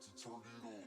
to turn it on.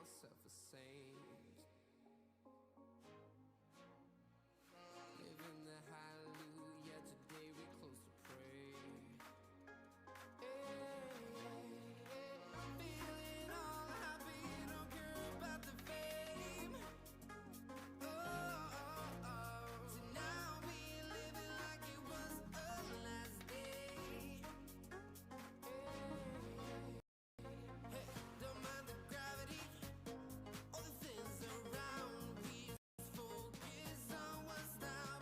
myself a saint. Living the hallelujah, today we close to pray. I'm feeling all happy, don't care about the fame. So now we living like it was our last day. Don't mind the gravity, all the things around. We just focus on what's now.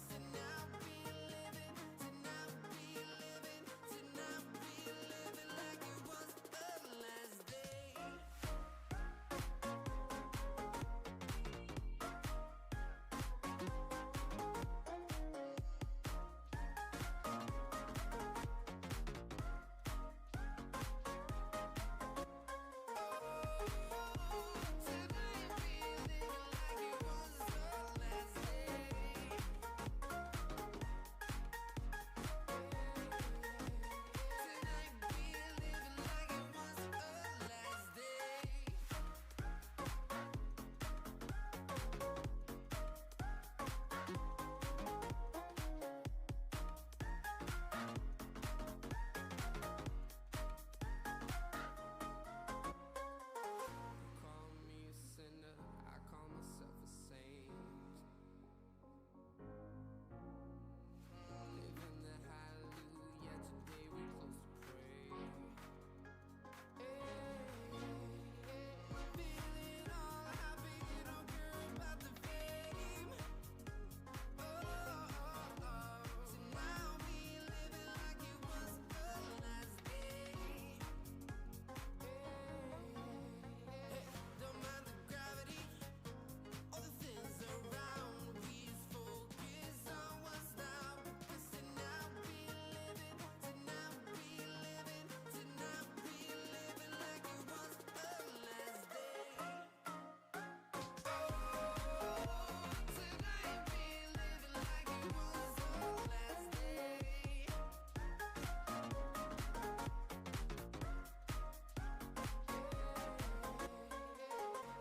So now we living, so now we living, so now we living like it was our last day. Call me a sinner, I call myself a saint. Living the hallelujah, today we close to pray. Feeling all happy, don't care about the fame. So now we living like it was our last day. Don't mind the gravity, all the things around. We just focus on what's now. So now we living, so now we living, so now we living like it was our last day. Tonight we living like it was our last day.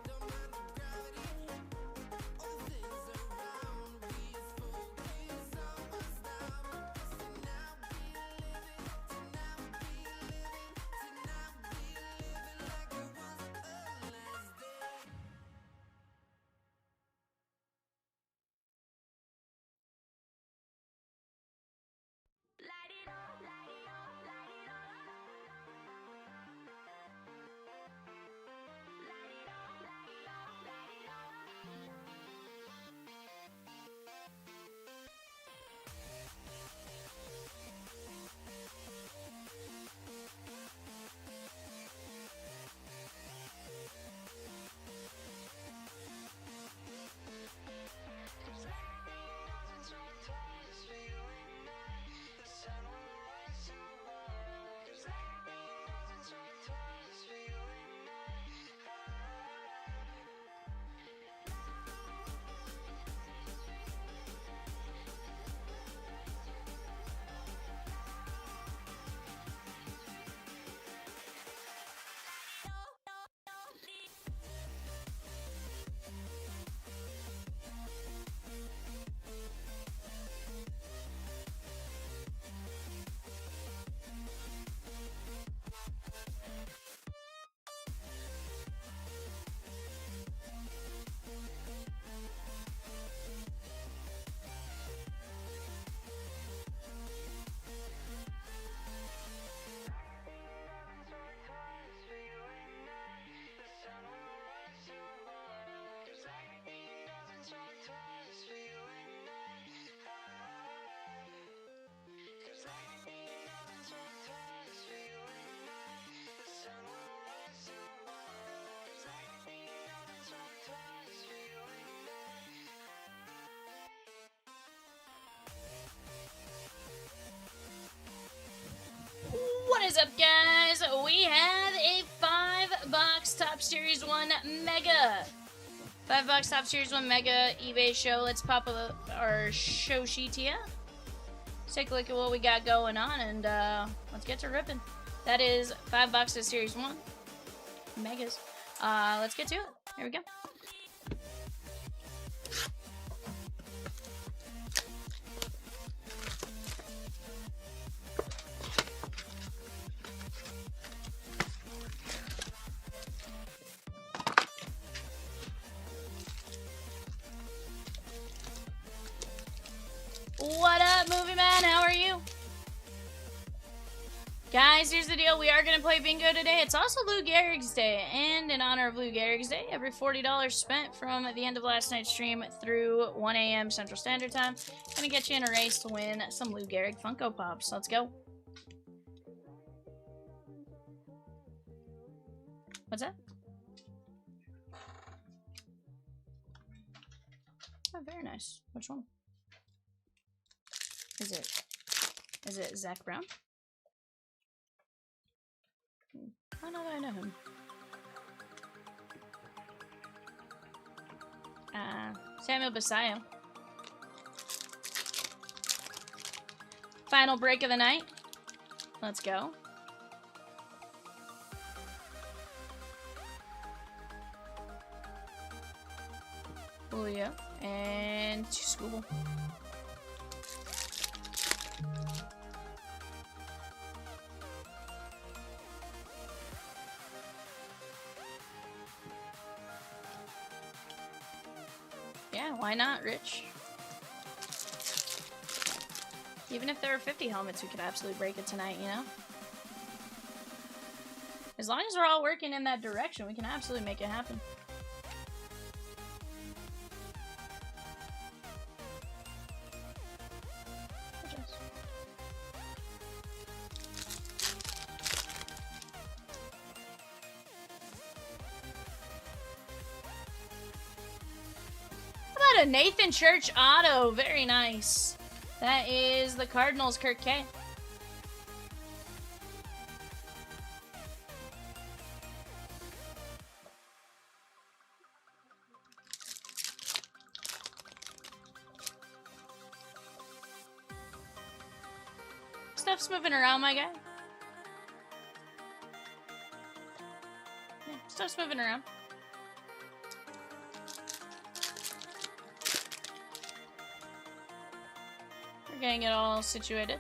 Don't mind the gravity, all the things around. We just focus on what's now. So now we living, so now we living, so now we living like it was our last day. Light it up, light it up, light it up. Light it up, light it up, light it up. What is up, guys? We have a $5 Top Series 1 Mega. $5 Top Series 1 Mega eBay show. Let's pop our show sheet here. Let's take a look at what we got going on, and let's get to ripping. That is $5 Series 1 Megas. Let's get to it. Here we go. What up, Movie Man? How are you? Guys, here's the deal. We are going to play bingo today. It's also Lou Gehrig's Day. And in honor of Lou Gehrig's Day, every $40 spent from the end of last night's stream through 1 a.m. Central Standard Time going to get you in a race to win some Lou Gehrig Funko Pops. Let's go. What's that? Oh, very nice. Which one? Is it Zach Brown? I know that I know him. Samuel Basayo. Final break of the night. Let's go. Julio and School. Yeah, why not, Rich? Even if there are 50 helmets, we could absolutely break it tonight, you know? As long as we're all working in that direction, we can absolutely make it happen. A Nathan Church auto. Very nice. That is the Cardinals, Kirk K. Stuff's moving around, my guy. Yeah, stuff's moving around. Getting it all situated.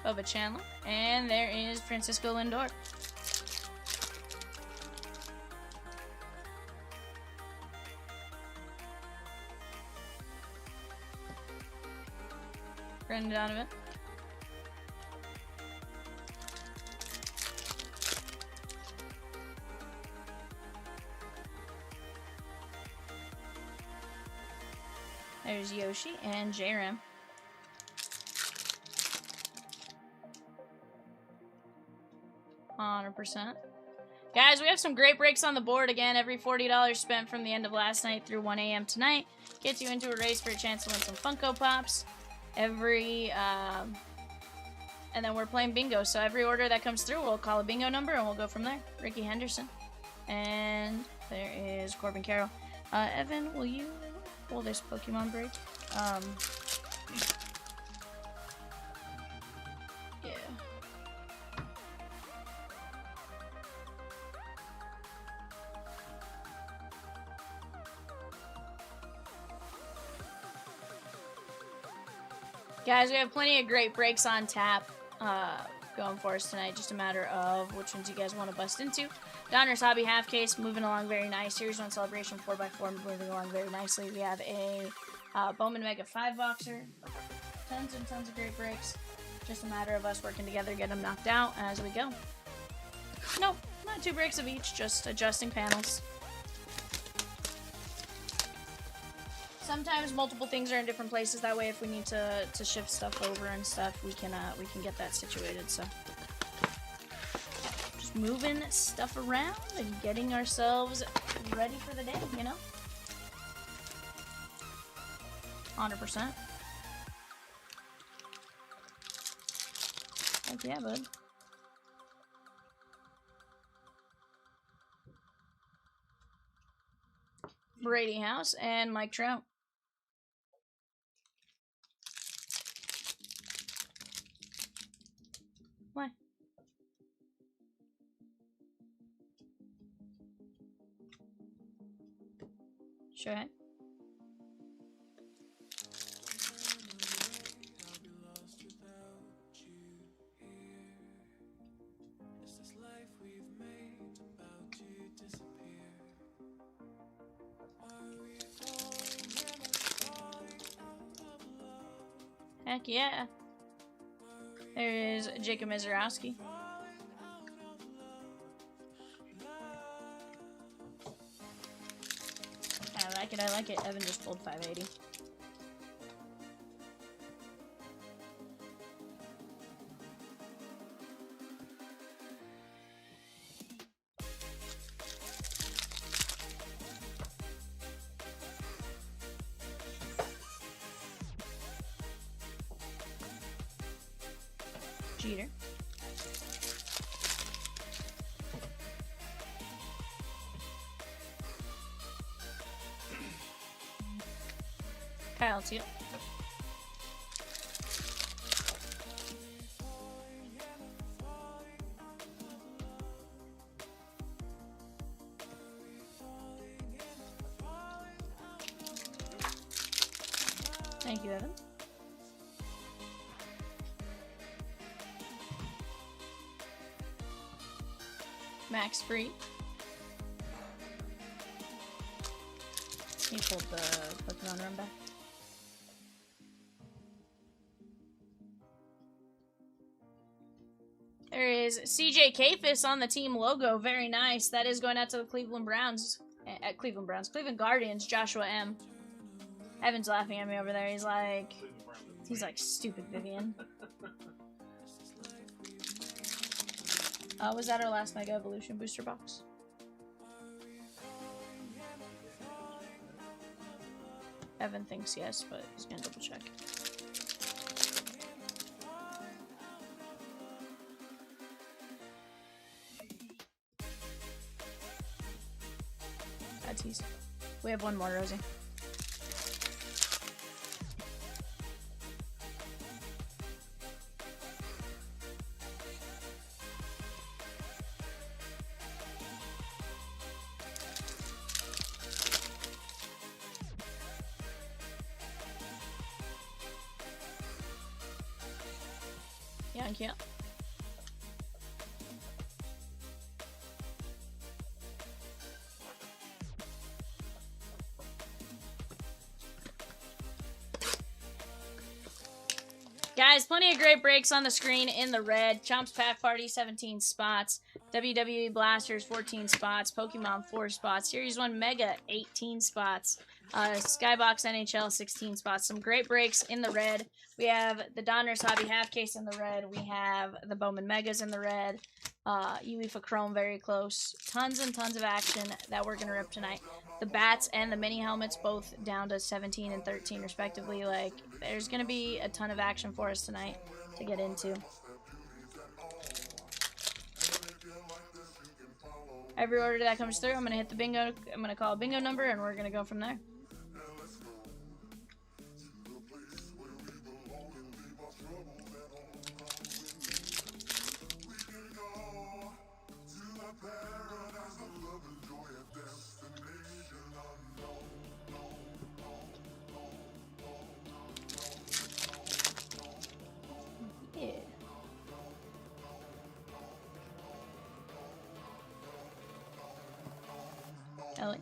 Bubba Chandler. And there is Francisco Lindor. Brendan Donovan. There's Yoshi and J-Ram. %. Guys, we have some great breaks on the board again. Every $40 spent from the end of last night through 1 a.m. tonight gets you into a race for a chance to win some Funko Pops. And then we're playing bingo. So every order that comes through, we'll call a bingo number and we'll go from there. Ricky Henderson. And there is Corbin Carroll. Evan, will you pull this Pokemon break? Yeah. Guys, we have plenty of great breaks on tap going for us tonight. Just a matter of which ones you guys want to bust into. Donruss Hobby Half Case moving along very nice. Series 1 Celebration 4x4 moving along very nicely. We have a Bowman Mega 5-boxer. Tons and tons of great breaks. Just a matter of us working together, get them knocked out as we go. Nope, not 2 breaks of each, just adjusting panels. Sometimes multiple things are in different places. That way, if we need to shift stuff over and stuff, we can get that situated. So, just moving stuff around and getting ourselves ready for the day. You know, 100%. Heck yeah, bud. Brady House and Mike Trout. Why? Sure. Heck yeah. There's Jacob Mizorowski. I like it, I like it. Evan just pulled 580. Jeter. Kyle Teal. Thank you, Evan. Max Free. He pulled the Pokemon run back. There is CJ Kafis on the team logo. Very nice. That is going out to the Cleveland Browns. Cleveland Guardians, Joshua M. Evan's laughing at me over there. He's like, stupid Vivian. Was that our last Mega Evolution booster box? Evan thinks yes, but he's gonna double check. That's easy. We have one more, Rosie. Thank you. Guys, plenty of great breaks on the screen in the red. Chomps Pack Party, 17 spots. WWE Blasters, 14 spots. Pokemon, 4 spots. Series 1 Mega, 18 spots. Skybox NHL, 16 spots. Some great breaks in the red. We have the Donruss Hobby half case in the red. We have the Bowman Megas in the red. UEFA Chrome very close. Tons and tons of action that we're going to rip tonight. The bats and the mini helmets both down to 17 and 13 respectively. Like, there's going to be a ton of action for us tonight to get into. Every order that comes through, I'm going to hit the bingo. I'm going to call a bingo number and we're going to go from there. Ellie.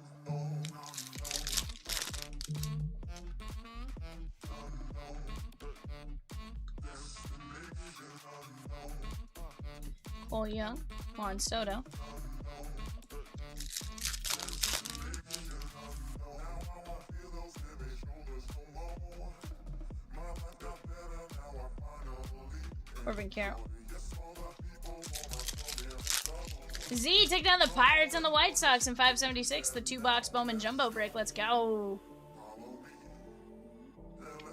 Cole Young, Juan Soto. Corbin Carroll. Z, take down the Pirates and the White Sox in 576. The 2-box Bowman Jumbo break. Let's go.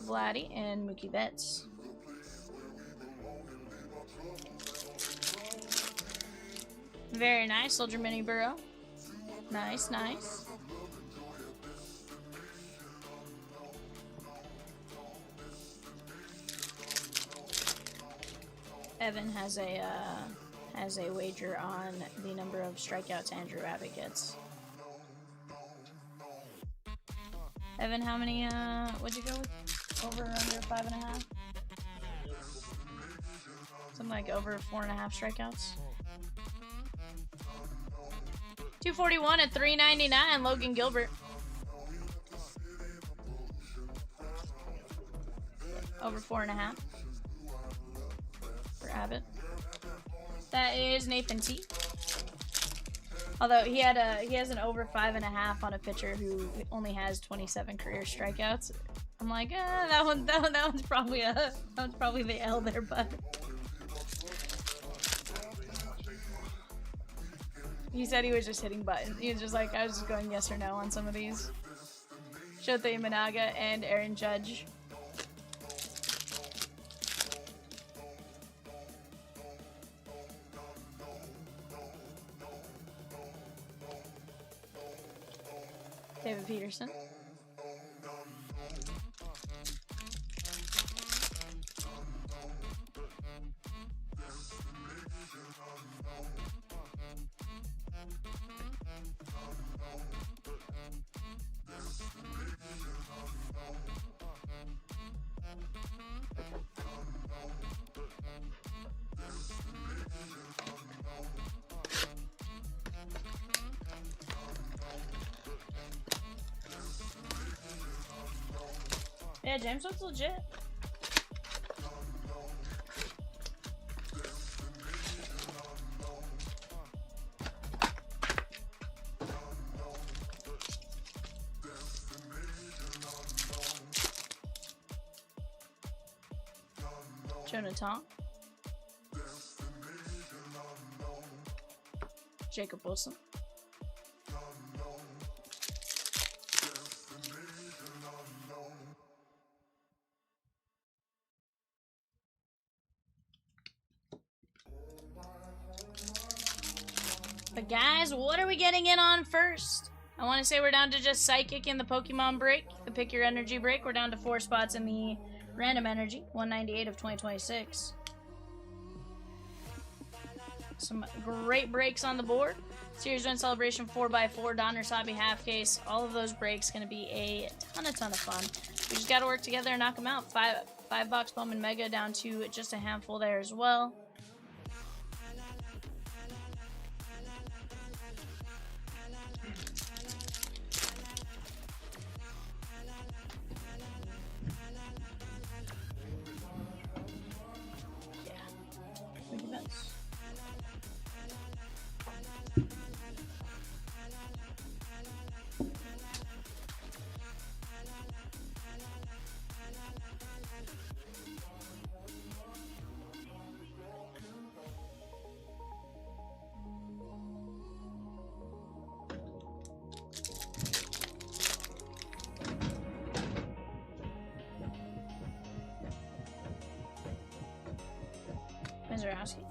Vladdy and Mookie Betts. Very nice. Soldier Mini Burrow. Nice, nice. Evan has a wager on the number of strikeouts Andrew Abbott gets. Evan, how many, what'd you go with? Over or under 5.5? Something like over 4.5 strikeouts. 241 at 399, Logan Gilbert. Over 4.5 for Abbott. That is Nathan T. Although he has an over 5.5 on a pitcher who only has 27 career strikeouts. I'm like, that one's probably the L there, bud. He said he was just hitting buttons. He was just like, I was just going yes or no on some of these. Shota Imanaga and Aaron Judge. David Peterson. Yeah, James looks legit. Jonathan. Jacob Wilson. But guys, what are we getting in on first? I want to say we're down to just Psychic in the Pokemon break, the Pick Your Energy break. We're down to 4 spots in the Random Energy, 198 of 2026. Some great breaks on the board. Series 1 Celebration 4x4, Donruss Hobby half case. All of those breaks going to be a ton of fun. We just got to work together and knock them out. 5-box Bowman Mega down to just a handful there as well. Mizorowski.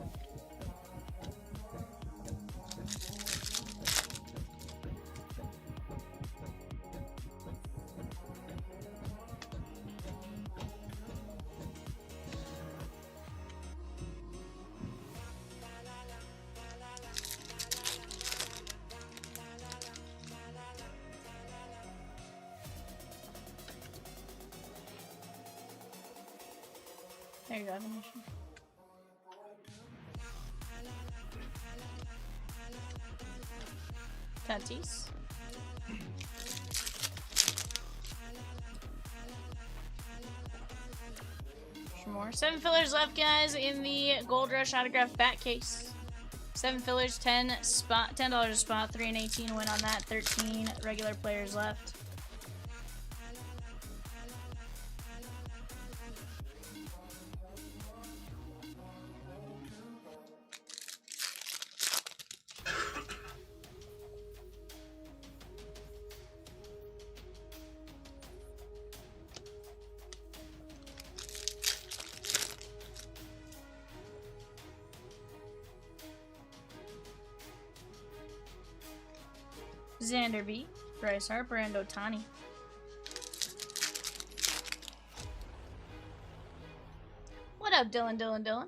There you go, Evolution. Tatis. More. 7 fillers left, guys, in the Gold Rush autograph bat case. 7 fillers, $10 a spot, 3 and 18 win on that. 13 regular players left. Xander B, Bryce Harper, and Ohtani. What up, Dylan?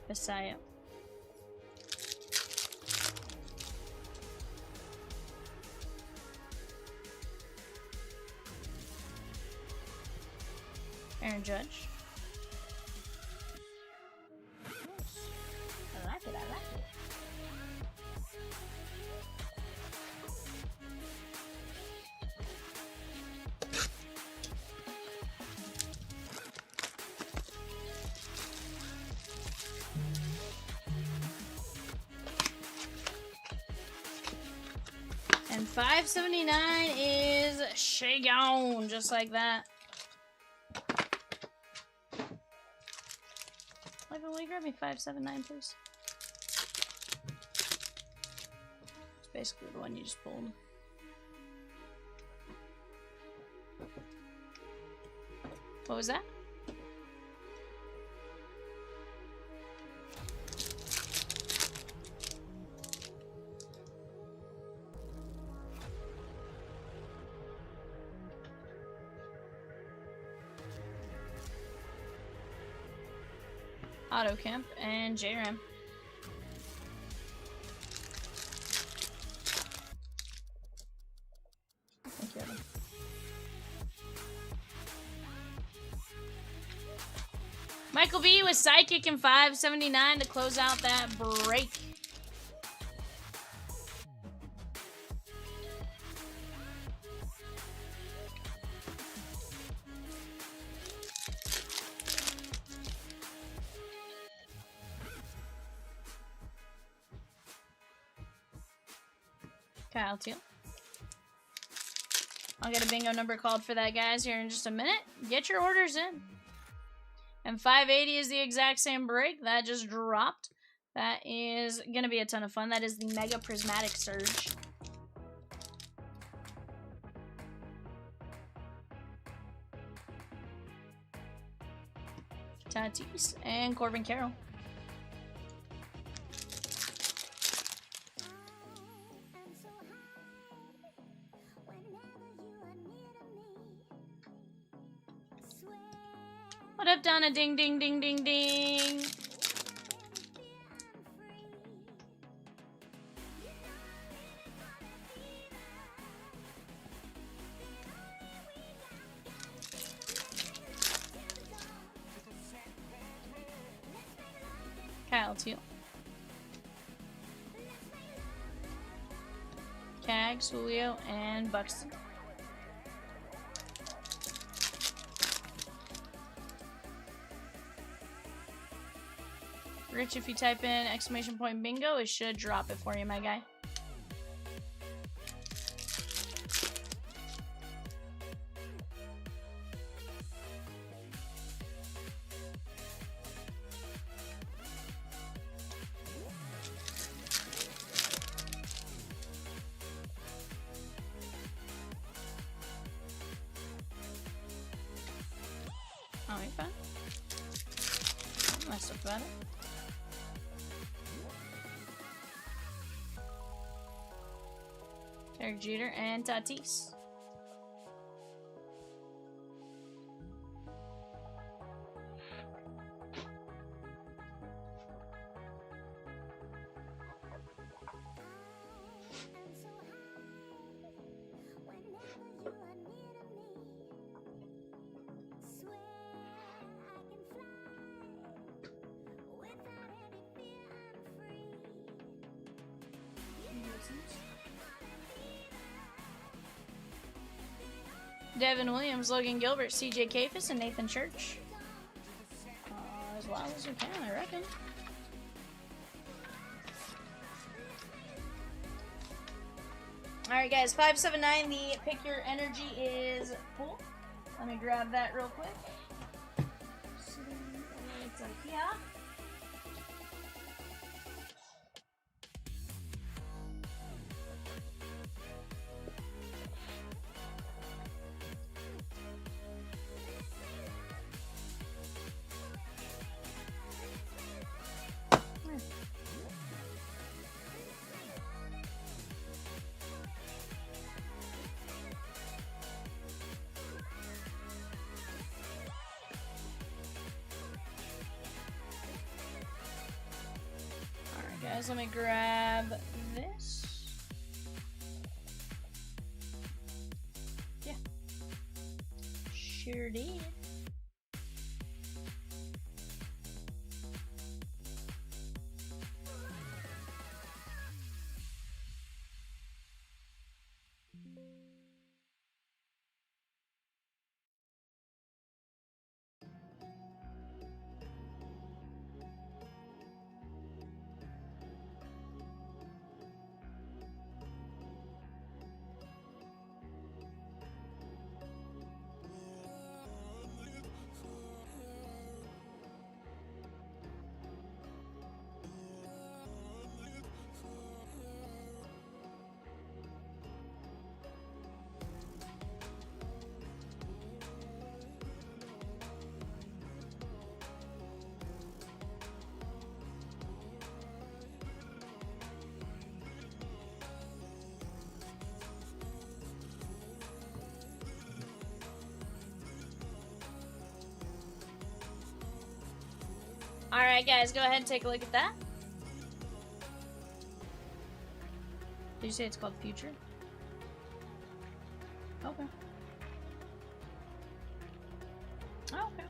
Messiah. Aaron Judge. I like it, I like it. And 579 is Shagon, just like that. Michael, will you grab me 579, please? It's basically the one you just pulled. What was that? Auto Camp and JRAM. Thank you, Evan. Michael B with Psychic and 579 to close out that break. Kyle Teal. I'll get a bingo number called for that, guys, here in just a minute. Get your orders in. And 580 is the exact same break. That just dropped. That is going to be a ton of fun. That is the Mega Prismatic Surge. Tatis and Corbin Carroll. What up, Donna? Ding, ding, ding, ding, ding. Kyle Teal. Cags, Julio, and Buxton. Rich, if you type in exclamation point bingo, it should drop it for you, my guy. Oh, you're fine. Messed up about it. Eric Jeter and Tatis. Devin Williams, Logan Gilbert, CJ Kafis, and Nathan Church. As loud as we can, I reckon. Alright, guys, 579, the pick your energy is full. Let me grab that real quick. It's up here. Guys, let me grab this. Yeah. Sure did. Alright, guys, go ahead and take a look at that. Did you say it's called Future? Okay. Oh, okay.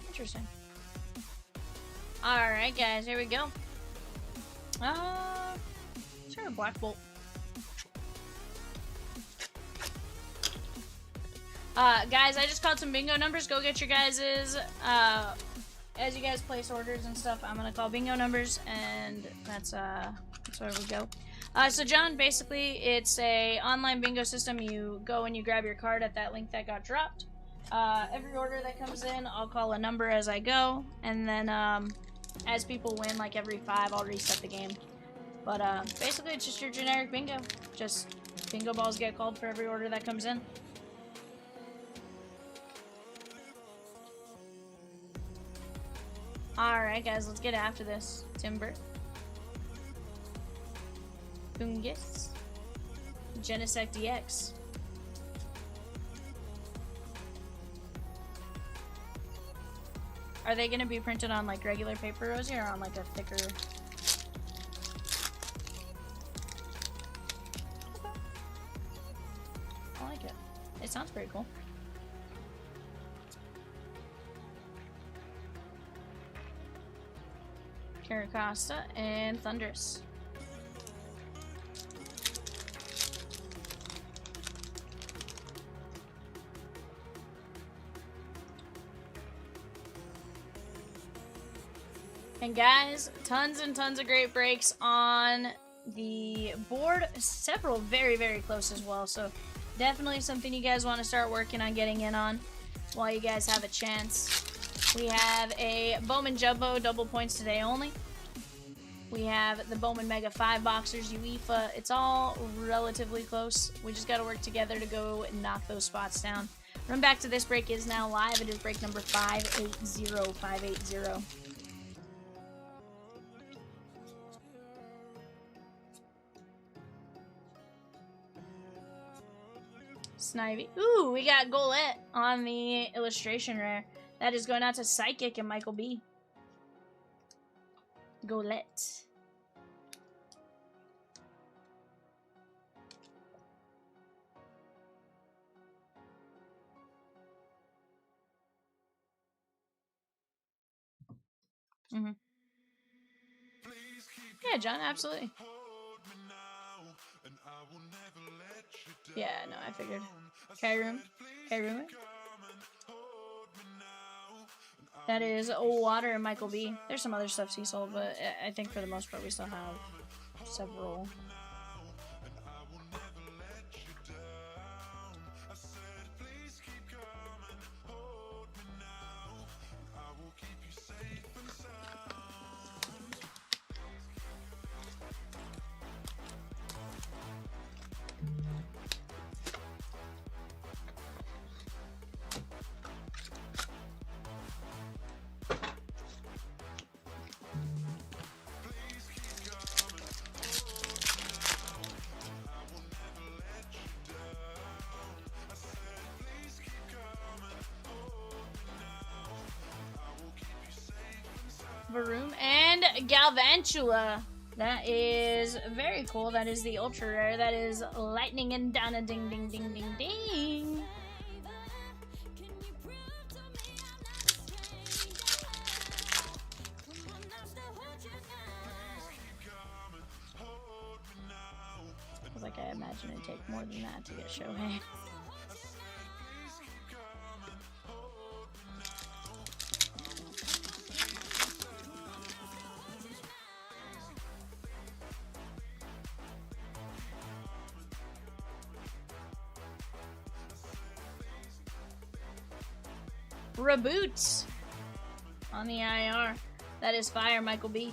Interesting. Alright, guys, here we go. Sure, Black Bolt. Guys, I just called some bingo numbers. Go get your guys's, as you guys place orders and stuff, I'm gonna call bingo numbers, and that's where we go. So John, basically, it's a online bingo system. You go and you grab your card at that link that got dropped. Every order that comes in, I'll call a number as I go, and then, as people win, like every 5, I'll reset the game. But, basically, it's just your generic bingo. Just bingo balls get called for every order that comes in. Alright, guys, let's get after this. Timber. Fungus. Genesect DX. Are they gonna be printed on like regular paper, Rosie, or on like a thicker? Okay. I like it. It sounds pretty cool. Carracosta and Thunderous. And guys, tons and tons of great breaks on the board. Several very, very close as well. So definitely something you guys want to start working on getting in on while you guys have a chance. We have a Bowman Jumbo, double points today only. We have the Bowman Mega 5 Boxers, UEFA. It's all relatively close. We just got to work together to go and knock those spots down. Run back to this break is now live. It is break number 580580. Snivy. Ooh, we got Golette on the illustration rare. That is going out to Psychic and Michael B. Golette. Mm-hmm. Yeah, John, absolutely. Yeah, no, I figured. K-Room. K-Room. That is Water and Michael B. There's some other stuff he sold, but I think for the most part we still have several. Varoom and Galvantula. That is very cool. That is the ultra rare. That is lightning and down a ding ding ding ding ding. Like I imagine it'd take more than that to get Shohei. Reboot on the IR. That is fire, Michael B.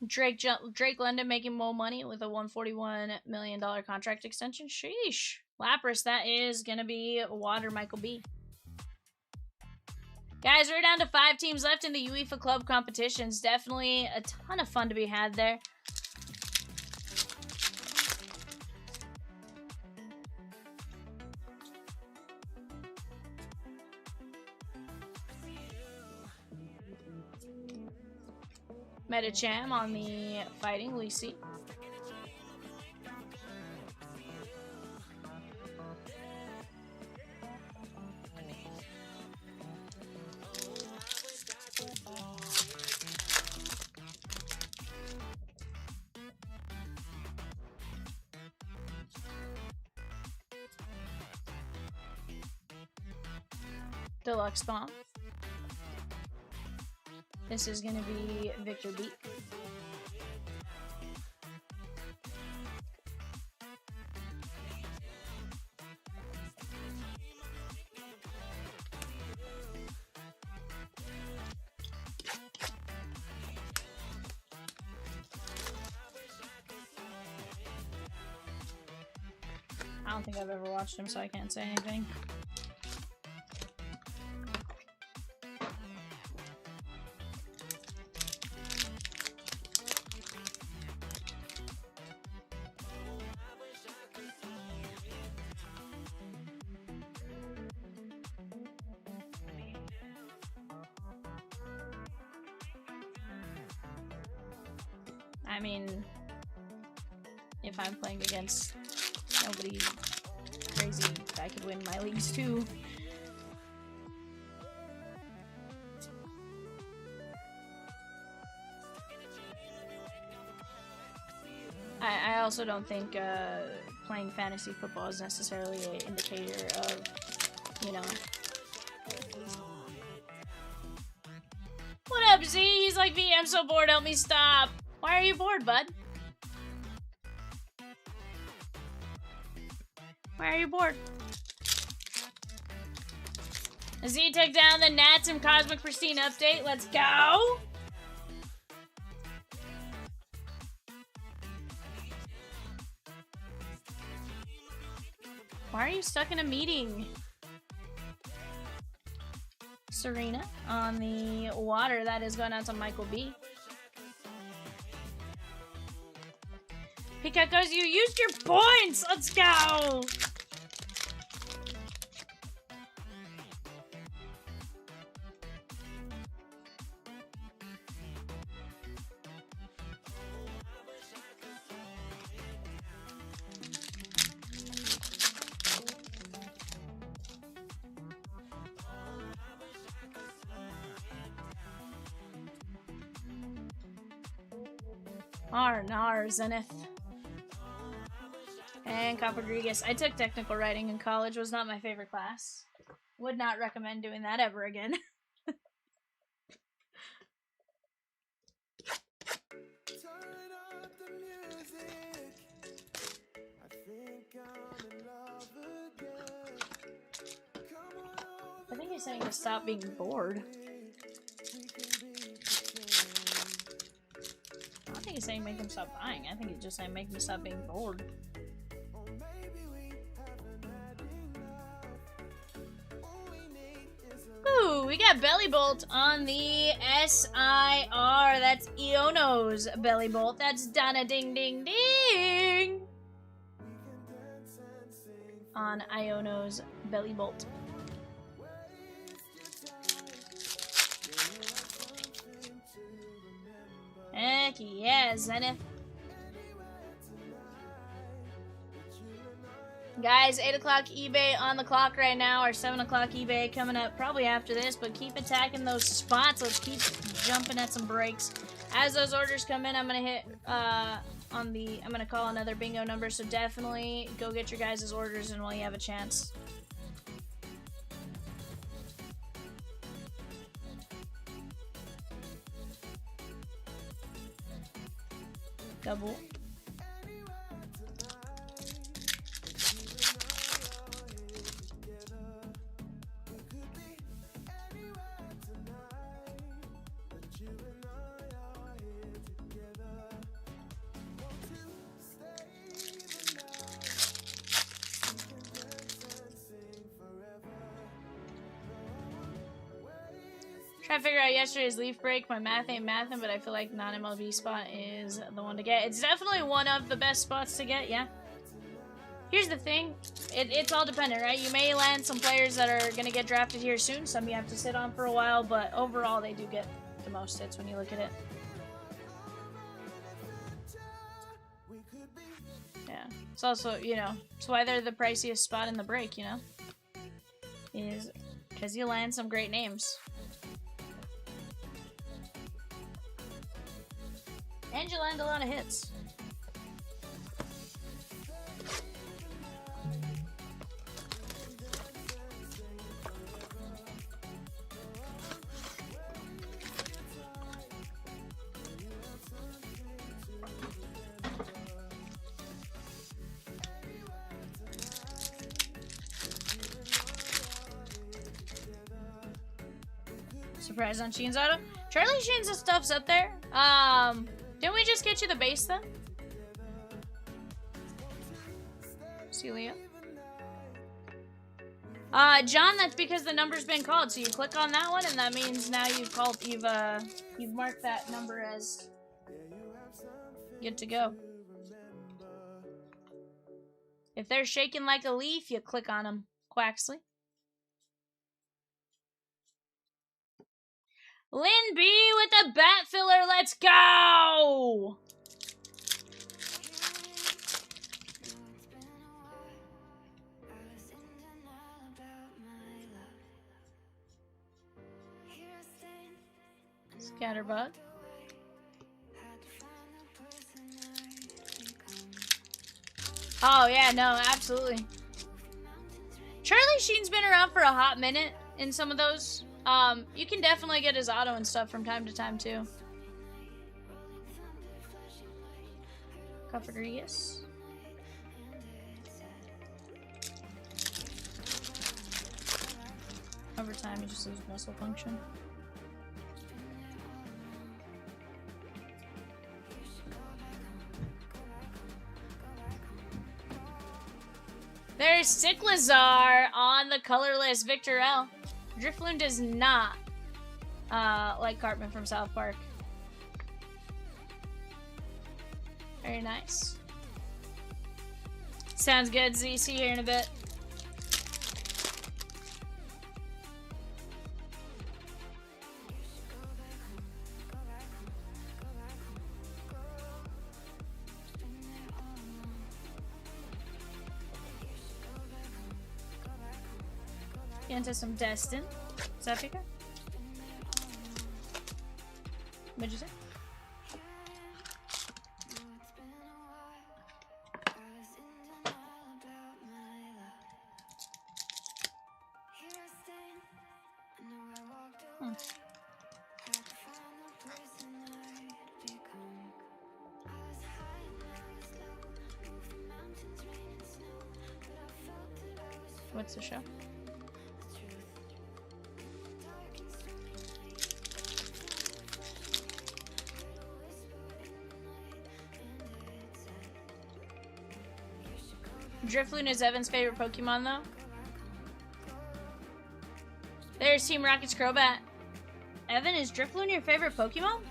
Drake London making more money with a $141 million contract extension. Sheesh. Lapras, that is going to be Water Michael B. Guys, we're down to 5 teams left in the UEFA Club competitions. Definitely a ton of fun to be had there. Metacham on the Fighting Lucy. Deluxe Bomb. This is going to be Victor Beak. I don't think I've ever watched him, so I can't say anything. I mean, if I'm playing against nobody crazy, I could win my leagues too. I also don't think playing fantasy football is necessarily an indicator of, you know. What up, Z? He's like, V, I'm so bored, help me stop. Why are you bored, bud? Why are you bored? Z took down the Nats and Cosmic Pristine update. Let's go! Why are you stuck in a meeting? Serena on the Water. That is going out to Michael B. Pikachu's, you used your points! Let's go! Zenith. And Rodriguez. I took technical writing in college. Was not my favorite class. Would not recommend doing that ever again. I think he's saying to stop being bored. I don't think he's saying make him stop buying. I think he's just saying make him stop being bored. Ooh, we got Belly Bolt on the SIR. That's Iono's Belly Bolt. That's Donna Ding Ding Ding on Iono's Belly Bolt. Heck yeah, Zenith. Guys, 8 o'clock eBay on the clock right now, or 7 o'clock eBay coming up probably after this, but keep attacking those spots. Let's keep jumping at some breaks. As those orders come in, I'm going to hit I'm going to call another bingo number, so definitely go get your guys' orders in while you have a chance. Double. trying to figure out yesterday's leaf break. My math ain't mathin', but I feel like non-MLB spot is the one to get. It's definitely one of the best spots to get, yeah. Here's the thing. It's all dependent, right? You may land some players that are going to get drafted here soon. Some you have to sit on for a while, but overall they do get the most hits when you look at it. Yeah. It's also, you know, it's why they're the priciest spot in the break, you know? Is because you land some great names. And you land a lot of hits. Surprise on Sheen's auto. Charlie Sheen's stuff's up there. Didn't we just get you the base then? Celia. John, that's because the number's been called. So you click on that one, and that means now you've marked that number as good to go. If they're shaking like a leaf, you click on them. Quaxley. Lynn B with the bat filler. Let's go! Scatterbug. Oh, yeah, no, absolutely. Charlie Sheen's been around for a hot minute in some of those. You can definitely get his auto and stuff from time to time, too. Rodriguez. Over time, you just lose muscle function. There's Sicklazar on the colorless Victor L. Drifloon does not like Cartman from South Park. Very nice. Sounds good, Z. See you here in a bit. Into some Destin. Is that bigger? What'd you say? What's the show? Drifloon is Evan's favorite Pokemon, though. There's Team Rocket's Crobat. Evan, is Drifloon your favorite Pokemon?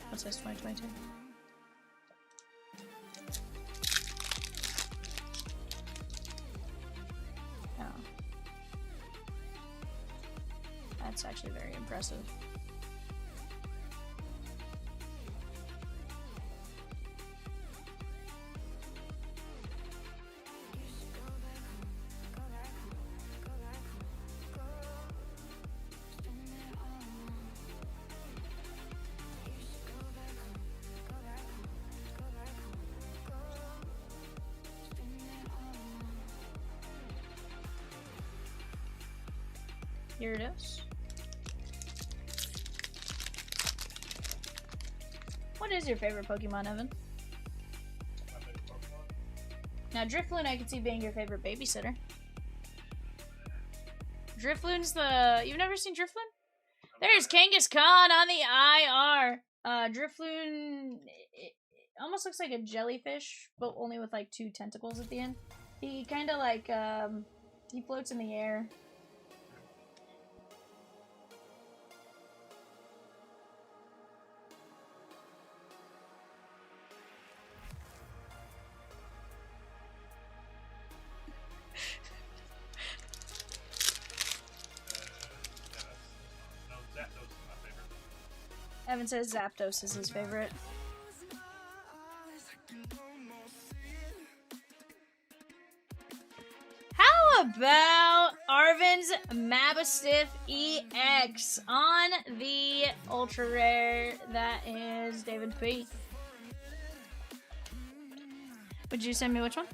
What's this, 2022? Oh. That's actually very impressive. Here it is. What is your favorite Pokemon, Evan? Now, Drifloon, I can see being your favorite babysitter. Drifloon's the... You've never seen Drifloon? There's Kangaskhan on the IR. Drifloon... It almost looks like a jellyfish, but only with, like, 2 tentacles at the end. He kind of, like, He floats in the air. No, Zapdos is my favorite. Evan says Zapdos is his favorite. How about Arvin's Mabastiff EX on the ultra rare? That is David P. Would you send me which one?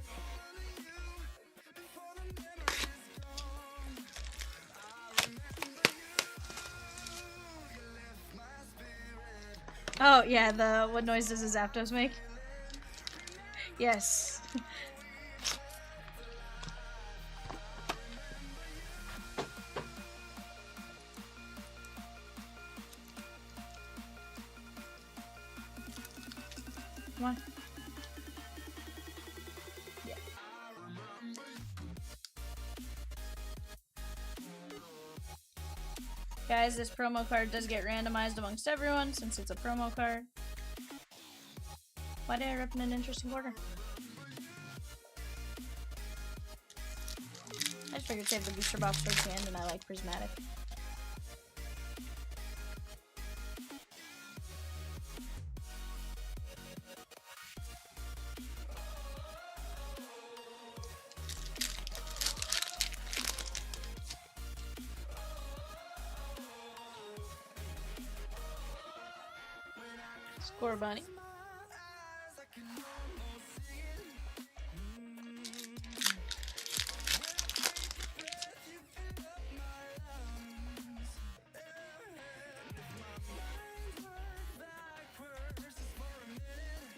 Oh yeah, the what noise does a Zapdos make? Yes. Come on. Yeah. Guys, this promo card does get randomized amongst everyone since it's a promo card. Why did I rip in an interesting order? I just figured save the booster box towards the end, and I like Prismatic. Score bunny.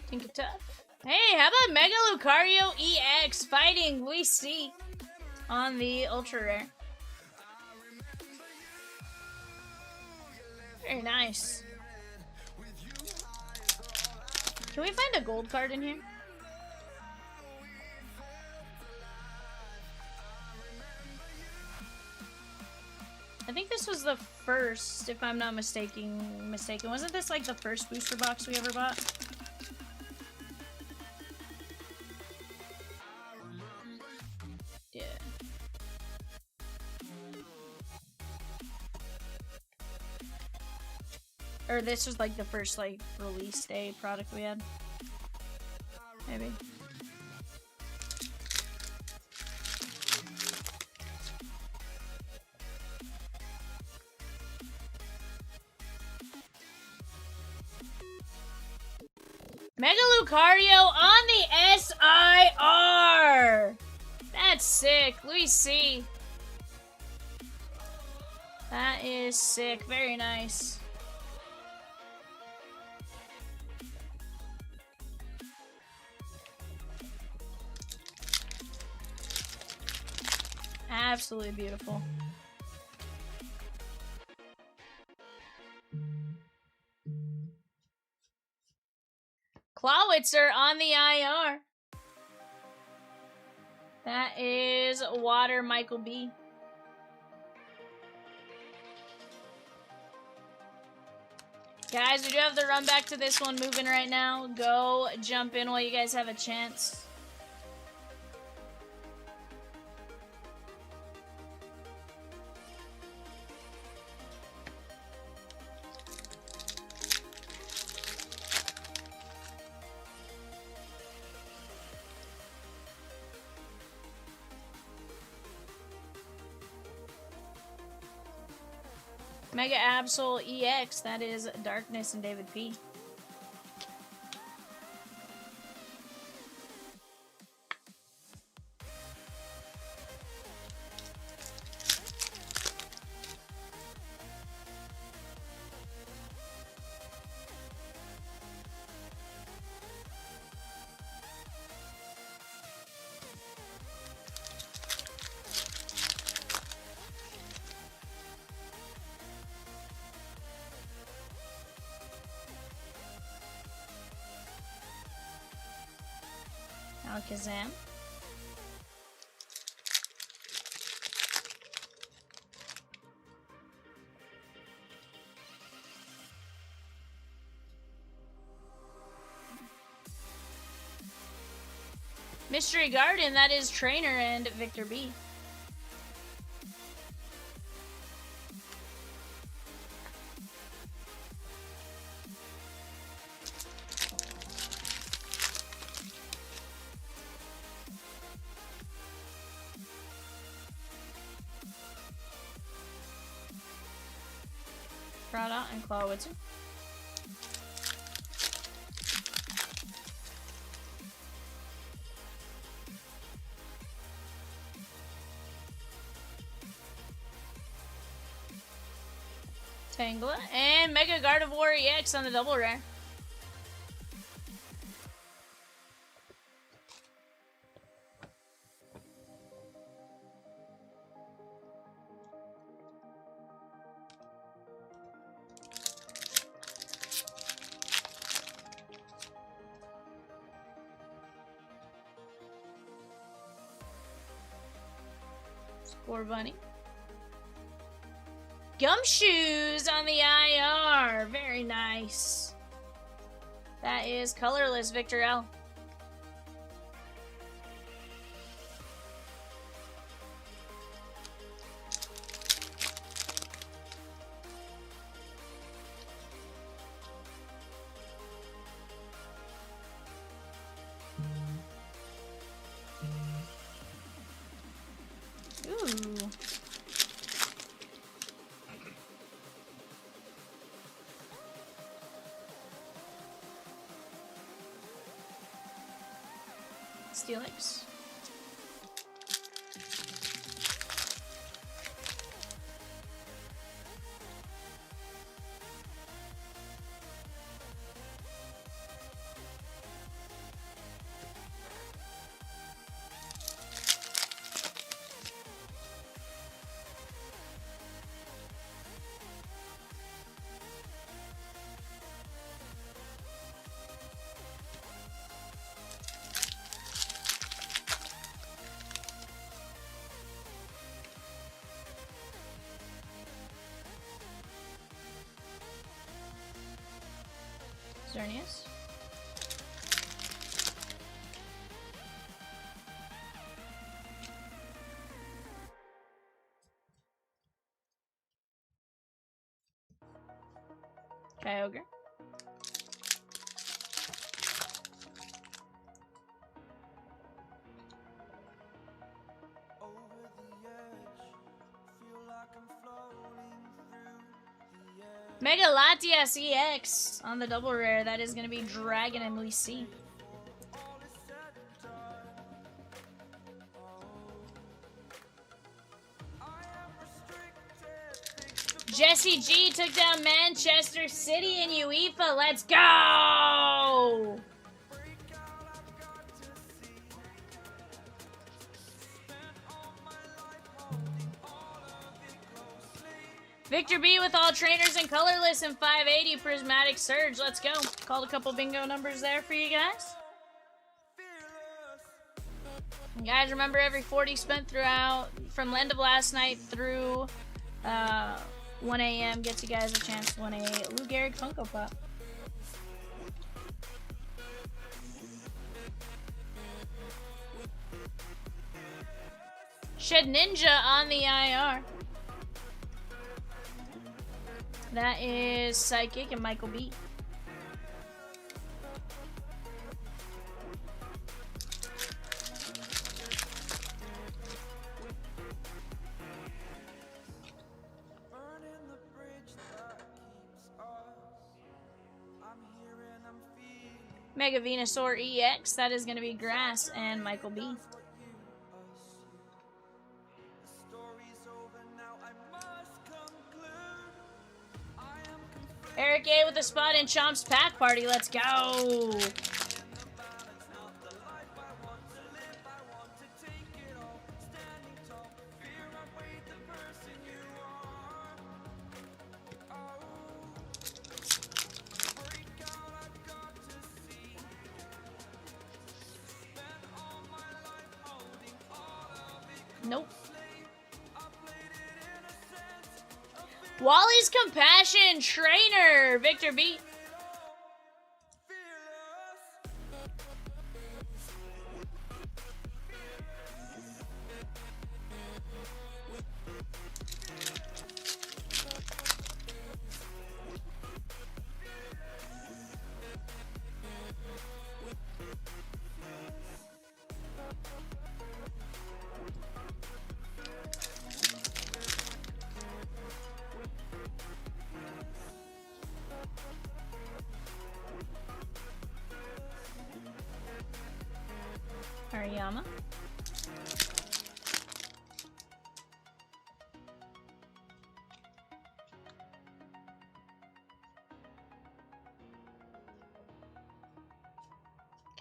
Think it tough. Hey, how about Mega Lucario EX fighting VC on the ultra rare? Very nice. Can we find a gold card in here? I think this was the first, if I'm not mistaken. Wasn't this like the first booster box we ever bought? Yeah. Or this was like the first like release day product we had. Maybe. Mega Lucario on the SIR! That's sick. Louis C. That is sick. Very nice. Absolutely beautiful. Clawitzer on the IR. That is Water Michael B. Guys, we do have the run back to this one moving right now. Go jump in while you guys have a chance. Mega Absol EX, that is Darkness and David P. Alakazam. Mystery Garden, that is Trainer and Victor B. Prada and Clawitzer. Tangela and Mega Gardevoir EX on the double rare. Score Bunny. Gumshoes on the IR. Very nice. That is colorless Victor L. Ooh. Steelix. Xerneas. Kyogre. Mega Latias EX on the double rare. That is going to be Dragon and Lucy. Jesse G took down Manchester City in UEFA. Let's go! Victor B with all trainers and colorless and 580 Prismatic Surge. Let's go. Called a couple bingo numbers there for you guys. You guys remember every 40 spent throughout from end of last night through 1 a.m. gets you guys a chance to win a Lou Gehrig Funko Pop. Shed Ninja on the IR. That is Psychic and Michael B. Mega Venusaur EX. That is going to be Grass and Michael B. Eric A with a spot in Chomps Pack Party. Let's go. Nope. Wally's Compassion Trainer, Victor B. Hariyama.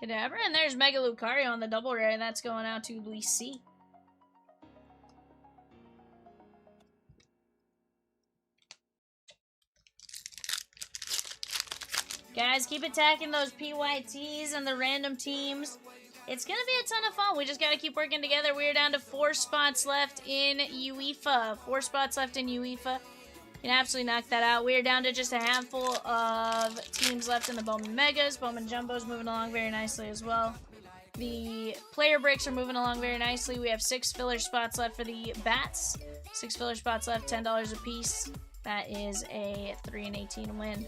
Kadabra, and there's Mega Lucario on the double rare. That's going out to Luis C. Guys, keep attacking those PYTs and the random teams. It's going to be a ton of fun. We just got to keep working together. We're down to 4 spots left in UEFA. 4 spots left in UEFA. You can absolutely knock that out. We're down to just a handful of teams left in the Bowman Megas. Bowman Jumbo's moving along very nicely as well. The player breaks are moving along very nicely. We have 6 filler spots left for the bats. 6 filler spots left, $10 a piece. That is a 3-18 win.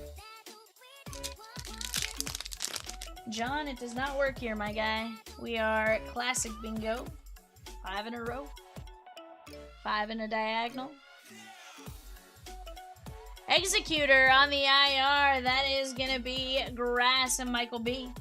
John, it does not work here, my guy. We are classic bingo. 5 in a row. 5 in a diagonal. Executor on the IR. That is going to be Grass and Michael B.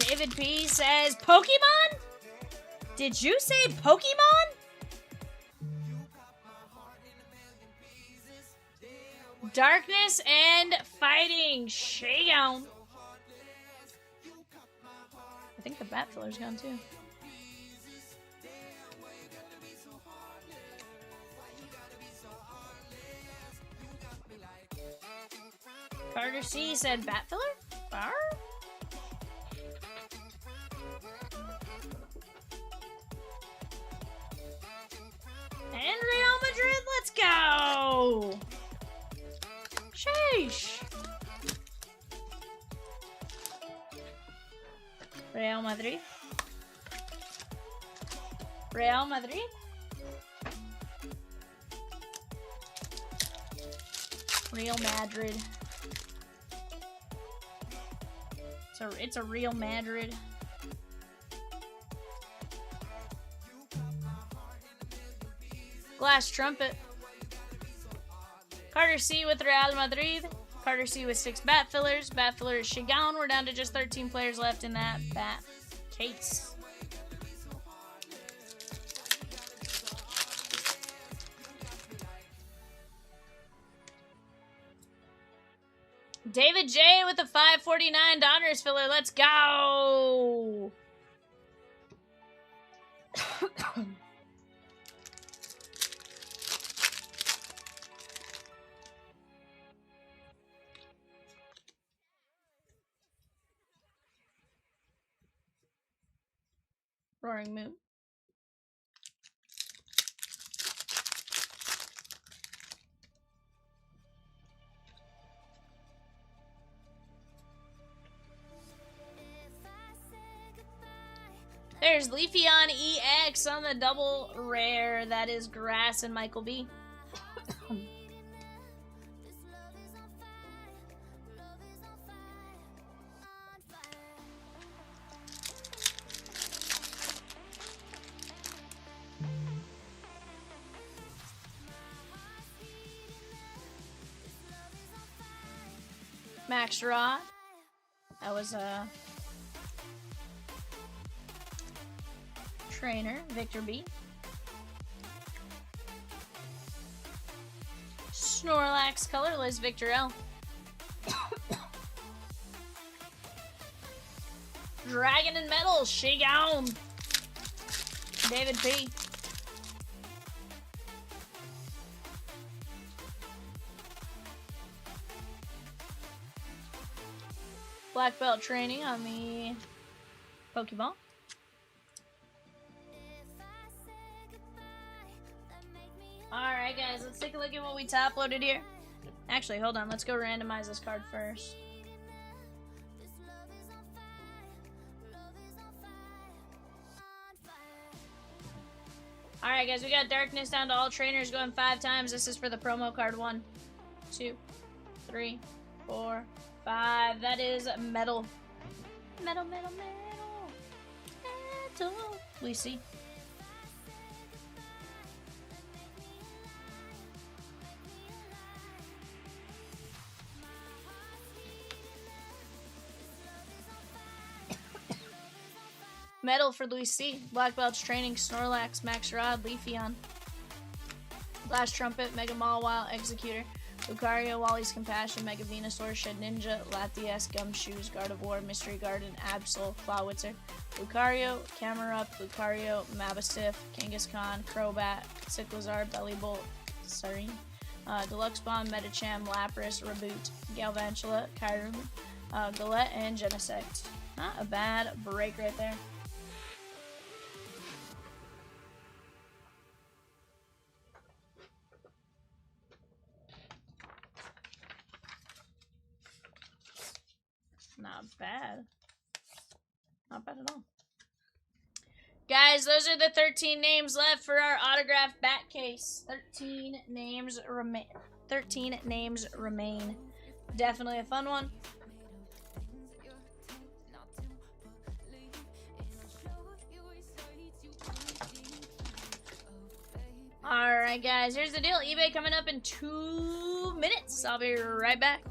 David P says, Pokemon? Did you say Pokemon? Darkness and Fighting. Shakedown. I think the bat filler's gone too. Carter C said bat filler? Bar? And Real Madrid, let's go! Sheesh! Real Madrid. Real Madrid. Real Madrid. It's a Real Madrid. Glass Trumpet. Carter C with Real Madrid. Carter C with 6 bat fillers. Bat filler is Shigaon. We're down to just 13 players left in that bat case. David J with the 549 Donruss filler. Let's go! Roaring Moon. There's Leafeon EX on the double rare. That is Grass and Michael B. Max Rod. That was a trainer, Victor B. Snorlax colorless, Victor L. Dragon and Metal, Shigaon. David P. Black belt training on the Pokeball. Alright guys, let's take a look at what we top loaded here. Actually, hold on, let's go randomize this card first. Alright guys, we got Darkness down to all trainers going 5 times. This is for the promo card 1. 2, 3, 4, 5. That is metal. Metal, metal, metal. Metal. We see. Metal for Luis C. Black Belts Training, Snorlax, Max Rod, VIVIAN. Glass Trumpet, Mega Mawile, Executor, Lucario, Wally's Compassion, Mega Venusaur, Shed Ninja, Latias, Gumshoes, Gardevoir, Mystery Garden, Absol, Clawitzer, Lucario, Camerupt, Lucario, Mabosstiff, Kangaskhan, Crobat, Cyclizar, Bellibolt, Serene, Deluxe Bomb, Metacham, Lapras, Reboot, Galvantula, Kyurem, Galette, and Genesect. Not a bad break right there. Not bad. Not bad at all. Guys, those are the 13 names left for our autograph back case. 13 names remain. 13 names remain. Definitely a fun one. Alright guys, here's the deal. eBay coming up in 2 minutes. I'll be right back.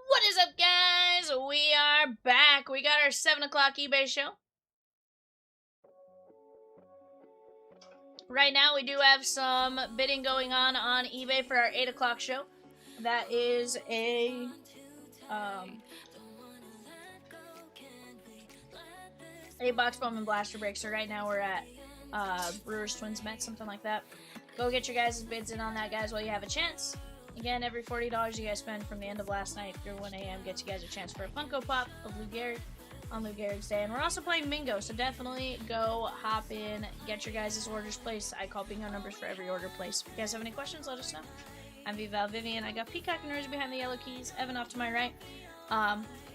What is up, guys? We are back. We got our 7 o'clock eBay show. Right now, we do have some bidding going on eBay for our 8 o'clock show. That is a box Bowman blaster break. So right now we're at Brewers Twins Mets, something like that. Go get your guys' bids in on that, guys, while you have a chance. Again, every $40 you guys spend from the end of last night through 1 a.m. gets you guys a chance for a Funko Pop of Lou Gehrig. on Lou Gehrig's day. And we're also playing bingo, so definitely go hop in, get your guys' orders placed. I call bingo numbers for every order placed. If you guys have any questions, let us know. I'm VAL Vivian. I got Peacock and Rose behind the yellow keys. Evan off to my right.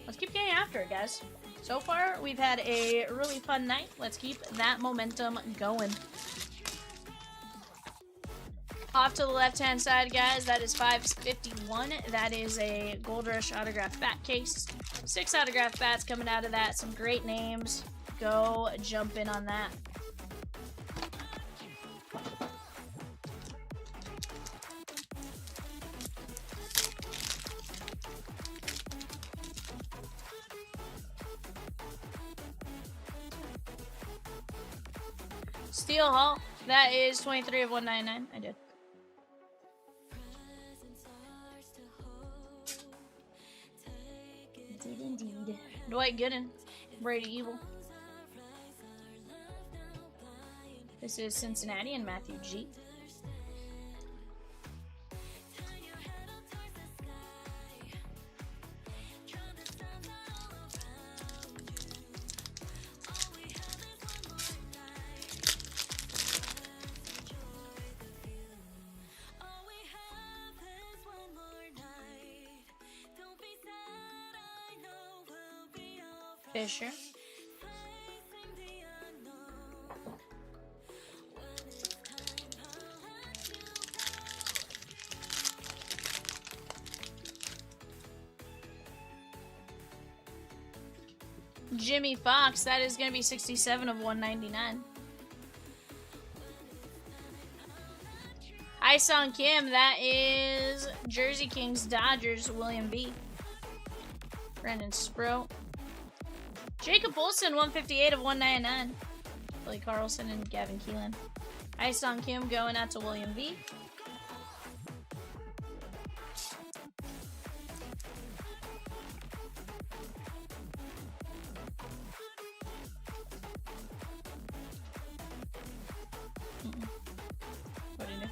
Let's keep getting after it, guys. So far, we've had a really fun night. Let's keep that momentum going. Off to the left-hand side, guys, that is 551. That is a Gold Rush autograph bat case. 6 autograph bats coming out of that. Some great names. Go jump in on that. Steel Hall, that is 23 of 199. I did. Indeed. Dwight Gooden, Brady Evil. This is Cincinnati and Matthew G. Fisher. Jimmy Fox, that is going to be 67 of 199. Sung Kim, that is Jersey Kings Dodgers, William B. Brendan Sproat. Jacob Olsen, 158 of 199. Billy Carlson and Gavin Keelan. Sung Kim going out to William V. What do you know?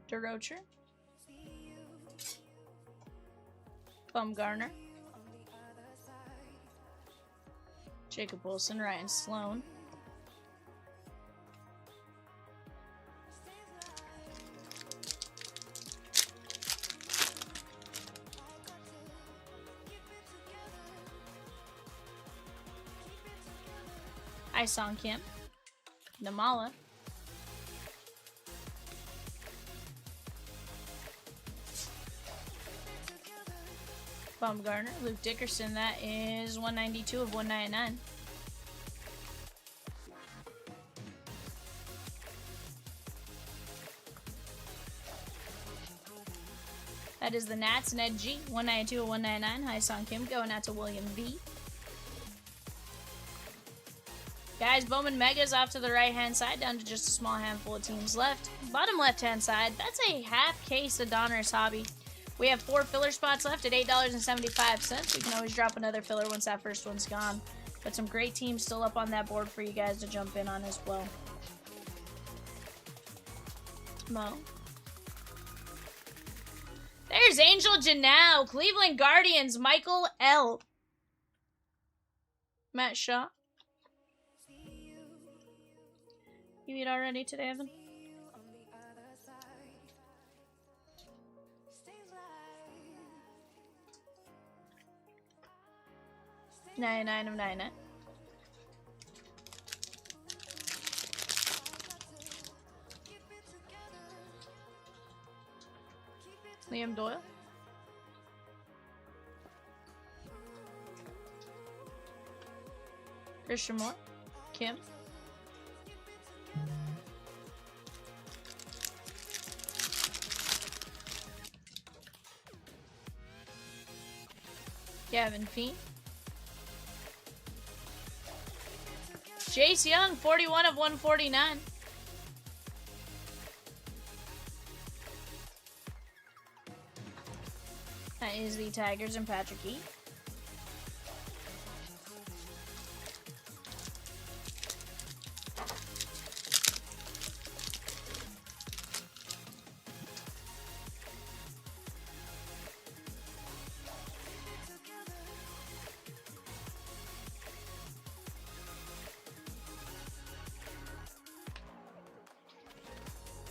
DeRocher. Bumgarner. Jacob Wilson, Ryan Sloan. Sung Kim. Namala. Bumgarner. Luke Dickerson, that is 192 of 199. That is the Nats, Ned G, 192 of 199. Sung Kim going out to William V. Guys, Bowman Megas off to the right-hand side, down to just a small handful of teams left. Bottom left-hand side, that's a half case of Donruss Hobby. We have 4 filler spots left at $8.75. We can always drop another filler once that first one's gone. But some great teams still up on that board for you guys to jump in on as well. Mo. There's Angel Janelle, Cleveland Guardians, Michael L. Matt Shaw. You eat already today, Evan? $99 of 99. Liam Doyle. Christian Moore. Kim. Gavin Feen. Jace Young, 41 of 149. is the Tigers and Patrick E.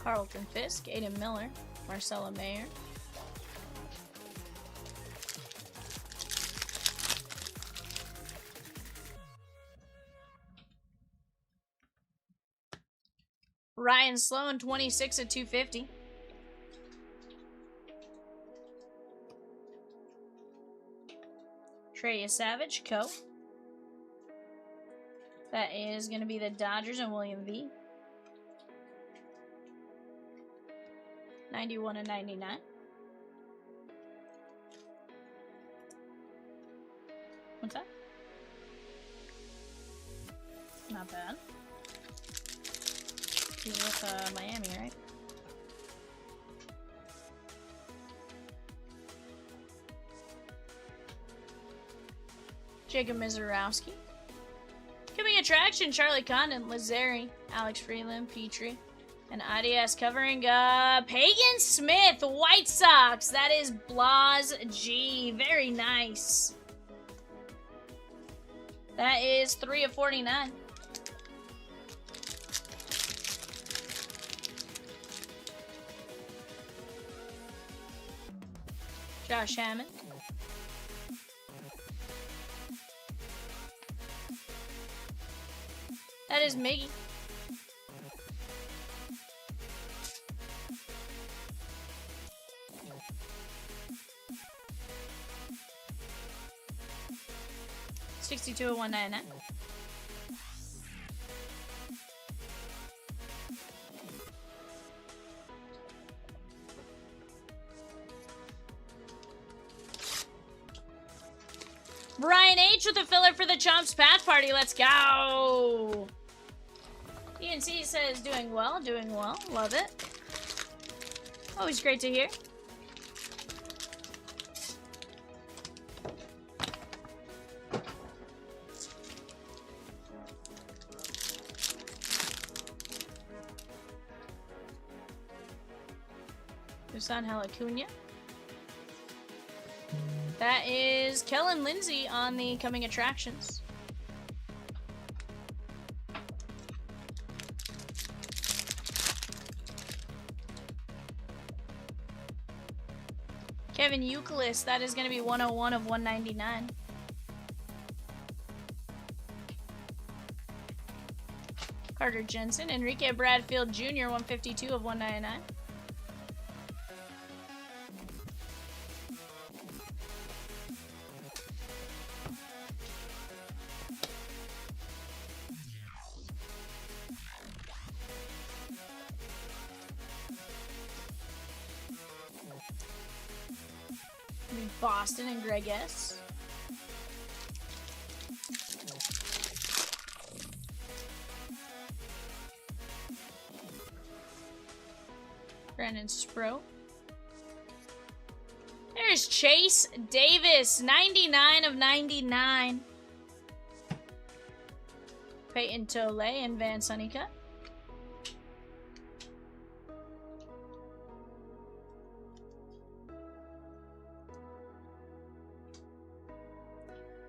Carlton Fisk, Aiden Miller, Marcella Mayer. Ryan Sloan, 26 at 250. Treya Savage, Co. That is going to be the Dodgers and William V. 91 and 99. What's that? Not bad. He's with Miami, right? Jacob Mizorowski. Coming attraction, Charlie Condon, Lazari, Alex Freeland, Petrie, and IDS covering Pagan Smith, White Sox. That is Blas G. Very nice. That is 3 of 49. Josh Hammond. That is Miggy. $62 of $199. Brian H with a filler for the Chomps Path Party. Let's go. ENC says doing well, doing well. Love it. Always great to hear. Dusan Halacuna. That is Kellen Lindsay on the coming attractions. Kevin Euclid, that is going to be 101 of 199. Carter Jensen, Enrique Bradfield Jr., 152 of 199. Boston and Greg S. Brandon Spro. There's Chase Davis, 99 of 99. Peyton Tole and Van Sunnycutt.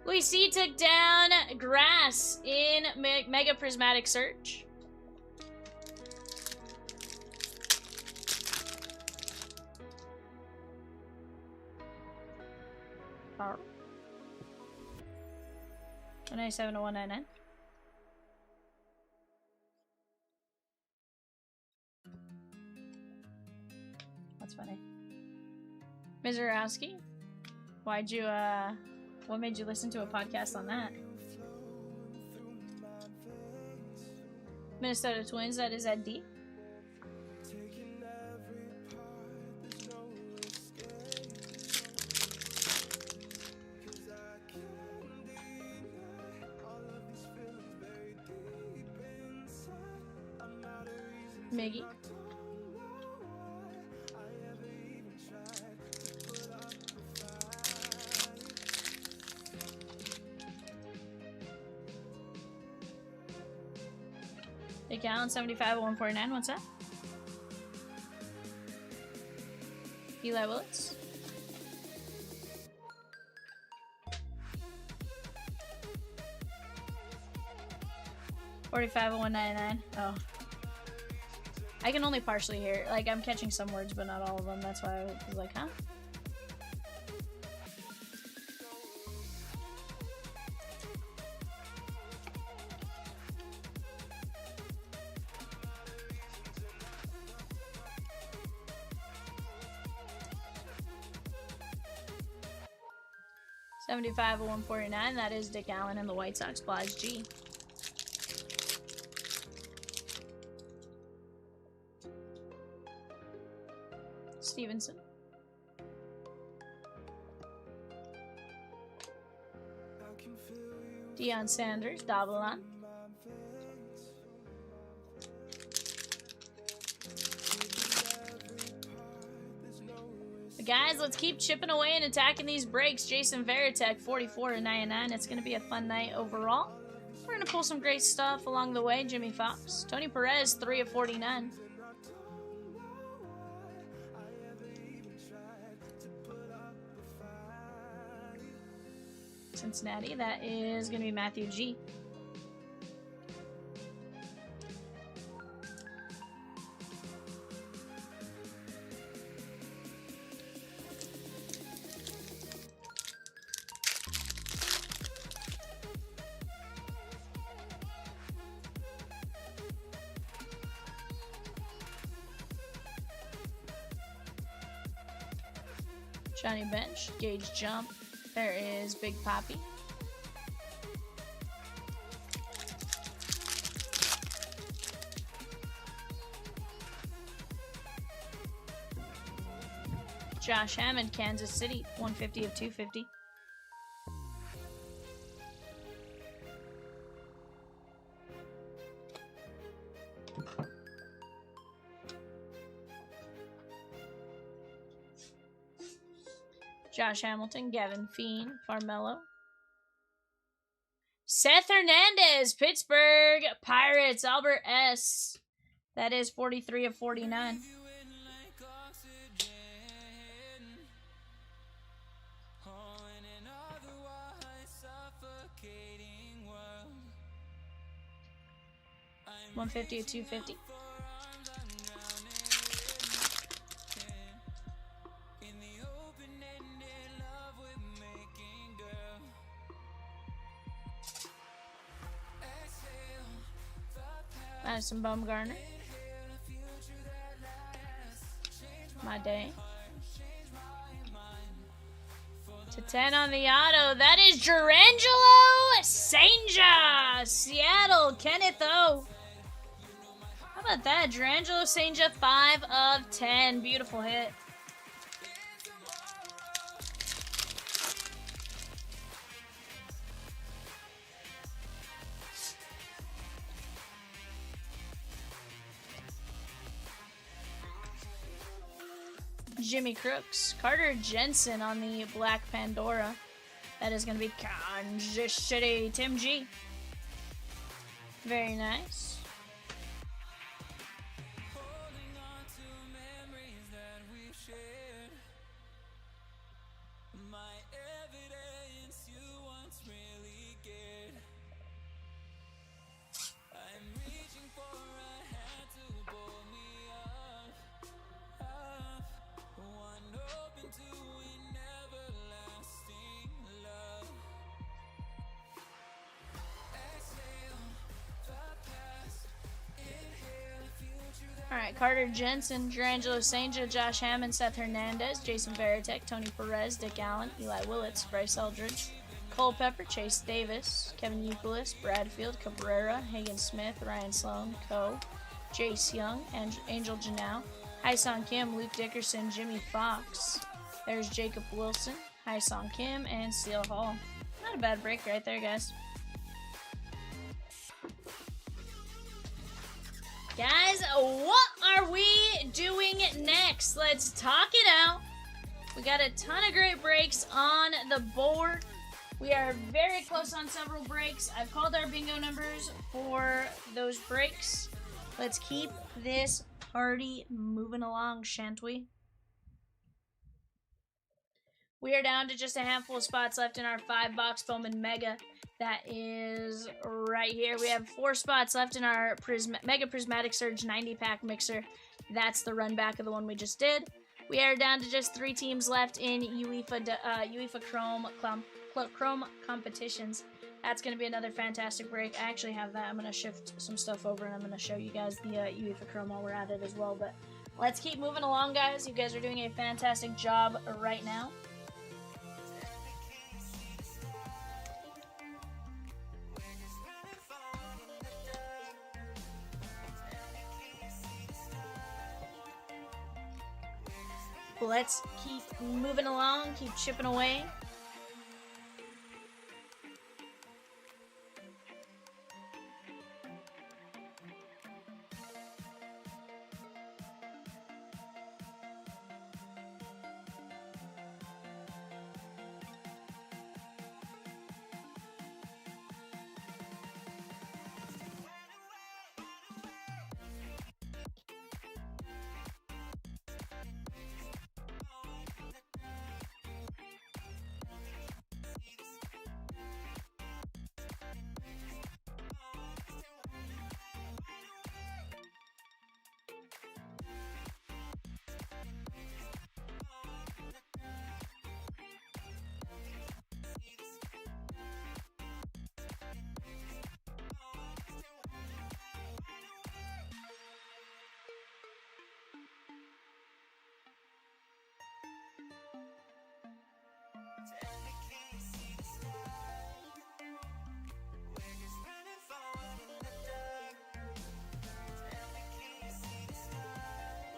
We see took down Grass in Mega Prismatic Search. Power. 197 to 199. That's funny. Mizorowski, why'd you what made you listen to a podcast on that? Minnesota Twins, that is Ed D. Miggy. Dick Allen, 75 149. What's that? Eli Willits. $45 199. Oh. I can only partially hear. Like, I'm catching some words, but not all of them. That's why I was like, huh? $75 149. That is Dick Allen and the White Sox. Blige G. Stevenson. Deion Sanders, Davalon. But guys, let's keep chipping away and attacking these breaks. Jason Varitek, 44 to 99. It's going to be a fun night overall. We're going to pull some great stuff along the way. Jimmy Fox. Tony Perez, 3 of 49. Cincinnati, that is going to be Matthew G. Johnny Bench, Gage Jump. There is Big Poppy. Josh Hammond, Kansas City, 150 of 250. Josh Hamilton, Gavin Fiend, Farmello. Seth Hernandez, Pittsburgh Pirates, Albert S. That is 43 of 49. $150 of 250. Madison Bumgarner. My day. To 10 on the auto. That is Gerangelo Senja. Seattle, Kenneth O. How about that? Gerangelo Senja, 5 of 10. Beautiful hit. Jimmy Crooks. Carter Jensen on the Black Pandora. That is going to be Kansas City. Tim G. Very nice. Alright, Carter Jensen, Gerangelo Senja, Josh Hammond, Seth Hernandez, Jason Varitek, Tony Perez, Dick Allen, Eli Willits, Bryce Eldridge, Cole Pepper, Chase Davis, Kevin Youkilis, Bradfield, Cabrera, Hagen Smith, Ryan Sloan, Coe, Jace Young, Angel Janau, Hyesung Kim, Luke Dickerson, Jimmy Fox. There's Jacob Wilson, Hyesung Kim, and Steele Hall. Not a bad break right there, guys. Guys, what are we doing next? Let's talk it out. We got a ton of great breaks on the board. We are very close on several breaks. I've called our bingo numbers for those breaks. Let's keep this party moving along, shan't we? We are down to just a handful of spots left in our 5-box Bowman Mega. That is right here. We have 4 spots left in our Mega Prismatic Surge 90-pack mixer. That's the run back of the one we just did. We are down to just 3 teams left in UEFA Chrome competitions. That's going to be another fantastic break. I actually have that. I'm going to shift some stuff over, and I'm going to show you guys the UEFA Chrome while we're at it as well. But let's keep moving along, guys. You guys are doing a fantastic job right now. Let's keep moving along, keep chipping away.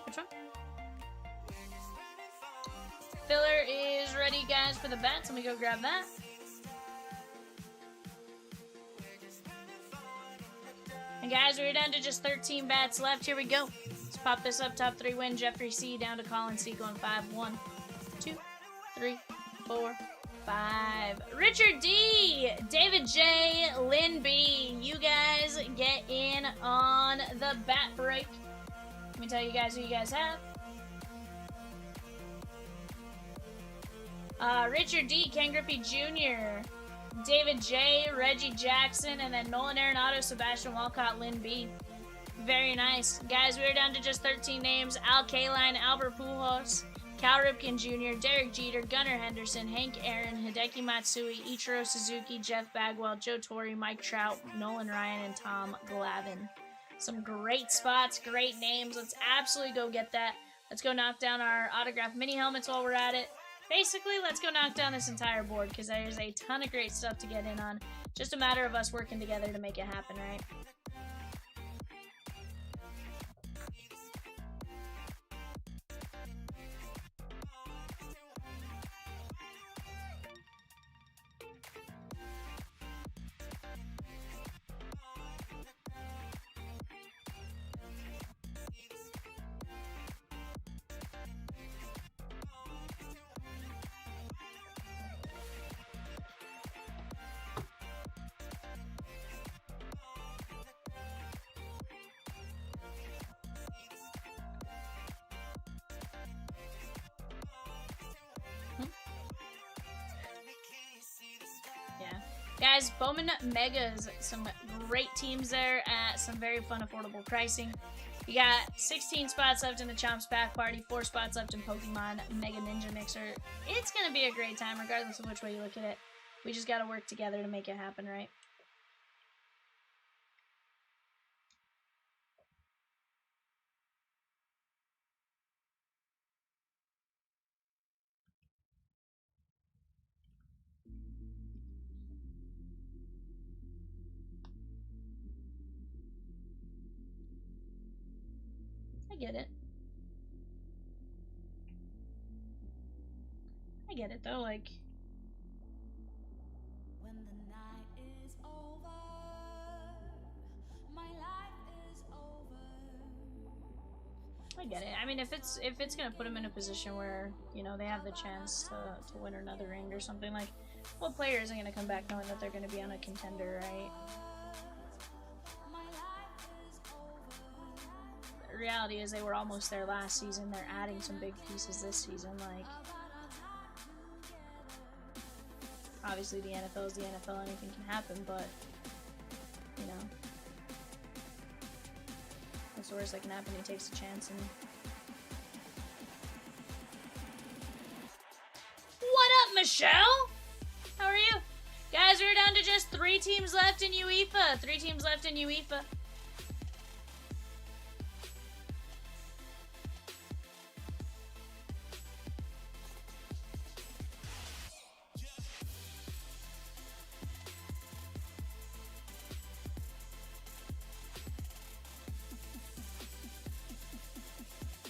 Which one? Filler is ready, guys, for the bats. Let me go grab that. And guys, we're down to just 13 bats left. Here we go. Let's pop this up. Top 3 win. Jeffrey C. down to Colin C. going 5. 1, 2, 3, 4, 5. Richard D. David J. Lynn B. You guys get in on the bat break. Let me tell you guys who you guys have. Richard D. Ken Griffey Jr., David J., Reggie Jackson, and then Nolan Arenado, Sebastian Walcott, Lynn B. Very nice. Guys, we're down to just 13 names. Al Kaline, Albert Pujols, Cal Ripken Jr., Derek Jeter, Gunnar Henderson, Hank Aaron, Hideki Matsui, Ichiro Suzuki, Jeff Bagwell, Joe Torre, Mike Trout, Nolan Ryan, and Tom Glavine. Some great spots, great names. Let's absolutely go get that. Let's go knock down our autograph mini helmets while we're at it. Basically, let's go knock down this entire board because there's a ton of great stuff to get in on. Just a matter of us working together to make it happen, right? Guys, Bowman Megas, some great teams there at some very fun, affordable pricing. You got 16 spots left in the Chomps Pack Party, 4 spots left in Pokemon Mega Ninja Mixer. It's going to be a great time, regardless of which way you look at it. We just got to work together to make it happen, right? Get it. I get it though, like when the night is over, my life is over. I get it. I mean, if it's gonna put them in a position where, you know, they have the chance to win another ring or something, like, what player isn't gonna come back knowing that they're gonna be on a contender, right? reality is they were almost there last season. They're adding some big pieces this season. Like, obviously the NFL is the NFL. Anything can happen, but, you know, that's the worst that can happen. He takes a chance. And what up, Michelle? How are you? Guys, we're down to just 3 teams left in UEFA. 3 teams left in UEFA.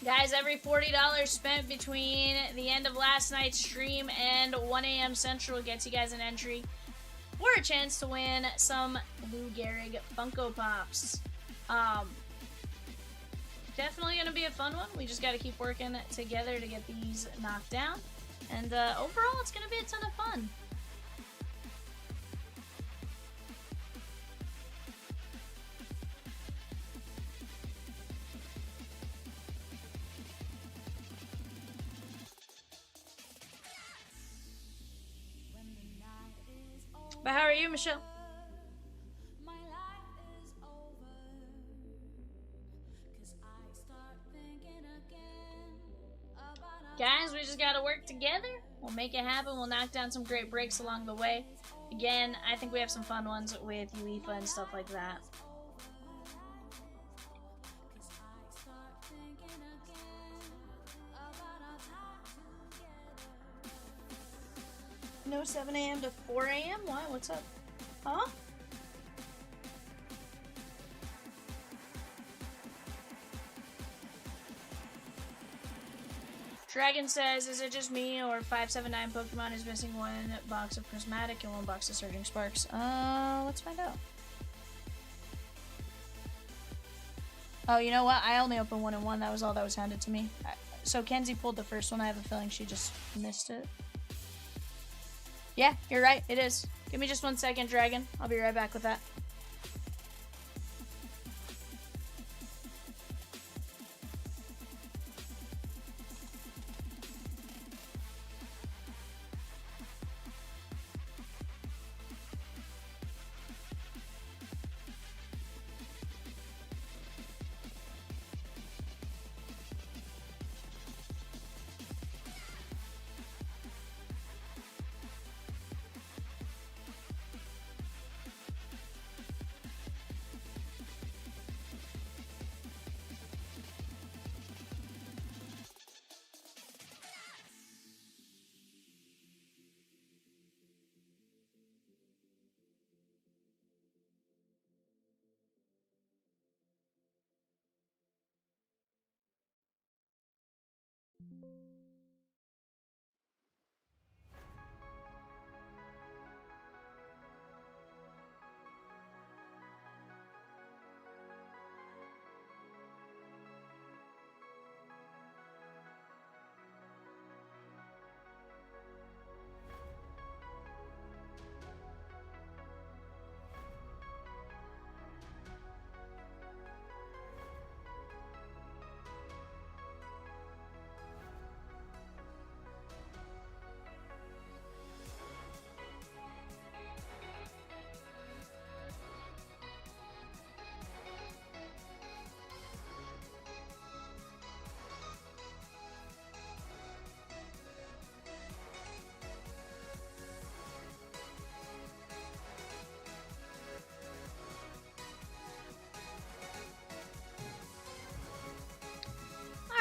Guys, every $40 spent between the end of last night's stream and 1 a.m. Central gets you guys an entry for a chance to win some Lou Gehrig Funko Pops. Definitely going to be a fun one. We just got to keep working together to get these knocked down. And overall, it's going to be a ton of fun. But how are you, Michelle? Guys, we just gotta work together. We'll make it happen. We'll knock down some great breaks along the way. Again, I think we have some fun ones with UEFA and stuff like that. No 7 a.m. to 4 a.m.? Why? What's up? Huh? Dragon says, is it just me or 579 Pokemon is missing 1 box of Prismatic and 1 box of Surging Sparks? Let's find out. Oh, you know what? I only opened 1 and 1. That was all that was handed to me. So Kenzie pulled the first one. I have a feeling she just missed it. Yeah, you're right. It is. Give me just 1 second, Dragon. I'll be right back with that.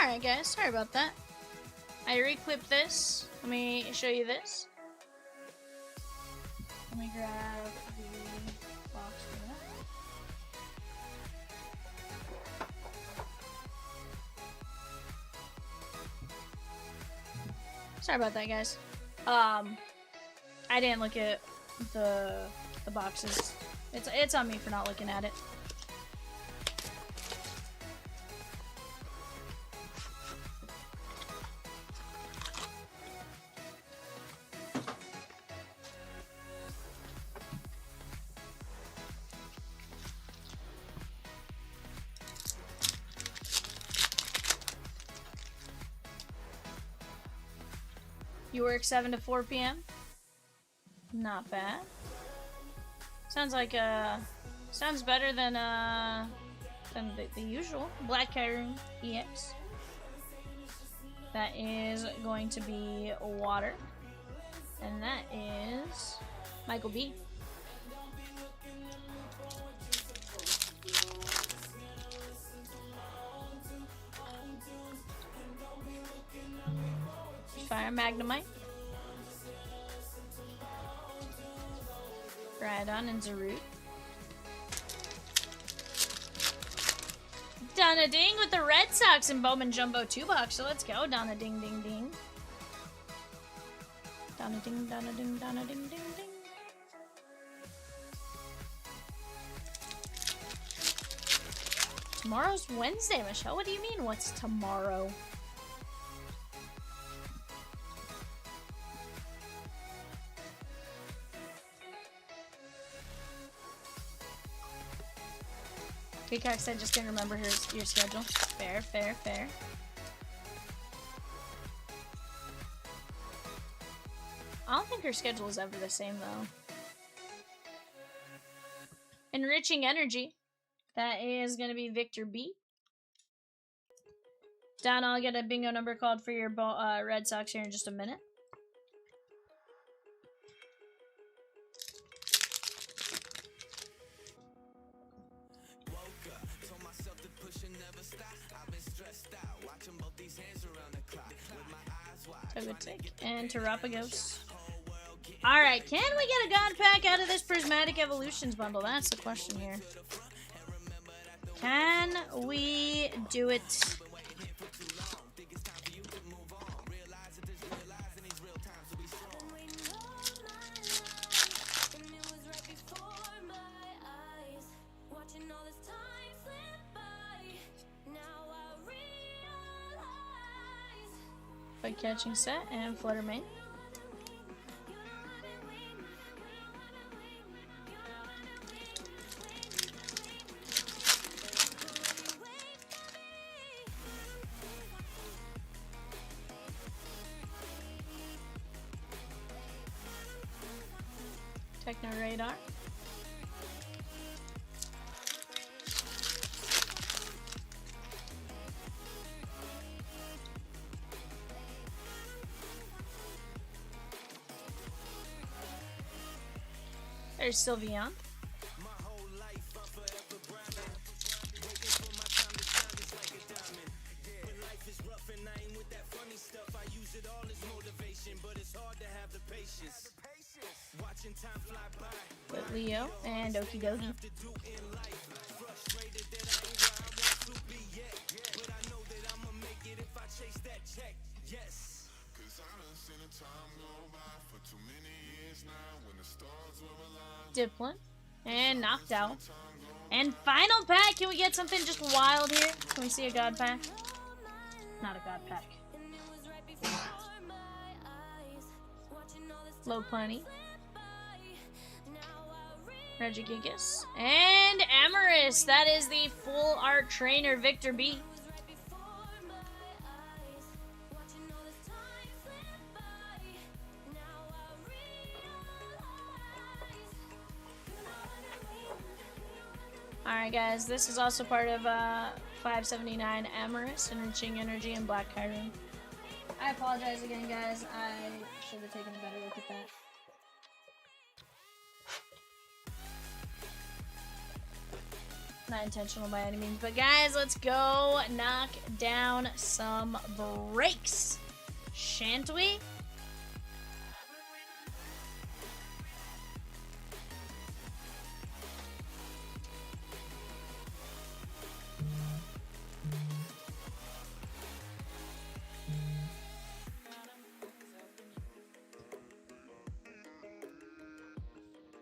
Alright guys, sorry about that. I re-clipped this. Let me show you this. Let me grab the box for that. Sorry about that, guys. I didn't look at the boxes. It's on me for not looking at it. You work 7 to 4 p.m.? Not bad. Sounds like, sounds better than the usual. Black Kyroon EX. That is going to be water. And that is Michael B. Fire Magnemite. Rhydon and Zarud. Donna Ding with the Red Sox and Bowman Jumbo 2-box. So let's go, Donna Ding Ding Ding. Donna Ding, Donna Ding, Donna Ding Ding Ding. Tomorrow's Wednesday, Michelle. What do you mean, what's tomorrow? Peacock said just didn't remember your schedule. Fair, fair, fair. I don't think her schedule is ever the same, though. Enriching Energy. That is going to be Victor B. Don, I'll get a bingo number called for your Red Sox here in just a minute. Togetic and Terapagos. Alright, can we get a God Pack out of this Prismatic Evolutions bundle? That's the question here. Can we do it? Bug Catching Set and Flutter Mane. Techno Radar. There's Sylveon. With Leo and Okie Dokie. Dipplin and Knocked Out. And final pack. Can we get something just wild here? Can we see a God Pack? Not a God Pack. Low Plenty. Regigigas. And Amorous. That is the full art trainer, Victor B. Alright guys, this is also part of 579 Amorous, Enriching Energy, and Black Kyroon. I apologize again guys, I should have taken a better look at that. Not intentional by any means, but guys, let's go knock down some breaks, shan't we?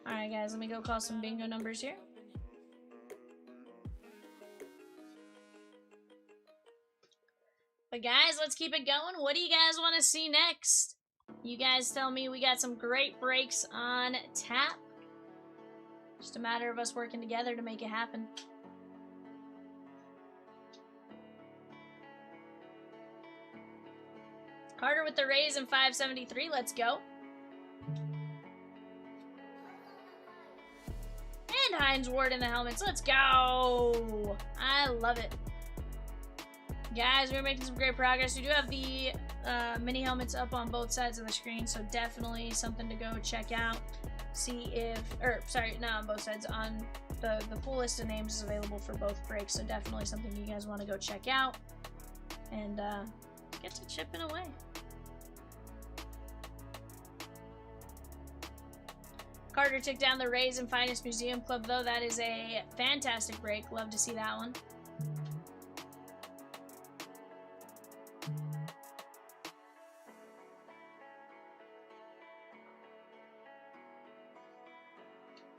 Alright guys, let me go call some bingo numbers here. But guys, let's keep it going. What do you guys want to see next? You guys tell me. We got some great breaks on tap. Just a matter of us working together to make it happen. Carter with the raise in 573. Let's go. And Hines Ward in the helmets. Let's go. I love it. Guys, we're making some great progress. We do have the mini helmets up on both sides of the screen, so definitely something to go check out. See if, or sorry, not on both sides, on the full list of names is available for both breaks, so definitely something you guys want to go check out and get to chipping away. Carter took down the Rays and Finest Museum Club, though. That is a fantastic break. Love to see that one.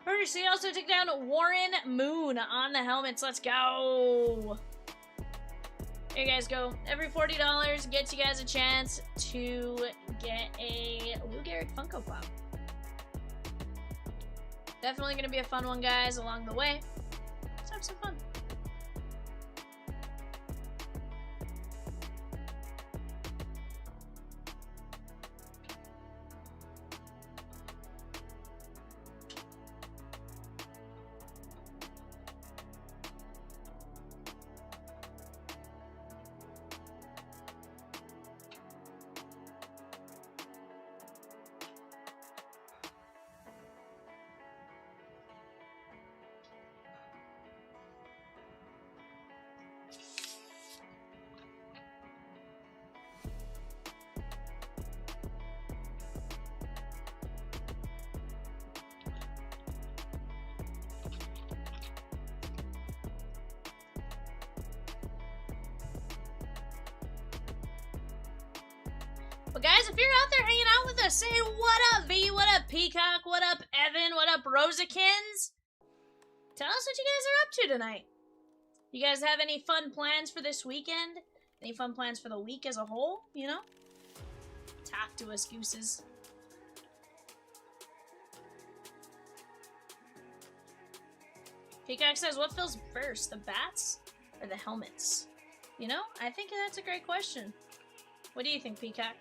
Carter C also took down Warren Moon on the helmets. Let's go. Here you guys go. Every $40 gets you guys a chance to get a Lou Gehrig Funko Pop. Definitely going to be a fun one, guys, along the way. Let's have some fun. But guys, if you're out there hanging out with us, say what up, V, what up, Peacock, what up, Evan, what up, Rosakins? Tell us what you guys are up to tonight. You guys have any fun plans for this weekend? Any fun plans for the week as a whole, you know? Talk to us, gooses. Peacock says, what fills first, the bats or the helmets? You know, I think that's a great question. What do you think, Peacock?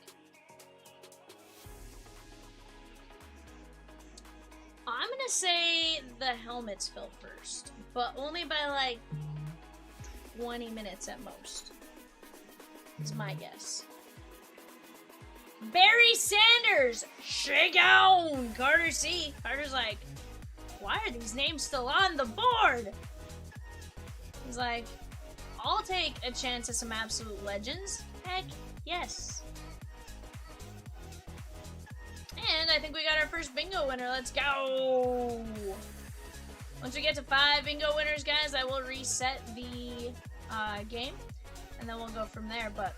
I'm gonna say the helmets fill first, but only by like 20 minutes at most. Is my guess. Barry Sanders! Shake on! Carter C. Carter's like, why are these names still on the board? He's like, I'll take a chance at some absolute legends. Heck yes. And I think we got our first bingo winner. Let's go. Once we get to 5 bingo winners, guys, I will reset the game. And then we'll go from there. But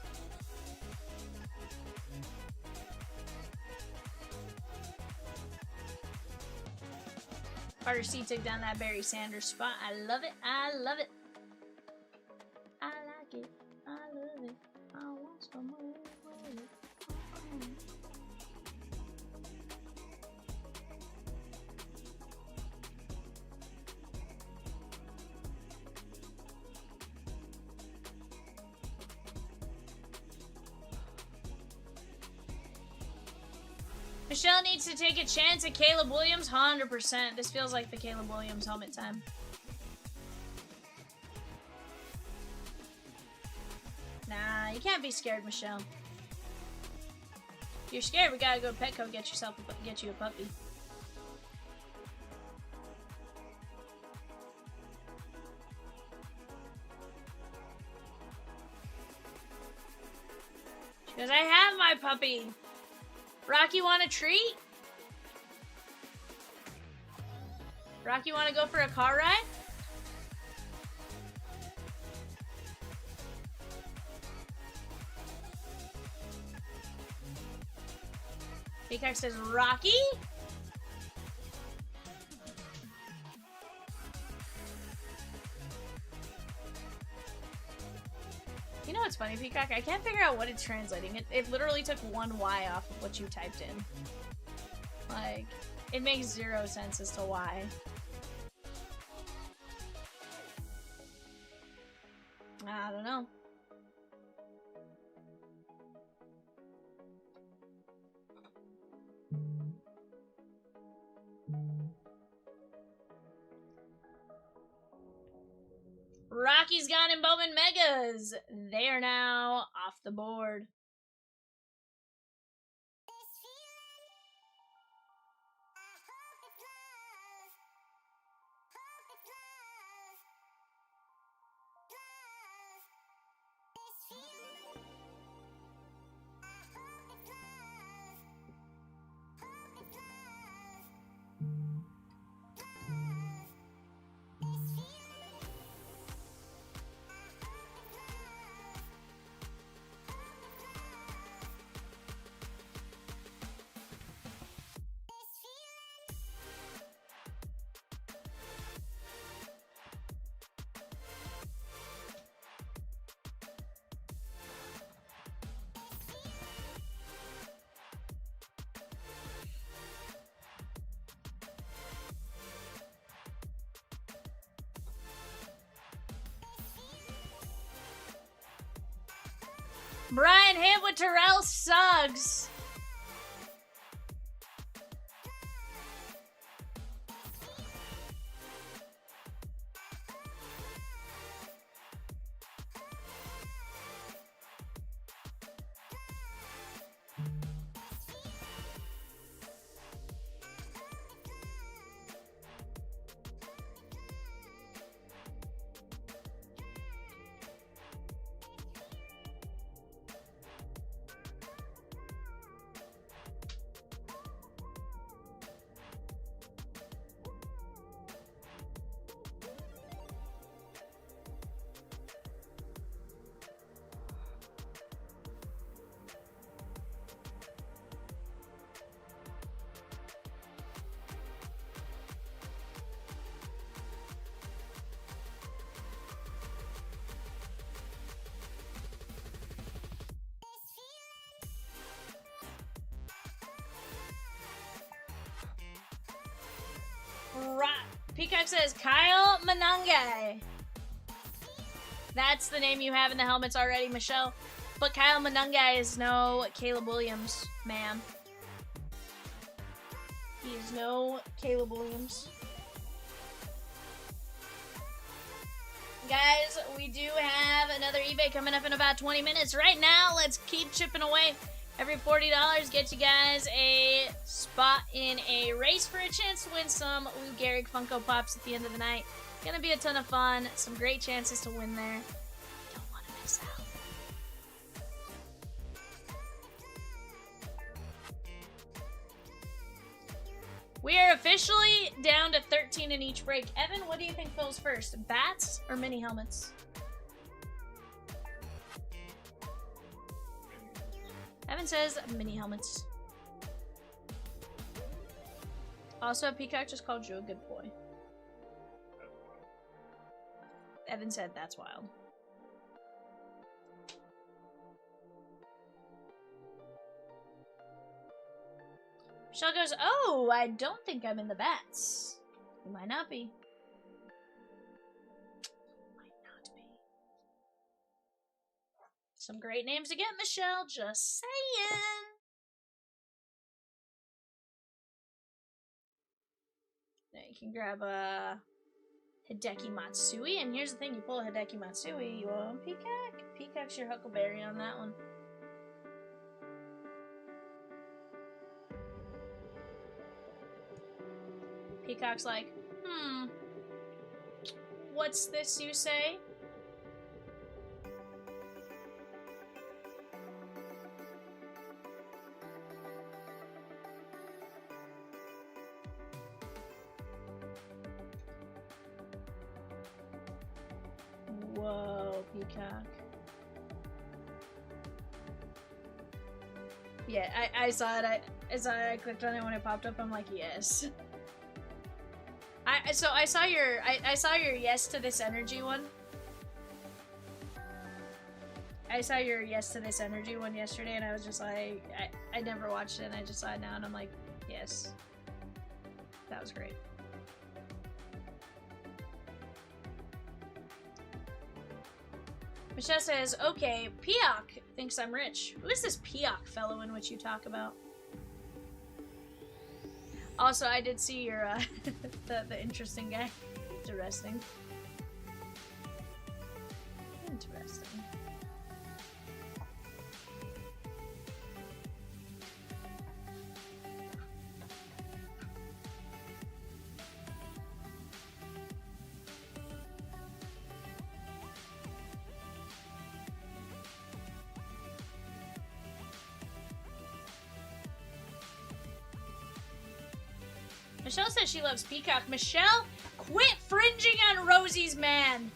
Carter C took down that Barry Sanders spot. I love it. I love it. I like it. I love it. I want some more. Michelle needs to take a chance at Caleb Williams, 100%. This feels like the Caleb Williams helmet time. Nah, you can't be scared, Michelle. If you're scared, we gotta go to Petco and get you a puppy. She goes, I have my puppy. Rocky, want a treat? Rocky, want to go for a car ride? Peacock says, Rocky? You know what's funny, Peacock? I can't figure out what it's translating. It literally took one Y off of what you typed in. Like, it makes 0 sense as to why. I don't know. Rocky's Gone and Bowman Megas. They are now off the board. Brian hit with Terrell Suggs. Peacock says Kyle Manangai. That's the name you have in the helmets already, Michelle. But Kyle Manangai is no Caleb Williams, ma'am. He is no Caleb Williams. Guys, we do have another eBay coming up in about 20 minutes. Right now, let's keep chipping away. Every $40 gets you guys a spot in a race for a chance to win some Lou Gehrig Funko Pops at the end of the night. Gonna be a ton of fun. Some great chances to win there. Don't want to miss out. We are officially down to 13 in each break. Evan, what do you think fills first? Bats or mini helmets? Evan says mini helmets. Also, Peacock just called you a good boy. Evan said that's wild. Michelle goes, oh, I don't think I'm in the bats. You might not be. Some great names again, Michelle. Just saying. Now you can grab a Hideki Matsui, and here's the thing: you pull a Hideki Matsui, you own Peacock. Peacock's your Huckleberry on that one. Peacock's like, what's this you say? Whoa, Peacock. Yeah, I saw it. I clicked on it when it popped up. I'm like, yes. I saw your yes to this energy one. I saw your yes to this energy one yesterday, and I was just like, I never watched it, and I just saw it now, and I'm like, yes. That was great. Michelle says, okay, Peacock thinks I'm rich. Who is this Peacock fellow in which you talk about? Also, I did see your, the interesting guy. Interesting. Michelle says she loves Peacock. Michelle, quit fringing on Rosie's man.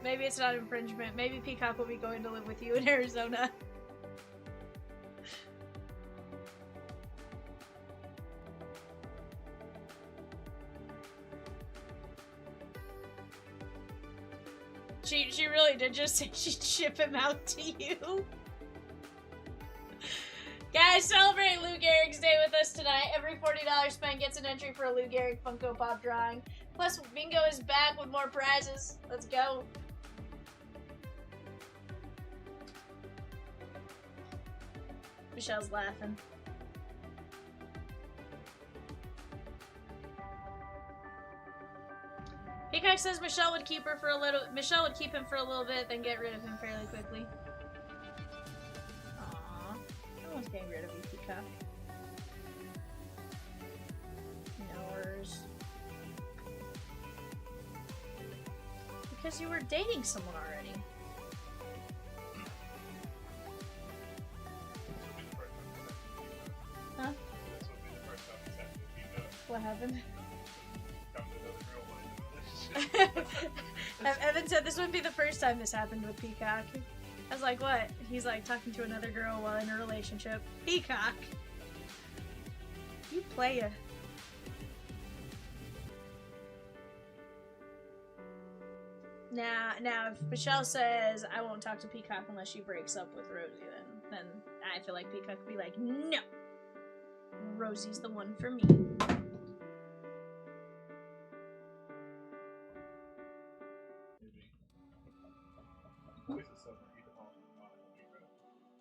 Maybe it's not infringement. Maybe Peacock will be going to live with you in Arizona. She really did just say she'd ship him out to you. Guys, celebrate Lou Gehrig's Day with us tonight. Every $40 spent gets an entry for a Lou Gehrig Funko Pop drawing. Plus, Bingo is back with more prizes. Let's go. Michelle's laughing. Peacock says Michelle would keep him for a little bit, then get rid of him fairly quickly. Aww. No one's getting rid of you, Peacock. Knowers. Because you were dating someone already. Huh? What happened? Evan said this wouldn't be the first time this happened with Peacock. I was like, what? He's like talking to another girl while in a relationship. Peacock! You playa. Now, if Michelle says, I won't talk to Peacock unless she breaks up with Rosie, then I feel like Peacock would be like, no! Rosie's the one for me.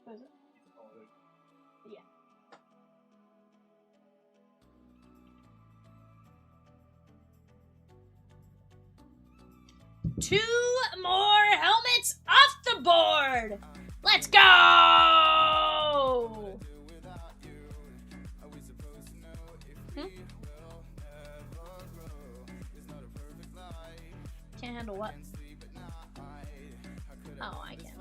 What is it? Yeah. Two more helmets off the board! Let's go! Can't handle what? Oh, I can.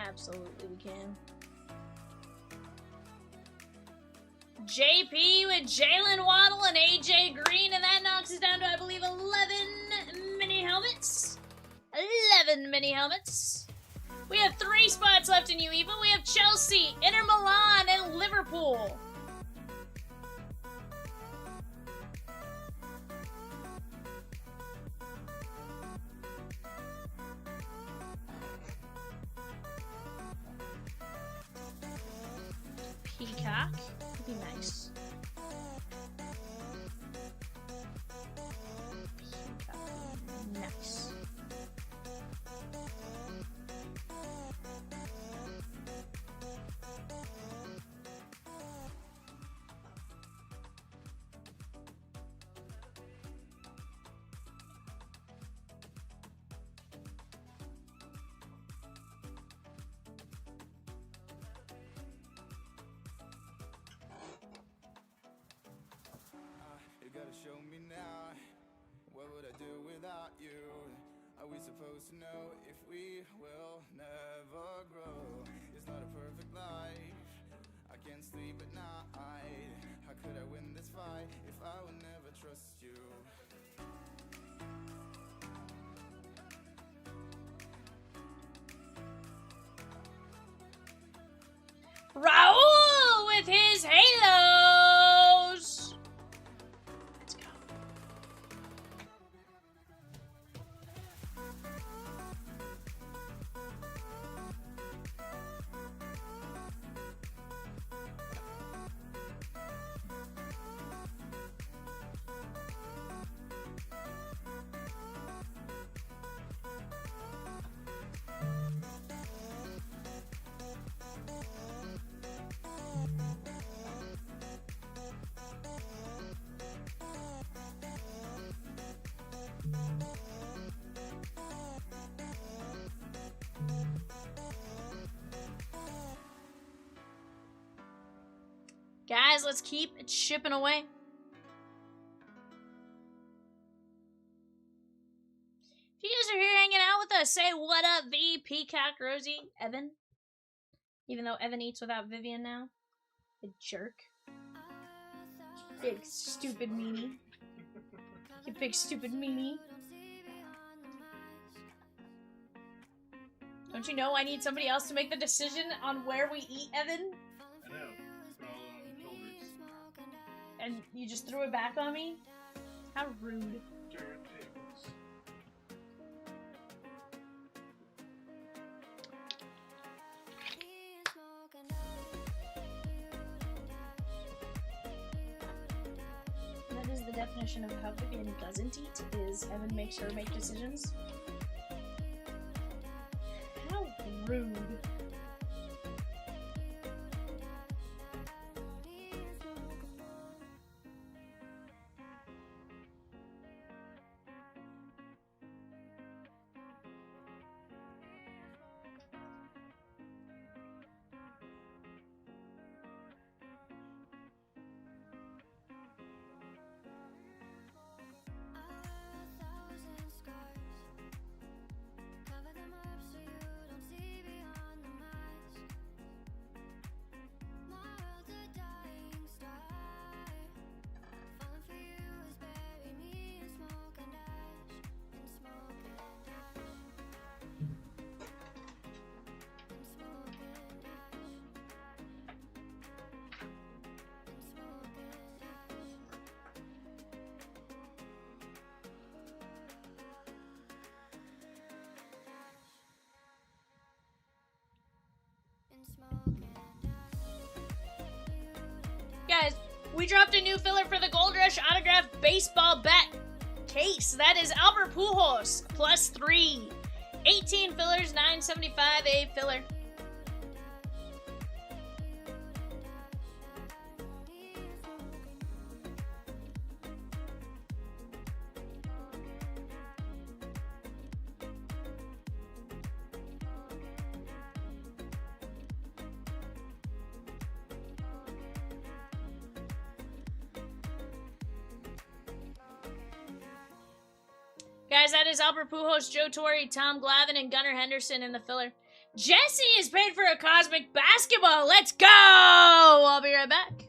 Absolutely we can. JP with Jalen Waddle and AJ Green, and that knocks us down to, I believe, 11 mini helmets. 11 mini helmets. We have 3 spots left in UEFA. We have Chelsea, Inter Milan, and Liverpool. Peacock would be nice. Peacock would be nice. Show me now, what would I do without you? Are we supposed to know if we will never grow? It's not a perfect life, I can't sleep at night. How could I win this fight if I would never trust you? Raul with his halos! Let's go. Guys, let's keep chipping away. say what up, V, Peacock, Rosie, Evan. Even though Evan eats without Vivian now. A jerk. Big stupid meanie. You big stupid meanie. Don't you know I need somebody else to make the decision on where we eat, Evan? I know. It's all on the shoulders. And you just threw it back on me? How rude. Turntables. That is the definition of how Vivian doesn't eat, is Evan makes her make decisions. How rude. Guys, we dropped a new filler for the Gold Rush autographed baseball bat case. That is Albert Pujols, +3. 18 fillers, $9.75 a filler. Guys, that is Albert Pujols, Joe Torre, Tom Glavine, and Gunnar Henderson in the filler. Jesse is paid for a Cosmic Basketball. Let's go! I'll be right back.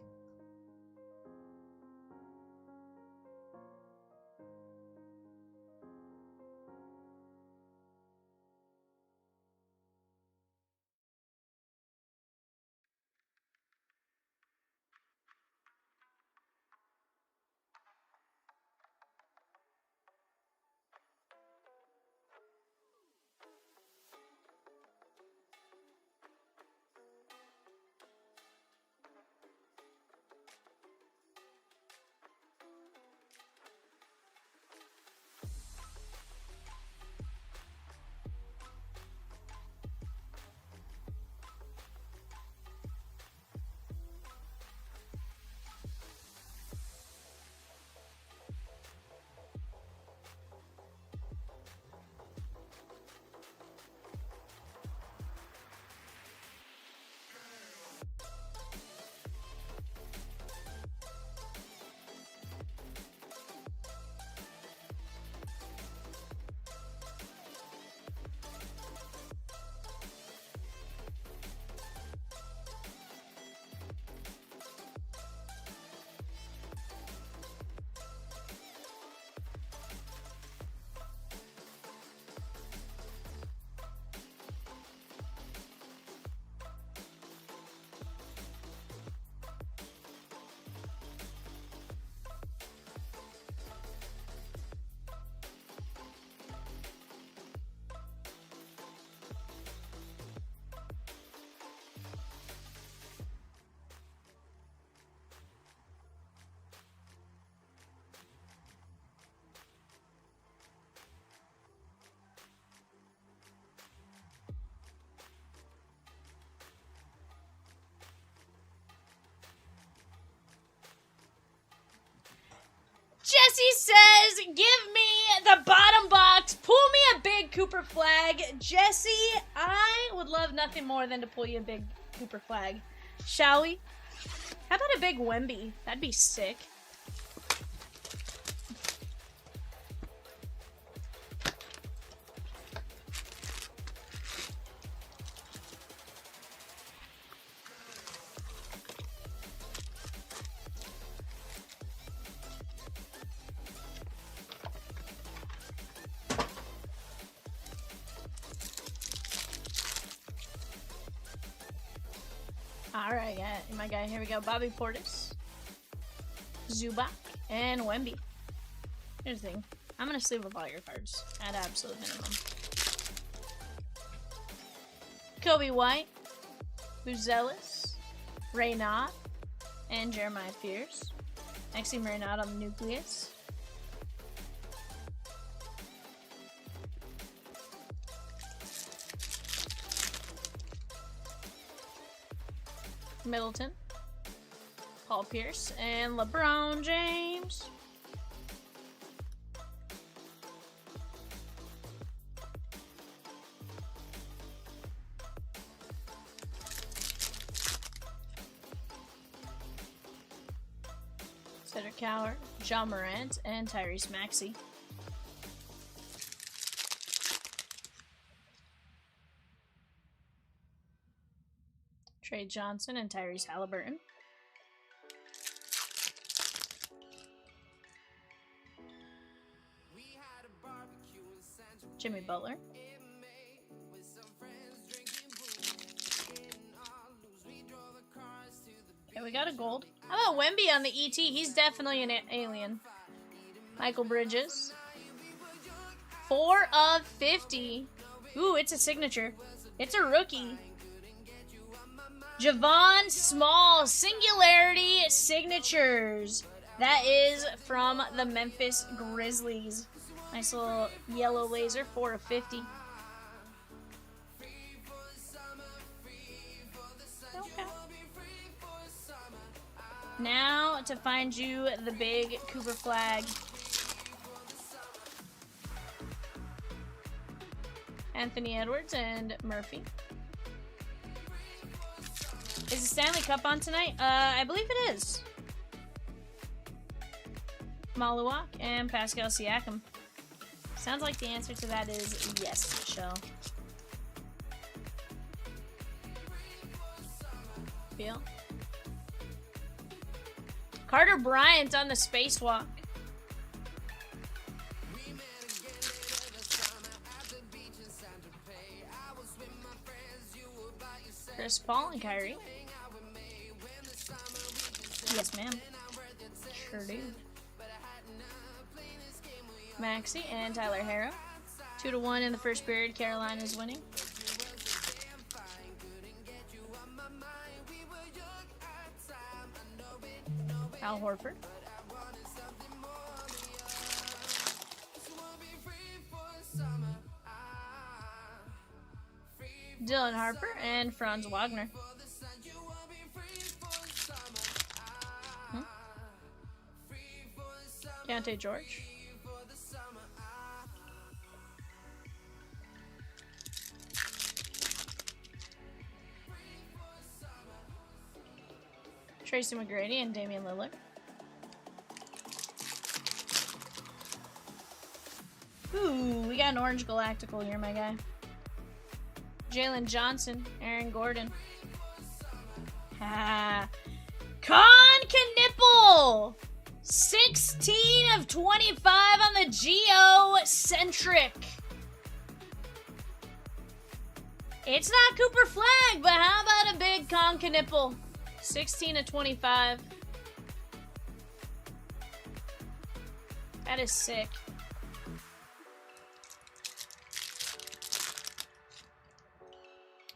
Jesse says, give me the bottom box. Pull me a big Cooper flag. Jesse, I would love nothing more than to pull you a big Cooper flag. Shall we? How about a big Wemby? That'd be sick. Alright, yeah, my guy. Here we go. Bobby Portis, Zubac, and Wemby. Here's the thing. I'm gonna sleeve up all your cards at absolute minimum. Kobe White, Buzelis, Raynaud, and Jeremiah Pierce. Maxime Raynaud on the nucleus. Middleton, Paul Pierce, and LeBron James. Cedric Coward, John Morant, and Tyrese Maxey. Trey Johnson and Tyrese Halliburton. Jimmy Butler. Okay, we got a gold. How about Wemby on the ET? He's definitely an alien. Michael Bridges. 4 of 50. Ooh, it's a signature. It's a rookie. Javon Small, Singularity Signatures. That is from the Memphis Grizzlies. Nice little yellow laser, 4 of 50. Okay. Now to find you the big Cooper flag. Anthony Edwards and Murphy. Is the Stanley Cup on tonight? I believe it is. Maluak and Pascal Siakam. Sounds like the answer to that is yes, Michelle. Feel. Carter Bryant on the spacewalk. Chris Paul and Kyrie. Yes, ma'am. Sure do. Maxey and Tyler Hero. 2-1 in the first period. Carolina's winning. Al Horford. Dylan Harper and Franz Wagner. Keontae George. Tracy McGrady and Damian Lillard. Ooh, we got an orange galactical here, my guy. Jalen Johnson, Aaron Gordon. Con Knipple! 16 of 25 on the Geocentric. It's not Cooper Flag, but how about a big Con Knipple? 16 of 25. That is sick.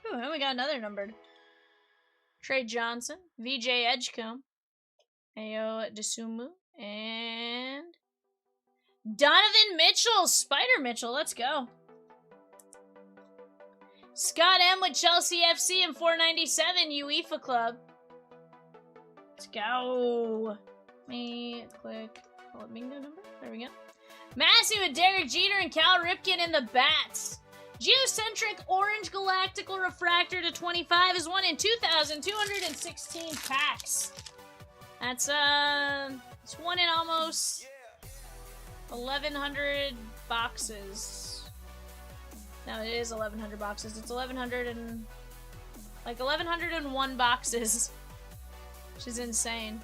Ooh, and we got another numbered. Trey Johnson, VJ Edgecombe, Ayo Desumu, and Donovan Mitchell, Spider Mitchell. Let's go. Scott M with Chelsea FC and 497 UEFA Club. Let's go. Let me click bingo number. There we go. Massey with Derek Jeter and Cal Ripken in the bats. Geocentric Orange Galactical Refractor to 25 is 1 in 2,216 packs. That's it's 1 in almost 1,100 boxes. No, it is 1,100 boxes. It's 1,101 boxes, which is insane.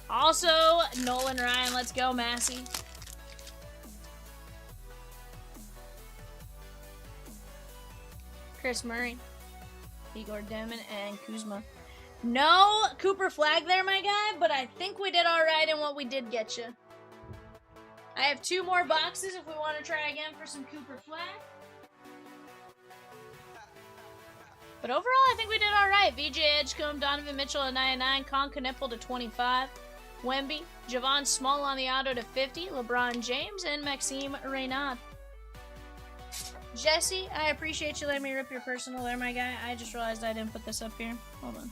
Also, Nolan Ryan. Let's go, Massey. Chris Murray, Igor Demon, and Kuzma. No Cooper Flag there, my guy, but I think we did all right in what we did get you. I have 2 more boxes if we want to try again for some Cooper Flag. But overall, I think we did all right. VJ Edgecombe, Donovan Mitchell at 99, Con Knipple to 25, Wemby, Javon Small on the auto to 50, LeBron James, and Maxime Reynaud. Jesse, I appreciate you letting me rip your personal there, my guy. I just realized I didn't put this up here. Hold on.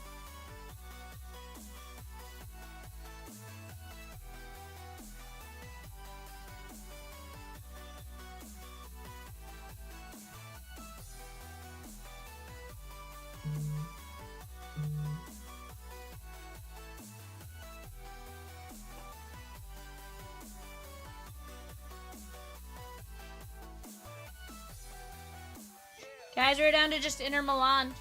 Guys, we're down to just Inter Milan.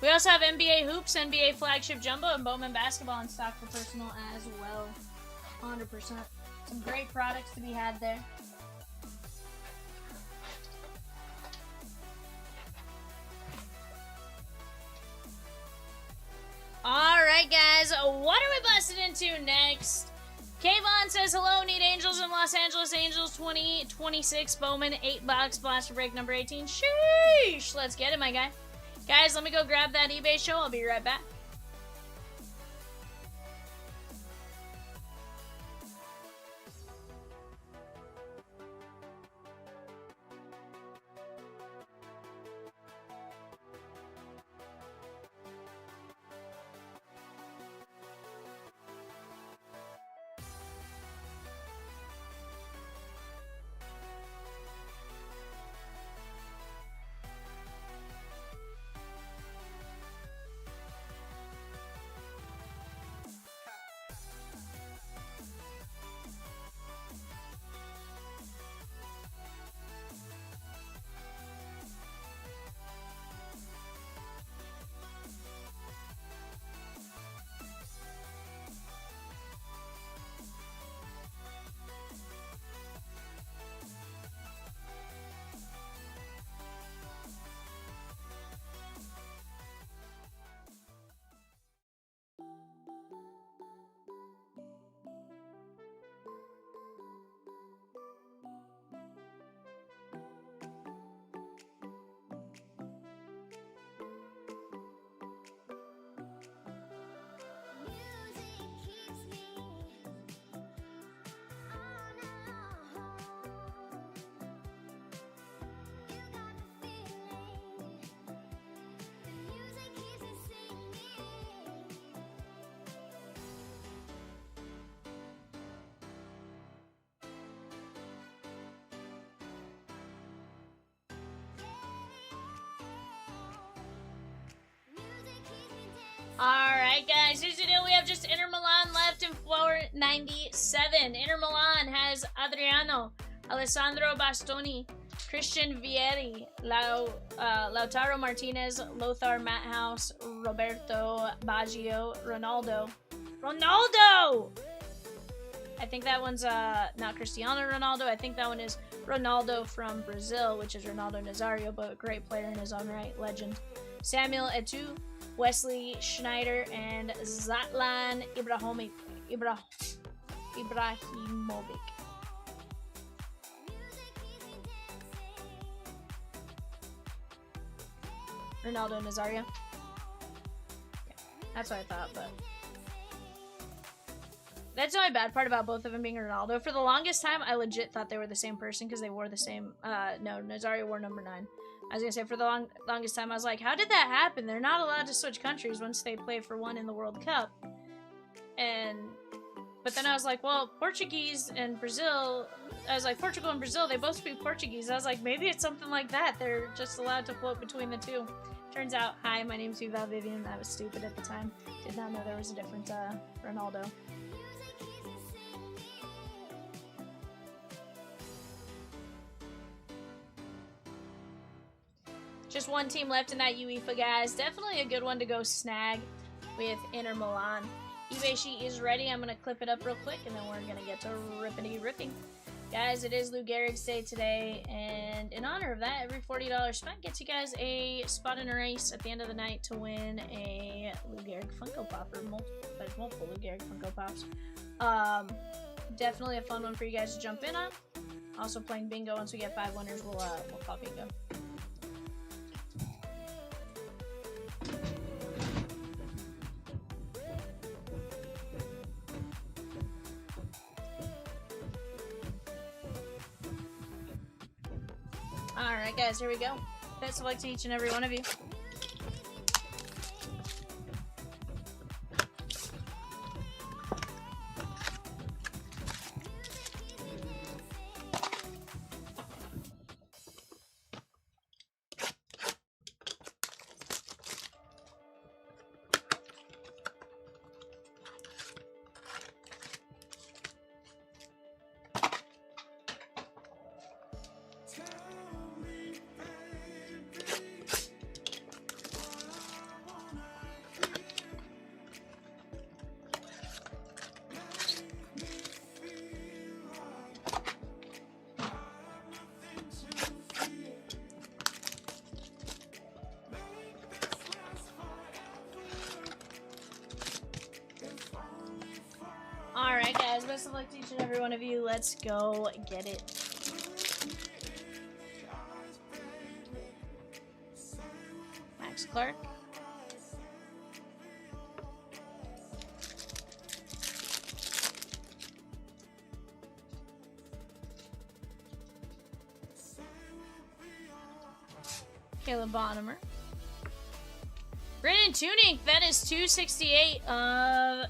We also have NBA Hoops, NBA Flagship Jumbo, and Bowman Basketball in stock for personal as well. 100%. Some great products to be had there. Alright, guys. What are we busting into next? Kayvon says, hello, need Angels in Los Angeles. Angels 2026 Bowman 8-box blaster break number 18. Sheesh! Let's get it, my guy. Guys, let me go grab that eBay show. I'll be right back. Alright, guys, here's the deal. We have just Inter Milan left in 497. Inter Milan has Adriano, Alessandro Bastoni, Christian Vieri, Lautaro Martinez, Lothar Matthaus, Roberto Baggio, Ronaldo. Ronaldo! I think that one's not Cristiano Ronaldo. I think that one is Ronaldo from Brazil, which is Ronaldo Nazario, but a great player in his own right, legend. Samuel Eto'o, Wesley Schneider, and Zlatan Ibrahimovic. Ronaldo Nazario. Yeah, that's what I thought, but that's the only bad part about both of them being Ronaldo. For the longest time, I legit thought they were the same person because they wore the same. No, Nazario wore number 9. I was gonna say, for the longest time, I was like, how did that happen? They're not allowed to switch countries once they play for one in the World Cup. But then I was like, well, Portuguese and Brazil, I was like, Portugal and Brazil, they both speak Portuguese. I was like, maybe it's something like that. They're just allowed to float between the two. Turns out, hi, my name's VIVIAN. I was stupid at the time. Did not know there was a different Ronaldo. Just one team left in that UEFA, guys. Definitely a good one to go snag with Inter Milan. eBay sheet is ready. I'm going to clip it up real quick, and then we're going to get to rippity-ripping. Guys, it is Lou Gehrig's day today, and in honor of that, every $40 spent gets you guys a spot in a race at the end of the night to win a Lou Gehrig Funko Pop, or multiple Lou Gehrig Funko Pops. Definitely a fun one for you guys to jump in on. Also playing bingo. Once we get 5 winners, we'll call bingo. Alright guys, here we go. Best of luck to each and every one of you. Alright guys, best of luck to each and every one of you. Let's go get it. Max Clark. Caleb Bonham. Brandon Tunick, that is 260 of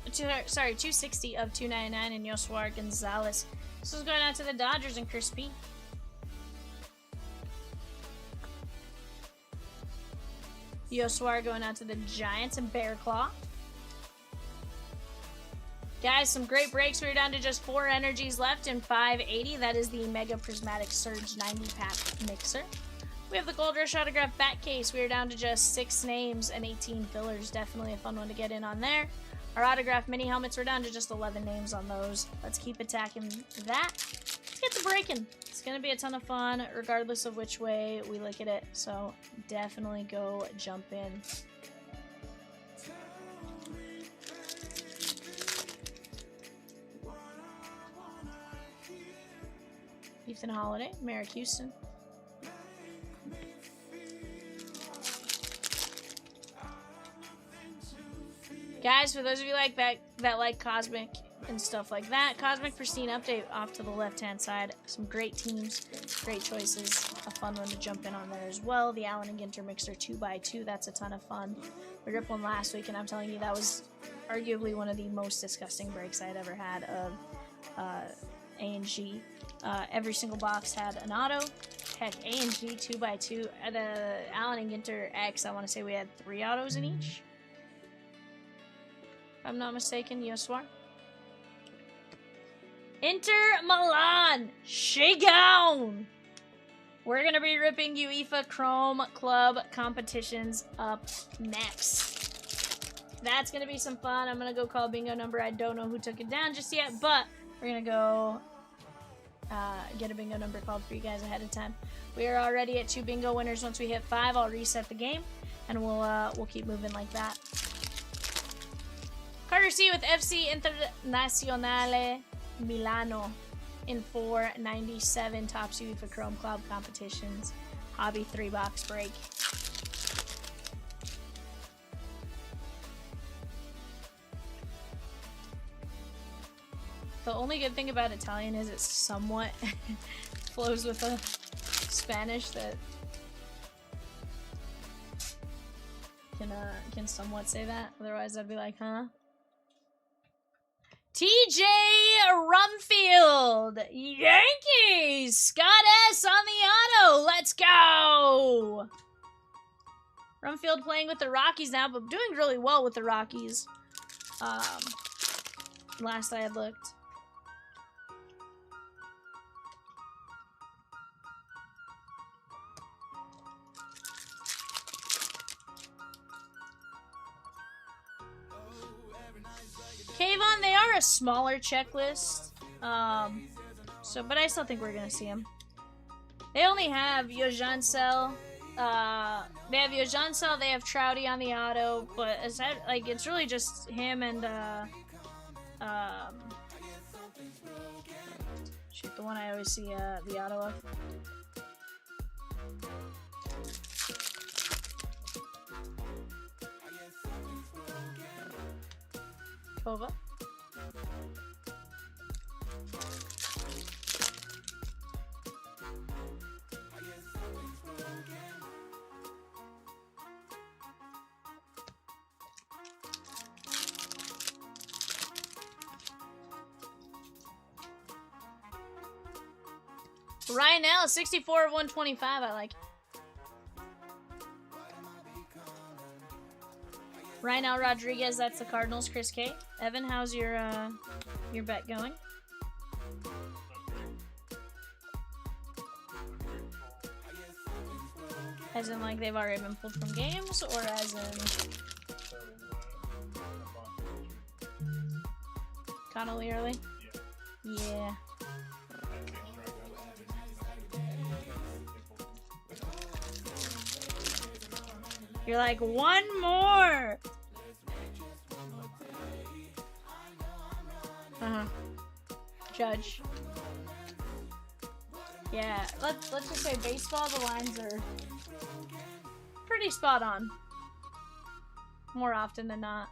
299, and Yoswar Gonzalez. This is going out to the Dodgers and Crispy. Yoswar going out to the Giants and Bear Claw. Guys, some great breaks. We're down to just 4 energies left in 580. That is the Mega Prismatic Surge 90-pack mixer. We have the Gold Rush Autograph Bat Case. We are down to just 6 names and 18 fillers. Definitely a fun one to get in on there. Our Autograph Mini Helmets, we're down to just 11 names on those. Let's keep attacking that. Let's get to breaking. It's going to be a ton of fun, regardless of which way we look at it. So definitely go jump in. Ethan Holiday, Merrick Houston. Guys, for those of you like that like Cosmic and stuff like that, Cosmic Pristine Update off to the left-hand side. Some great teams, great choices. A fun one to jump in on there as well. The Allen and Ginter Mixer 2x2, that's a ton of fun. We ripped one last week, and I'm telling you, that was arguably one of the most disgusting breaks I'd ever had of A&G. Every single box had an auto. Heck, A&G 2x2. At Allen and Ginter X, I want to say we had 3 autos in each. If I'm not mistaken, Yoswar. Inter Milan, Shakedown. We're going to be ripping UEFA Chrome Club competitions up next. That's going to be some fun. I'm going to go call bingo number. I don't know who took it down just yet, but we're going to go get a bingo number called for you guys ahead of time. We are already at 2 bingo winners. Once we hit 5, I'll reset the game, and we'll keep moving like that. Carter C with FC Internazionale Milano in 497 Topps UEFA Chrome Club competitions. Hobby 3-box break. The only good thing about Italian is it somewhat flows with the Spanish that can somewhat say that. Otherwise, I'd be like, huh? TJ Rumfield, Yankees, Scott S on the auto. Let's go. Rumfield playing with the Rockies now, but doing really well with the Rockies. Last I had looked. Kayvon, they are a smaller checklist. So, but I still think we're gonna see him. They only have Yojansel. They have Yojansel, they have Trouty on the auto, but is that, like, it's really just him and, shoot, the one I always see, the auto of. Kova. Ryan L, 64 of 125, I like. Ryan L Rodriguez, that's the Cardinals. Chris K. Evan, how's your bet going? As in, like, they've already been pulled from games, or as in Connolly early? Yeah. You're like, one more! Uh-huh. Judge. Yeah, let's just say baseball, the lines are pretty spot on. More often than not.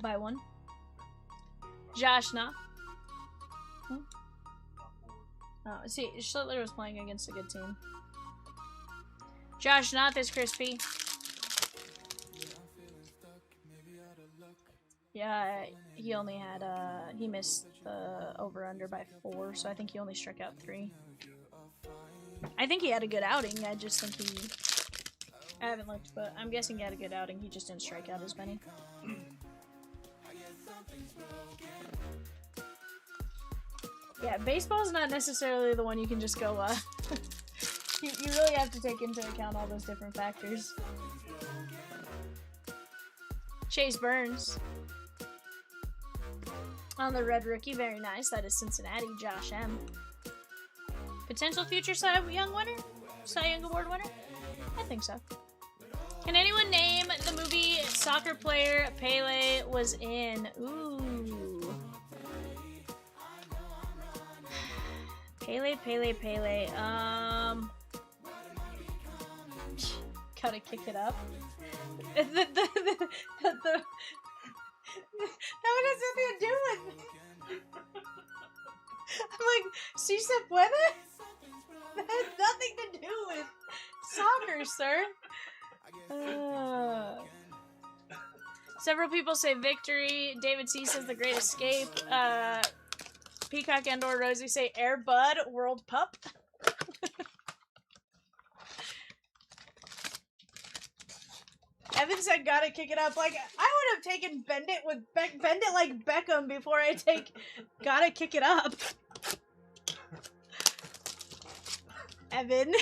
By one. Josh, nah. Oh, see, Schlittler was playing against a good team. Josh, not this crispy. Yeah, he only had, he missed the over-under by 4, so I think he only struck out 3. I think he had a good outing, I just think he... I haven't looked, but I'm guessing he had a good outing, he just didn't strike out as many. Yeah, baseball's not necessarily the one you can just go, you really have to take into account all those different factors. Chase Burns. On the red rookie, very nice. That is Cincinnati, Josh M. Potential future Cy Young winner? Cy Young Award winner? I think so. Can anyone name the movie soccer player Pele was in? Ooh. Pele. Gotta kick it up. That one has nothing to do with. I'm like, si se puede? That has nothing to do with soccer, sir. Several people say victory. David C says the Great Escape. Peacock and or Rosie say Air Bud World Pup. Evan said gotta kick it up. Like, I would have taken bend it like Beckham before I take gotta kick it up. Evan.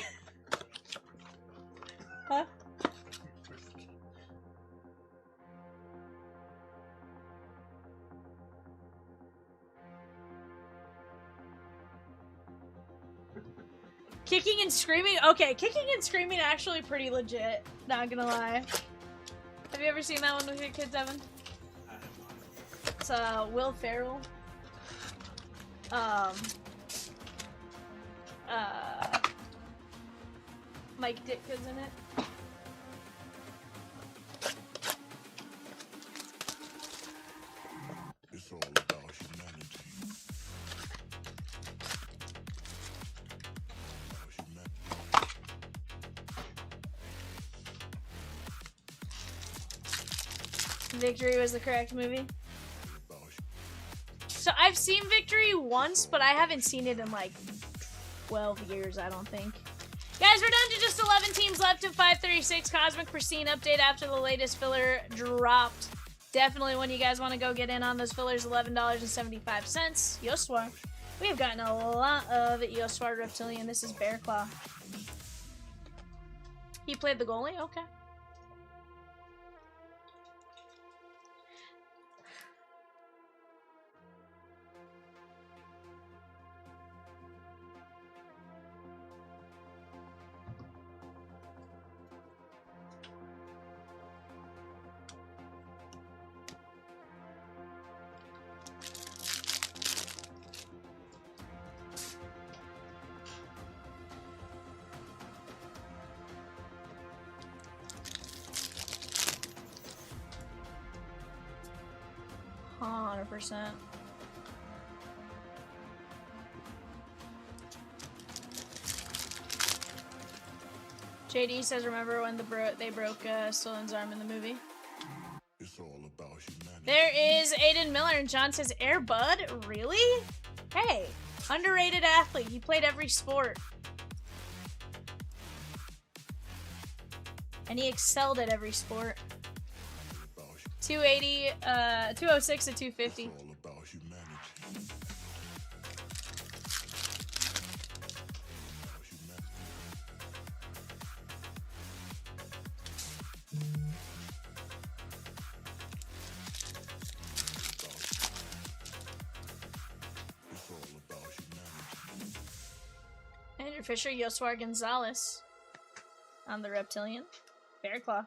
Huh? Kicking and screaming? Okay, kicking and screaming actually pretty legit. Not gonna lie. Have you ever seen that one with your kids, Evan? It's Will Ferrell. Mike Ditka's in it. It's all about humanity. Victory was the correct movie. So I've seen Victory once, but I haven't seen it in like 12 years, I don't think. Guys, we're down to just 11 teams left in 536. Cosmic Pristine update after the latest filler dropped. Definitely when you guys want to go get in on those fillers, $11.75. Yoswar. We have gotten a lot of Yoswar Reptilian. This is Bear Claw. He played the goalie? Okay. 100%. JD says, remember when they broke Stallone's arm in the movie? It's all about humanity. There is Aiden Miller, and John says, Air Bud? Really? Hey, underrated athlete. He played every sport. And he excelled at every sport. 280, 206 to 250. It's all about humanity. It's all about humanity. Andrew Fisher, Yoswar Gonzalez on the Reptilian. Bear Claw.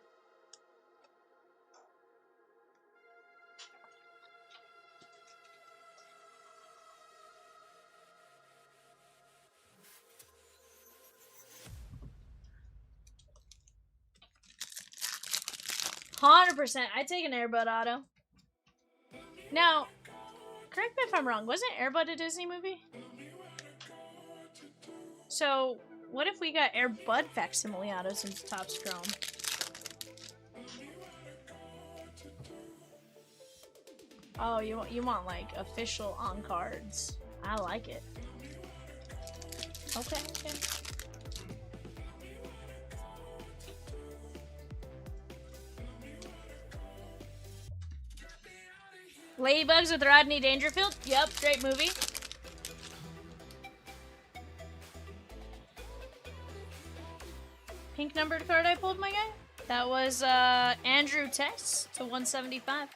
%. I'd take an Air Bud auto. Now, correct me if I'm wrong. Wasn't Air Bud a Disney movie? So, what if we got Air Bud facsimile autos into Topps Chrome? Oh, you want like official on cards. I like it. Okay. Ladybugs with Rodney Dangerfield. Yep, great movie. Pink numbered card I pulled, my guy? That was Andrew Tess to 175.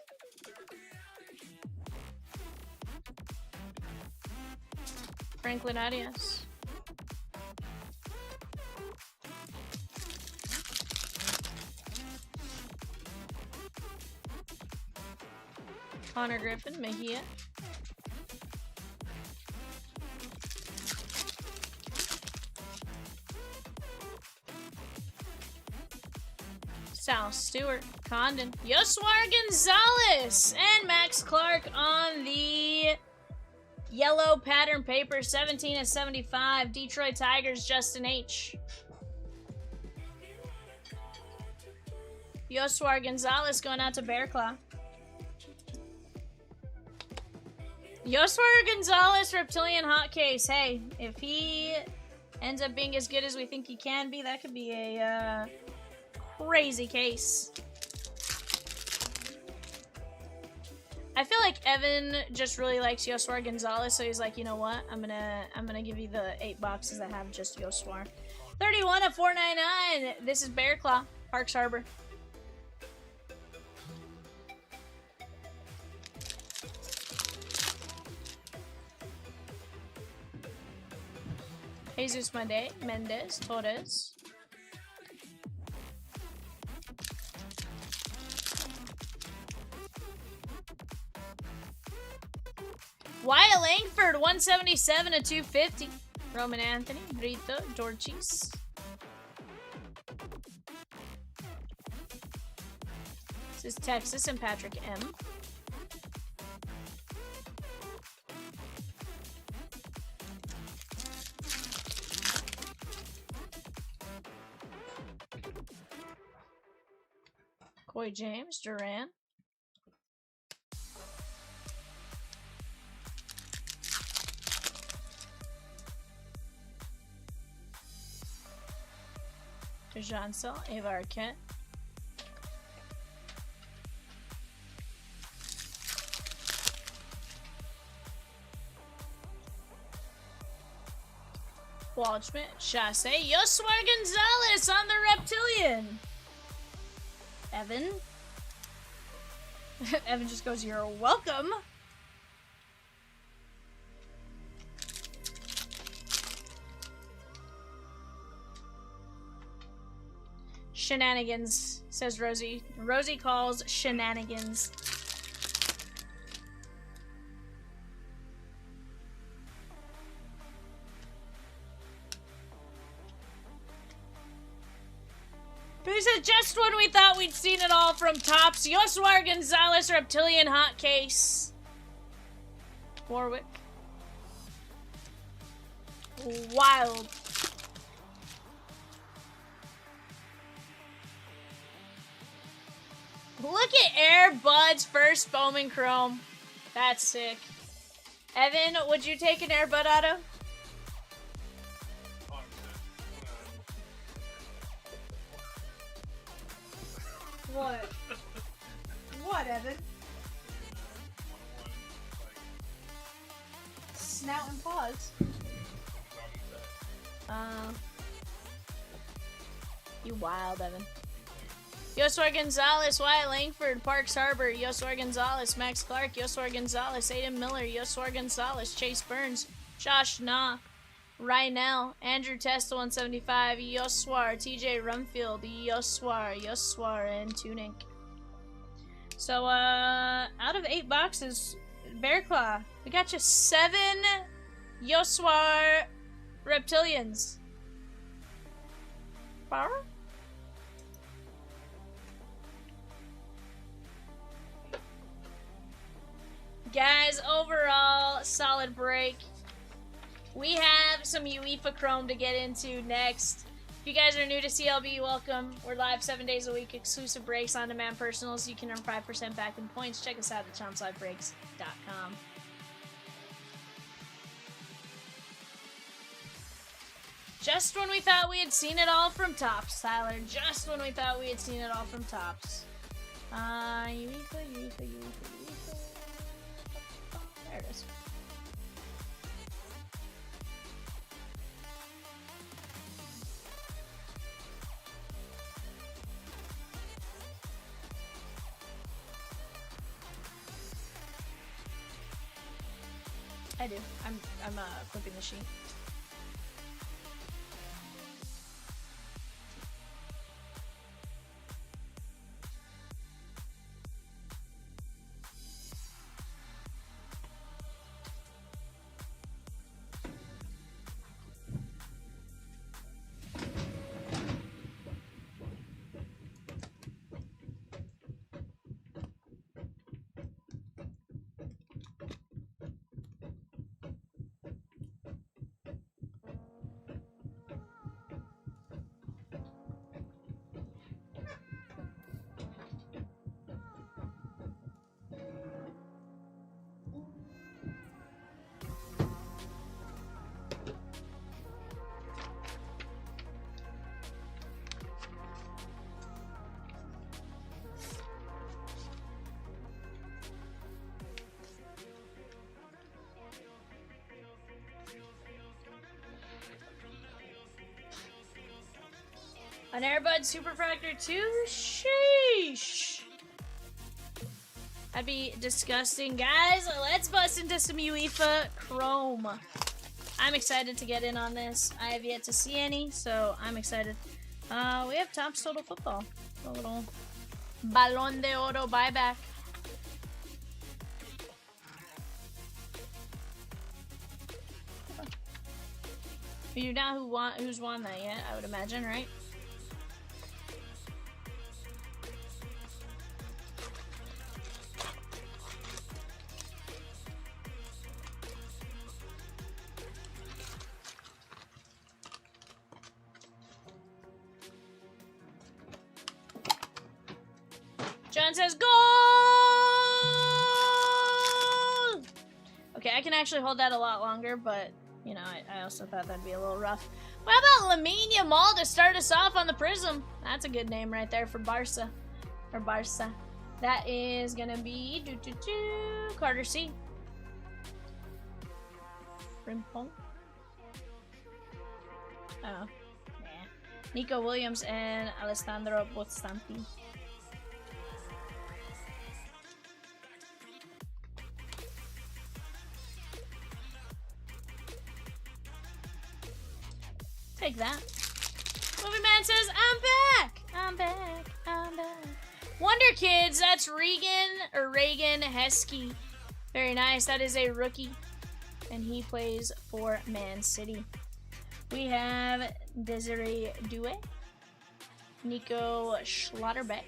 Franklin Arias. Connor Griffin, Mejia. Sal Stewart, Condon, Yoswar Gonzalez, and Max Clark on the yellow pattern paper, 17 of 75. Detroit Tigers, Justin H. Yoswar Gonzalez going out to Bear Claw. Yoswar Gonzalez, Reptilian Hot Case. Hey, if he ends up being as good as we think he can be, that could be a crazy case. I feel like Evan just really likes Yoswar Gonzalez, so he's like, you know what? I'm gonna give you the 8 boxes that have just Yoswar. 31 of 499. This is Bear Claw, Parks Harbor. Jesus Mendez, Torres. Wyatt Langford, 177 to 250. Roman Anthony, Brito, Dorchis. This is Texas and Patrick M. Coy James, Duran. Jansel, Ava Arquette. Waldschmidt, Chasse, Yoswar Gonzalez on the Reptilian. Evan. Evan just goes, you're welcome. Shenanigans, says Rosie. Rosie calls shenanigans. This is just when we thought we'd seen it all from Topps. Yoswar Gonzalez, Reptilian Hot Case. Warwick. Wild. Look at Air Bud's first Bowman Chrome. That's sick. Evan, would you take an Air Bud auto? 100%. What? What, Evan? Snout and paws. You wild, Evan. Yoswar Gonzalez, Wyatt Langford, Parks Harbor, Yoswar Gonzalez, Max Clark, Yoswar Gonzalez, Aiden Miller, Yoswar Gonzalez, Chase Burns, Josh Nah, Rynell, Andrew Testa 175, Yoswar, TJ Rumfield, Yoswar, and Tunic. So, out of 8 boxes, Bear Claw, we got you 7 Yoswar Reptilians. Power? Guys, overall, solid break. We have some UEFA Chrome to get into next. If you guys are new to CLB, welcome. We're live 7 days a week, exclusive breaks, on-demand personals. You can earn 5% back in points. Check us out at chompslivebreaks.com. Just when we thought we had seen it all from Tops, Tyler. Just when we thought we had seen it all from Tops. UEFA. There it is. I do. I'm flipping the sheet. An Airbud Super Fractor 2? Sheesh! That'd be disgusting. Guys, let's bust into some UEFA Chrome. I'm excited to get in on this. I have yet to see any, so I'm excited. We have Topps Total Football. A little Balón de Oro buyback. You know who's won that yet, I would imagine, right? John says goal! Okay, I can actually hold that a lot longer, but, you know, I also thought that'd be a little rough. Well, how about Lamine Yamal to start us off on the Prism? That's a good name right there for Barca. Or Barca. That is gonna be Carter C. Frimpong. Oh, yeah. Nico Williams and Alessandro Botstanti. Take that. Movie Man says, I'm back! I'm back. I'm back. Wonder Kids, that's Reagan Heskey. Very nice. That is a rookie. And he plays for Man City. We have Desiree Doué, Nico Schlotterbeck,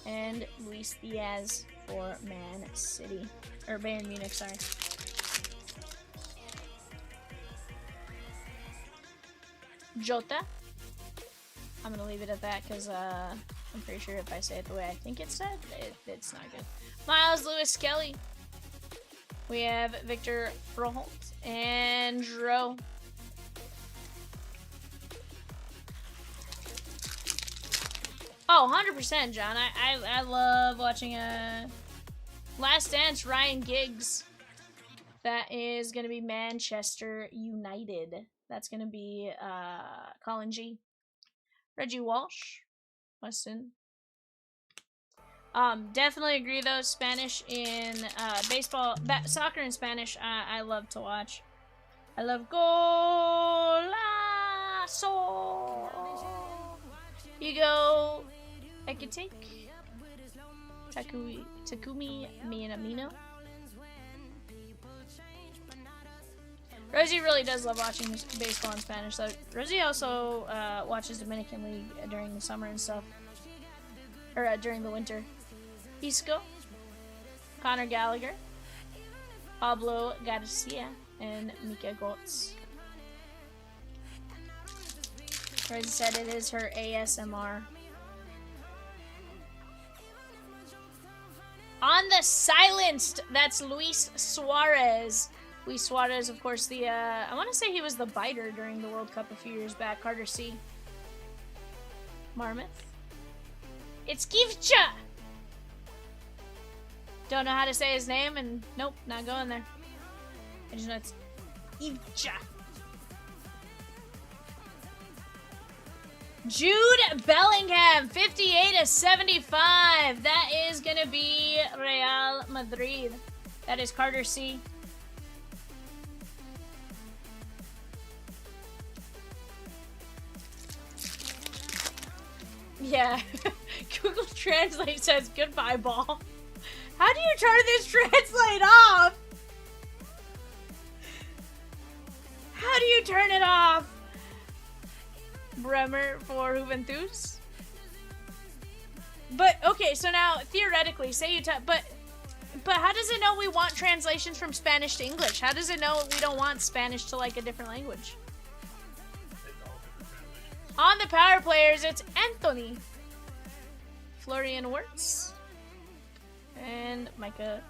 and Luis Diaz for Man City. Or Bayern Munich, sorry. Jota. I'm gonna leave it at that because I'm pretty sure if I say it the way I think it's said, it's not good. Miles Lewis Kelly. We have Victor Froholt and Dro. Oh, 100%, John. I love watching Last Dance, Ryan Giggs. That is going to be Manchester United. That's going to be Colin G. Reggie Walsh. Weston. Definitely agree though. Spanish in baseball, soccer in Spanish, I love to watch. I love golazo. Hugo Ekitike. Takumi Minamino. Rosie really does love watching baseball in Spanish. So Rosie also watches Dominican League during the summer and stuff, or during the winter. Isco, Connor Gallagher, Pablo Garcia, and Mika Gotts. Rosie said it is her ASMR. On the silenced, that's Luis Suarez. Luis Suarez, of course, the, I want to say he was the biter during the World Cup a few years back. Carter C. Marmouth. It's Kivcha! Don't know how to say his name, and nope, not going there. I just know it's Kivcha. Jude Bellingham, 58/75. That is going to be Real Madrid. That is Carter C. Yeah. Google Translate says goodbye, ball. How do you turn this translate off? How do you turn it off? Bremer for Juventus. But okay, so now theoretically, say you but how does it know we want translations from Spanish to English? How does it know we don't want Spanish to like a different language? On the power players, it's Anthony, Florian Wirtz, and Micah.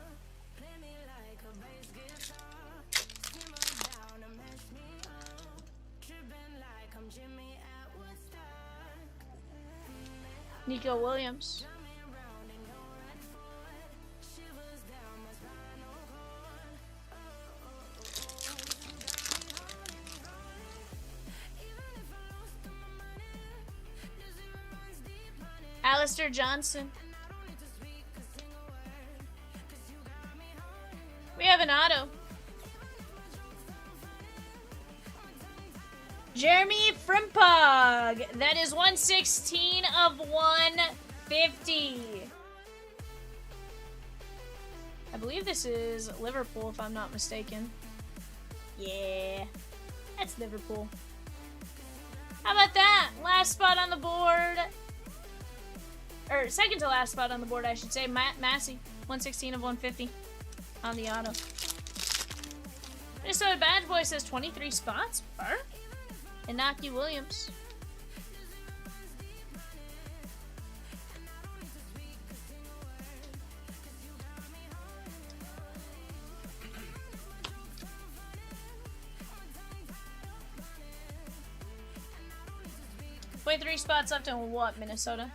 Nico Williams. Alistair Johnson. We have an auto. Jeremy Frimpong. That is 116 of 150. I believe this is Liverpool, if I'm not mistaken. Yeah, that's Liverpool. How about that? Last spot on the board. Or second to last spot on the board, I should say. Matt Massey, 116 of 150 on the auto. Minnesota Badge Boy says 23 spots. Burr. Inaki Williams. Wait, 3 spots left in what, Minnesota?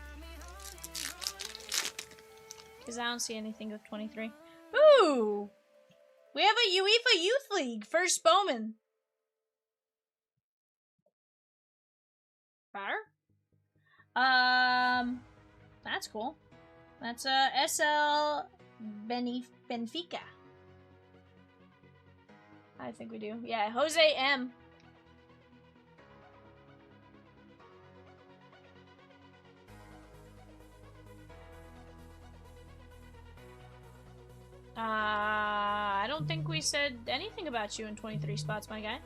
Because I don't see anything with 23. Ooh! We have a UEFA Youth League. First Bowman. Fire? That's cool. That's SL Benfica. I think we do. Yeah, Jose M. I don't think we said anything about you in 23 spots, my guy.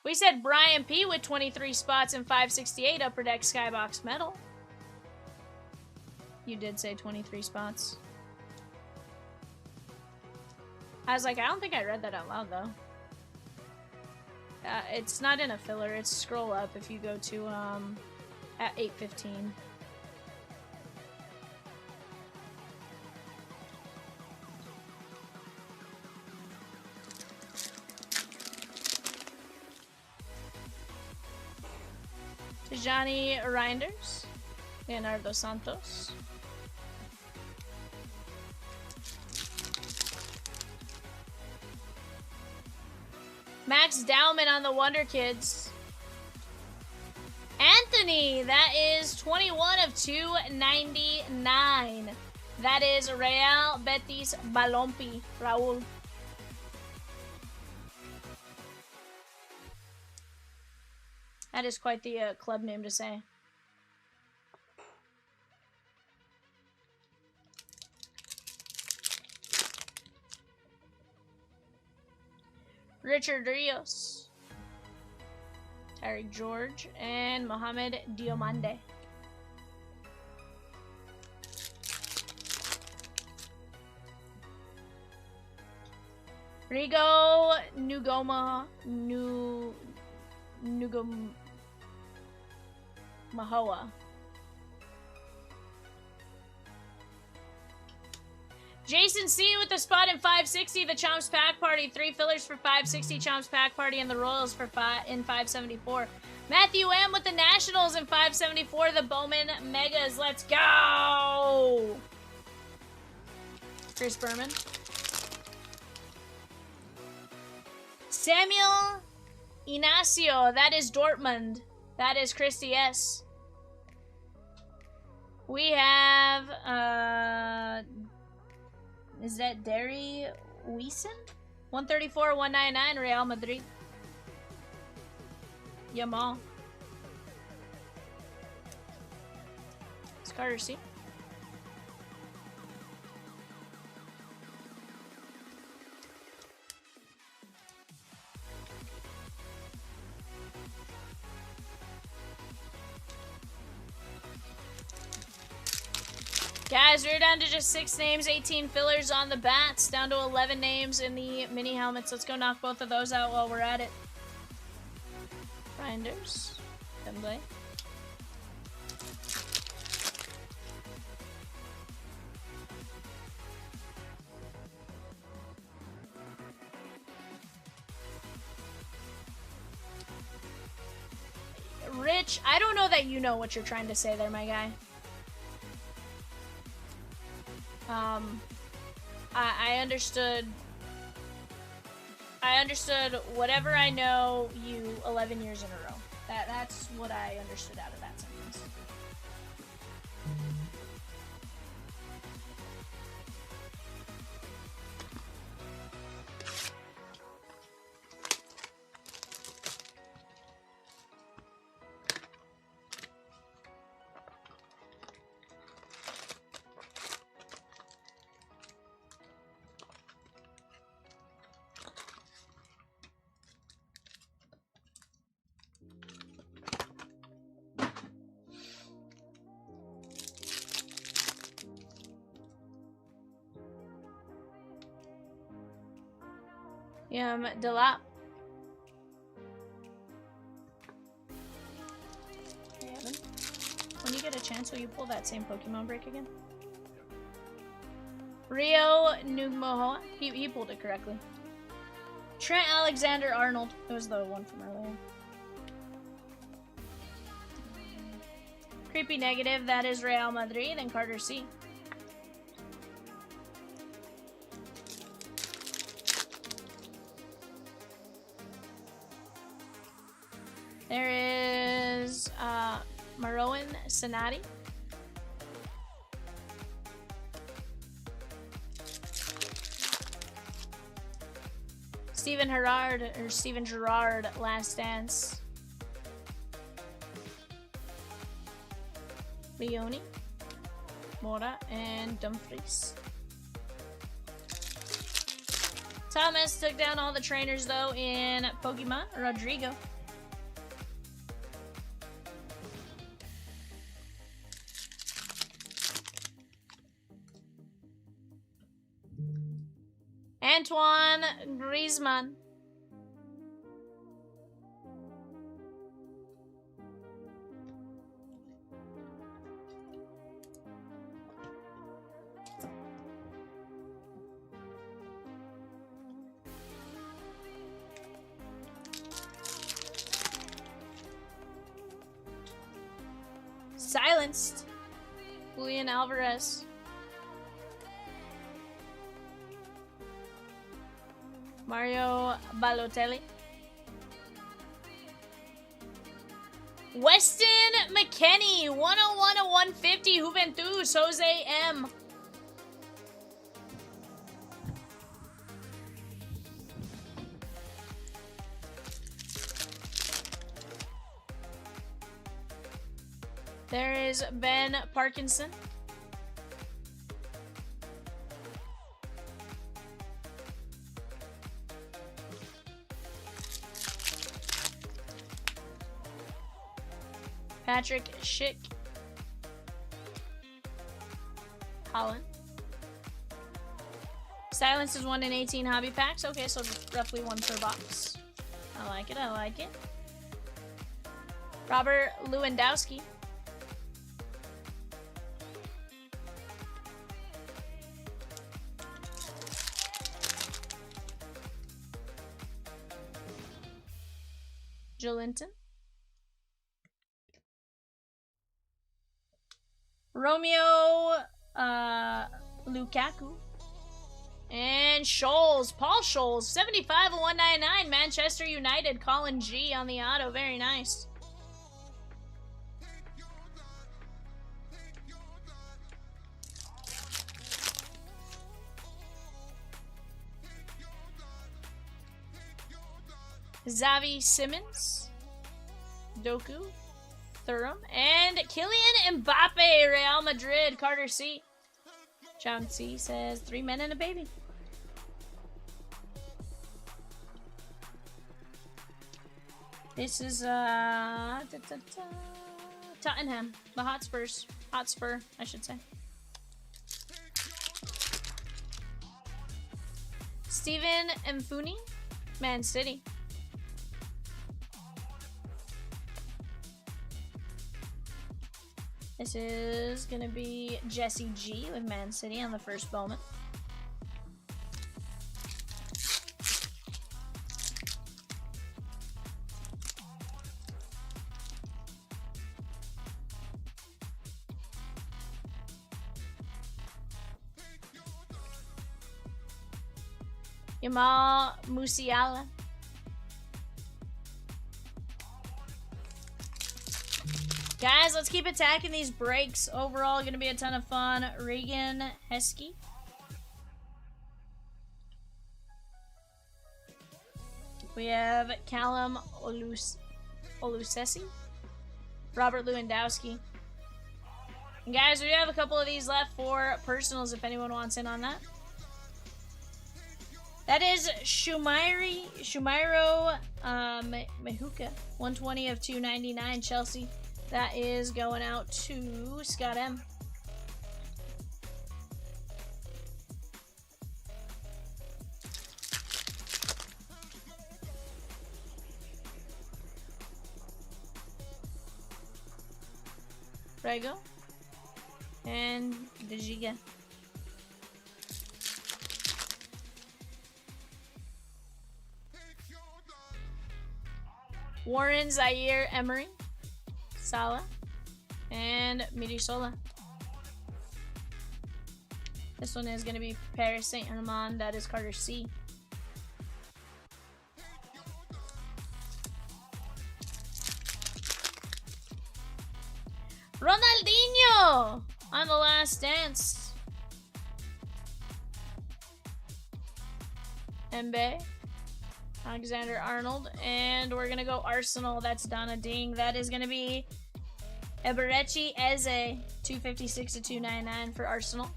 We said Brian P with 23 spots and 568 Upper Deck Skybox Medal. You did say 23 spots. I was like, I don't think I read that out loud, though. It's not in a filler. It's scroll up if you go to at 8:15. Tijani Reinders, Leonardo Santos. Max Dowman on the Wonder Kids. Anthony, that is 21 of 299. That is Real Betis Balompi, Raul. That is quite the club name to say. Richard Rios, Tyreek George, and Mohamed Diomande. Rigo Mahoa. Jason C with the spot in 560. The Chomps Pack Party. 3 fillers for 560. Chomps Pack Party and the Royals for 574. Matthew M with the Nationals in 574. The Bowman Megas. Let's go! Chris Berman. Samuel Inacio. That is Dortmund. That is Christy S. We have, is that Derry Weeson? 134, 199, Real Madrid. Yamal. It's Carter C. Guys, we're down to just 6 names, 18 fillers on the bats, down to 11 names in the mini helmets. Let's go knock both of those out while we're at it. Grinders. Wembley. Rich, I don't know that you know what you're trying to say there, my guy. I understood whatever I know you 11 years in a row. That's what I understood out of that sentence. Delap. Hey, Evan. When you get a chance, will you pull that same Pokemon break again? Rio Nugmohoa. He pulled it correctly. Trent Alexander-Arnold. It was the one from earlier. Creepy Negative. That is Real Madrid. And Carter C. There is Marouane Sanati. Steven Gerrard, Last Dance. Leone, Mora, and Dumfries. Thomas took down all the trainers though in Pokemon. Rodrigo. Antoine Griezmann. silenced. Julian Alvarez. Mario Balotelli. Weston McKennie, 101 of 150, Juventus, Jose M. There is Ben Parkinson. Patrick Schick. Holland. Silence is 1 in 18 hobby packs. Okay, so roughly 1 per box. I like it, I like it. Robert Lewandowski. Jolinton. Romeo Lukaku. And Scholes. Paul Scholes. 75 of 199. Manchester United. Colin G on the auto. Very nice. Xavi Simmons. Doku. Thuram. And Kylian Mbappe, Real Madrid. Carter C. Chomps says 3 men and a baby. This is Tottenham. The Hotspurs. Hotspur, I should say. Steven Mfuni. Man City. This is going to be Jesse G with Man City on the first Bowman. Jamal Musiala. Guys, let's keep attacking these breaks. Overall, going to be a ton of fun. Regan Heskey. We have Callum Olusesi. Robert Lewandowski. And guys, we have a couple of these left for personals if anyone wants in on that. That is Shumiro Mehuka. 120 of 299 Chelsea. That is going out to Scott M. Rego. And Dejiga. Warren Zaire Emery. Salah. And Mirisola. This one is going to be Paris Saint-Germain. That is Carter C. Ronaldinho on the last dance. Mbappe. Alexander Arnold. And we're going to go Arsenal. That's Donna Ding. That is going to be Eberechi Eze. 256 to 299 for Arsenal.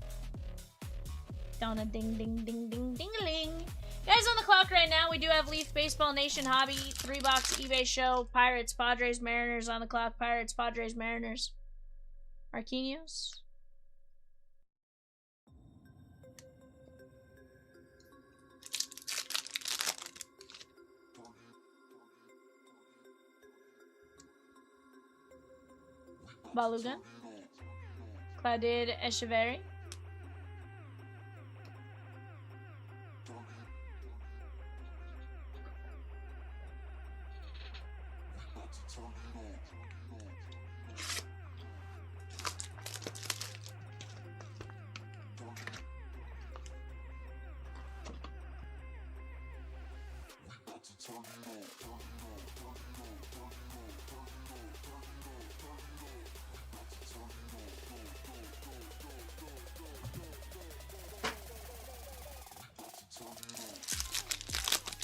Donna Ding Ding Ding Ding Ding-a-ling. Guys, on the clock right now, we do have Leaf Baseball Nation Hobby, 3-box eBay show, Pirates, Padres, Mariners on the clock. Pirates, Padres, Mariners. Marquinhos. Balugan. Claudid Echeverry.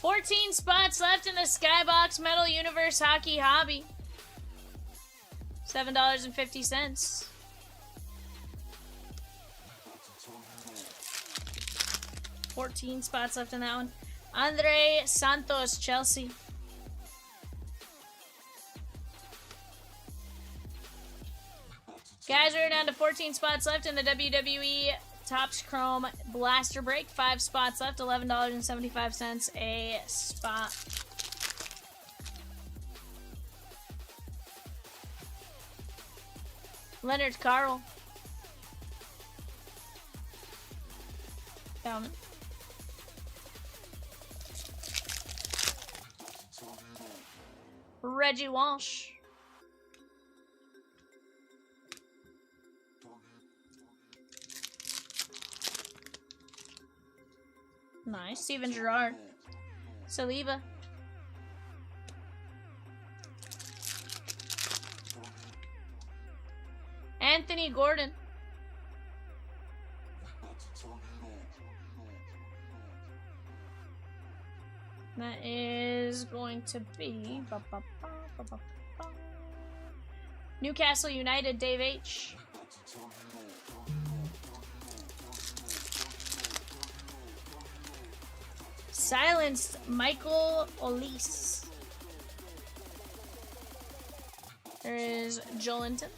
$14 spots left in the Skybox Metal Universe Hockey Hobby. $7.50. $14 spots left in that one. Andre Santos, Chelsea. Guys, we're down to 14 spots left in the WWE Topps Chrome Blaster Break. 5 spots left, $11.75 a spot. Leonard Carl. Bowman. Reggie Walsh. Nice. Steven Gerrard. Saliba. Anthony Gordon. That is going to be Newcastle United, Dave H. Silenced Michael Olise. There is Joelinton.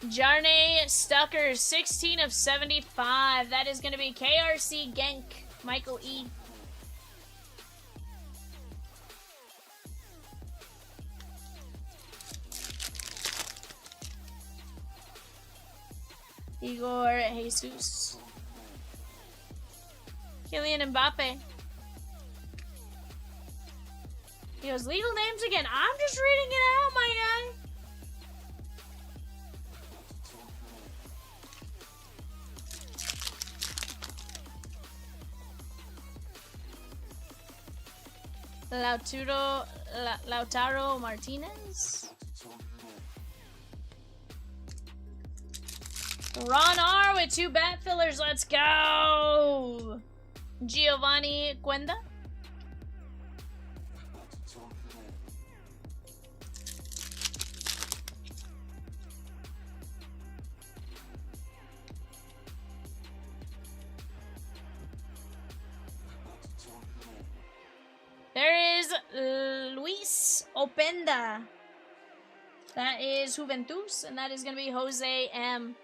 Jarnay Stucker, 16 of 75. That is going to be KRC Genk, Michael E. Igor Jesus. Kylian Mbappe. He goes, legal names again. I'm just reading it out, my guy. Lautaro Martinez. Ron R with 2 bat fillers. Let's go. Giovanni Cuenda. There is Luis Openda. That is Juventus, and that is going to be Jose M.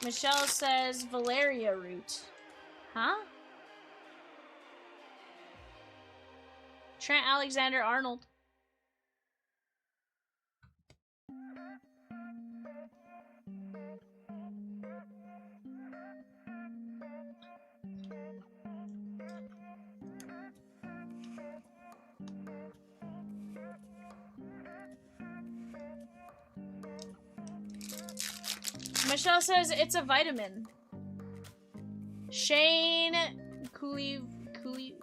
Michelle says Valeria route. Huh? Trent Alexander-Arnold. Michelle says it's a vitamin. Shane Kluivert.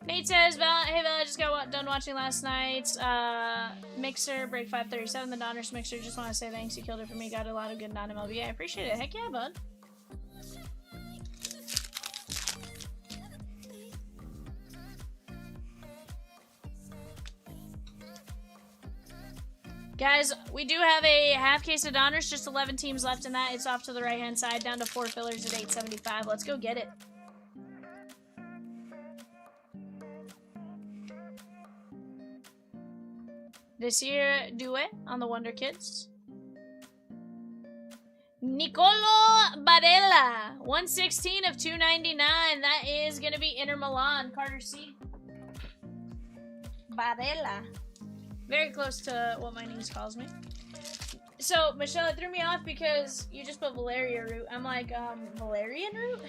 Nate says, hey Val, I just got done watching last night's Mixer, Break 537, the Donruss Mixer. Just want to say thanks, you killed it for me. Got a lot of good non-MLB. I appreciate it. Heck yeah, bud. Guys, we do have a half case of Donruss, just 11 teams left in that. It's off to the right-hand side, down to 4 fillers at $8.75. Let's go get it. This year, Due on the Wonder Kids. Nicolo Barella, 116 of 299. That is going to be Inter Milan, Carter C. Barella. Very close to what my niece calls me. So, Michelle, it threw me off because you just put Valeria root. I'm like, Valerian root?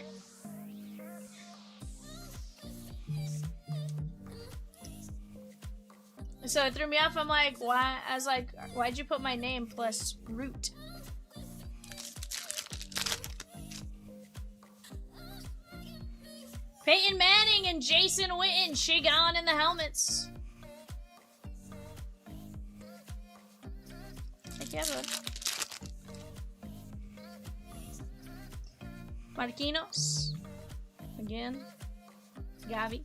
So it threw me off. I'm like, why? I was like, why'd you put my name plus root? Peyton Manning and Jason Witten, Shigon in the helmets. Heck yeah, bud. Marquinhos. Again. Gavi.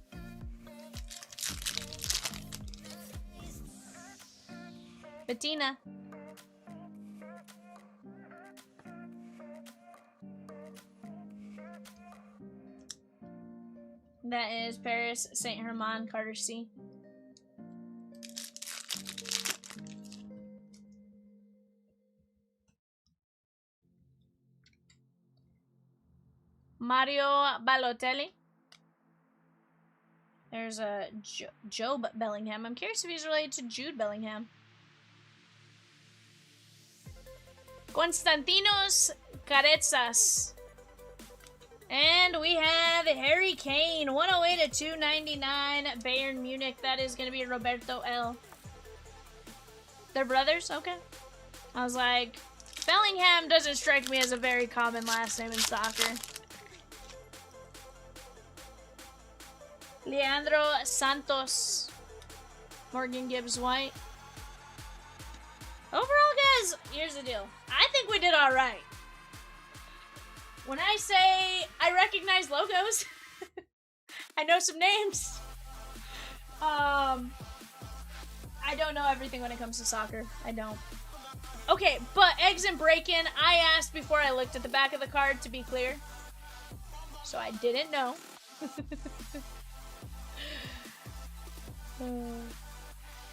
Bettina. That is Paris Saint-Germain, Carter C. Mario Balotelli. There's a Job Bellingham. I'm curious if he's related to Jude Bellingham. Konstantinos Carezas. And we have Harry Kane, 108 to 299, Bayern Munich. That is going to be Roberto L. They're brothers? Okay. I was like, Bellingham doesn't strike me as a very common last name in soccer. Leandro Santos. Morgan Gibbs White. Overall, guys, here's the deal. I think we did alright. When I say I recognize logos, I know some names. I don't know everything when it comes to soccer. I don't. Okay, but Eggs and Break-In, I asked before I looked at the back of the card, to be clear. So I didn't know.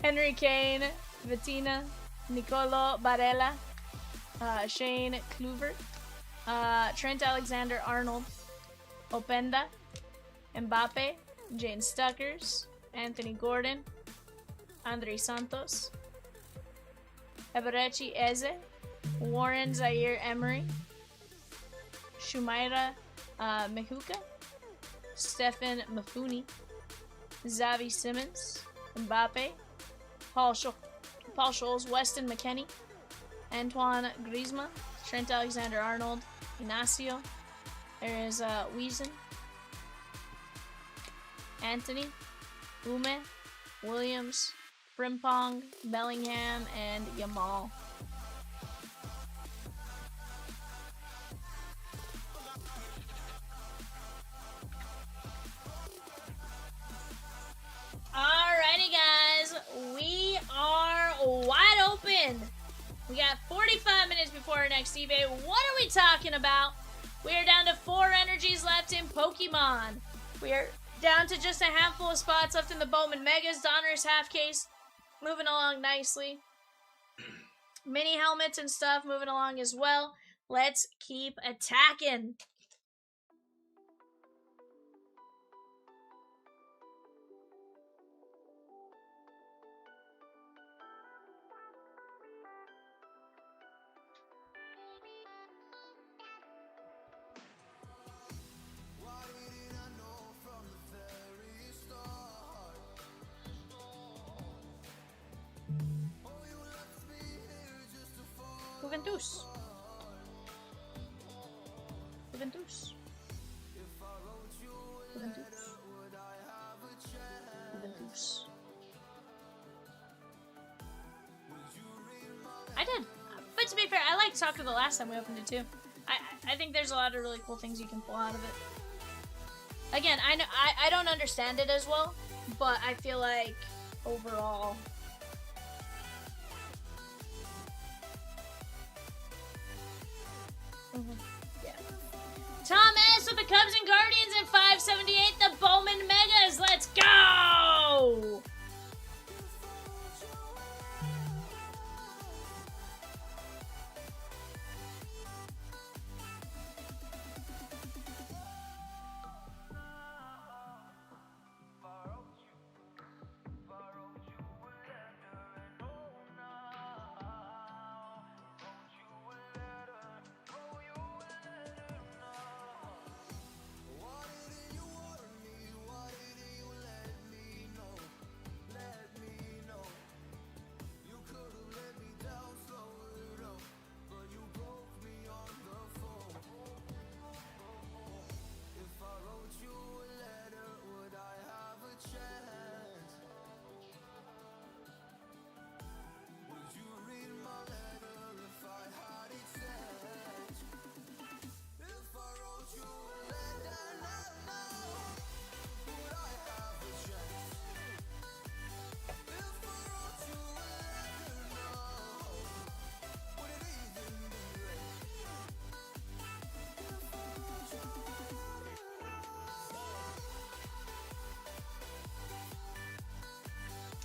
Henry Kane, Vitina, Nicolo Barella, Shane Kluivert, Trent Alexander-Arnold, Openda, Mbappe, Jane Stuckers, Anthony Gordon, Andre Santos, Eberechi Eze, Warren Zaire Emery, Shumaira Mehuka, Stefan Mafuni, Xavi Simmons, Mbappe, Paul Scholes, Weston McKennie, Antoine Griezmann, Trent Alexander-Arnold, Ignacio. There is Wiesen, Anthony, Ume, Williams, Frimpong, Bellingham, and Yamal. Alrighty, guys, we are wide open. We got 45 minutes before our next eBay. What are we talking about? We are down to 4 energies left in Pokemon. We are down to just a handful of spots left in the Bowman Megas. Donruss half case moving along nicely. Mini helmets and stuff moving along as well. Let's keep attacking. Juventus. Juventus. Juventus. Juventus. I did. But to be fair, I liked soccer the last time we opened it too. I think there's a lot of really cool things you can pull out of it. Again, I know I don't understand it as well, but I feel like overall yeah. Tom S with the Cubs and Guardians at 578. The Bowman Megas. Let's go!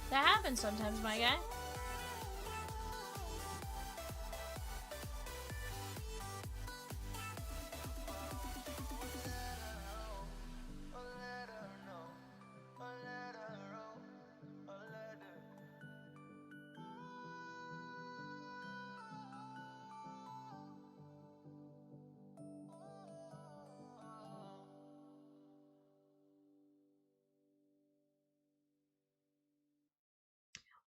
That happens sometimes, my guy.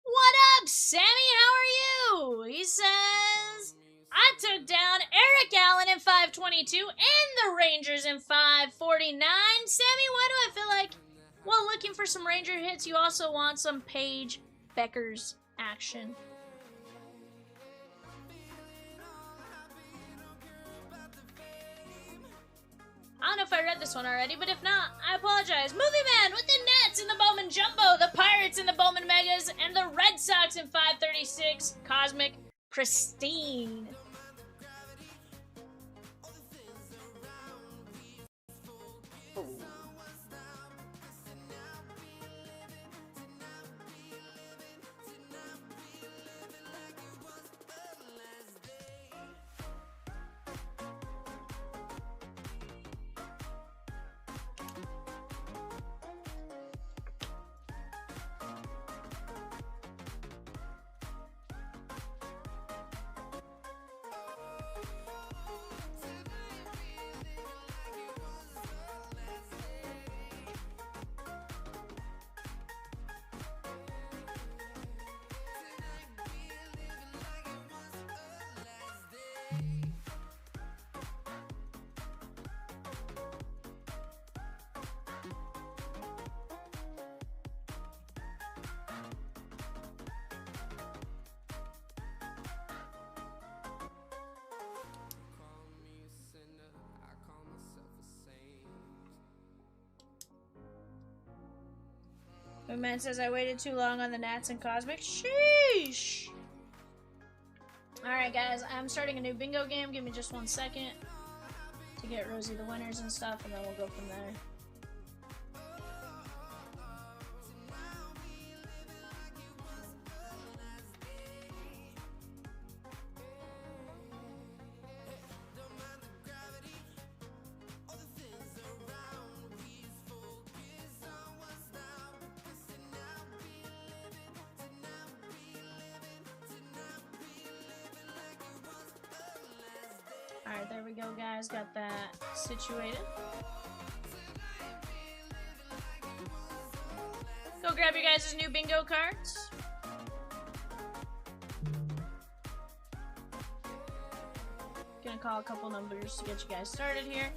What up, Sammy? How are you? He says, I took down Eric Allen in 522 and the Rangers in 549. Sammy, why do I feel like, while looking for some Ranger hits, you also want some Paige Beckers action? I don't know if I read this one already, but if not, I apologize. Movie Man with the Nets in the Bowman Jumbo, the Pirates in the Bowman Megas, and the Red Sox in 536. Cosmic Christine. Man says I waited too long on the Nats and Cosmic. Sheesh. Alright, guys, I'm starting a new bingo game. Give me just 1 second to get Rosie the winners and stuff, and then we'll go from there. Alright, there we go, guys. Got that situated. Go grab your guys' new bingo cards. Gonna call a couple numbers to get you guys started here.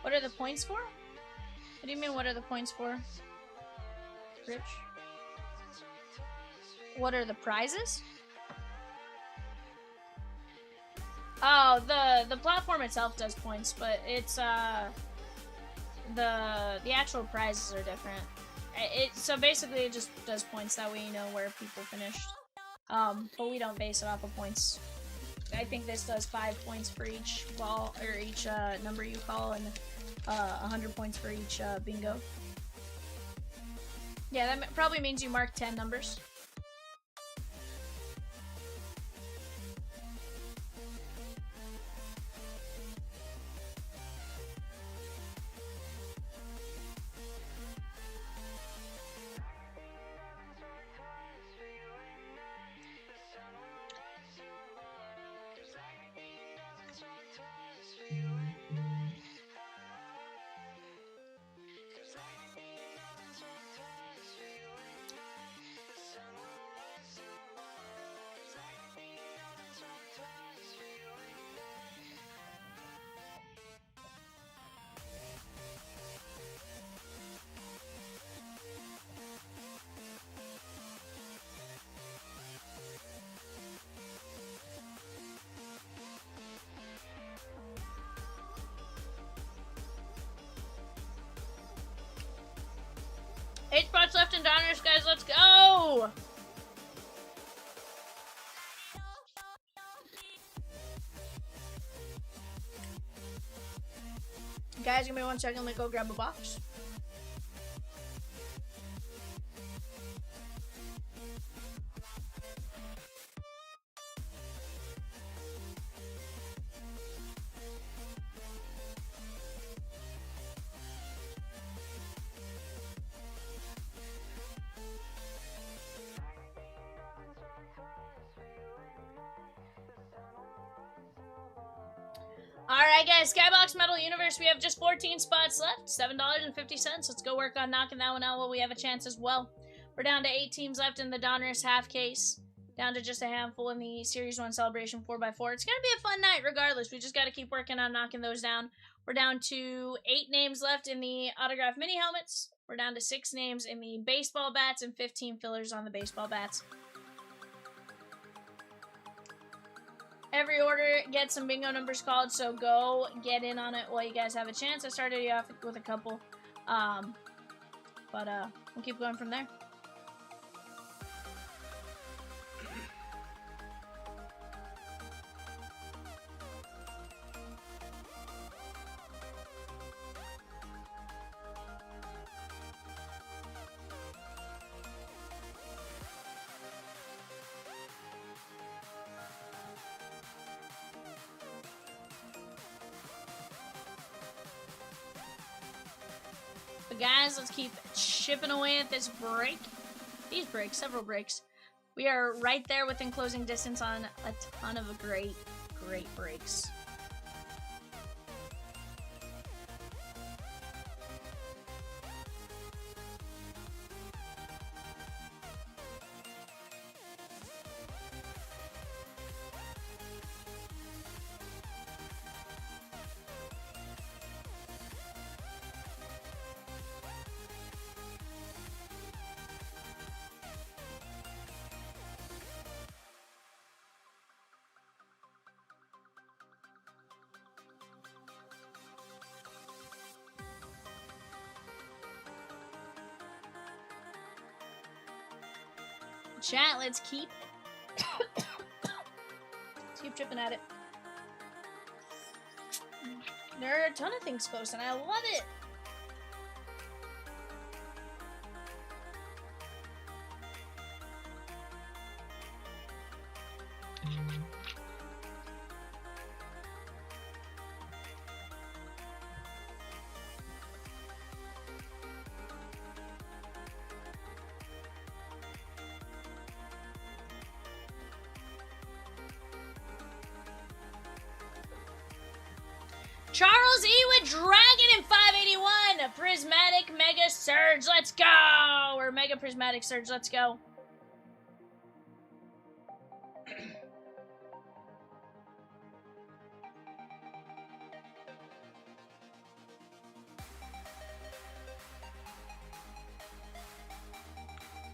What are the points for? What do you mean, what are the points for? Rich? What are the prizes? Oh, the platform itself does points, but it's the actual prizes are different. So basically it just does points, that way you know where people finished. But we don't base it off of points. I think this does 5 points for each ball, or each number you call, and 100 points for each bingo. Yeah, that probably means you mark 10 numbers. 8 spots left in Donruss, guys. Let's go! Guys, give me 1 second. Let me go grab a box. Alright guys, Skybox Metal Universe, we have just 14 spots left, $7.50. Let's go work on knocking that one out while we have a chance as well. We're down to 8 teams left in the Donruss half case, down to just a handful in the Series 1 Celebration 4x4. It's going to be a fun night regardless. We just got to keep working on knocking those down. We're down to 8 names left in the autograph mini helmets. We're down to 6 names in the baseball bats and 15 fillers on the baseball bats. Every order gets some bingo numbers called, so go get in on it while you guys have a chance. I started you off with a couple, but we'll keep going from there. But guys, let's keep chipping away at this break. These breaks, several breaks. We are right there within closing distance on a ton of great breaks. Chat, let's keep chipping at it. There are a ton of things close, and I love it. Charles E. with Dragon in 581. Prismatic Mega Surge. Let's go. Or Mega Prismatic Surge. Let's go.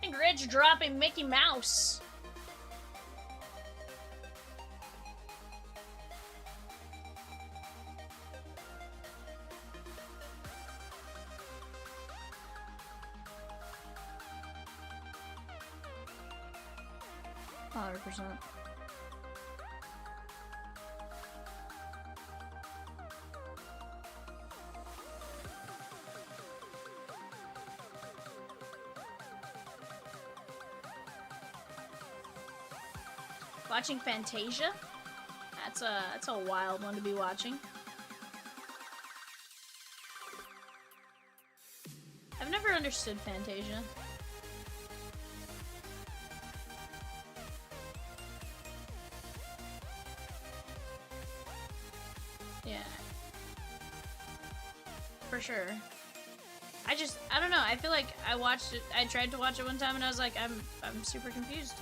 And Rich dropping Mickey Mouse. %. Watching Fantasia? That's a wild one to be watching. I've never understood Fantasia. Yeah. For sure. I don't know, I feel like I watched it, I tried to watch it one time and I was like, I'm super confused.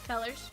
Colors.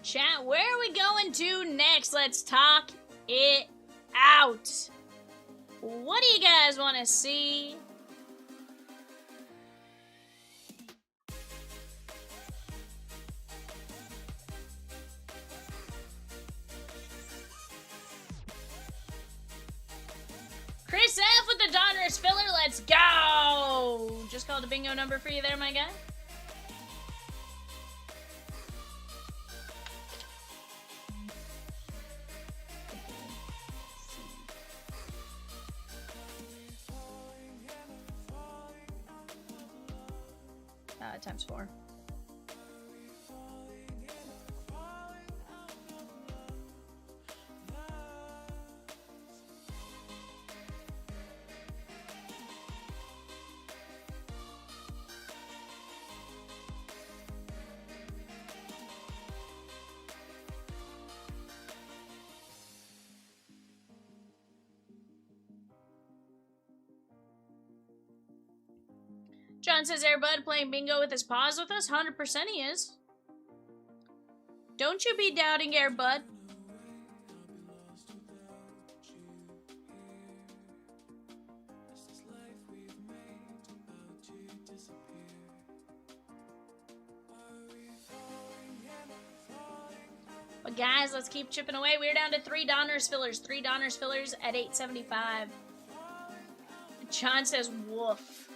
Chat, where are we going to next? Let's talk it out. What do you guys want to see? Chris F with the Donruss filler. Let's go. Just called a bingo number for you there, my guy. Times 4. John says, Airbud playing bingo with his paws with us? 100% he is. Don't you be doubting Airbud. But guys, let's keep chipping away. We're down to 3 Donruss fillers. 3 Donruss fillers at 875. John says, woof.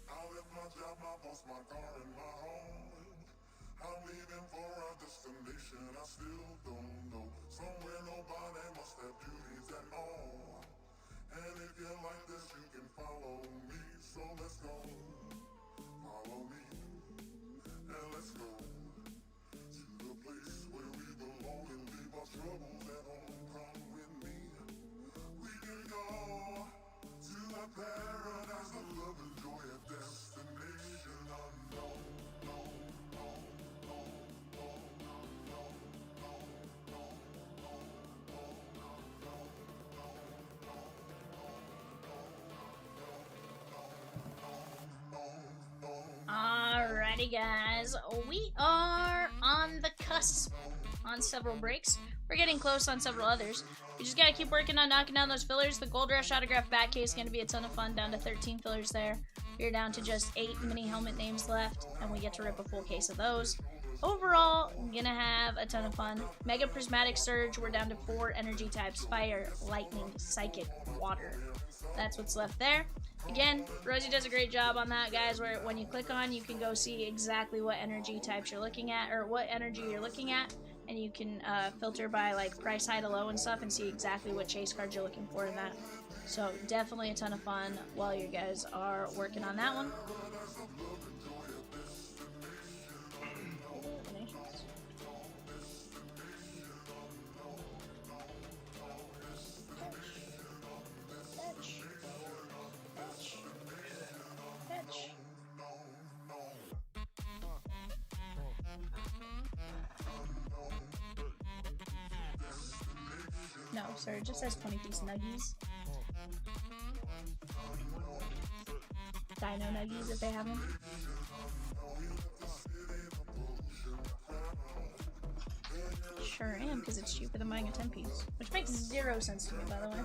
I left my job, my boss, my car, and my home. I'm leaving for a destination I still don't know. Somewhere nobody must have duties at all. And if you like this, you can follow me. So let's go. Follow me. And let's go to the place where we belong and leave our troubles at home. Come with me. We can go to a paradise of love and joy, a destination unknown. Alrighty guys, we are on the cusp on several breaks. We're getting close on several others. We just gotta keep working on knocking down those fillers. The Gold Rush autograph back case is gonna be a ton of fun, down to 13 fillers there. We're down to just 8 mini helmet names left, and we get to rip a full case of those. Overall, gonna have a ton of fun. Mega Prismatic Surge, we're down to 4 energy types: Fire, Lightning, Psychic, Water. That's what's left there. Again, Rosie does a great job on that, guys, where when you click on, you can go see exactly what energy types you're looking at, or what energy you're looking at, and you can filter by like price, high to low and stuff, and see exactly what chase cards you're looking for in that. So definitely a ton of fun while you guys are working on that one. No, sir, it just says 20-piece nuggies. Dino nuggies if they have them. Sure am, because it's cheaper than buying a 10-piece. Which makes 0 sense to me, by the way.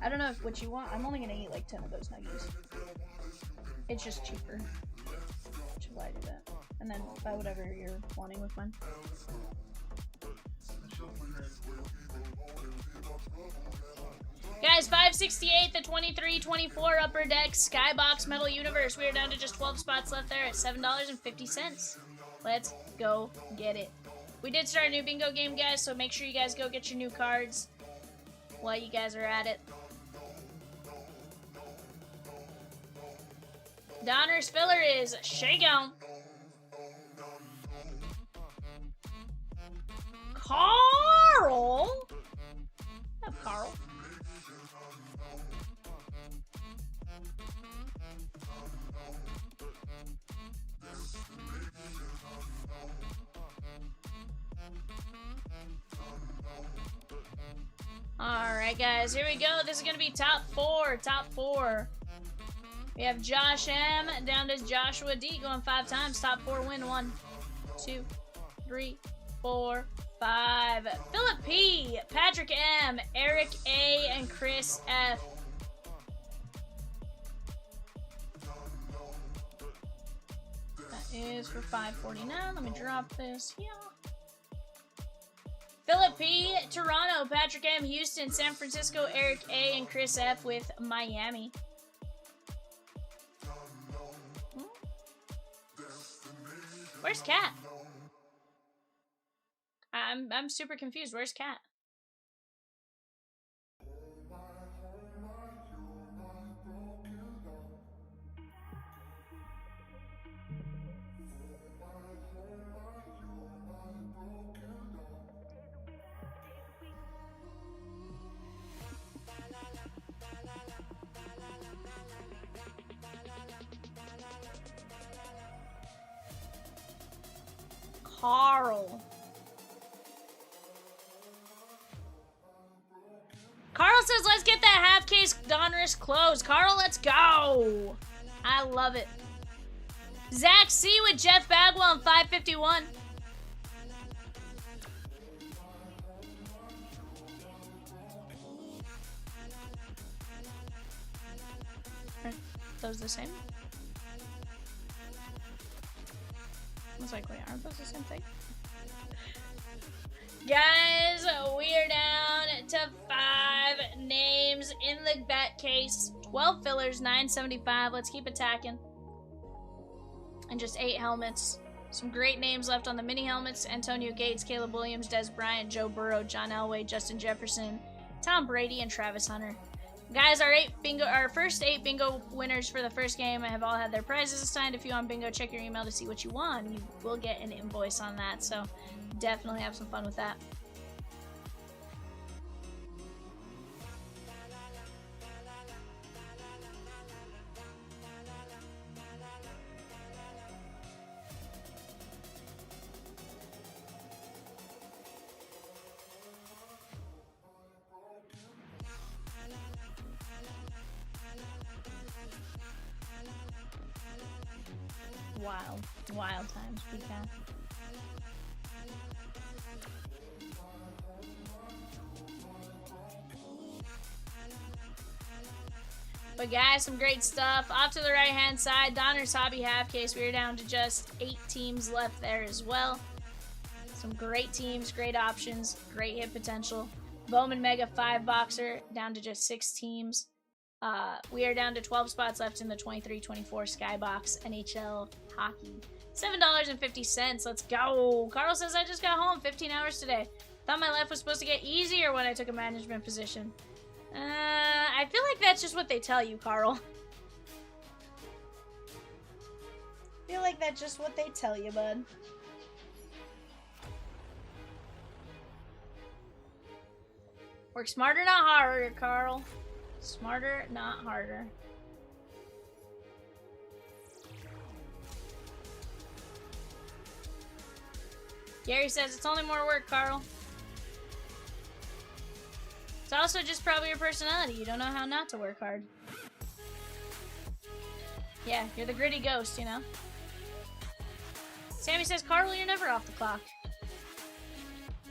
I don't know what you want. I'm only gonna eat like 10 of those nuggies. It's just cheaper. Which is why I do that. And then buy whatever you're wanting with mine. Guys, 568, the 23-24 Upper Deck Skybox Metal Universe. We are down to just 12 spots left there at $7.50. Let's go get it. We did start a new bingo game, guys, so make sure you guys go get your new cards while you guys are at it. Donruss filler is Shake On. Carl? What's up, Carl? Alright, guys, here we go. This is going to be top four. Top four. We have Josh M down to Joshua D going 5 times. Top 4 win. 1, 2, 3, 4, 5. Philip P, Patrick M, Eric A, and Chris F. That is for $5.49. Let me drop this here. Philip P, Toronto, Patrick M, Houston, San Francisco, Eric A, and Chris F with Miami. Where's Kat? I'm super confused. Where's Kat? Carl. Carl says, let's get that half case Donruss closed. Carl, let's go. I love it. Zach C with Jeff Bagwell on 551. Are those the same? I was like, wait, aren't those the same thing? Guys, we are down to 5 names in the bet case. 12 fillers, $9.75. Let's keep attacking. And just 8 helmets. Some great names left on the mini helmets. Antonio Gates, Caleb Williams, Des Bryant, Joe Burrow, John Elway, Justin Jefferson, Tom Brady, and Travis Hunter. Guys, our first 8 bingo winners for the first game have all had their prizes assigned. If you want bingo, check your email to see what you won. You will get an invoice on that, so definitely have some fun with that. Wild times we can. But guys, some great stuff. Off to the right hand side, Donruss Hobby half case. We are down to just 8 teams left there as well. Some great teams, great options, great hit potential. Bowman Mega 5-boxer down to just 6 teams. We are down to 12 spots left in the 23-24 Skybox NHL hockey. $7.50. Let's go. Carl says, I just got home 15 hours today. Thought my life was supposed to get easier when I took a management position. I feel like that's just what they tell you, Carl. I feel like that's just what they tell you, bud. Work smarter, not harder, Carl. Smarter, not harder. Gary says it's only more work, Carl. It's also just probably your personality. You don't know how not to work hard. Yeah, you're the gritty ghost, you know? Sammy says, Carl, you're never off the clock.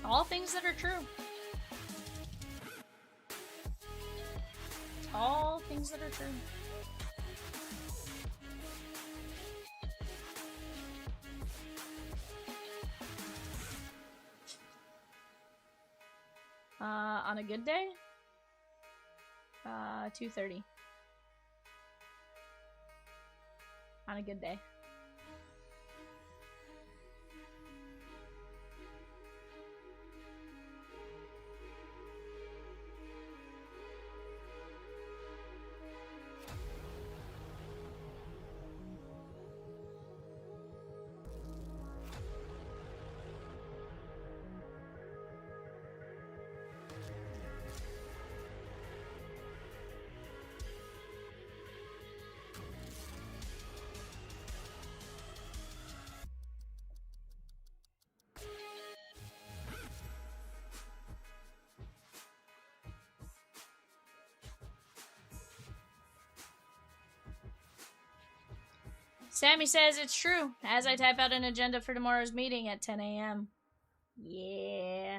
All things that are true. All things that are true. On a good day? 2:30. On a good day. Sammy says it's true, as I type out an agenda for tomorrow's meeting at 10 a.m. Yeah.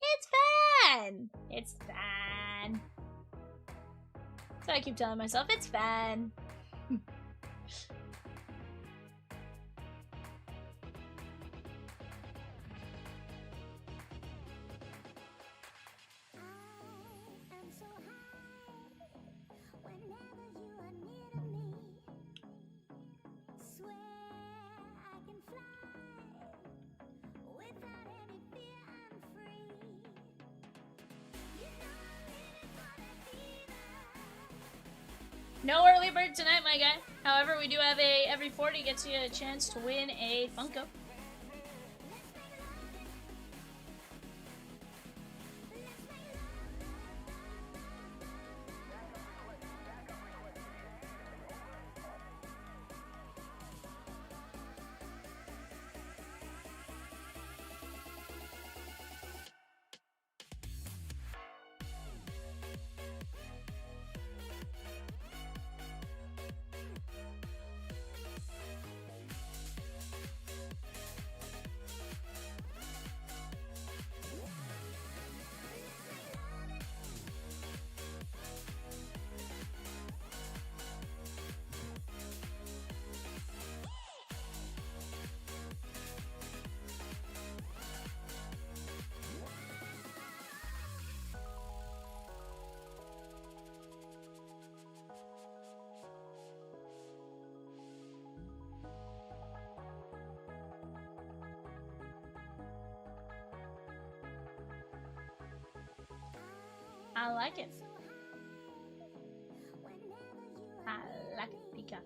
It's fun! It's fun. So I keep telling myself, it's fun. No early bird tonight, my guy. However, we do have a every 40 gets you a chance to win a Funko. I like it. I like it, peacock.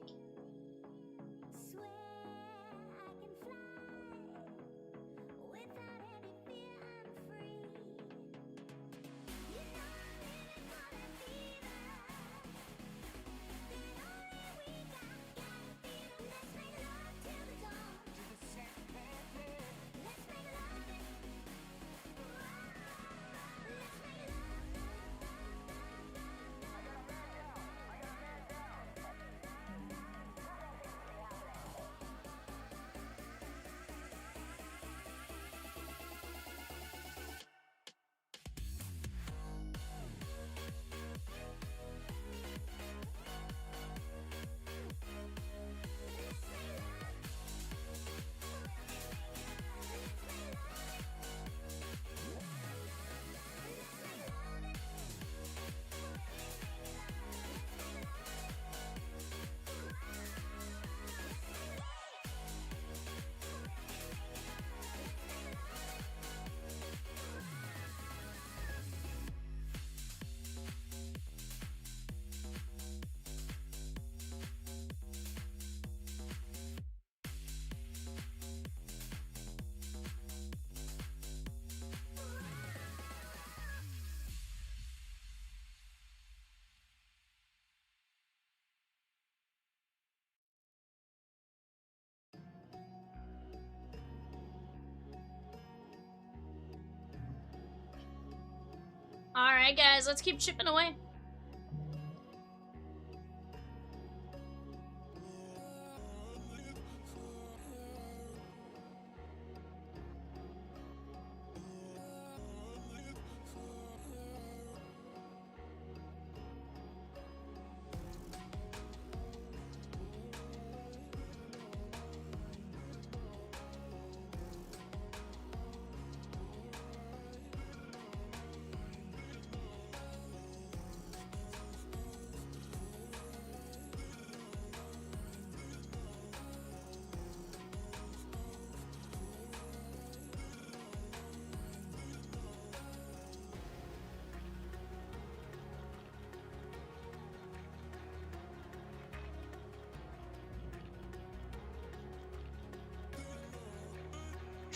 Alright guys, let's keep chipping away.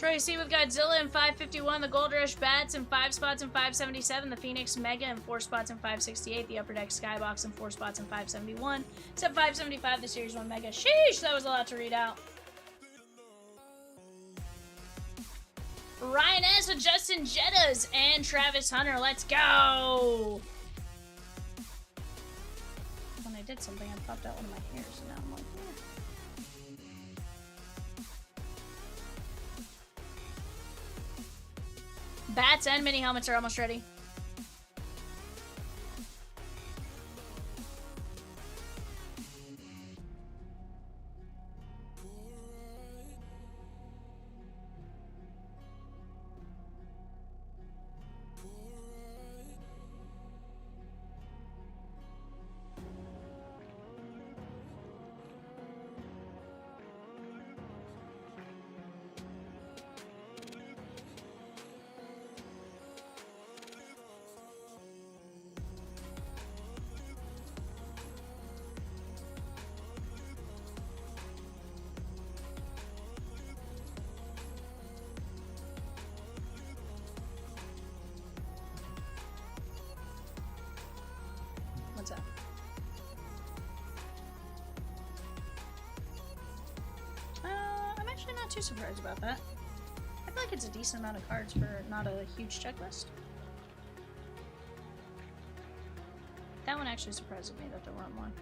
Troy C with Godzilla in 551, the Gold Rush Bats in 5 spots in 577, the Phoenix Mega in 4 spots in 568, the Upper Deck Skybox in 4 spots in 571, except 575, the Series 1 Mega. Sheesh, that was a lot to read out. Ryan S. with Justin Jettas and Travis Hunter. Let's go! When I did something, I popped out one of my hairs, and now I'm like, Bats and mini helmets are almost ready. What's up? I'm actually not too surprised about that. I feel like it's a decent amount of cards for not a huge checklist. That one actually surprised me that there weren't more.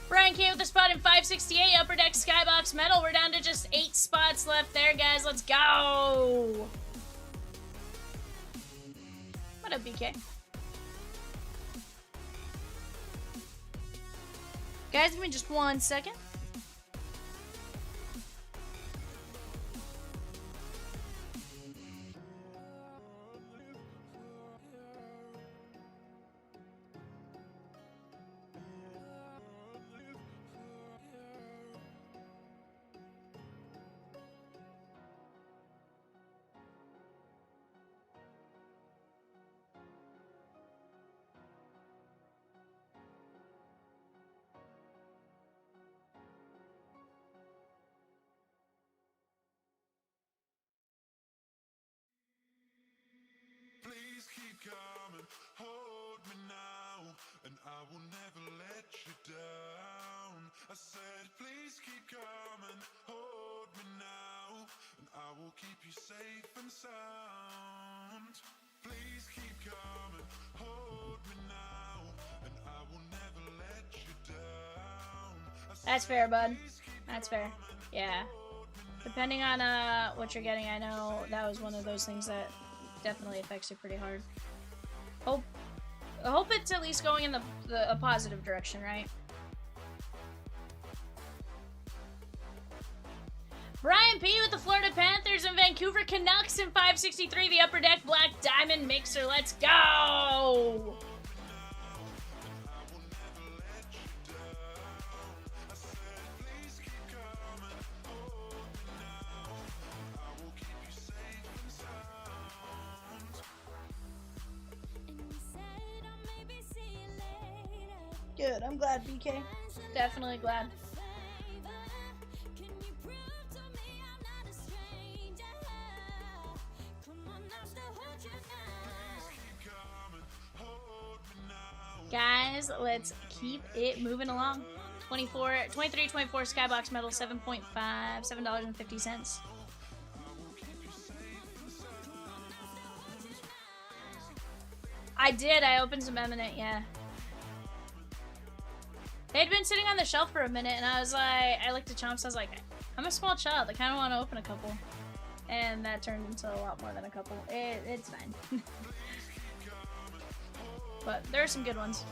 Brian K with the spot in 568, Upper Deck Skybox Metal. We're down to just 8 spots left there, guys. Let's go! What up, BK? Guys, give me just 1 second. Please keep coming, hold me now, and I will never let you down. I said, please keep coming, hold me now, and I will keep you safe and sound. Please keep coming, hold me now, and I will never let you down. That's fair, bud. That's fair. Yeah. Depending on what you're getting, I know that was one of those things that definitely affects it pretty hard. Hope it's at least going in a positive direction, right? Brian P with the Florida Panthers and Vancouver Canucks in 563, the Upper Deck Black Diamond Mixer. Let's go! Good, I'm glad, BK. Definitely glad. Guys, let's keep it moving along. 2324 Skybox Metal, 7.5, $7.50. I did, I opened some Eminent, yeah. They'd been sitting on the shelf for a minute, and I was like, I looked at Chomps, I was like, I'm a small child, I kind of want to open a couple. And that turned into a lot more than a couple. It's fine. But there are some good ones.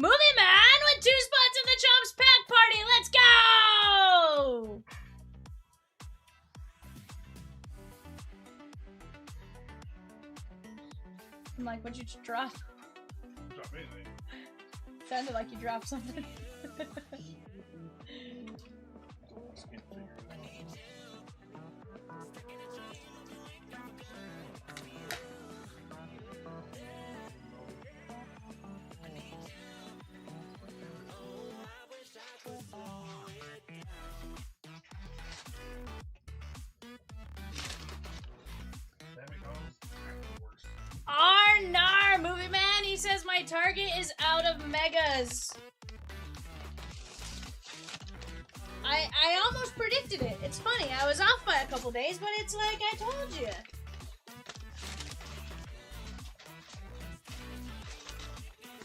Movie Man with 2 spots in the Chomps pack party. Let's go! I'm like, what'd you just drop? Drop anything. Sounded like you dropped something. Arnar, Movie Man, he says my target is out of megas. I almost predicted it. It's funny, I was off by a couple days, but it's like I told you.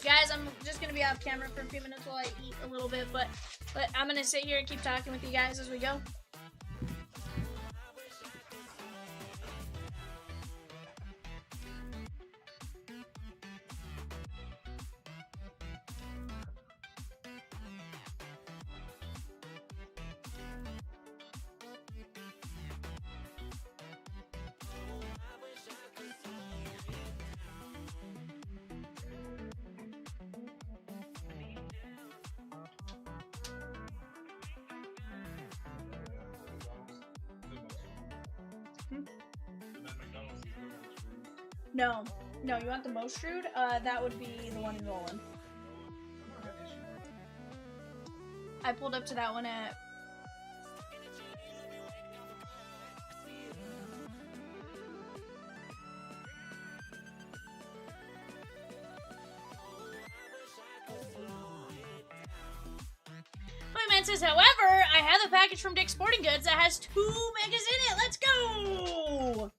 Guys, I'm just gonna be off camera for a few minutes while I eat a little bit, but I'm gonna sit here and keep talking with you guys as we go. No, you want the most shrewd? That would be the one in Roland. I pulled up to that one at... My man says, however, I have a package from Dick's Sporting Goods that has 2 megas in it. Let's go!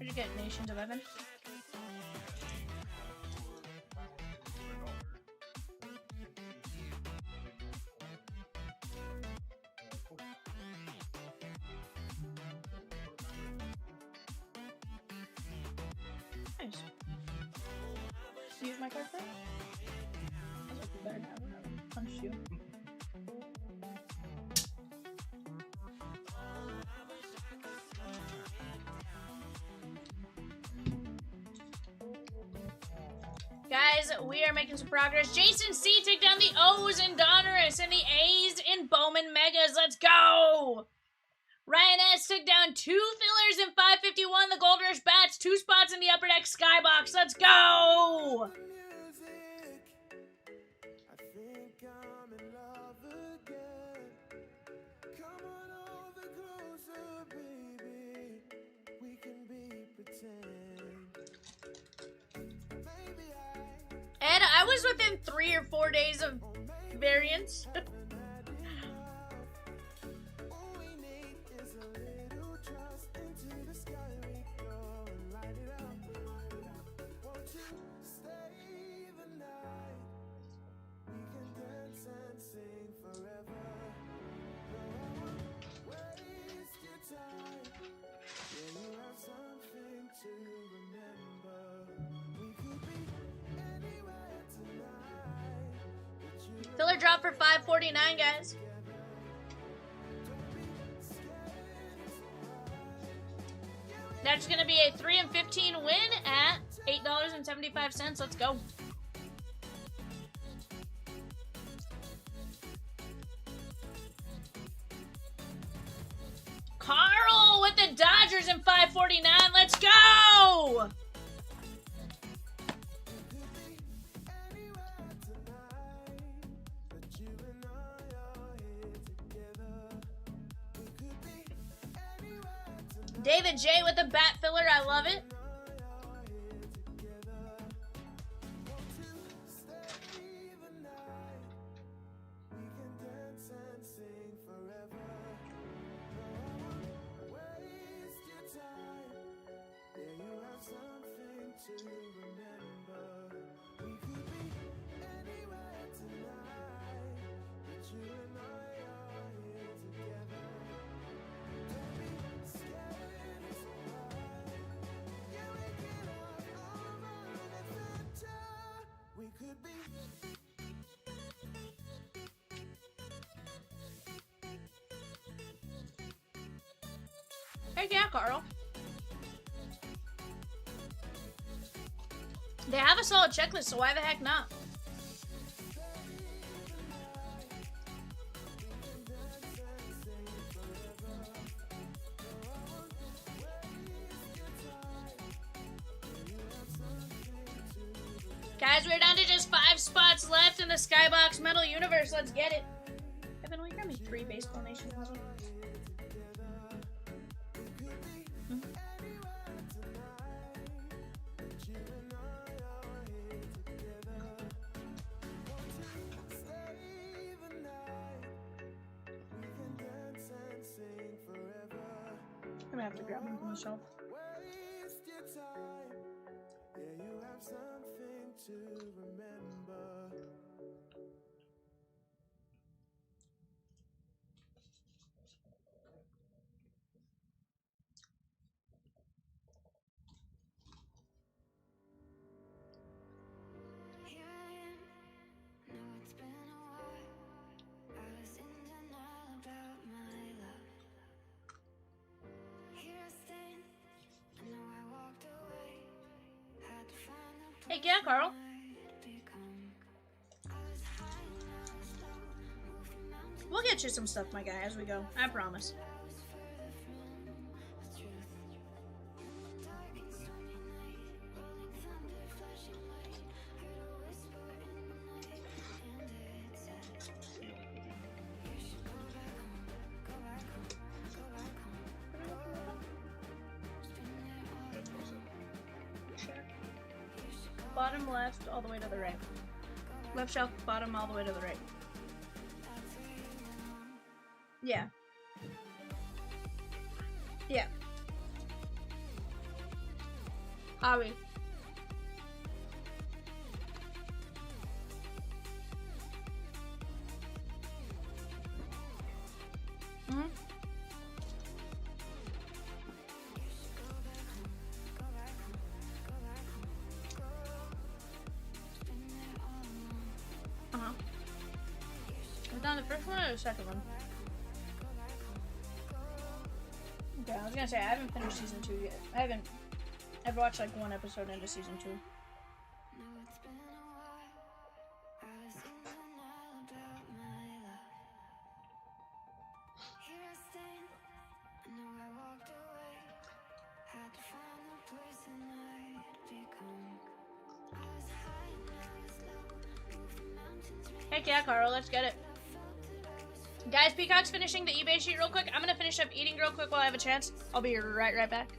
Where'd you get Nations of Evan? Nice. You use my card for it? I was like, you better have it. I would punch you. Guys, we are making some progress. Jason C took down the O's in Donruss and the A's in Bowman Megas. Let's go! Ryan S took down 2 fillers in 551. The Gold Rush Bats, 2 spots in the Upper Deck Skybox. Let's go! Ed, I was within 3 or 4 days of variance. Filler drop for 549, guys. That's gonna be a 3 and 15 win at $8.75. Let's go. Carl with the Dodgers in 549. Let's go. David J with the bat filler, I love it. to remember. We could be anywhere tonight, but you and I are here together. Don't be scared, it's alright. Yeah, we get out on an adventure. We could be. Heck yeah, Carl. They have a solid checklist, so why the heck not? Guys, we're down to just 5 spots left in the Skybox Metal Universe. Let's get it. Evan, will you grab me 3 Baseball Nation puzzles? I'm gonna have to grab them from the shelf. Waste your time. Yeah, you have something to remember. Here I am. Know it's been a while. I was in denial about my love. Here I stand. I know I walked away. Had to find the Hey, yeah, Carl. I'd become. I was high and I was low. Moving mountains. We'll get you some stuff, my guy, as we go. I promise. I was further from the truth. Dark and stormy night. Rolling thunder, flashing light. Heard a whisper in the night. And it said, you should go back home. Go back home. Go back home. It's been there all along. Bottom left, all the way to the right. Left shelf, bottom, all the way to the right. That's where you belong. Yeah. Yeah. Hobby. Mm-hmm. Uh-huh. Was that the first one or the second one? Okay, I was gonna say, I haven't finished season 2 yet. I've watched like 1 episode into season 2. No, it's been a while. I was in denial about my love. Here I stand. I know I walked away. Had to find the person I'd become. I was high and I was low. Moving mountains, Heck yeah, Carl, let's get it. Guys, Peacock's finishing the eBay sheet real quick. I'm gonna finish up eating real quick while I have a chance. I'll be right back.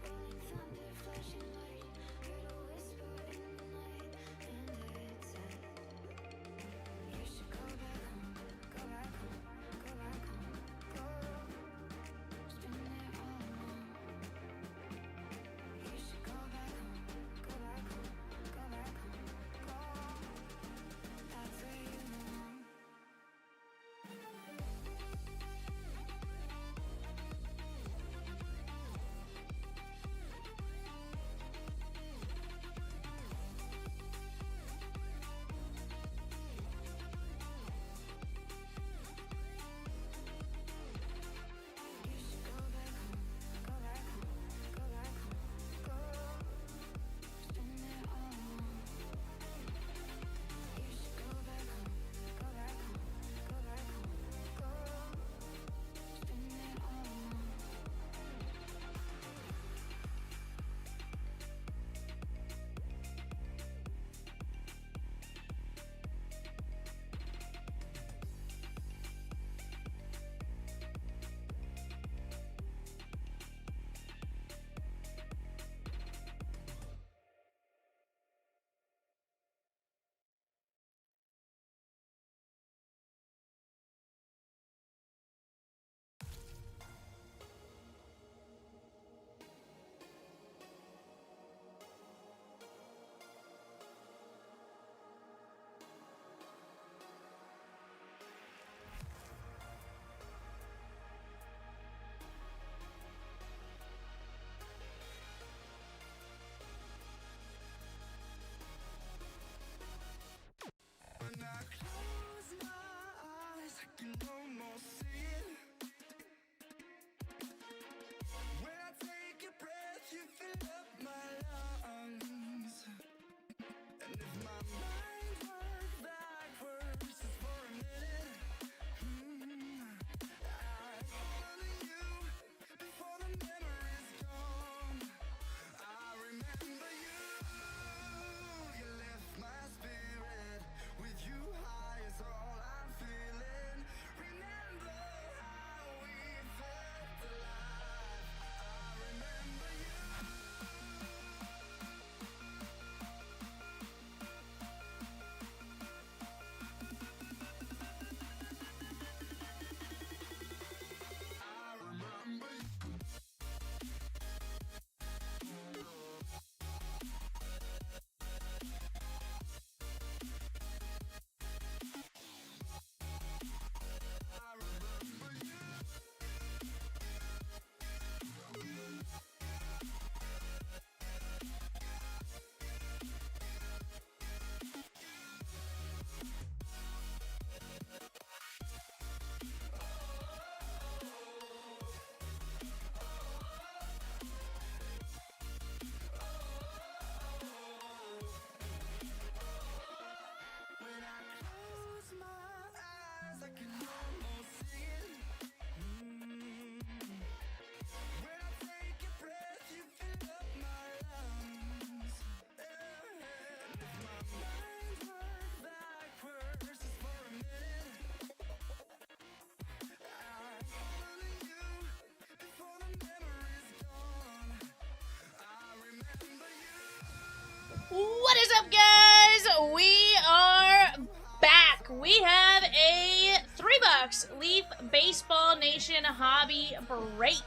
We have a $3 Leaf Baseball Nation Hobby Break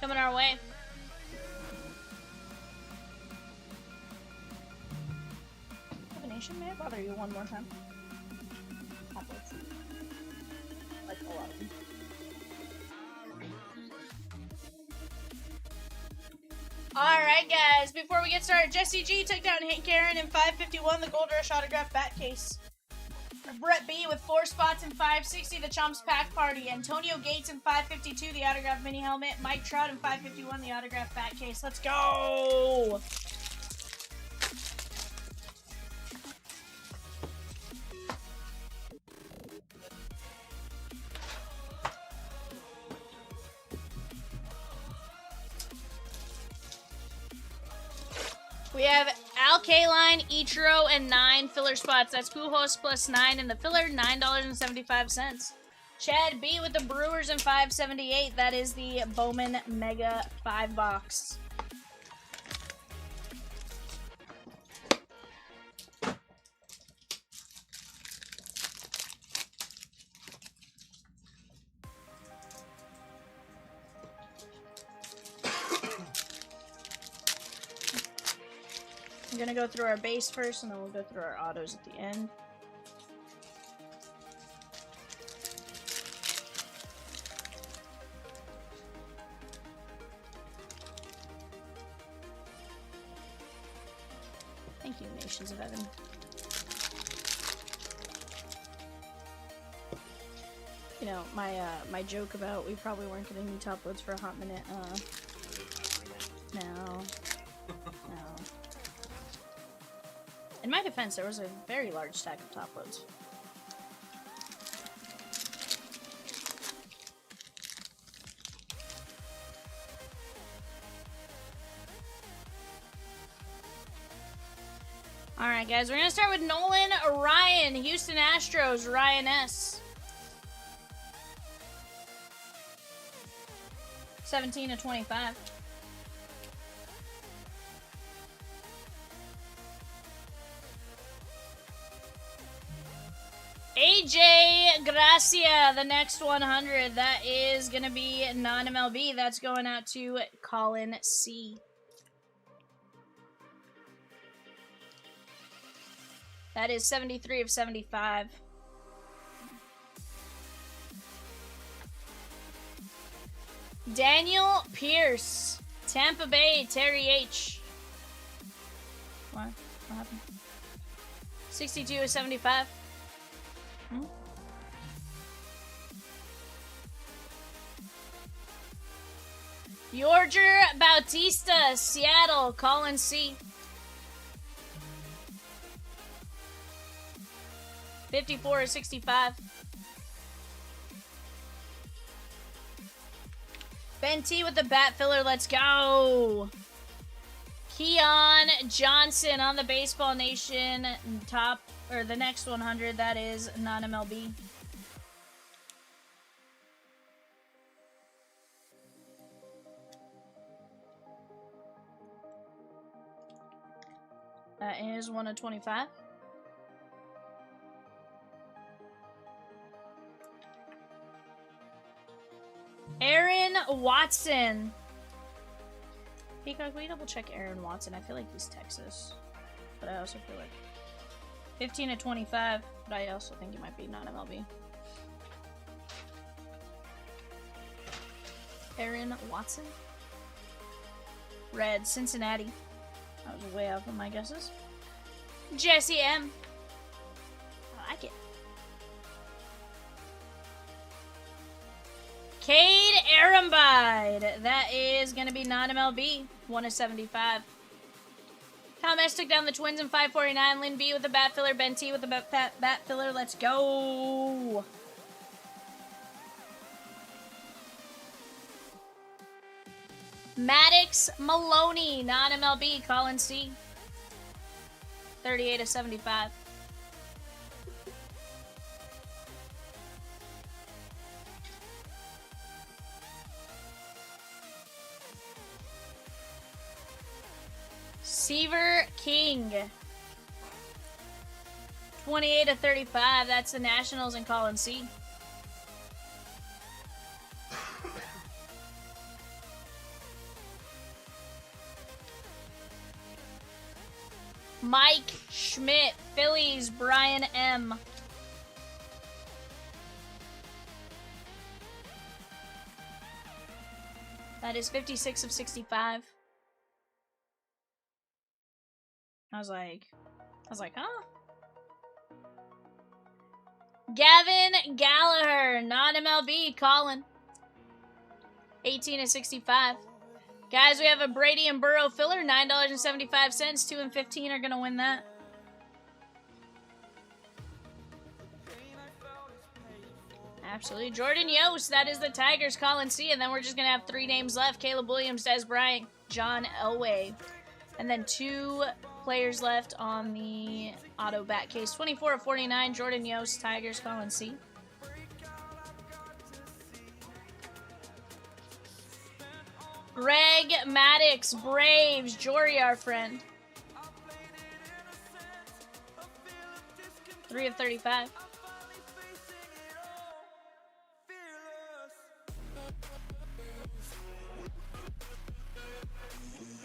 coming our way. Combination, may I bother you one more time? Like a lot of them. Alright guys, before we get started, Jesse G took down Hank Aaron in 551, the Gold Rush autograph bat case. Brett B with 4 spots in 560, the Chomps pack party. Antonio Gates in 552, the autograph mini helmet. Mike Trout in 551, the autograph bat case. Let's go! We have Al Kaline, Ichiro, and 9 filler spots. That's Pujols plus 9 in the filler, $9.75. Chad B with the Brewers in 578. That is the Bowman Mega 5-box. I'm gonna go through our base first, and then we'll go through our autos at the end. Thank you, Nations of Heaven. You know, my joke about we probably weren't getting any top loads for a hot minute, no. In my defense, there was a very large stack of top loads. Alright guys, we're going to start with Nolan Ryan, Houston Astros, Ryan S. 17/25. AJ Gracia, the next 100. That is going to be non-MLB. That's going out to Colin C. That is 73/75. Daniel Pierce, Tampa Bay, Terry H. What happened? 62/75. Yorger Bautista, Seattle, Colin C. 54/65. Ben T with the bat filler, let's go. Keon Johnson on the Baseball Nation top, or the next 100, that is non-MLB. That is 1/25. Aaron Watson. Peacock, will you double check Aaron Watson? I feel like he's Texas, but I also feel like 15/25, but I also think he might be non-MLB. Aaron Watson. Red, Cincinnati. That was way off of my guesses. Jesse M. I like it. Cade Arambide. That is going to be non-MLB. 1/75. Tom S took down the Twins in 549. Lynn B with the bat filler. Ben T with the bat filler. Let's go. Maddox Maloney. Non-MLB. Colin C. 38/75. Seaver King. 28 of 35. That's the Nationals and Colin C. Mike Schmidt, Phillies, Brian M. That is 56 of 65. I was like, huh? Gavin Gallagher, non-MLB, Colin. 18 of 65. Guys, we have a Brady and Burrow filler, $9.75. 2 and 15 are going to win that. Absolutely. Jordan Yost, that is the Tigers, Colin C. And then we're just going to have 3 names left. Caleb Williams, Des Bryant, John Elway. And then 2 players left on the auto bat case. 24 of 49, Jordan Yost, Tigers, Colin C. Greg Maddox, Braves, Jory, our friend. 3 of 35.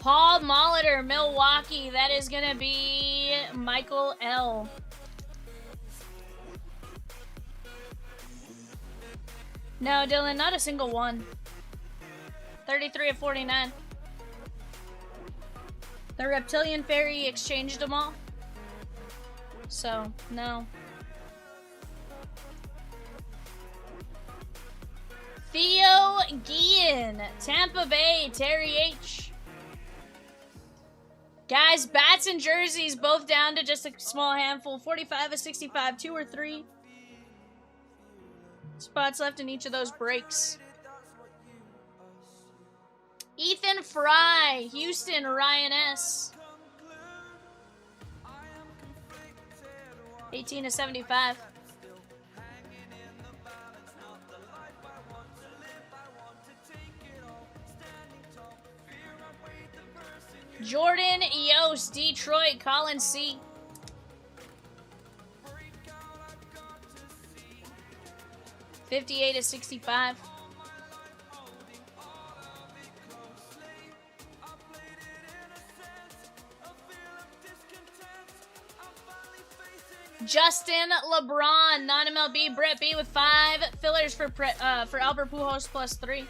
Paul Molitor, Milwaukee. That is going to be Michael L. No, Dylan, not a single one. 33 of 49. The Reptilian Fairy exchanged them all. So, no. Theo Guillen, Tampa Bay, Terry H. Guys, bats and jerseys both down to just a small handful. 45 of 65, 2 or 3. Spots left in each of those breaks. Ethan Fry, Houston, Ryan S. 18 to 75. Jordan Yost, Detroit, Colin C. $58 to 65. Justin LeBron, non-MLB, Brett B with 5 fillers for Albert Pujols plus 3.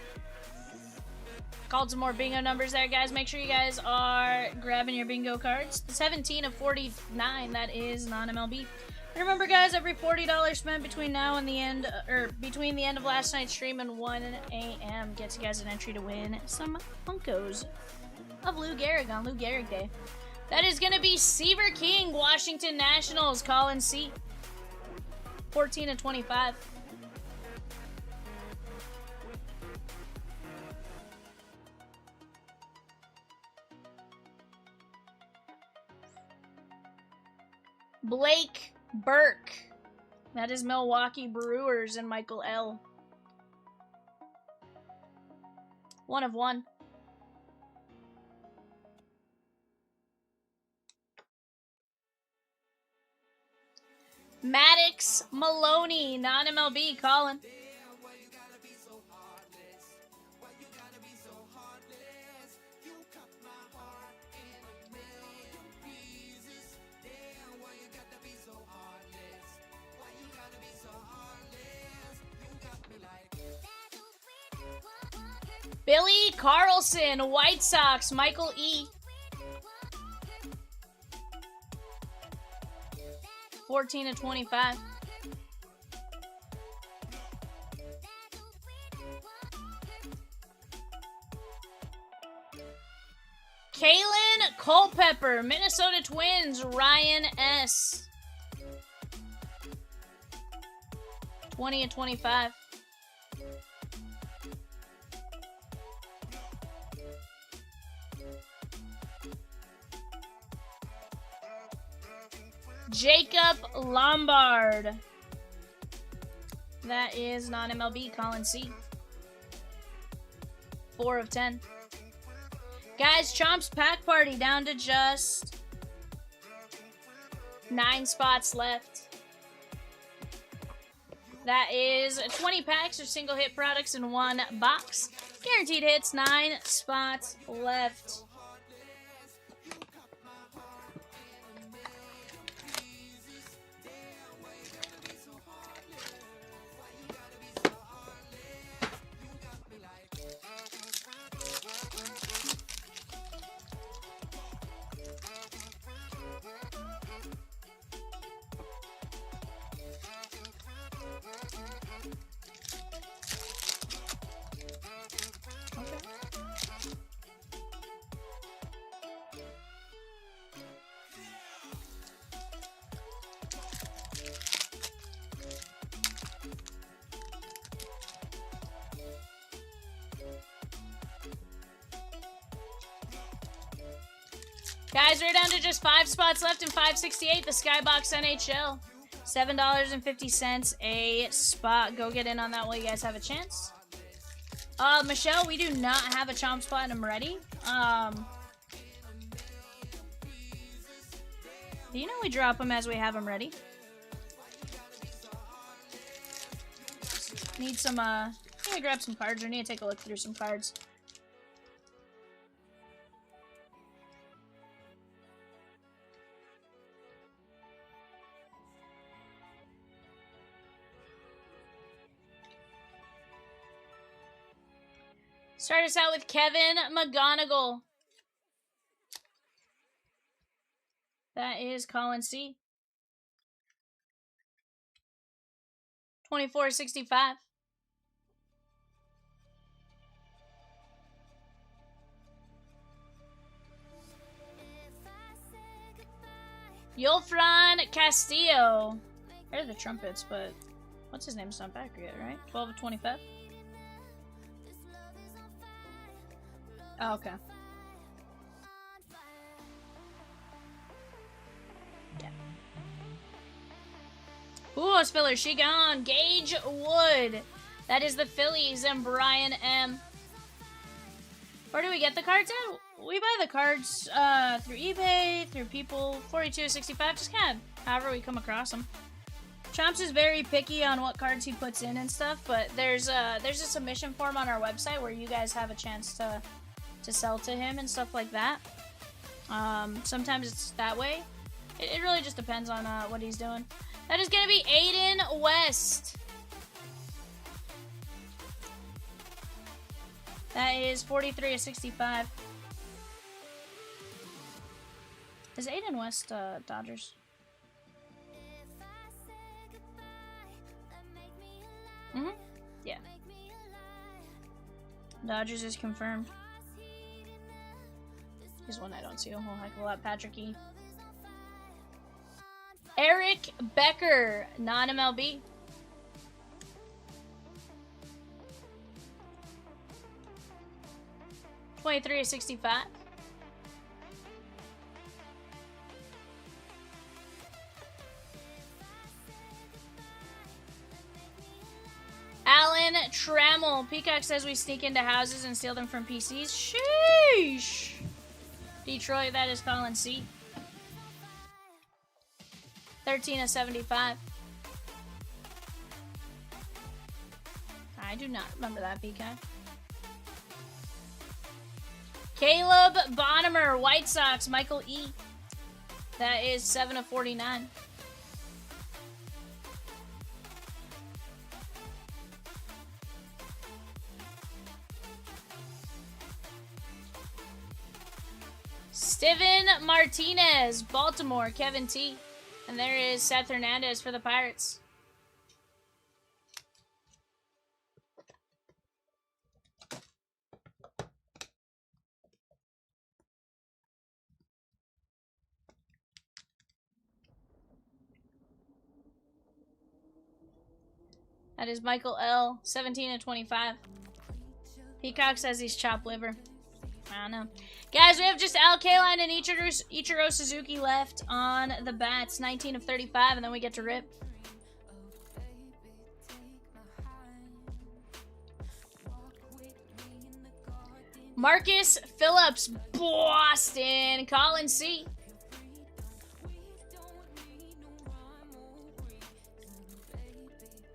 Called some more bingo numbers there, guys. Make sure you guys are grabbing your bingo cards. 17 of 49, that is non-MLB. And remember, guys, every $40 spent between now and the end, between the end of last night's stream and 1 a.m. gets you guys an entry to win some Funkos of Lou Gehrig on Lou Gehrig Day. That is going to be Seaver King, Washington Nationals, Colin C. 14 of 25. Blake Burke. That is Milwaukee Brewers and Michael L. 1 of 1. Maddox Maloney, non-MLB, Colin. Billy Carlson, White Sox, Michael E. 14 of 25. Kalen Culpepper, Minnesota Twins, Ryan S. 20 of 25. Jacob Lombard. That is non-MLB, Colin C. 4 of 10. Guys, Chomps Pack Party down to just 9 spots left. That is 20 packs or single hit products in one box. Guaranteed hits, 9 spots left. Guys, we're down to just 5 spots left in 568, the Skybox NHL. $7.50 a spot. Go get in on that while you guys have a chance. Michelle, we do not have a Chomps Platinum ready. Do you know we drop them as we have them ready? Need some, need to grab some cards, or need to take a look through some cards. Start us out with Kevin McGonigal. That is Colin C. 24.65. Yulfran Castillo. There's the trumpets, but what's his name's not back yet, right? 12 of 25. Oh, okay. Yeah. Ooh, Spiller, she gone. Gage Wood. That is the Phillies and Brian M. Where do we get the cards at? We buy the cards through eBay, through people, 42.65, just kind of however we come across them. Chomps is very picky on what cards he puts in and stuff, but there's a submission form on our website where you guys have a chance to sell to him and stuff like that. Sometimes it's that way. It really just depends on what he's doing. That is going to be Aiden West. That is 43.65. Is Aiden West Dodgers? Mm-hmm. Yeah. Dodgers is confirmed. Here's one I don't see a whole heck of a lot. Patrick E. Eric Becker, non-MLB. $23.65. Alan Trammell. Peacock says we sneak into houses and steal them from PCs. Sheesh. Detroit, that is Colin C. 13/75. I do not remember that, Peacock. Caleb Bonnemer, White Sox, Michael E. That is 7/49. Steven Martinez, Baltimore, Kevin T. And there is Seth Hernandez for the Pirates. That is Michael L. 17/25. Peacock says he's chopped liver. I don't know. Guys, we have just Al Kaline and Ichiro Suzuki left on the bats. 19/35, and then we get to rip. Marcus Phillips, Boston. Colin C.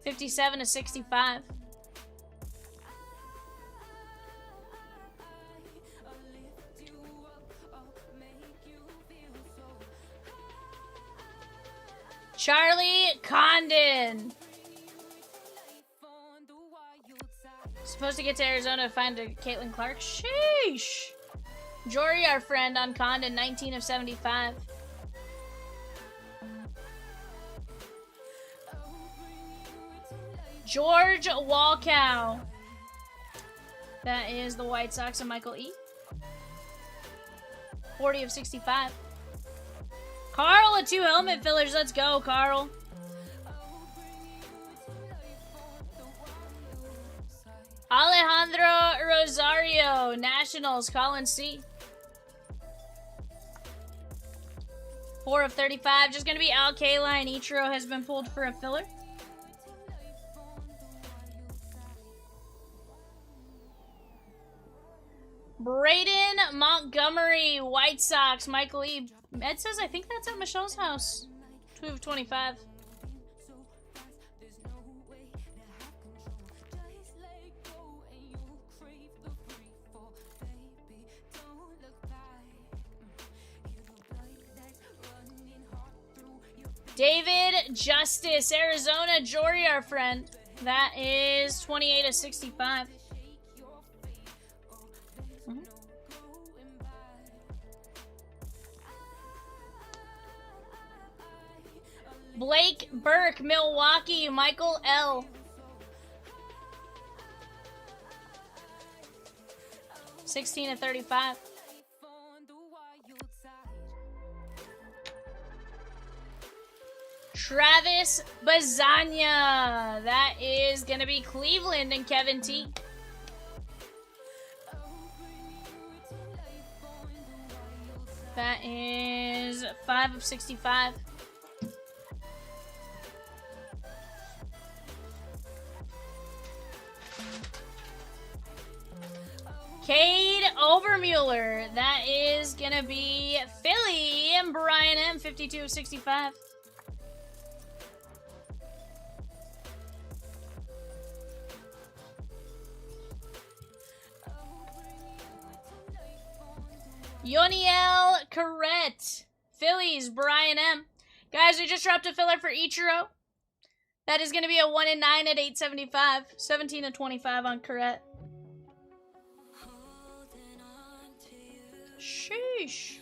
57 to 65. Charlie Condon. Supposed to get to Arizona to find a Caitlin Clark. Sheesh. Jory, our friend on Condon, 19 of 75. George Walkow. That is the White Sox and Michael E. 40 of 65. Carl with 2 helmet fillers. Let's go, Carl. Alejandro Rosario, Nationals, Colin C. 4 of 35. Just going to be Al Kayla and Ichiro has been pulled for a filler. Braden Montgomery, White Sox, Michael E. Ed says, I think that's at Michelle's house. 2 of 25. David Justice, Arizona, Jory, our friend. That is 28 of 65. Blake Burke, Milwaukee, Michael L. 16 of 35. Travis Bazania. That is going to be Cleveland and Kevin T. That is 5 of 65. Cade Overmuller. That is going to be Philly and Brian M. 52 of 65. Yoniel Correct. Phillies, Brian M. Guys, we just dropped a filler for Ichiro. That is going to be a 1 and 9 at 875. 17 to 25 on Correct. Sheesh.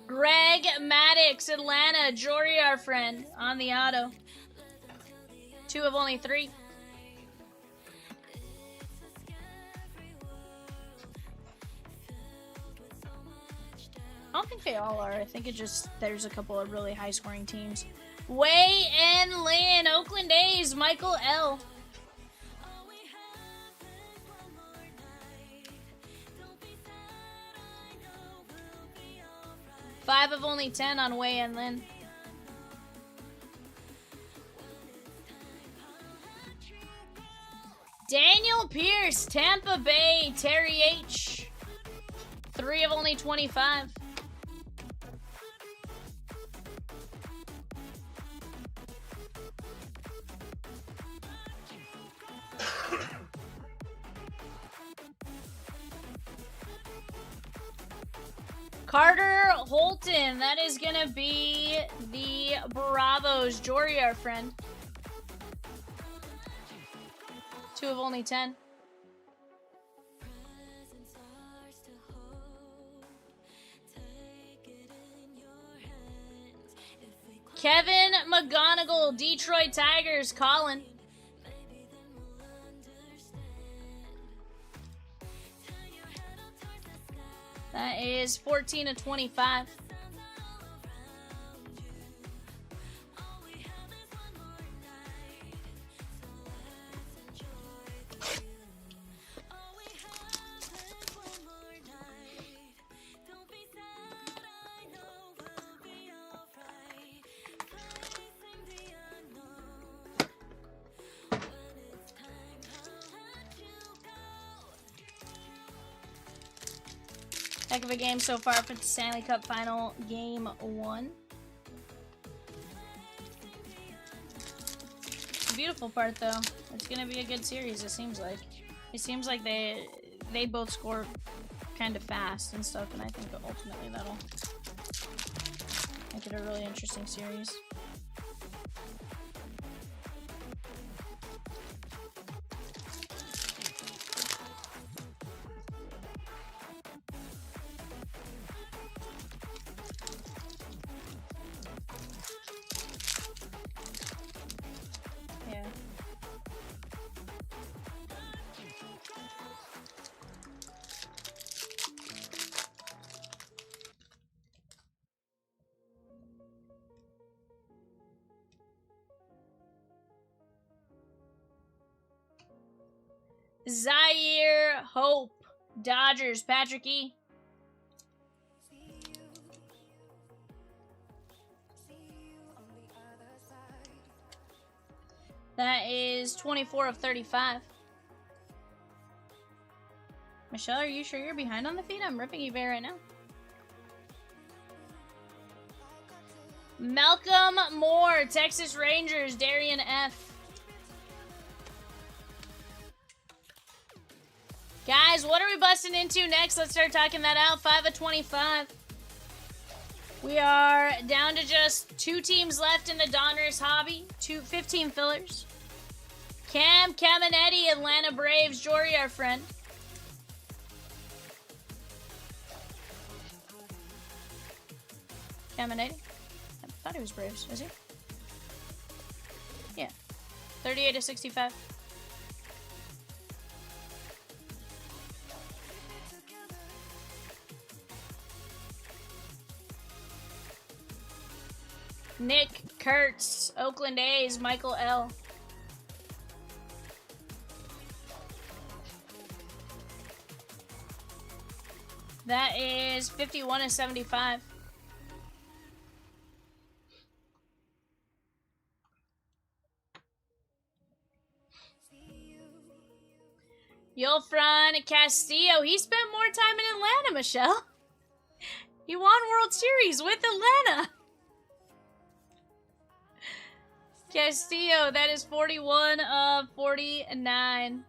Greg Maddox, Atlanta. Jory, our friend, on the auto. 2 of only 3. I don't think they all are. I think it just, there's a couple of really high scoring teams. Way and Lynn, Oakland A's, Michael L. Five of only 10 on Way and Lynn. Daniel Pierce, Tampa Bay, Terry H. 3 of only 25. Carter Holton, that is going to be the Bravos. Jory, our friend. 2 of only 10. Kevin McGonigal, Detroit Tigers, Colin. That is 14 to 25. Heck of a game so far for the Stanley Cup Final, Game 1. beautiful part, though. It's gonna be a good series, it seems like. It seems like they both score kind of fast and stuff, and I think that ultimately that'll make it a really interesting series. Yeah. Zaire Hope, Dodgers, Patrick E. That is 24 of 35. Michelle, are you sure you're behind on the feed? I'm ripping eBay right now. Malcolm Moore, Texas Rangers, Darian F. Guys, what are we busting into next? Let's start talking that out. 5 of 25. We are down to just 2 teams left in the Donruss hobby. 15 fillers. Cam Caminetti, Atlanta Braves. Jory, our friend. Caminetti? I thought he was Braves. Is he? Yeah. 38 of 65. Nick Kurtz, Oakland A's, Michael L. That is 51 of 75. Yulfran Castillo, he spent more time in Atlanta, Michelle. He won World Series with Atlanta. Castillo, that is 41 of 49.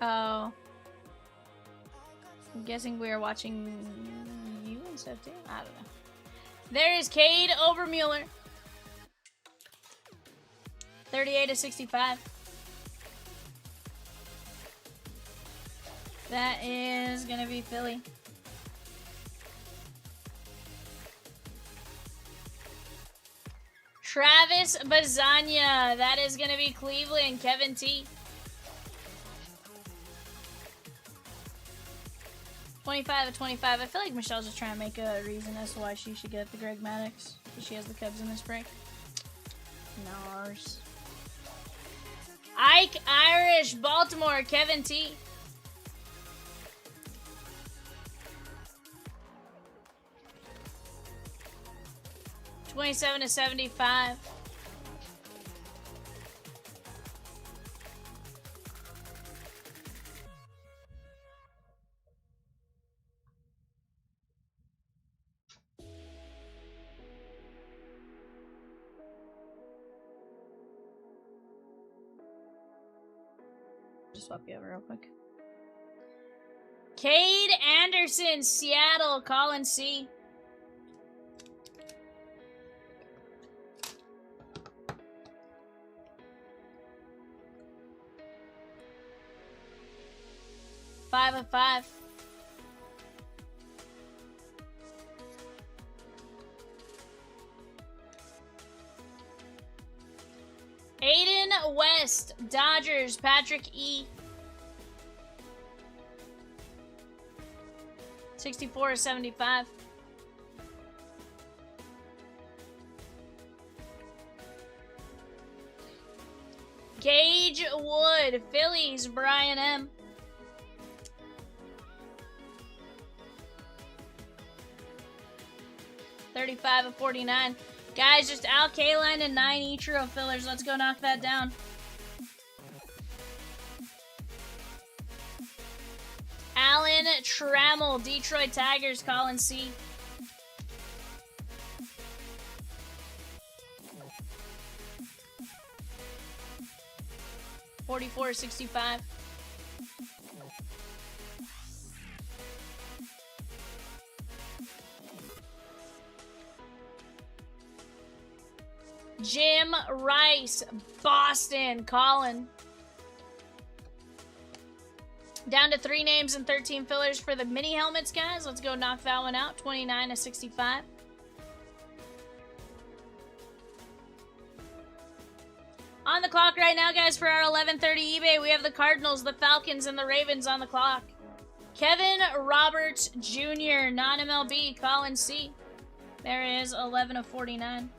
Oh. I'm guessing we are watching you and stuff too? I don't know. There is Cade Obermueller. 38 of 65. That is gonna be Philly. Travis Bazania. That is gonna be Cleveland. Kevin T. 25 of 25. I feel like Michelle's just trying to make a reason as to why she should get the Greg Maddux. Because she has the Cubs in this break. Nars. Ike Irish, Baltimore, Kevin T. 27 to 75. Just swap you over real quick. Cade Anderson, Seattle, Colin C. Five of 5. Aiden West, Dodgers, Patrick E. 64 of 75. Gage Wood, Phillies, Brian M. 35 of 49. Guys, just Al Kaline and 9 Ichiro fillers. Let's go knock that down. Alan Trammell, Detroit Tigers, Colin C. $44.65. Jim Rice, Boston, Colin. Down to 3 names and 13 fillers for the mini helmets, guys. Let's go knock that one out. 29/65. On the clock right now, guys, for our 11:30 eBay, we have the Cardinals, the Falcons, and the Ravens on the clock. Kevin Roberts Jr., non-MLB, Colin C. There it is, 11/49.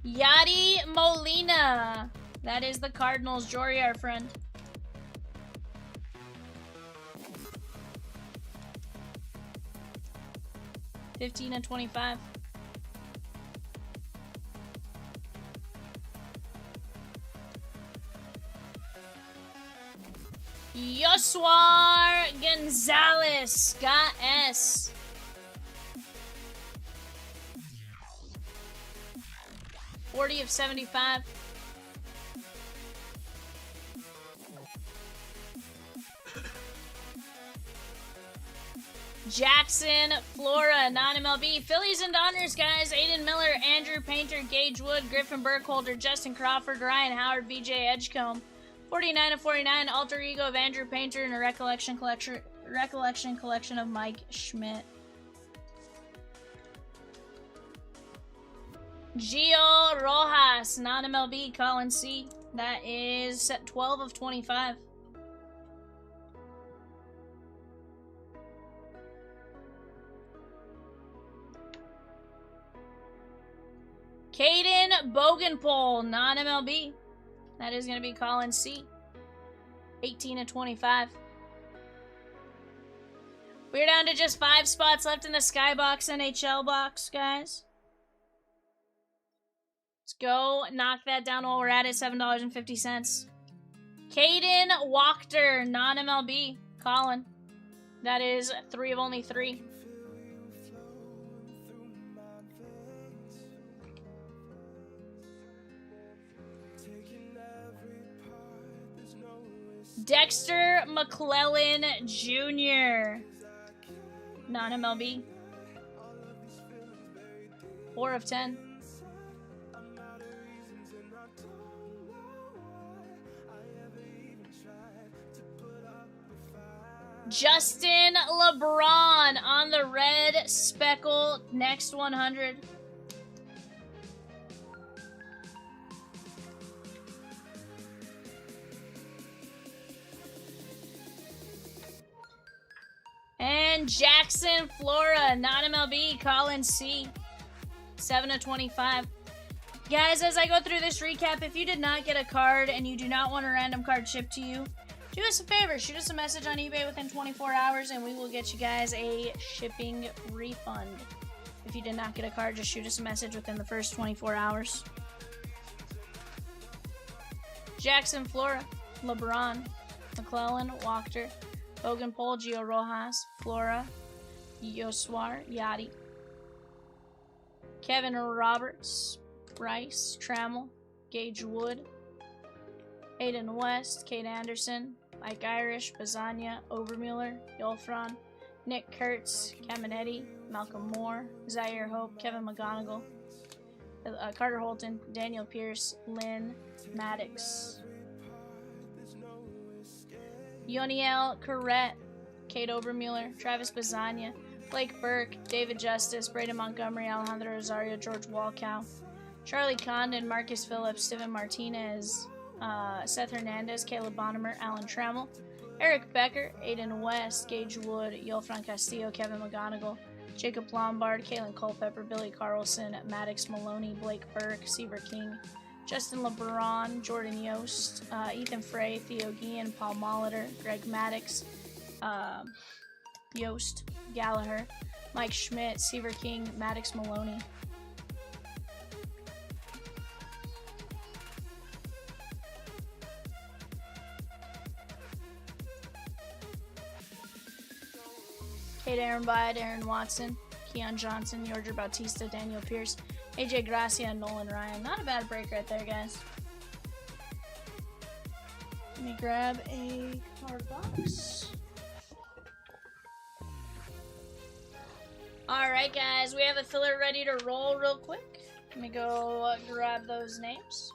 Yadi Molina. That is the Cardinals, Jory, our friend. $15/25. Yoswar Gonzalez, Scott S. $40/75. Jackson, Flora, non-MLB. Phillies and Donruss, guys. Aiden Miller, Andrew Painter, Gage Wood, Griffin Burkholder, Justin Crawford, Ryan Howard, VJ Edgecombe. 49/49, alter ego of Andrew Painter, and a recollection collection of Mike Schmidt. Gio Rojas, non-MLB, Colin C. That is set 12/25. Caden Bogenpole, non-MLB. That is going to be Colin C. 18/25. We're down to just 5 spots left in the Skybox NHL box, guys. Let's go knock that down while we're at it. $7.50. Caden Wachter, non-MLB, Colin. That is 3 of only 3. Dexter McClellan Jr. Non-MLB. 4/10. Justin LeBron on the red speckle, next 100. And Jackson Flora, non-MLB, Colin C. 7/25. Guys, as I go through this recap, if you did not get a card and you do not want a random card shipped to you, do us a favor, shoot us a message on eBay within 24 hours and we will get you guys a shipping refund. If you did not get a card, just shoot us a message within the first 24 hours. Jackson Flora, LeBron, McClellan, Wachter, Bogenpole, Gio Rojas, Flora, Yoswar, Yadi, Kevin Roberts, Rice, Trammell, Gage Wood, Aiden West, Kate Anderson, Mike Irish, Bazania, Obermuller, Yolfron, Nick Kurtz, Caminetti, Malcolm Moore, Zaire Hope, Kevin McGonigal, Carter Holton, Daniel Pierce, Lynn Maddox, Yoniel Corrette, Kate Obermuller, Travis Bazania, Blake Burke, David Justice, Braden Montgomery, Alejandro Rosario, George Walkow, Charlie Condon, Marcus Phillips, Steven Martinez, Seth Hernandez, Caleb Bonnemer, Alan Trammell, Eric Becker, Aiden West, Gage Wood, Yolfran Castillo, Kevin McGonigal, Jacob Lombard, Kalen Culpepper, Billy Carlson, Maddox Maloney, Blake Burke, Seaver King, Justin LeBron, Jordan Yost, Ethan Frey, Theo Guillen, Paul Molitor, Greg Maddox, Yost, Gallagher, Mike Schmidt, Seaver King, Maddox Maloney. Kate Aaron Bide, Aaron Watson, Keon Johnson, Georgia Bautista, Daniel Pierce, AJ Gracia, and Nolan Ryan. Not a bad break right there, guys. Let me grab a card box. Alright, guys, we have a filler ready to roll real quick. Let me go grab those names.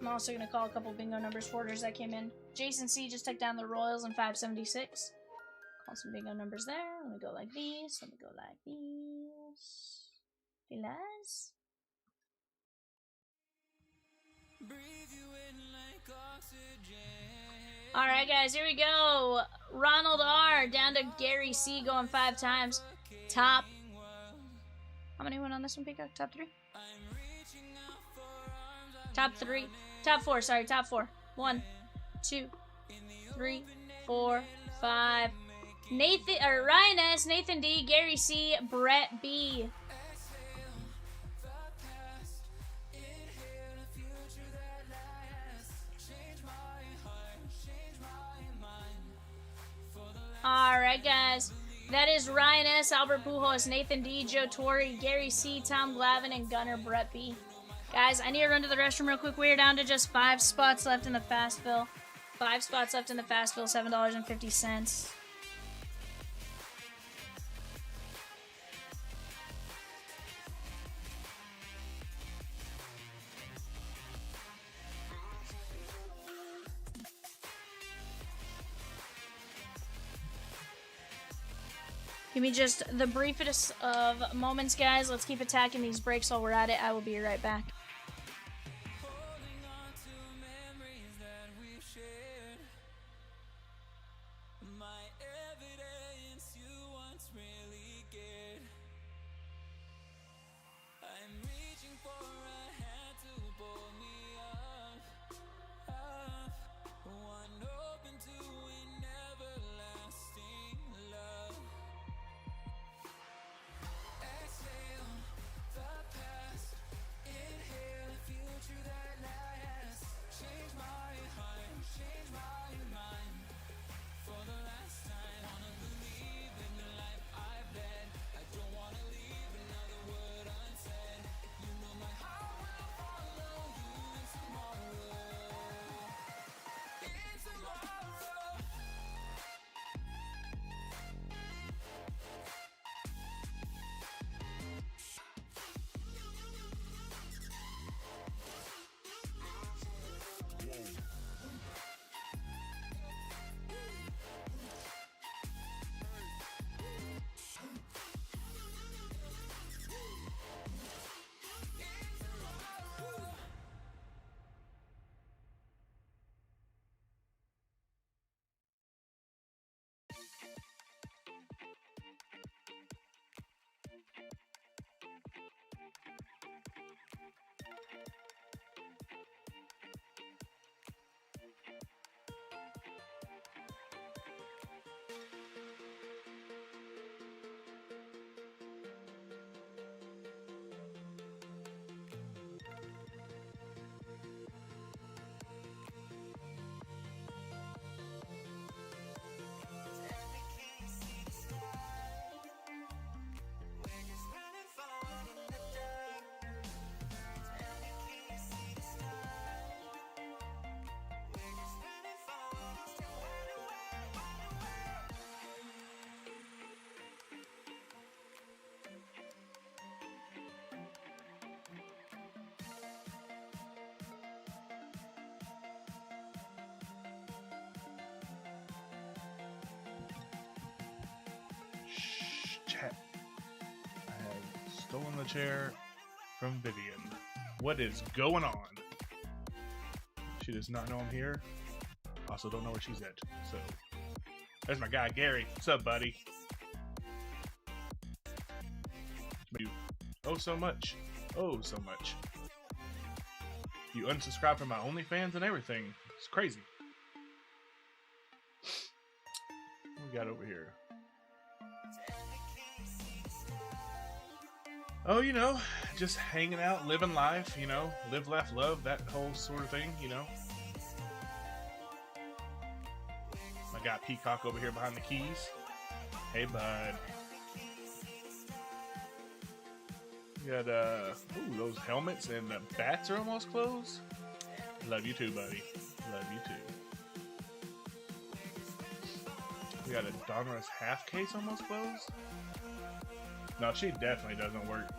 I'm also going to call a couple bingo numbers for orders that came in. Jason C. just took down the Royals in 576. Call some bingo numbers there. Let me go like these. Let me go like these. Pilas. Alright, guys, here we go. Ronald R. down to Gary C. going 5 times. Top. How many went on this one, Peacock? Top 3? Top 3. Top 4, sorry, top 4. 1, 2, 3, 4, 5. Nathan or Ryan S, Nathan D, Gary C, Brett B. Alright, guys. That is Ryan S, Albert Pujols, Nathan D, Joe Torre, Gary C, Tom Glavine, and Gunner Brett B. Guys, I need to run to the restroom real quick. We're down to just 5 spots left in the Fastville. 5 spots left in the Fastville, $7.50. Give me just the briefest of moments, guys. Let's keep attacking these breaks while we're at it. I will be right back. Chat. I have stolen the chair from Vivian. What is going on? She does not know I'm here. Also don't know where she's at. So there's my guy Gary. What's up, buddy? You oh so much. Oh so much. You unsubscribe from my OnlyFans and everything. It's crazy. What we got over here? Oh, you know, just hanging out, living life, you know, live, laugh, love, that whole sort of thing, you know. I got Peacock over here behind the keys. Hey, bud. You got, ooh, those helmets and the bats are almost closed. Love you too, buddy. Love you too. We got a Donruss half case almost closed. No, she definitely doesn't work.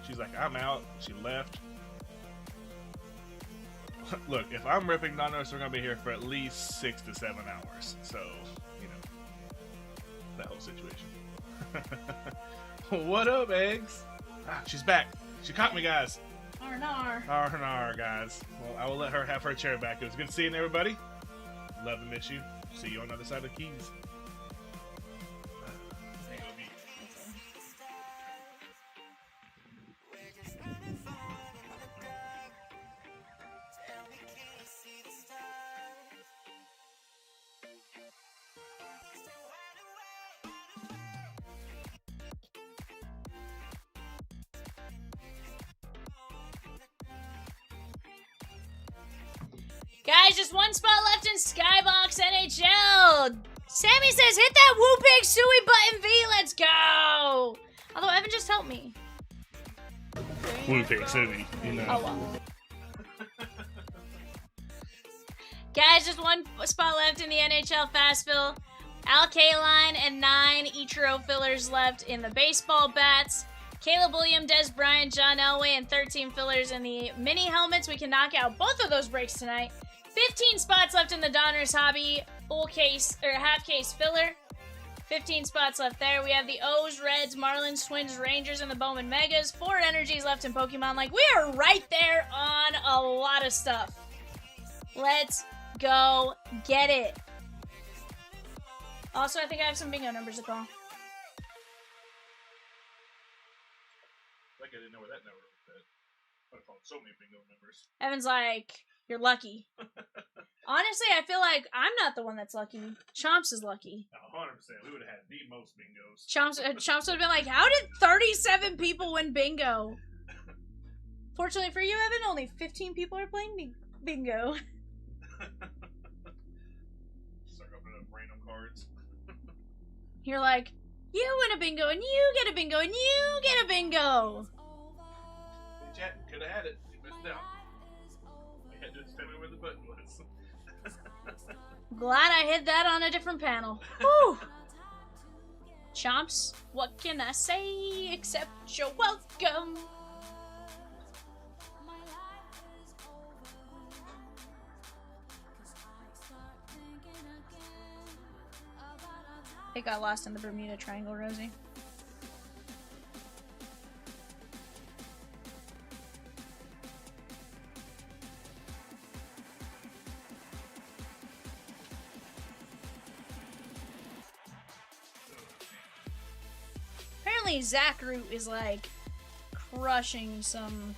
She's like, I'm out. She left. Look, if I'm ripping Donruss, we're gonna be here for at least 6 to 7 hours. So, you know, that whole situation. What up, eggs? Ah, she's back. She caught me, guys. Arnar. R&R, guys. Well, I will let her have her chair back. It was good seeing everybody. Love and miss you. See you on the other side of the keys. Guys, just one spot left in Skybox NHL. Sammy says, hit that Woo Pig Suey button V. Let's go. Although Evan just helped me. Woo Pig City, you know. Oh, well. Guys, just one spot left in the NHL Fast Fill. Al Kaline and 9 Ichiro fillers left in the baseball bats. Caleb William, Des Bryant, John Elway, and 13 fillers in the mini helmets. We can knock out both of those breaks tonight. 15 spots left in the Donruss Hobby full case or half case filler. 15 spots left there. We have the O's, Reds, Marlins, Twins, Rangers, and the Bowman Megas. 4 energies left in Pokemon. Like, we are right there on a lot of stuff. Let's go get it. Also, I think I have some bingo numbers to call. Like I didn't know where that number was at. I've called so many bingo numbers. Evan's like, you're lucky. Honestly, I feel like I'm not the one that's lucky. Chomps is lucky. 100%. We would have had the most bingos. Chomps would have been like, how did 37 people win bingo? Fortunately for you, Evan, only 15 people are playing bingo. Start opening up random cards. You're like, you win a bingo, and you get a bingo, and you get a bingo. Hey, chat, could have had it. You missed out. You had to just tell me where the button was. Glad I hit that on a different panel. Whew. Chomps, what can I say except you're welcome? It got lost in the Bermuda Triangle, Rosie. Apparently Zach Root is like crushing some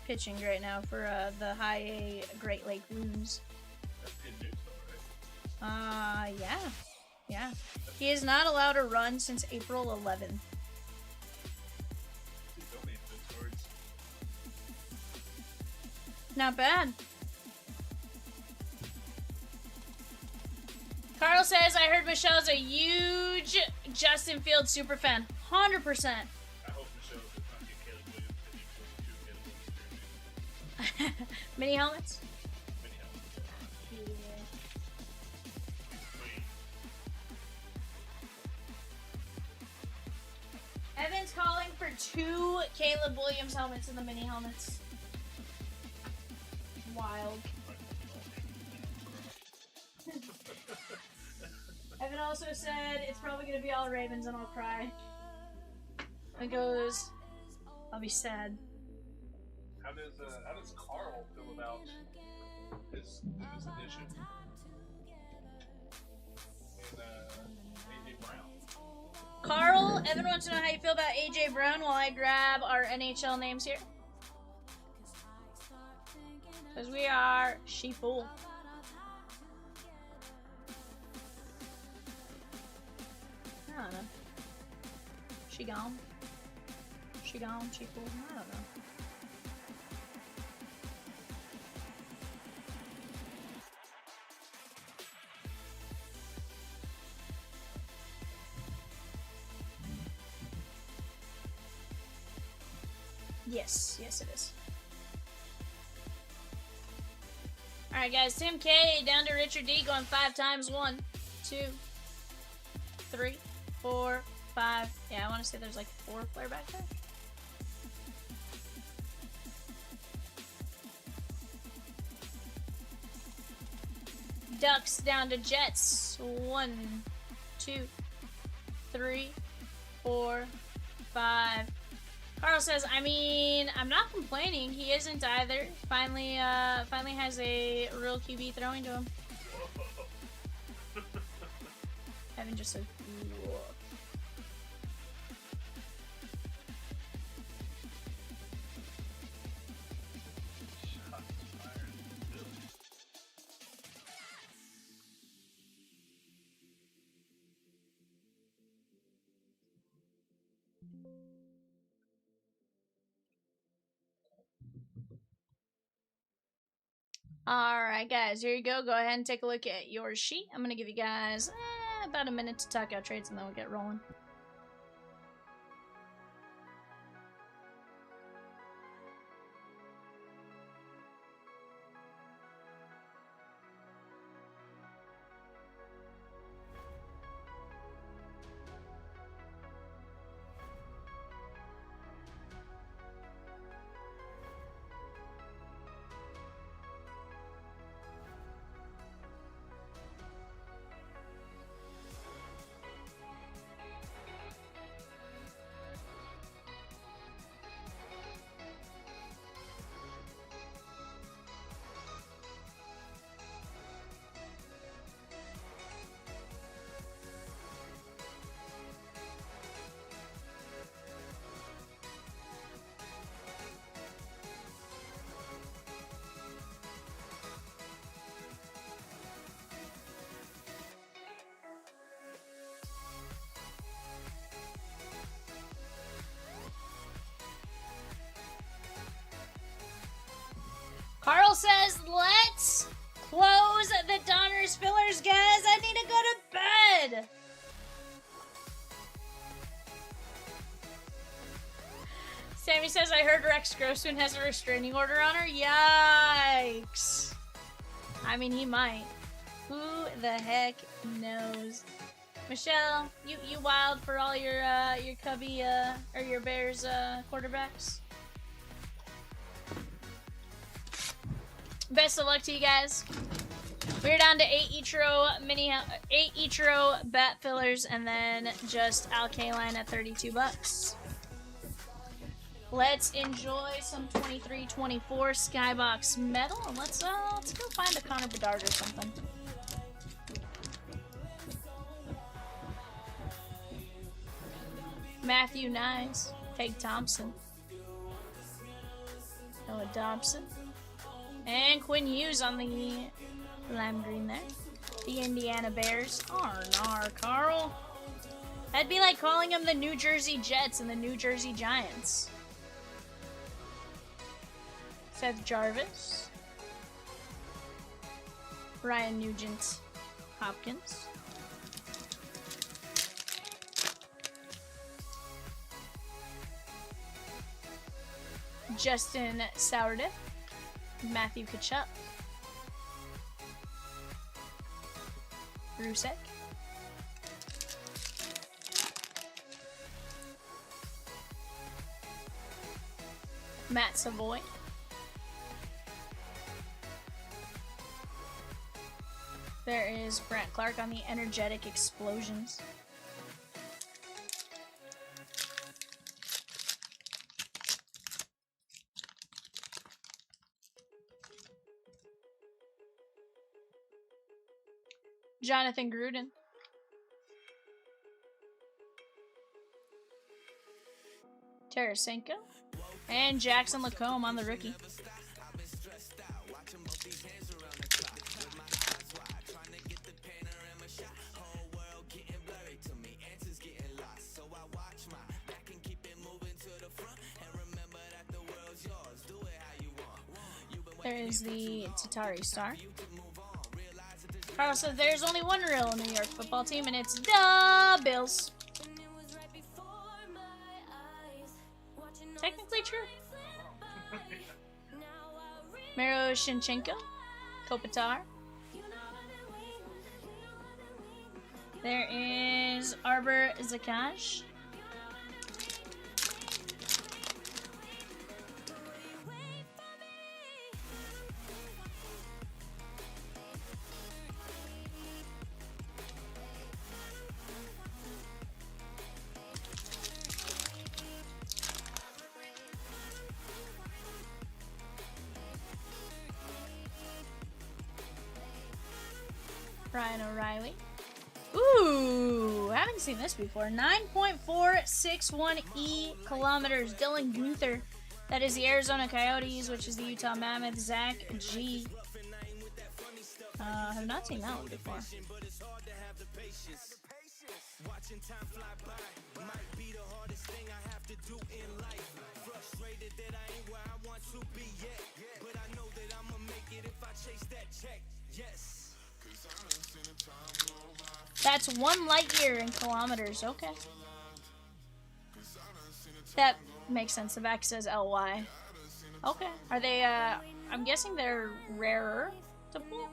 pitching right now for the high A Great Lake Blues. Yeah. He is not allowed to run since April 11th. Not bad. Carl says, I heard Michelle's a huge Justin Fields super fan. 100%. I hope Michelle does not get Caleb Williams. Mini helmets? Evan's calling for 2 Caleb Williams helmets in the mini helmets. Wild. Evan also said it's probably gonna be all Ravens and I'll cry. It goes, I'll be sad. How does Carl feel about this edition? And AJ Brown. Carl, Evan wants to know how you feel about AJ Brown while I grab our NHL names here. Because we are sheeple. I don't know. She gone. She gone. She cool. I don't know. Yes, yes it is. Alright guys, Tim K down to Richard D going 5 times. 1, 2, 3, 4, 5. Yeah, I want to say there's like 4 player back there. Ducks down to Jets. 1, 2, 3, 4, 5. Carl says, I mean, I'm not complaining. He isn't either. Finally has a real QB throwing to him. Evan just said, whoa. Alright guys, here you go. Go ahead and take a look at your sheet. I'm going to give you guys about a minute to talk out trades and then we'll get rolling. Carl says, let's close the Donruss fillers, guys. I need to go to bed. Sammy says, I heard Rex Grossman has a restraining order on her. Yikes. I mean, he might. Who the heck knows? Michelle, you wild for all your Cubby, or your Bears, quarterbacks? Best of luck to you guys. We're down to 8 Ichiro bat fillers and then just Alkaline at $32. Let's enjoy some 23-24 Skybox metal and let's go find a Connor Bedard or something. Matthew Nyes, Peg Thompson, Noah Dobson. And Quinn Hughes on the lime green there. The Indiana Bears. Arnar, Carl. That'd be like calling them the New Jersey Jets and the New Jersey Giants. Seth Jarvis. Ryan Nugent Hopkins. Justin Sourdiff. Matthew Kachuk. Rusek. Matt Savoy. There is Brant Clark on the Energetic Explosions. Jonathan Gruden. Tarasenko. And Jackson Lacombe on the rookie. There is the Tatari Star. Carlos said there's only one real New York football team, and it's the Bills. Technically true. Miro Shinchenko, Kopitar. There is Arbor Zakaj. Ryan O'Reilly. Ooh, I haven't seen this before. 9.461 kilometers. Dylan Gunther. That is the Arizona Coyotes, which is the Utah Mammoth. Zach G. Have not seen that one before. That's 1 light year in kilometers. Okay. That makes sense. The back says LY. Okay. Are they, I'm guessing they're rarer to pull?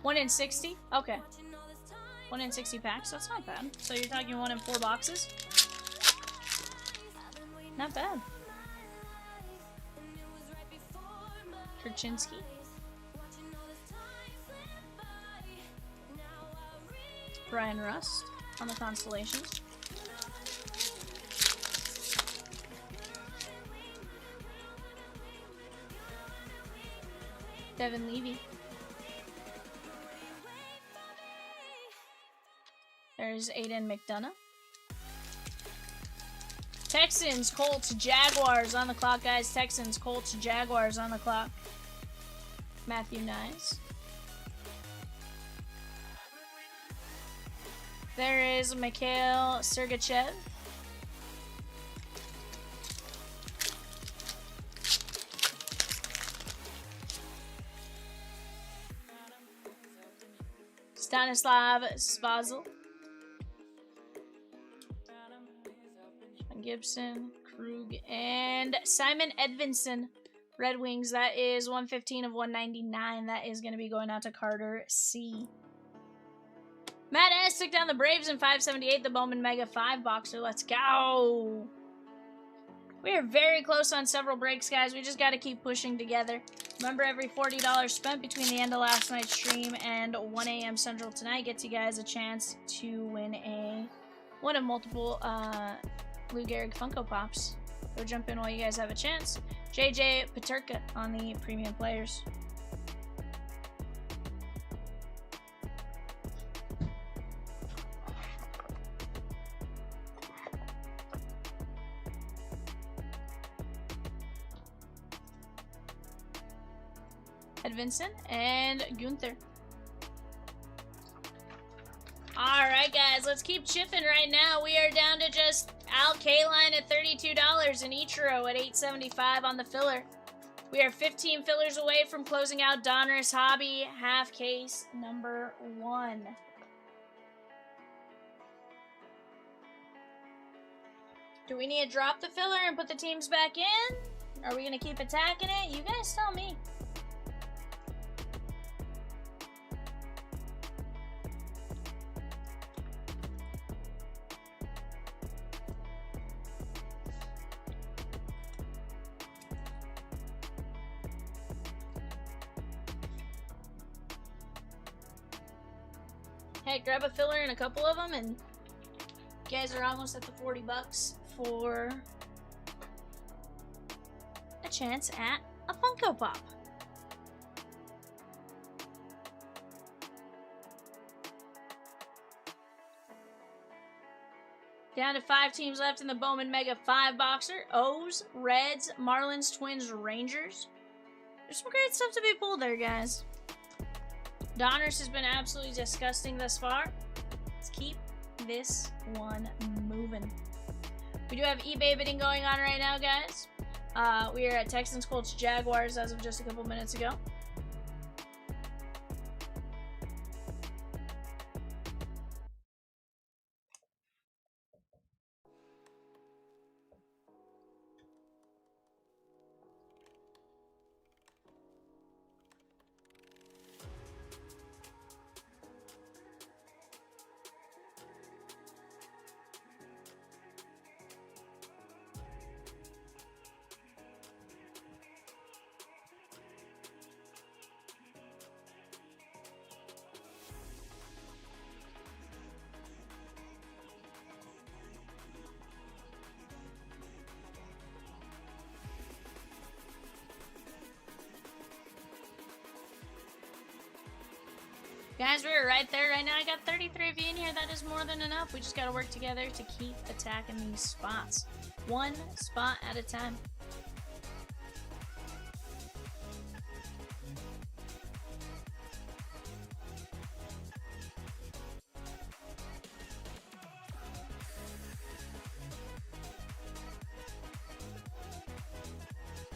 1 in 60? Okay. 1 in 60 packs. That's not bad. So you're talking 1 in 4 boxes? Not bad. Kerchinsky. Brian Rust on the Constellations. Devin Levy. There's Aiden McDonough. Texans, Colts, Jaguars on the clock, guys. Texans, Colts, Jaguars on the clock. Matthew Nyes. There is Mikhail Sergachev. Stanislav Spazel. Gibson, Krug, and Simon Edvinson. Red Wings, that is 115 of 199. That is going to be going out to Carter C. Matt S. took down the Braves in 578, the Bowman Mega 5-boxer. Let's go! We are very close on several breaks, guys. We just got to keep pushing together. Remember, every $40 spent between the end of last night's stream and 1 a.m. Central tonight gets you guys a chance to win one of multiple Lou Gehrig Funko Pops. Go jump in while you guys have a chance. JJ Paterka on the premium players. Edvinson and Gunther. Alright guys, let's keep chipping right now. We are down to just Al Kaline at $32 and Ichiro at $8.75 on the filler. We are 15 fillers away from closing out Donruss Hobby half case number 1. Do we need to drop the filler and put the teams back in? Are we going to keep attacking it? You guys tell me. Hey, grab a filler and a couple of them, and you guys are almost at the $40 for a chance at a Funko Pop. Down to 5 teams left in the Bowman Mega 5-boxer. O's, Reds, Marlins, Twins, Rangers. There's some great stuff to be pulled there, guys. Donruss has been absolutely disgusting thus far. Let's keep this one moving. We do have eBay bidding going on right now, guys. We are at Texans, Colts, Jaguars as of just a couple minutes ago. Guys, we're right there right now. I got 33 of you in here. That is more than enough. We just got to work together to keep attacking these spots. One spot at a time.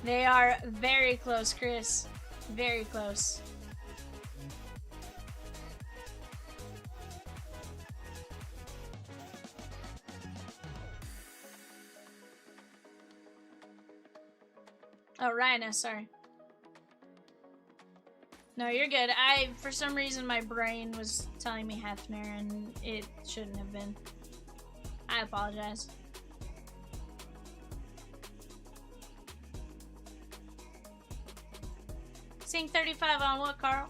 They are very close, Chris. Very close. Oh, Ryan, sorry. No, you're good. For some reason, my brain was telling me Hefner, and it shouldn't have been. I apologize. Seeing 35 on what, Carl?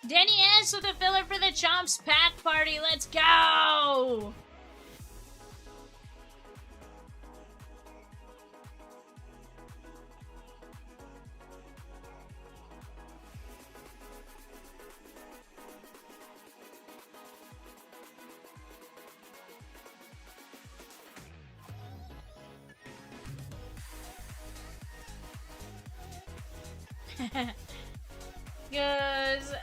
Danny S with a filler for the Chomps pack party. Let's go! Goes.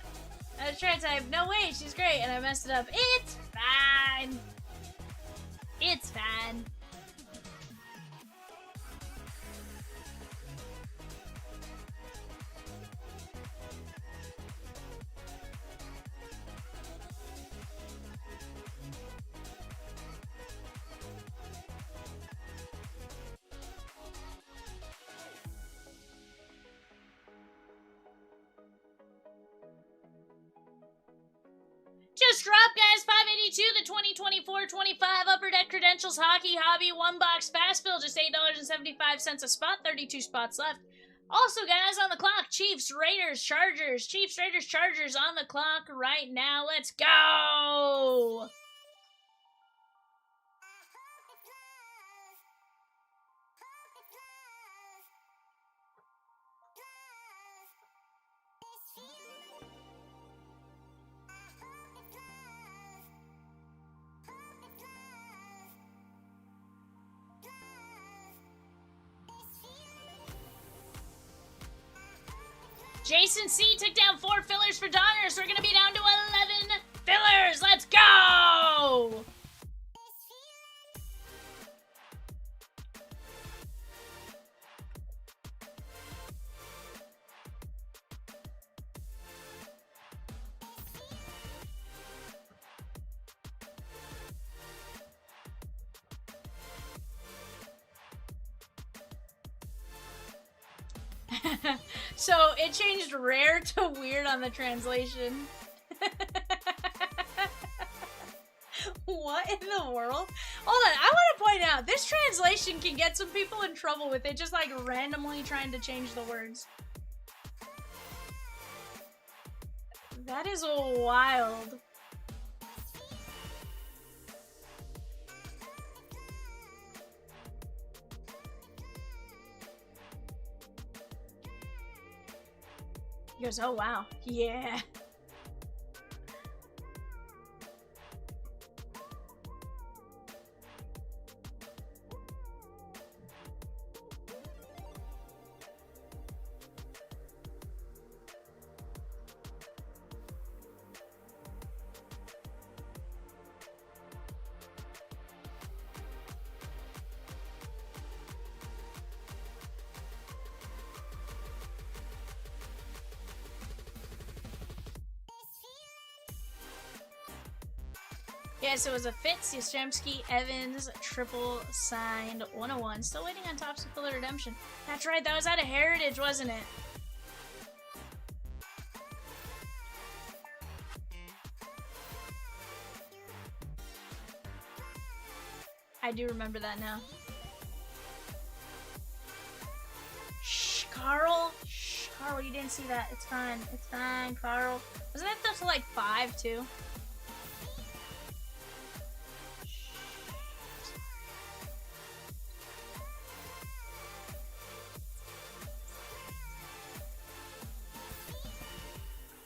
I was trying to type, no way, she's great, and I messed it up. It's fine. It's fine. Just dropped, guys. 582, the 2024-25 Upper Deck Credentials Hockey Hobby 1-box fast fill. Just $8.75 a spot. 32 spots left. Also, guys, on the clock, Chiefs, Raiders, Chargers. Chiefs, Raiders, Chargers on the clock right now. Let's go! Jason C took down 4 fillers for Donruss. We're going to be down to 11 fillers. Let's go! So it changed rare to weird on the translation. What in the world? Hold on, I want to point out, this translation can get some people in trouble with it just like randomly trying to change the words. That is wild. He goes, oh wow, yeah. Yes, it was a Fitz, Yastrzemski, Evans, triple signed 101. Still waiting on Topps and Filler Redemption. That's right, that was out of Heritage, wasn't it? I do remember that now. Shh, Carl. Shh, Carl, you didn't see that. It's fine. It's fine, Carl. Wasn't that up to like 5 too?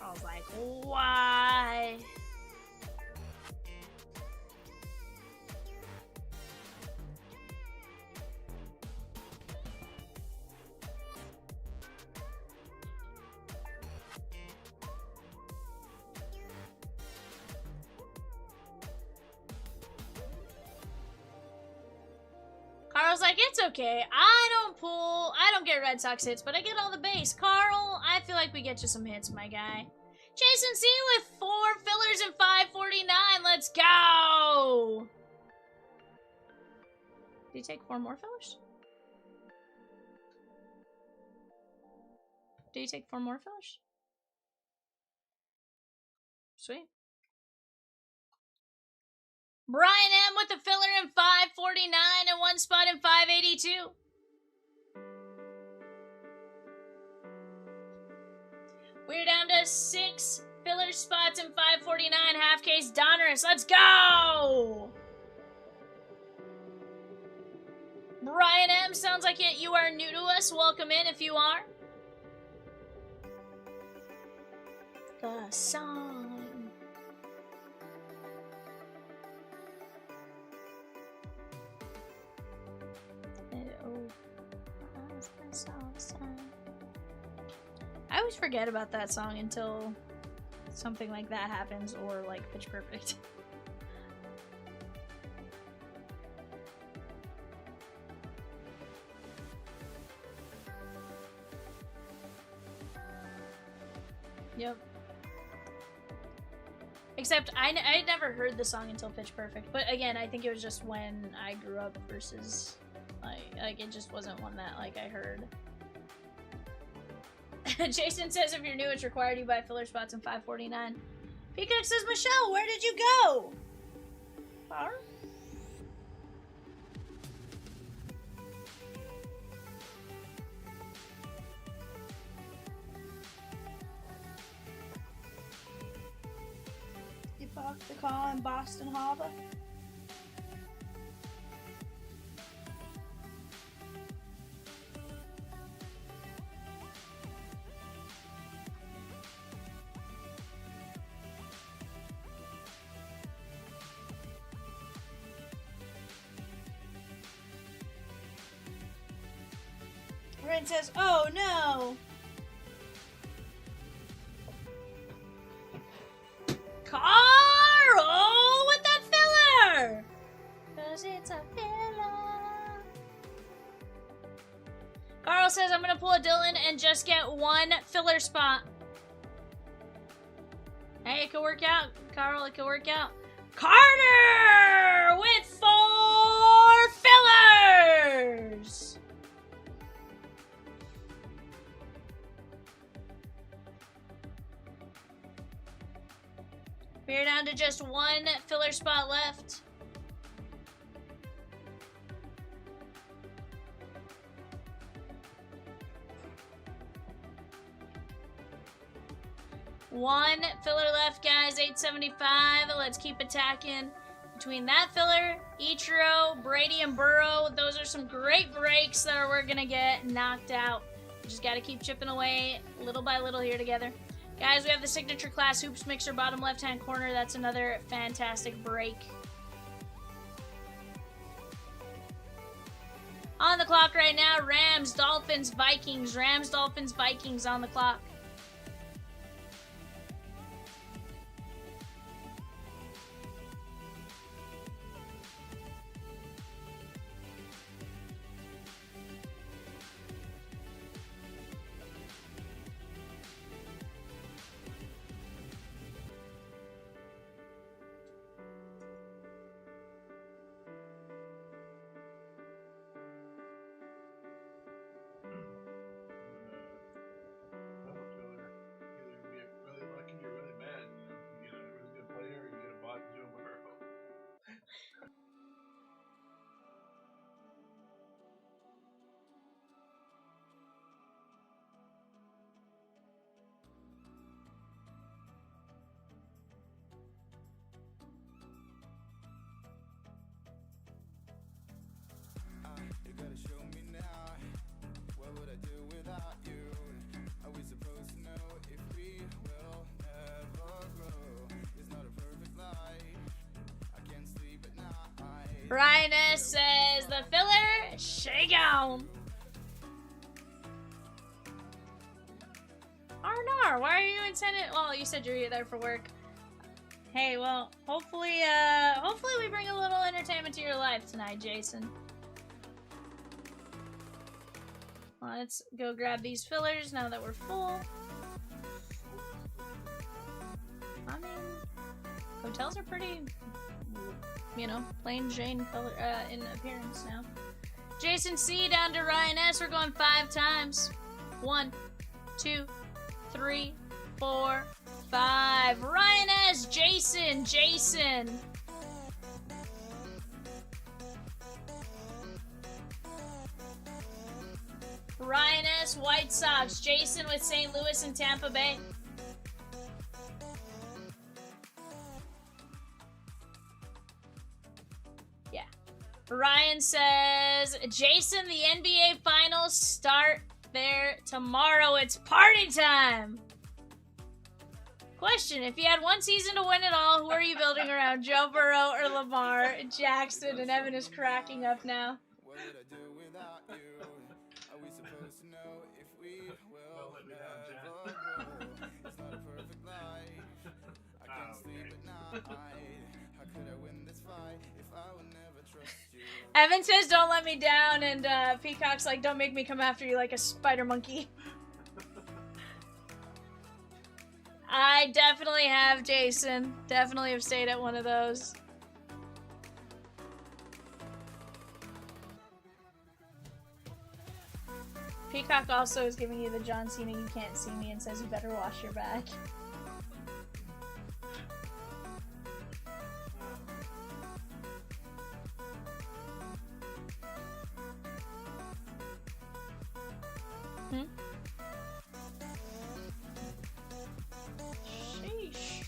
I was like, why? Carl's like, it's okay. I don't get Red Sox hits, but I get all the base. Carl, I feel like we get you some hits, my guy. Jason C with 4 fillers and 549. Let's go! Did you take 4 more fillers? Did you take 4 more fillers? Sweet. Brian M with a filler in 549 and 1 spot in 582. We're down to 6 filler spots in 549. Half case Donruss. Let's go! Brian M, sounds like you are new to us. Welcome in if you are. The song. I always forget about that song until something like that happens, or like Pitch Perfect. Yep. Except I never heard the song until Pitch Perfect, but again, I think it was just when I grew up versus like it just wasn't one that like I heard. Jason says if you're new, it's required you buy filler spots in 549. Peacock says, Michelle, where did you go? Power? You parked the car in Boston Harbor? Ren says, oh no! Carl with the filler! 'Cause it's a filler. Carl says, I'm gonna pull a Dylan and just get 1 filler spot. Hey, it could work out, Carl, it could work out. Carter with 4 fillers! We're down to just 1 filler spot left. One filler left, guys. 875. Let's keep attacking. Between that filler, Ichiro, Brady, and Burrow, those are some great breaks that we're going to get knocked out. We just got to keep chipping away little by little here together. Guys, we have the signature class hoops mixer, bottom left-hand corner. That's another fantastic break. On the clock right now, Rams, Dolphins, Vikings. Rams, Dolphins, Vikings on the clock. Ryan S says the filler, shake on. Arnar, why are you in Senate? Well, you said you're there for work. Hey, well, hopefully we bring a little entertainment to your life tonight, Jason. Let's go grab these fillers now that we're full. I mean, hotels are pretty, you know, plain Jane color in appearance now. Jason C down to Ryan S. We're going 5 times. 1, 2, 3, 4, 5. Ryan S. Jason. Ryan S. White Sox. Jason with St. Louis and Tampa Bay. Yeah. Ryan says, Jason, the NBA Finals start there tomorrow. It's party time. Question, if you had one season to win it all, who are you building around? Joe Burrow or Lamar Jackson? And Evan is cracking up now. What would I do without you? Are we supposed to know if we will never grow? It's not a perfect life. I can't sleep at night. How could I win this fight if I would never trust you? Evan says, don't let me down, and Peacock's like, don't make me come after you like a spider monkey. I definitely have, Jason. Definitely have stayed at one of those. Peacock also is giving you the John Cena you can't see me and says you better wash your back. Sheesh.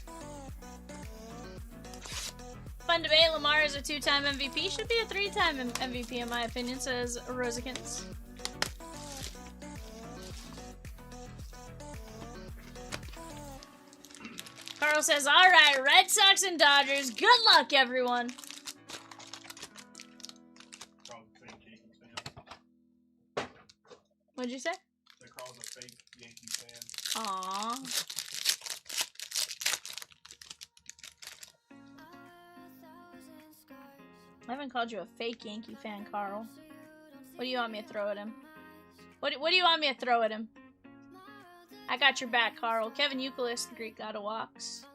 Fun debate. Lamar is a 2-time MVP. Should be a 3-time MVP in my opinion, says Rosikins. Carl says, alright, Red Sox and Dodgers. Good luck, everyone. What'd you say? That Carl's a fake Yankees fan. Aww. I haven't called you a fake Yankee fan, Carl. What do you want me to throw at him? What do you want me to throw at him? I got your back, Carl. Kevin Euclid, the Greek god of walks.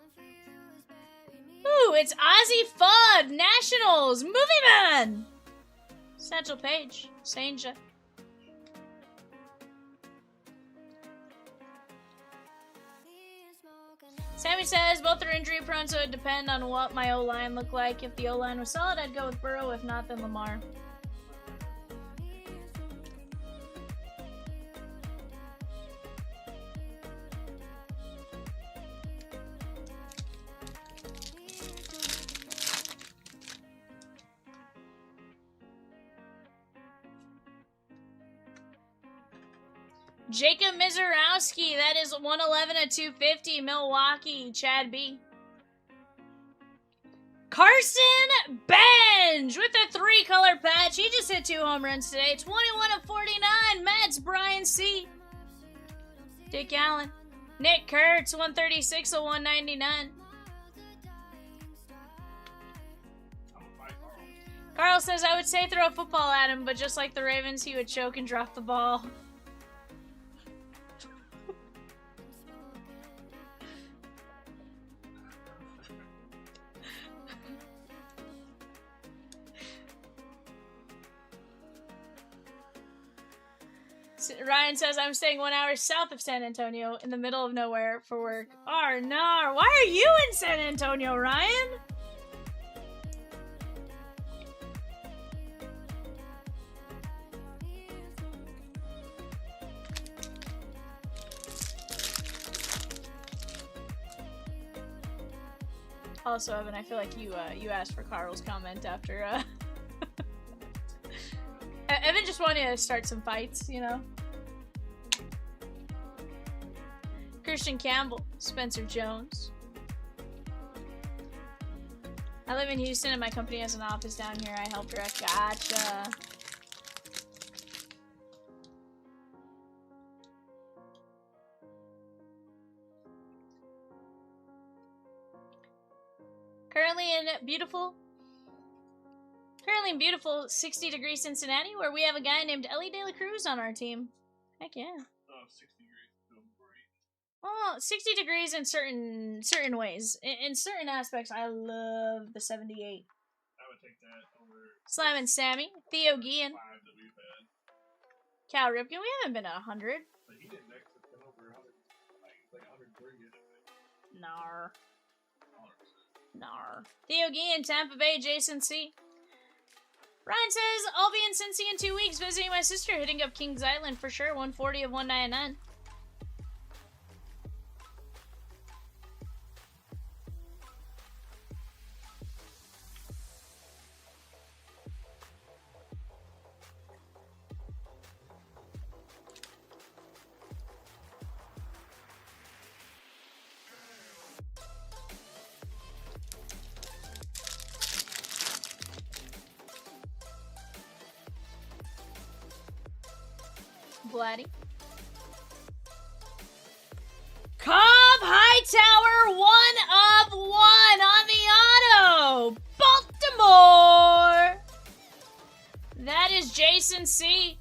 Ooh, it's Ozzy Fudd! Nationals! Movie Man! Satchel Paige. Sanja. Sammy says, both are injury prone, so it would depend on what my O-line looked like. If the O-line was solid, I'd go with Burrow. If not, then Lamar. Jacob Mizurowski, that is 111 at 250, Milwaukee, Chad B. Carson Benj with a 3-color patch. He just hit 2 home runs today. 21 of 49, Mets, Brian C. Dick Allen. Nick Kurtz, 136 of 199. Carl says, I would say throw a football at him, but just like the Ravens, he would choke and drop the ball. Ryan says, I'm staying 1 hour south of San Antonio in the middle of nowhere for work. Arnar, why are you in San Antonio, Ryan? Also, Evan, I feel like you asked for Carl's comment after Evan just wanted to start some fights, you know? Christian Campbell, Spencer Jones. I live in Houston and my company has an office down here. I help direct. Gotcha. Currently in beautiful 60-degree Cincinnati, where we have a guy named Ellie De La Cruz on our team. Heck yeah. Oh, 60 degrees. Feels great. Well, 60 degrees in certain ways. In certain aspects, I love the 78. I would take that over Slam and Sammy, Theo Guillen, 5 that we've had. Cal Ripken. We haven't been at 100. But he didn't next to over 100. Like 103 yesterday. Nar. 100%. Nar. Theo Guillen, Tampa Bay, Jason C. Ryan says, I'll be in Cincy in 2 weeks visiting my sister, hitting up Kings Island for sure. 140 of 199. Vladdy. Cobb Hightower, 1 of 1 on the auto. Baltimore. That is Jason C.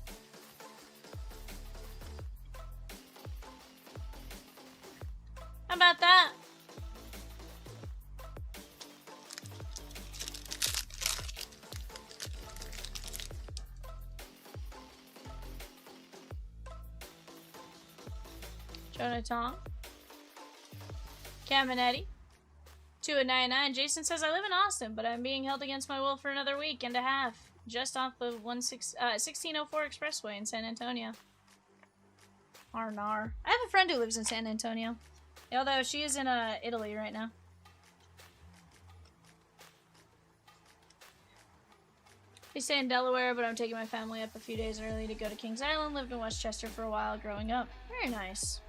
How about that? Jonathan. Caminetti. 2 of 99. Jason says, I live in Austin, but I'm being held against my will for another week and a half. Just off the 1604 Expressway in San Antonio. Arnar. I have a friend who lives in San Antonio. Although she is in Italy right now. We stay in Delaware, but I'm taking my family up a few days early to go to Kings Island. Lived in Westchester for a while growing up. Very nice.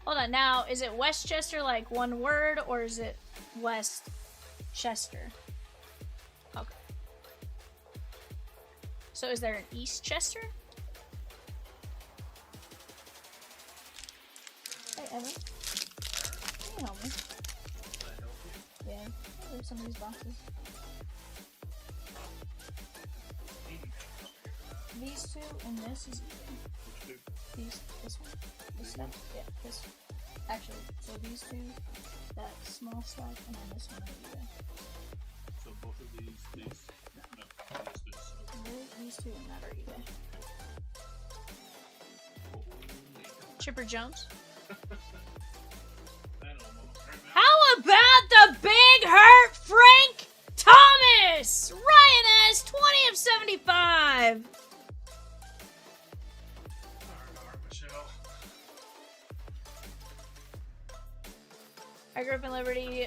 Hold on, now, is it Westchester like one word, or is it Westchester? Okay. So is there an Eastchester? Hey, Evan. Can you help me? Yeah, there's some of these boxes. These two and this is even. This one. This stuff? Yeah, this. Actually, so these two, that small stack, and then this one over there. So both of these? No, just this. These two and that are eBay. Chipper Jones. How about the big hurt Frank Thomas? Ryan has 20 of 75. I grew up in Liberty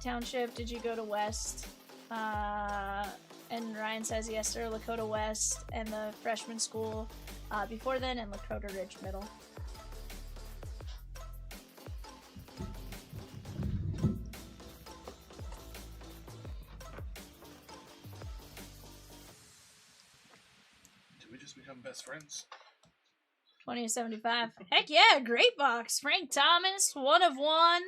Township. Did you go to West? And Ryan says yes, sir. Lakota West and the freshman school before then, and Lakota Ridge Middle. Did we just become best friends? 20 of 75. Heck yeah, great box. Frank Thomas, 1 of 1.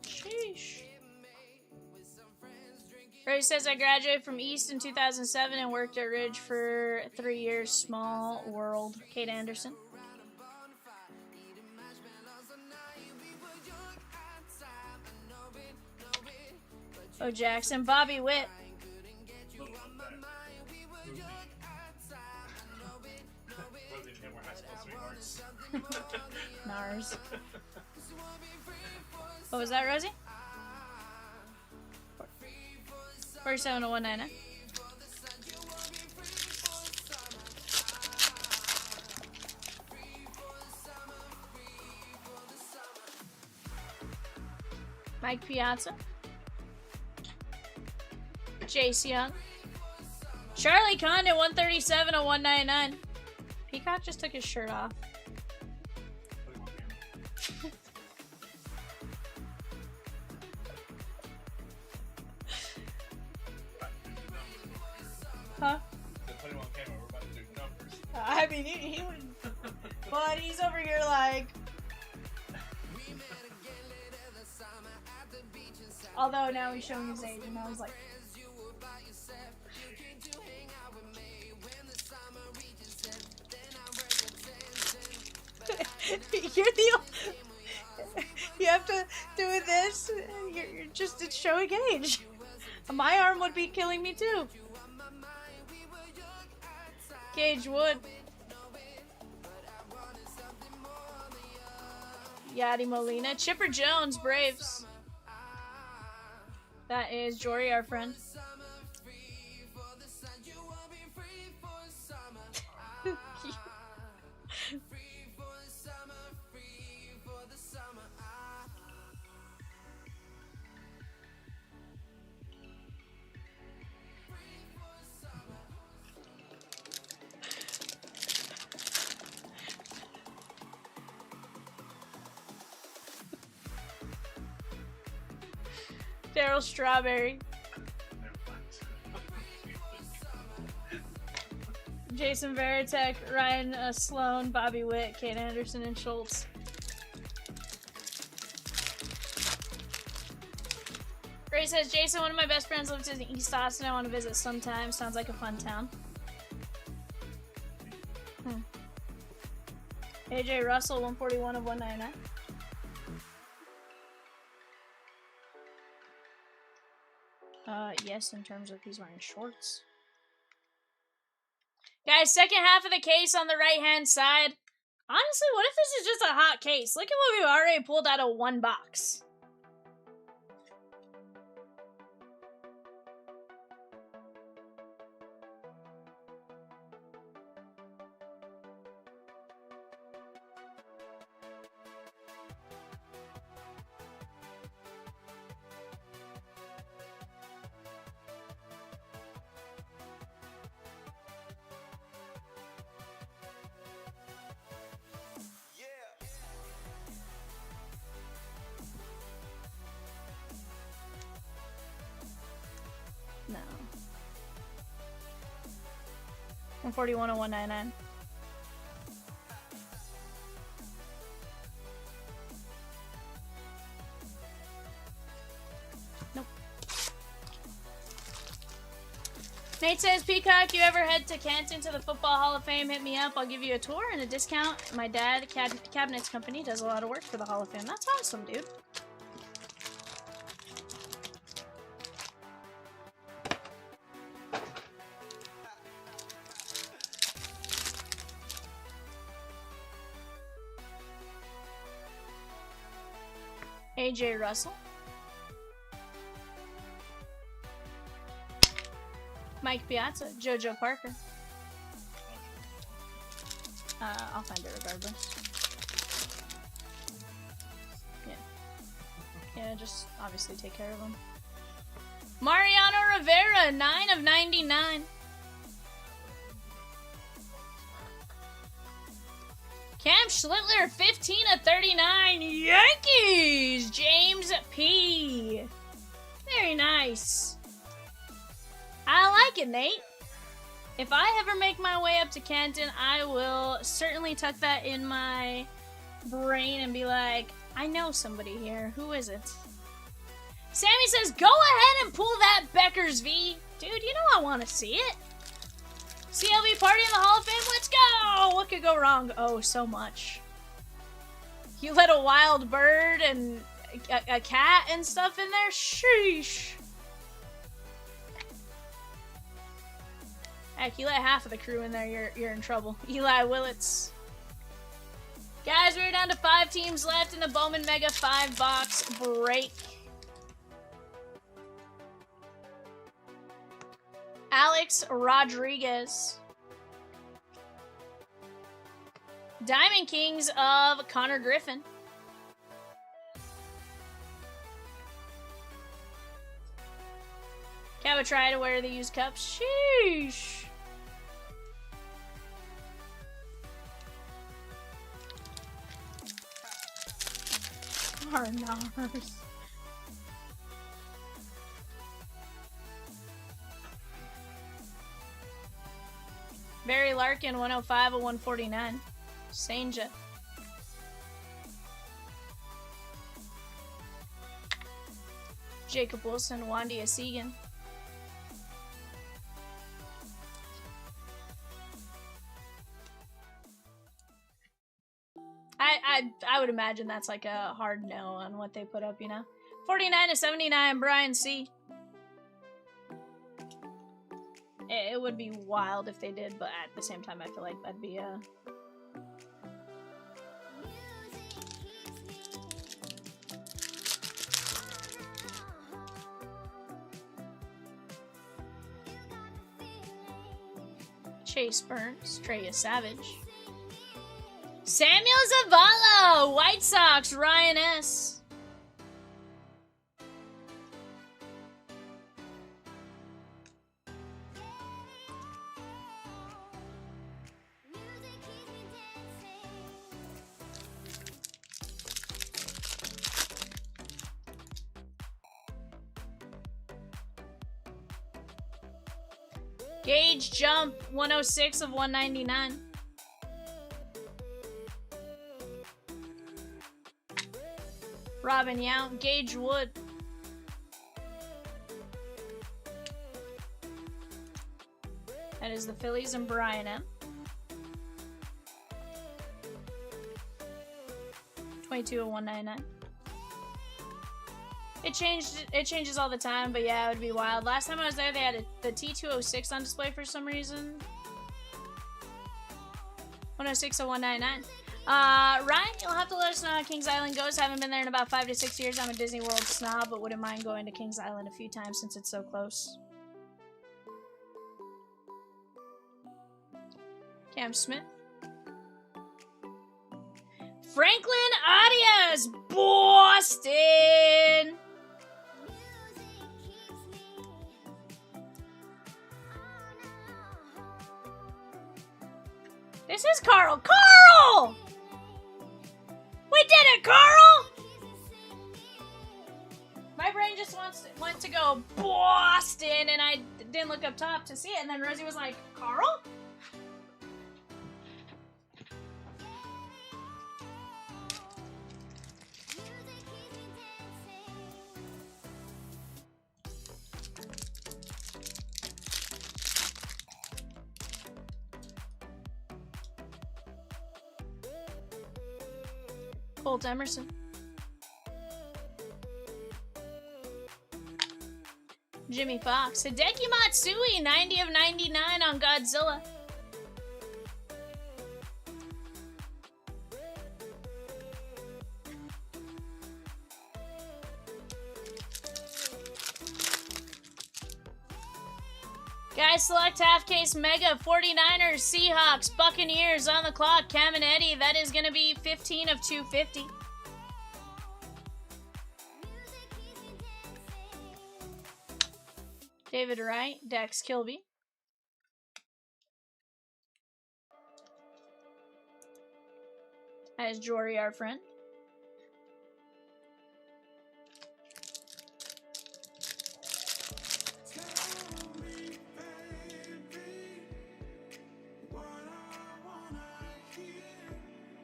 Sheesh. Ray says I graduated from East in 2007 and worked at Ridge for 3 years. Small world. Kate Anderson. Oh, Jackson. Bobby Witt. Nars. What was that, Rosie? 47 to 199. Mike Piazza. Jace Young. Charlie Condon, 137 to 199. Peacock just took his shirt off. Huh? Put him on camera. We're about to do numbers. I mean, he would. But he's over here like. Although now he's showing his age, and I was like. You're the. You have to do this. You're just it's showing age. My arm would be killing me too. Gage Wood. Yadi Molina. Chipper Jones, Braves. That is Jory, our friend. Daryl Strawberry. Jason Veritek, Ryan Sloan, Bobby Witt, Kate Anderson, and Schultz. Ray says, Jason, one of my best friends lives in East Austin. I want to visit sometime. Sounds like a fun town. AJ Russell, 141 of 199. Yes, in terms of he's wearing shorts. Guys, second half of the case on the right-hand side. Honestly, what if this is just a hot case? Look at what we've already pulled out of one box. No. 141 of 199. Nope. Nate says, Peacock, you ever head to Canton to the Football Hall of Fame? Hit me up. I'll give you a tour and a discount. My dad, Cabinets Company, does a lot of work for the Hall of Fame. That's awesome, dude. AJ Russell. Mike Piazza. JoJo Parker. I'll find it regardless. Yeah. Yeah, just obviously take care of him. Mariano Rivera, 9 of 99. Cam Schlittler, 15 of 39. Yankees! James P. Very nice. I like it, Nate. If I ever make my way up to Canton, I will certainly tuck that in my brain and be like, I know somebody here. Who is it? Sammy says, go ahead and pull that Becker's V. Dude, you know I want to see it. CLB party in the Hall of Fame, let's go! What could go wrong? Oh, so much. You let a wild bird and a cat and stuff in there? Sheesh. Heck, you let half of the crew in there, you're in trouble. Eli Willits. Guys, we're down to 5 teams left in the Bowman Mega 5-box break. Alex Rodriguez. Diamond Kings of Connor Griffin. Cabba try to wear the used cups. Sheesh. Donruss. Barry Larkin, 105 of 149. Sanja. Jacob Wilson, Wandy Segan. I would imagine that's like a hard no on what they put up, you know? 49 of 79, Brian C. It would be wild if they did, but at the same time, I feel like that'd be a... Chase Burns, Treya Savage. Samuel Zavala, White Sox, Ryan S. Gage Jump, 106 of 199. Robin Yount, Gage Wood. That is the Phillies and Brian M. 22 of 199. It changes all the time, but yeah, it would be wild. Last time I was there, they had the T206 on display for some reason. 106 of 199. Ryan, you'll have to let us know how Kings Island goes. Haven't been there in about 5 to 6 years. I'm a Disney World snob, but wouldn't mind going to Kings Island a few times since it's so close. Cam Smith. Franklin Arias, Boston. This is Carl. Carl! We did it, Carl! My brain just went to go Boston, and I didn't look up top to see it, and then Rosie was like, Carl? Colt Emerson. Jimmy Fox. Hideki Matsui, 90 of 99 on Godzilla. Guys, select half case mega 49ers, Seahawks, Buccaneers on the clock. Cam and Eddie, that is going to be 15 of 250. David Wright, Dax Kilby. That is Jory, our friend.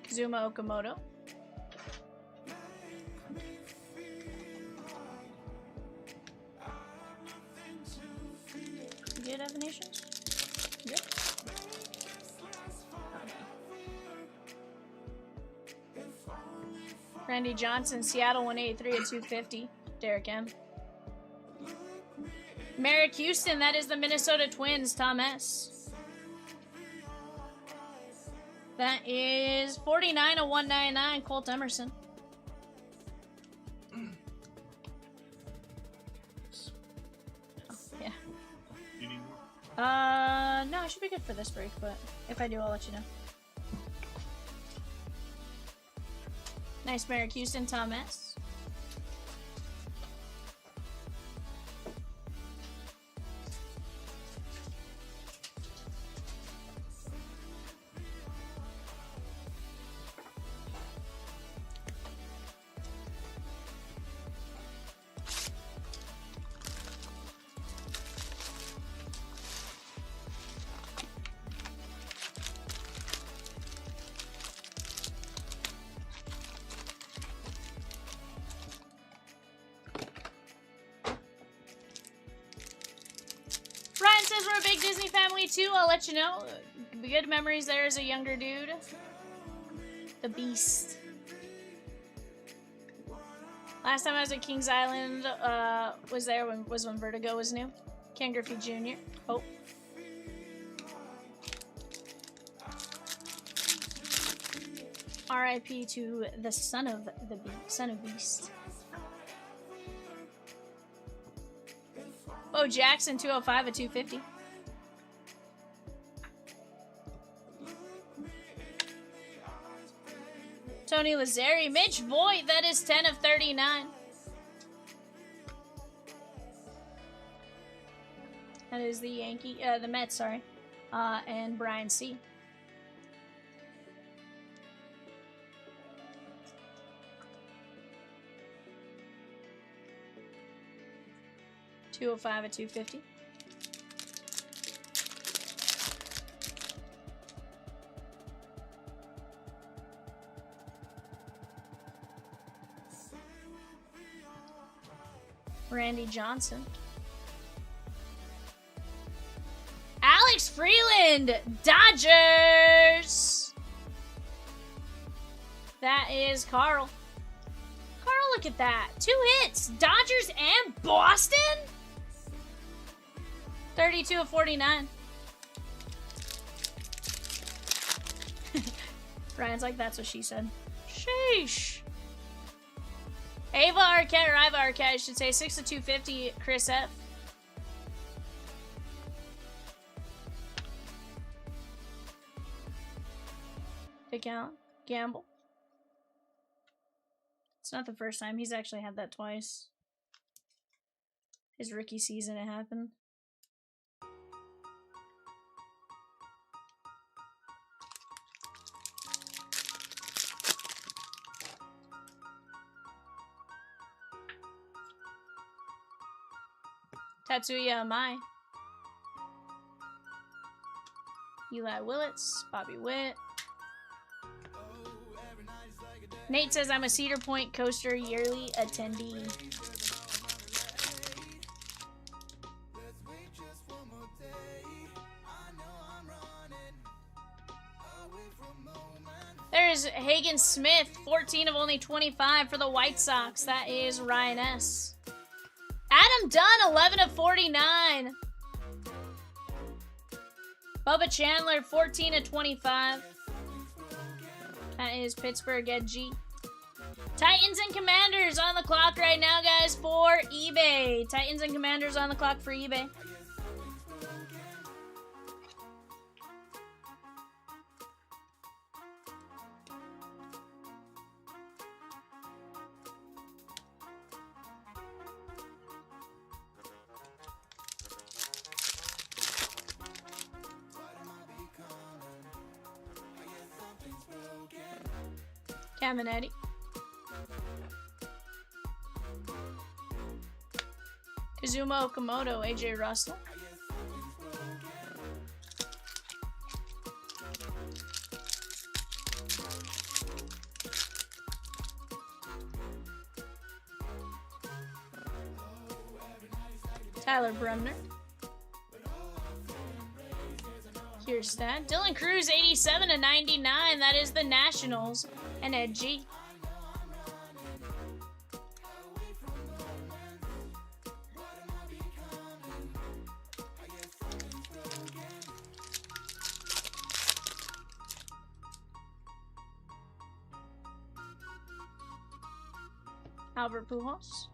Zuma Okamoto. Good definitions? Good. Randy Johnson, Seattle 183 at 250. Derek M. Merrick Houston, that is the Minnesota Twins, Tom S. That is 49 of 199, Colt Emerson. Oh, yeah. You need more? No, I should be good for this break, but if I do, I'll let you know. Nice Merrick Houston, Tom S. family too. I'll let you know. Good memories there as a younger dude. The Beast. Last time I was at Kings Island was when Vertigo was new. Ken Griffey Jr. Oh. R.I.P. to the son of Beast. Bo Jackson 205 at 250. Tony Lazzari, Mitch Voigt, that is 10 of 39. That is the Mets, sorry. And Brian C. $205 at $250. Randy Johnson. Alex Freeland, Dodgers. That is Carl. Carl, look at that. 2 hits. Dodgers and Boston? 32 of 49. Ryan's like, that's what she said. Sheesh. Ava Arquette, or Iva Arquette, I should say, 6 of 250, Chris F. Pick out. Gamble. It's not the first time. He's actually had that twice. His rookie season, it happened. Tatsuya Amai. Eli Willits. Bobby Witt. Nate says I'm a Cedar Point Coaster yearly attendee. There's Hagen Smith, 14 of only 25 for the White Sox. That is Ryan S. Adam Dunn, 11 of 49. Bubba Chandler, 14 of 25. That is Pittsburgh Ed G. Titans and Commanders on the clock right now, guys, for eBay. Titans and Commanders on the clock for eBay. Caminetti. Kazuma Okamoto, AJ Russell. Tyler Bremner. Here's that. Dylan Cruz, 87 to 99. That is the Nationals. And Ed G. Albert Pujols.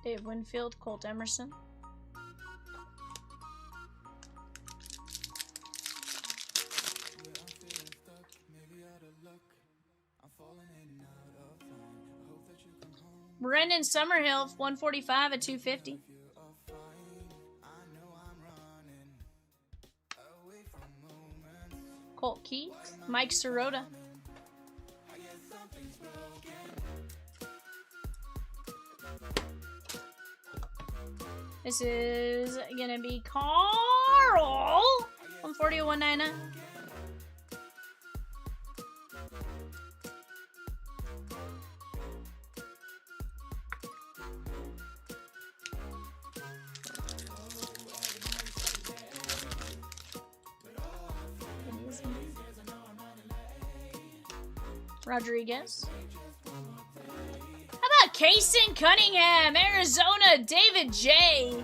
Dave Winfield, Colt Emerson. Brendan Summerhill, 145 at 250. Colt Keith, Mike Sirota. This is gonna be Carl, 140 to 199. Rodriguez. How about Kaysen Cunningham, Arizona, David J.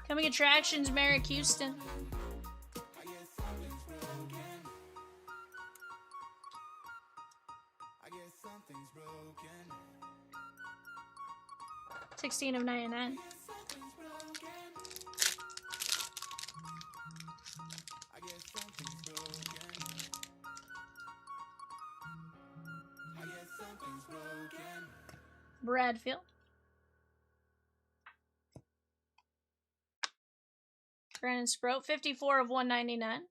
Coming attractions, Merrick Houston. I guess something's broken. I guess something's broken. 16 of 99. Something's broken. I guess something's broken. I guess something's broken. Bradfield. Brandon Sproat, 54 of 199.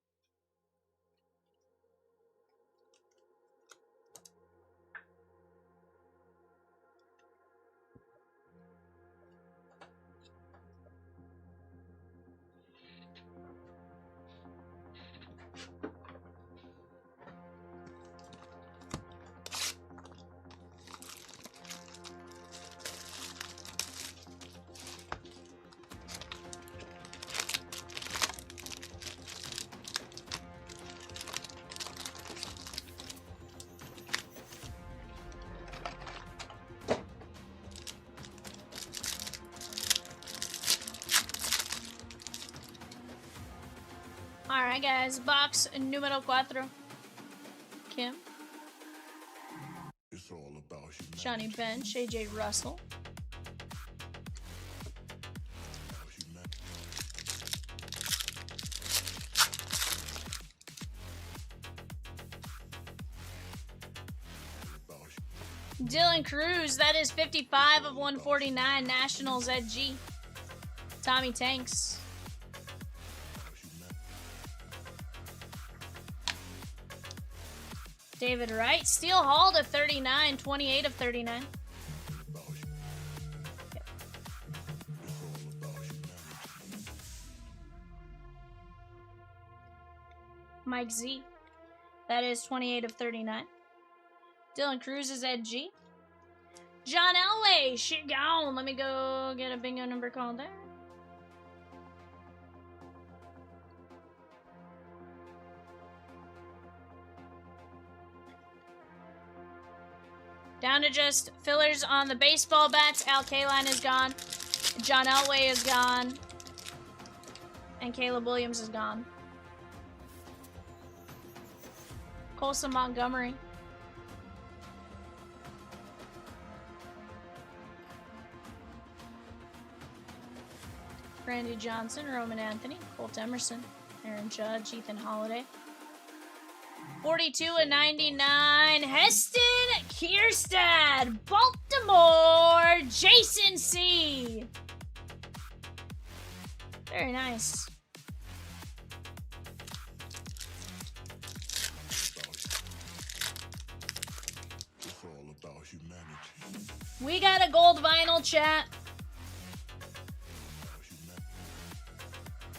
Alright, guys. Box numero 4. Kim. It's all about humanity. Johnny Bench. AJ Russell. Dylan Cruz. That is 55 of 149. Nationals at G. Tommy Tanks. David Wright. Steel Hall to 39. 28 of 39. Mike Z. That is 28 of 39. Dylan Cruz is at G. John Elway. Shit gone. Let me go get a bingo number called there. Down to just fillers on the baseball bats. Al Kaline is gone. John Elway is gone. And Caleb Williams is gone. Colson Montgomery. Randy Johnson, Roman Anthony, Colt Emerson, Aaron Judge, Ethan Holiday. 42 of 99, Heston Kierstad, Baltimore, Jason C. Very nice. It's all about humanity. We got a gold vinyl, chat.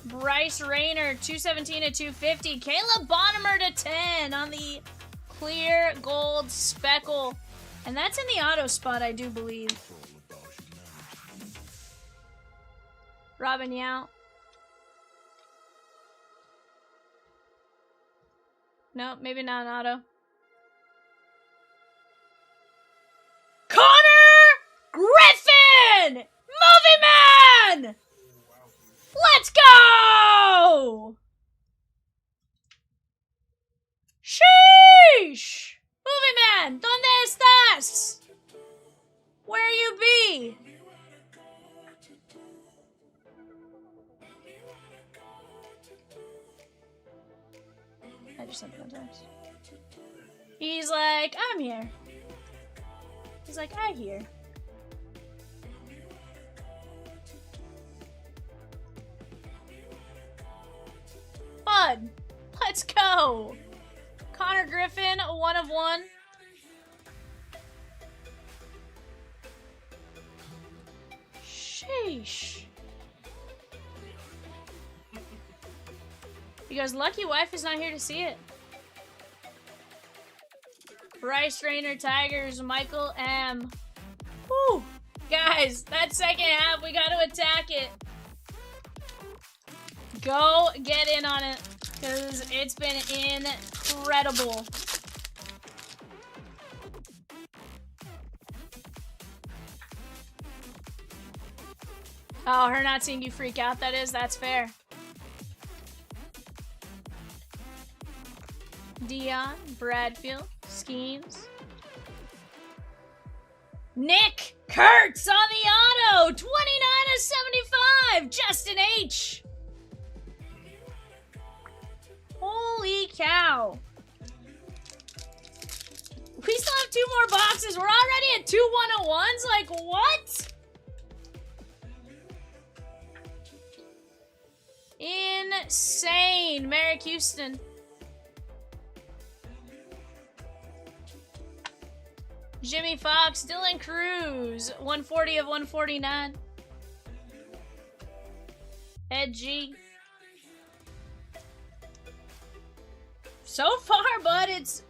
Bryce Rayner, 217 to 250. Caleb Bonham to 10 on the clear gold speckle. And that's in the auto spot, I do believe. It's all about humanity. Robin Yao. Nope, maybe not an auto. Connor Griffin! Movie Man! Let's go! Sheesh! Movie Man, ¿dónde estás? Where you be? I just sent him a text. He's like, I'm here. He's like, I hear. Bud, let's go. Connor Griffin, 1 of 1. Sheesh. He goes, lucky wife is not here to see it. Bryce Rayner, Tigers, Michael M. Whew. Guys, that second half, we got to attack it. Go get in on it, because it's been incredible. Oh, her not seeing you freak out, that's fair. Dion, Bradfield, Schemes. Nick Kurtz on the auto! 29 of 75! Justin H! Holy cow. We still have 2 more boxes. We're already at 2 101s? Like, what? Insane. Merrick Houston. Jimmy Fox, Dylan Cruz, 140 of 149. Ed G. So far, bud, here's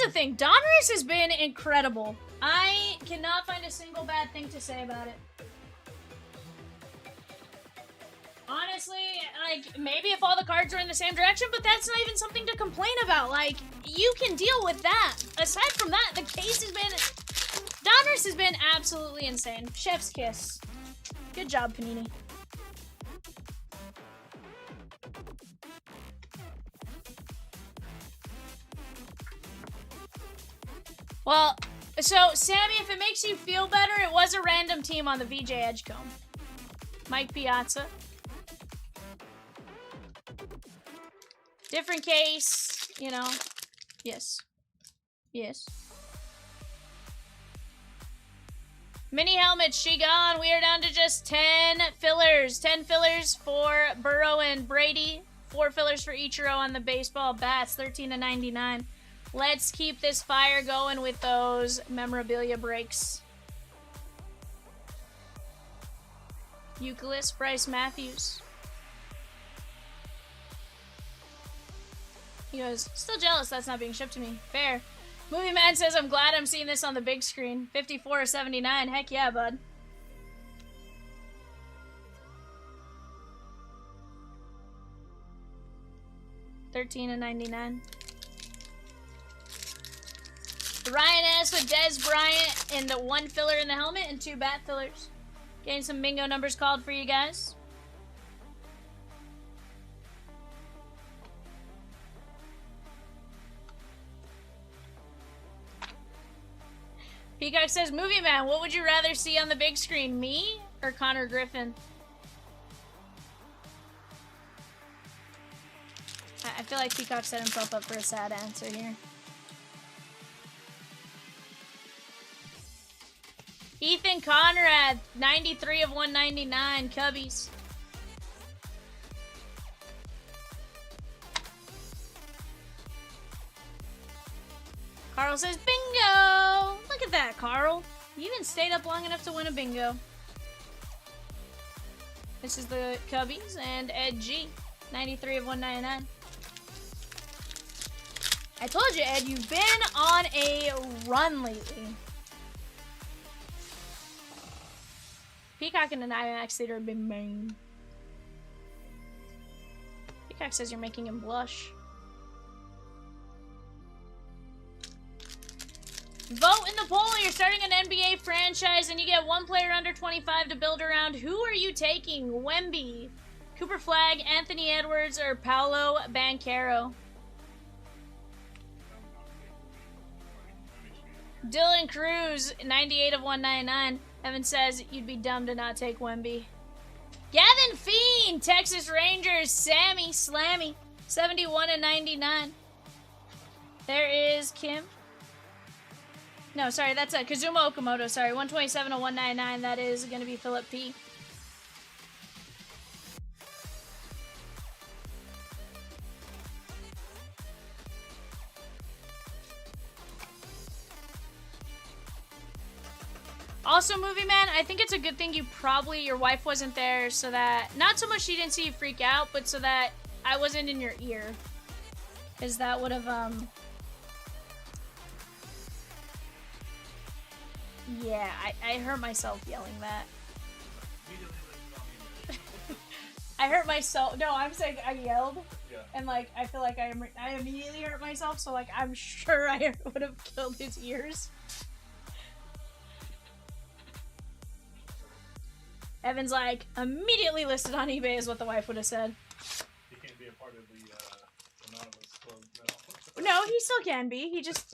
the thing. Donruss has been incredible. I cannot find a single bad thing to say about it. Honestly, like, maybe if all the cards are in the same direction, but that's not even something to complain about. Like, you can deal with that. Aside from that, the case has been... Donruss has been absolutely insane. Chef's kiss. Good job, Panini. Well, so, Sammy, if it makes you feel better, it was a random team on the VJ Edgecomb. Mike Piazza. Different case, you know. Yes. Yes. Mini helmets, she gone. We are down to just 10 fillers. 10 fillers for Burrow and Brady. 4 fillers for Ichiro on the baseball bats. 13 to 99. Let's keep this fire going with those memorabilia breaks. Euclid, Bryce Matthews. He goes, still jealous that's not being shipped to me. Fair. Movie Man says, I'm glad I'm seeing this on the big screen. 54 or 79. Heck yeah, bud. $13 and $99. Ryan S with Dez Bryant and the 1 filler in the helmet and 2 bat fillers. Getting some bingo numbers called for you guys. Peacock says, Movie Man, what would you rather see on the big screen, me or Connor Griffin? I feel like Peacock set himself up for a sad answer here. Ethan Conrad, 93 of 199, Cubbies. Carl says, bingo! Look at that, Carl. You even stayed up long enough to win a bingo. This is the Cubbies and Ed G, 93 of 199. I told you, Ed, you've been on a run lately. Peacock and the IMAX Theater have been mean. Peacock says you're making him blush. Vote in the poll. You're starting an NBA franchise and you get 1 player under 25 to build around. Who are you taking? Wemby, Cooper Flagg, Anthony Edwards, or Paolo Banchero? Dylan Cruz, 98 of 199. Evan says you'd be dumb to not take Wemby. Gavin Fiend, Texas Rangers, Sammy Slammy, 71 and 99. There is Kim. No, sorry, that's Kazuma Okamoto. Sorry, 127 of 199. That is going to be Philip P. Also, Movie Man, I think it's a good thing your wife wasn't there so that, not so much she didn't see you freak out, but so that I wasn't in your ear. Because that would have, yeah, I hurt myself yelling that. I hurt myself. No, I'm saying I yelled. Yeah. And, like, I feel like I immediately hurt myself, so, like, I'm sure I would have killed his ears. Evan's like, immediately listed on eBay is what the wife would have said. He can't be a part of the anonymous club now. No, he still can be. He just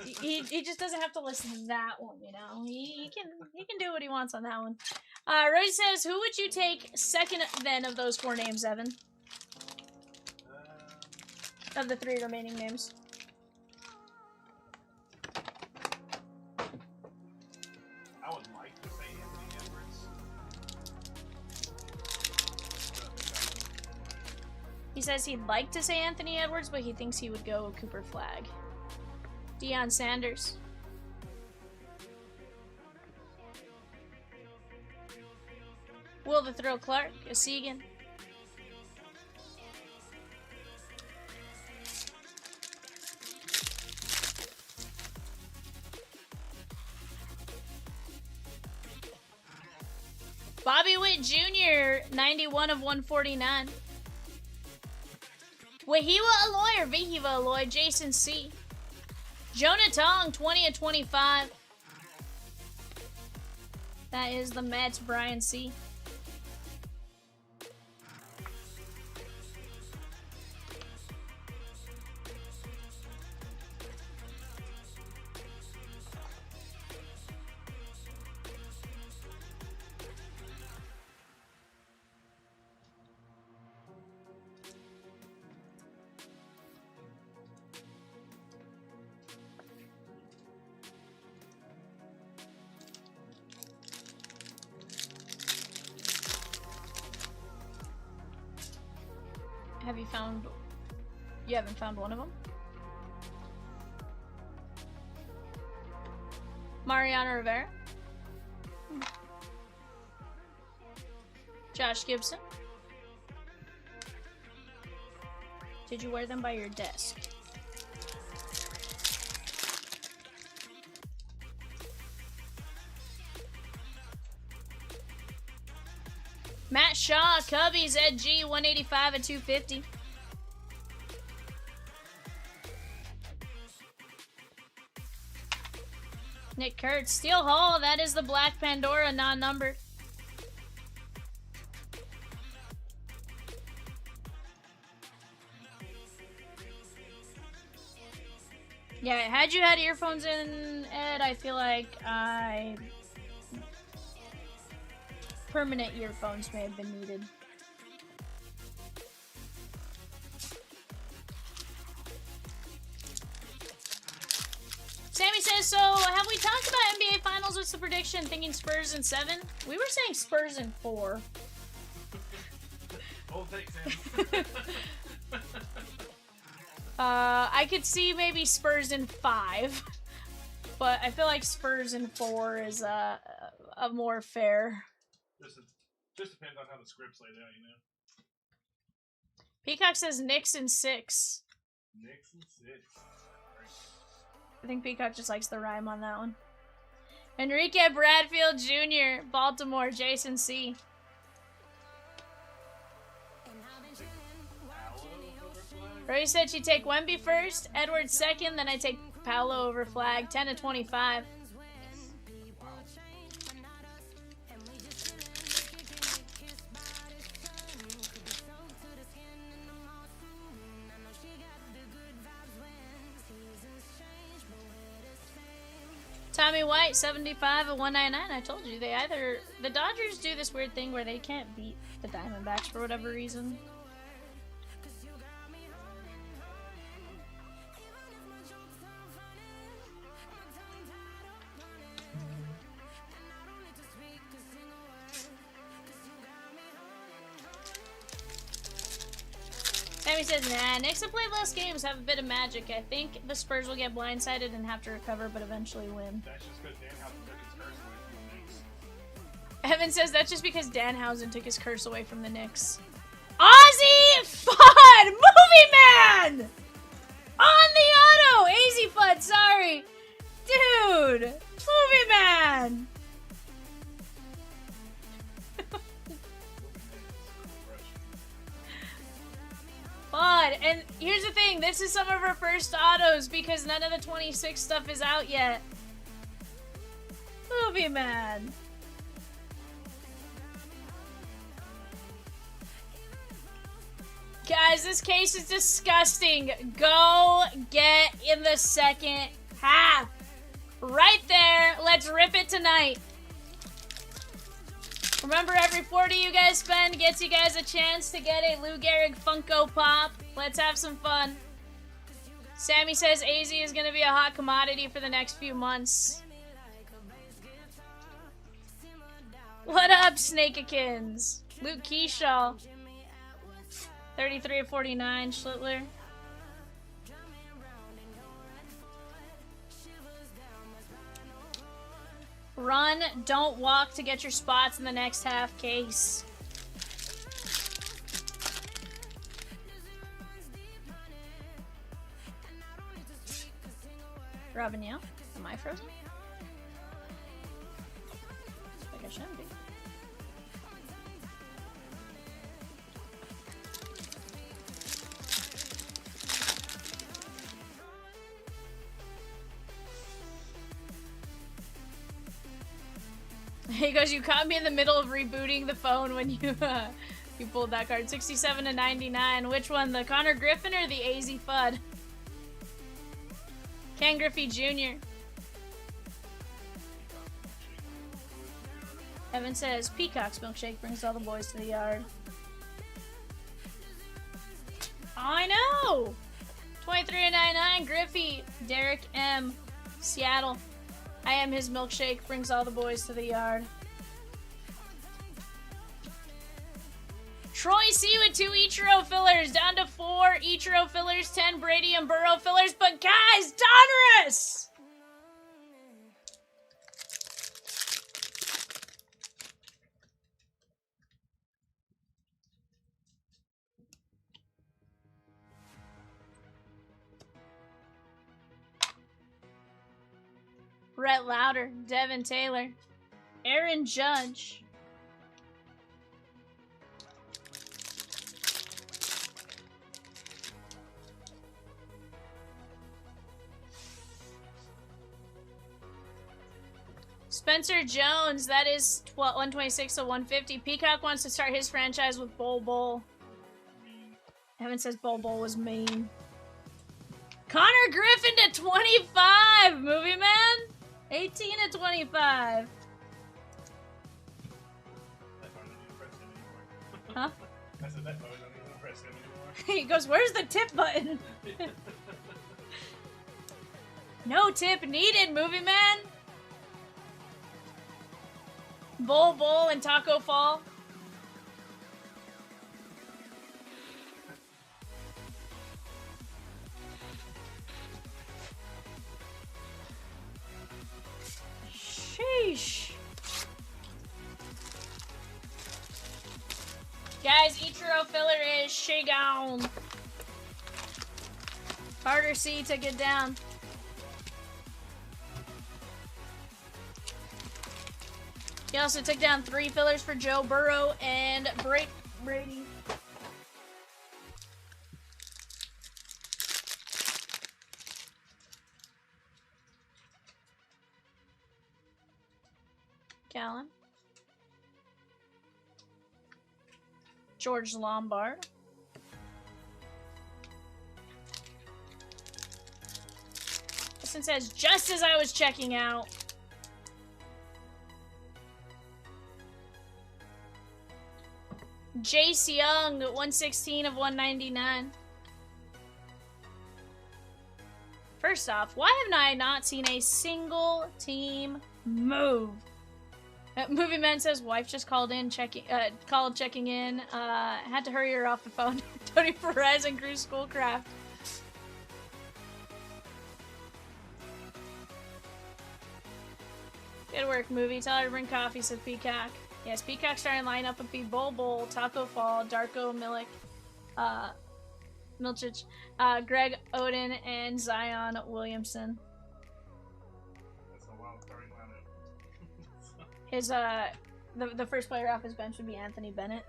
doesn't have to listen to that one, you know. He can do what he wants on that one. Rosie says, who would you take second then of those 4 names, Evan? Of the 3 remaining names. I would like to say Anthony Edwards. He says he'd like to say Anthony Edwards, but he thinks he would go Cooper Flag. Deion Sanders. Will the Thrill Clark, a Segan. Bobby Witt Jr., 91 of 149. Wahiwa Aloy or Vihiva Aloy, Jason C. Jonah Tong, 20 of 25. That is the Mets, Brian C. Have you found... You haven't found one of them? Mariano Rivera. Josh Gibson. Did you wear them by your desk? Matt Shaw, Cubbies, Ed G, 185 and 250. Nick Kurtz, Steel Hall, that is the Black Pandora, non-numbered. Yeah, had you had earphones in, Ed, I feel like permanent earphones may have been needed. Sammy says, so have we talked about NBA Finals? What's the prediction? Thinking Spurs in 7? We were saying Spurs in 4. Old take, Sam. I could see maybe Spurs in 5, but I feel like Spurs in 4 is a more fair. Just depends on how the script's laid out, you know. Peacock says Knicks in 6. Knicks and 6. I think Peacock just likes the rhyme on that one. Enrique Bradfield Jr., Baltimore, Jason C. Roy said she'd take Wemby first, Edwards second, then I take Paolo over Flag, 10 to 25. Tommy White, 75 at 199. I told you, the Dodgers do this weird thing where they can't beat the Diamondbacks for whatever reason. Sammy says, nah, Knicks have played less games, have a bit of magic. I think the Spurs will get blindsided and have to recover, but eventually win. That's just because Danhausen took his curse away from the Knicks. Evan says, that's just because Danhausen took his curse away from the Knicks. Ozzy Fudd! Movie Man! On the auto! AZ Fudd, sorry. Dude! Movie Man! Fudd, and here's the thing, this is some of her first autos because none of the 26 stuff is out yet. Movie Man. guys. This case is disgusting. Go get in the second half. Right there. Let's rip it tonight. Remember, every 40 you guys spend gets you guys a chance to get a Lou Gehrig Funko Pop. Let's have some fun. Sammy says AZ is going to be a hot commodity for the next few months. What up, Snakeikins? Luke Keyshaw. 33 of 49, Schlittler. Run, don't walk to get your spots in the next half case. Robin Yale, am I frozen? I think I shouldn't be. He goes, you caught me in the middle of rebooting the phone when you you pulled that card. 67 to 99. Which one, the Connor Griffin or the AZ Fudd? Ken Griffey Jr. Evan says, Peacock's milkshake brings all the boys to the yard. I know! 23 to 99, Griffey. Derek M. Seattle. I am his milkshake, brings all the boys to the yard. Troy C with 2 Ichiro fillers, down to 4 Ichiro fillers, 10 Brady and Burrow fillers, but guys, Donruss! Brett Lauder, Devin Taylor, Aaron Judge. Spencer Jones, that is 126 to 150. Peacock wants to start his franchise with Bol Bol. Evan says Bol Bol was mean. Connor Griffin to 25, Movie Man. 18 to 25. Huh? I said that probably don't even press him anymore. He goes, where's the tip button? No tip needed, Movie Man. Bol Bol and Taco Fall. Sheesh. Guys, Ichiro filler is Shigon. Carter C took it down. He also took down 3 fillers for Joe Burrow and Brady. Callan. George Lombard. Justin says, just as I was checking out. Jace Young, 116 of 199. First off, why have I not seen a single team move? Movie Man says, wife just called checking in. Had to hurry her off the phone. Tony Perez and Cruz Schoolcraft. Good work, Movie. Tell her to bring coffee, said Peacock. Yes, Peacock's starting to line up with the Bol Bol, Taco Fall, Darko Milik, Milchich, Greg Oden, and Zion Williamson. That's a wild starting lineup. His the first player off his bench would be Anthony Bennett.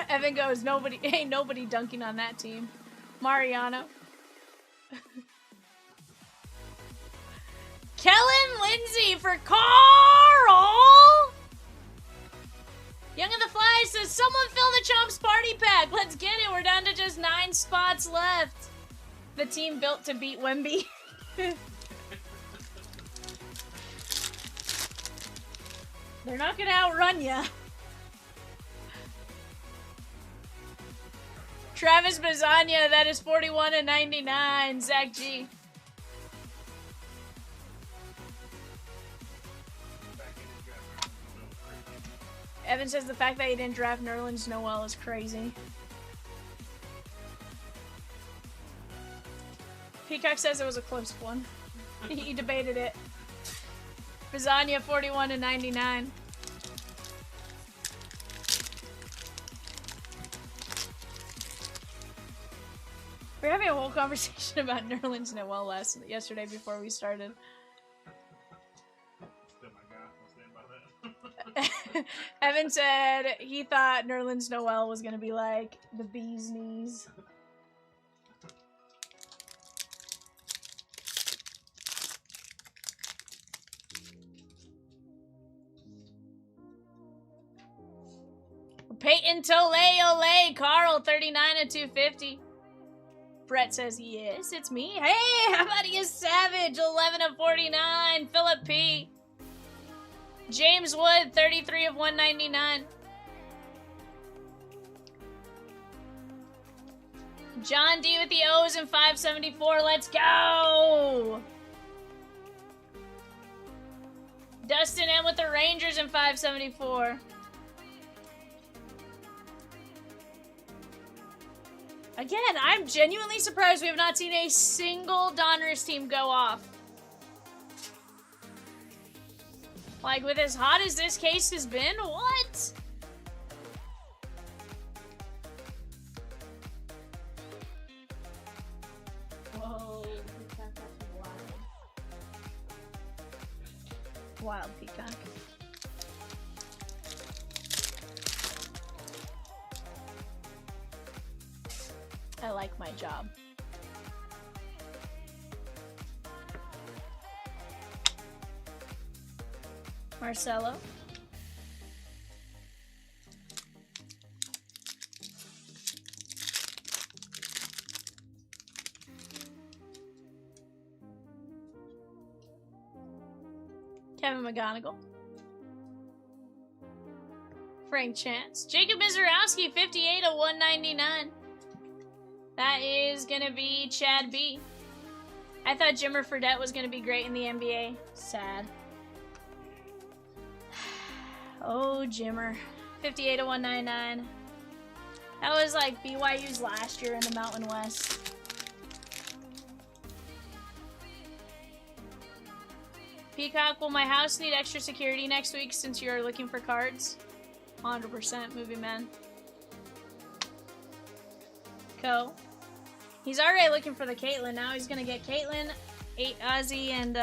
Evan goes, ain't nobody dunking on that team. Mariano. Kev Lindsay for Carl. Young of the Fly says, someone fill the Chomps party pack. Let's get it. We're down to just 9 spots left. The team built to beat Wemby. They're not going to outrun ya. Travis Bazania, that is 41/99. Zach G. Evan says the fact that he didn't draft Nerlens Noel is crazy. Peacock says it was a close one. He debated it. Bazania 41/99. We were having a whole conversation about Nerlens Noel yesterday before we started. Evan said he thought Nerlens Noel was gonna be like the bee's knees. Peyton Tole, Carl 39/250. Brett says yes, it's me. Hey, how about you, Savage 11/49. Philip P. James Wood, 33/199. John D with the O's and 574. Let's go! Dustin M with the Rangers and 574. Again, I'm genuinely surprised we have not seen a single Donruss team go off. Like, with as hot as this case has been, what? Whoa, Peacock, that's wild. Wild Peacock. I like my job. Marcelo. Kevin McGonigal. Frank Chance. Jacob Mizurowski, 58/199. That is gonna be Chad B. I thought Jimmer Fredette was gonna be great in the NBA. Sad. Oh, Jimmer. 58/199. That was like BYU's last year in the Mountain West. Peacock, will my house need extra security next week since you're looking for cards? 100% Movie Man. Co. He's already looking for the Caitlyn. Now he's gonna get Caitlyn, Ozzy, and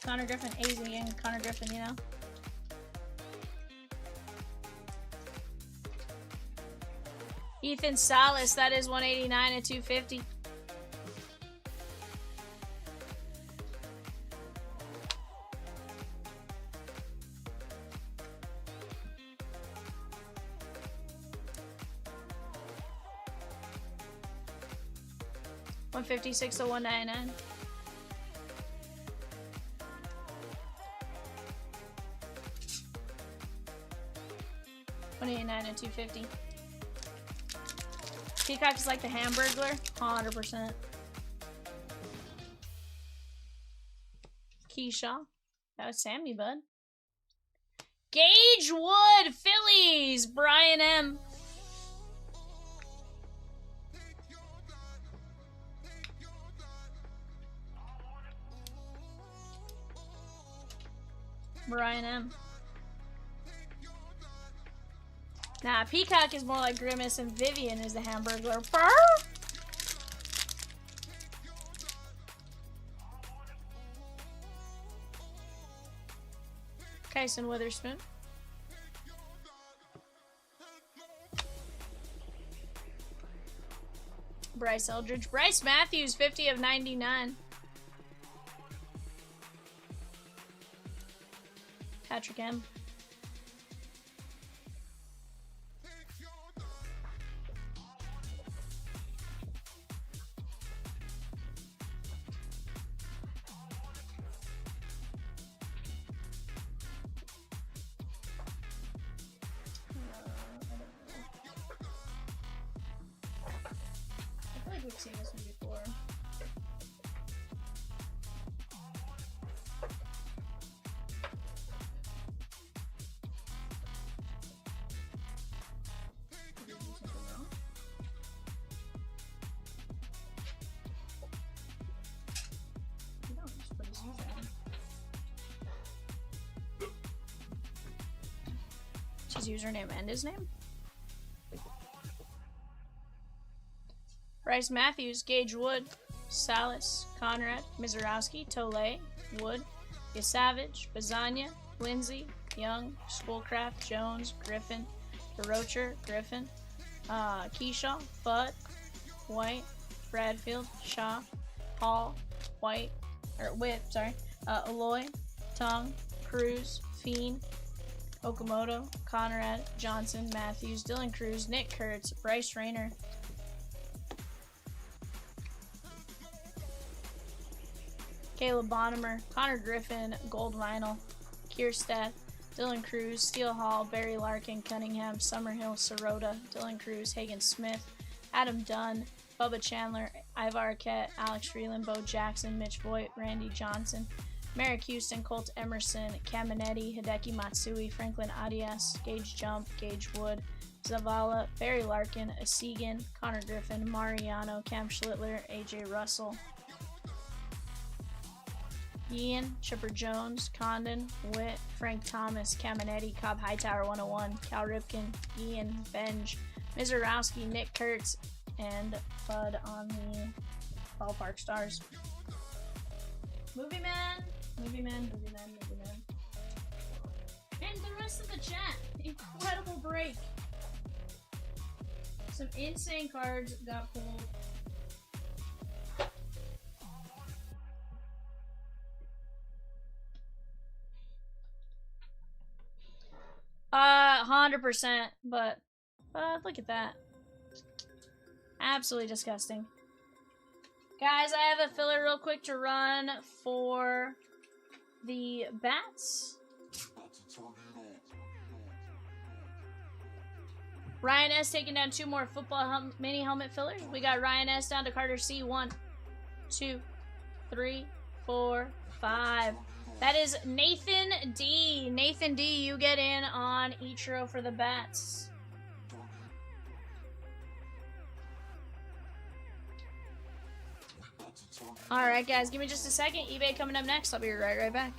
Connor Griffin. AZ and Connor Griffin, you know? Ethan Salas, that is 189/250. $156/199. $189/250. Peacock is like the Hamburglar, 100%. Keyshaw, that was Sammy, bud. Gage Wood, Phillies, Brian M. Brian M. Nah, Peacock is more like Grimace and Vivian is the Hamburglar. Purr! Kyson Witherspoon. Bryce Eldridge. Bryce Matthews, 50/99. Patrick M. I feel like we've seen this one before. Did I do something wrong? No, just put his username. It's his username and his name? Bryce Matthews, Gage Wood, Salas, Conrad, Mizarowski, Tole, Wood, Savage, Bazania, Lindsay, Young, Schoolcraft, Jones, Griffin, DeRocher, Griffin, Keyshaw, Fudd, White, Bradfield, Shaw, Hall, White, or Whip, sorry, Aloy, Tong, Cruz, Fiend, Okamoto, Conrad, Johnson, Matthews, Dylan Cruz, Nick Kurtz, Bryce Rayner, Caleb Bonimer, Connor Griffin, Gold Vinyl, Kierstead, Dylan Cruz, Steele Hall, Barry Larkin, Cunningham, Summerhill, Sirota, Dylan Cruz, Hagen Smith, Adam Dunn, Bubba Chandler, Ivar Arquette, Alex Freeland, Bo Jackson, Mitch Voigt, Randy Johnson, Merrick Houston, Colt Emerson, Caminetti, Hideki Matsui, Franklin Arias, Gage Jump, Gage Wood, Zavala, Barry Larkin, Asigan, Connor Griffin, Mariano, Cam Schlittler, AJ Russell, Ian, Chipper Jones, Condon, Witt, Frank Thomas, Caminetti, Cobb Hightower 101, Cal Ripken, Ian, Benj, Mizarowski, Nick Kurtz, and Bud on the Ballpark Stars. Movie Man, Movie Man, Movie Man, Movie Man. And the rest of the chat. Incredible break. Some insane cards got pulled. 100%, but look at that. Absolutely disgusting. Guys, I have a filler real quick to run for the bats. Ryan S taking down 2 more football mini helmet fillers. We got Ryan S down to Carter C. 1, 2, 3, 4, 5. That is Nathan D. Nathan D, you get in on Ichiro for the bats. Alright, guys, give me just a second. eBay coming up next. I'll be right back.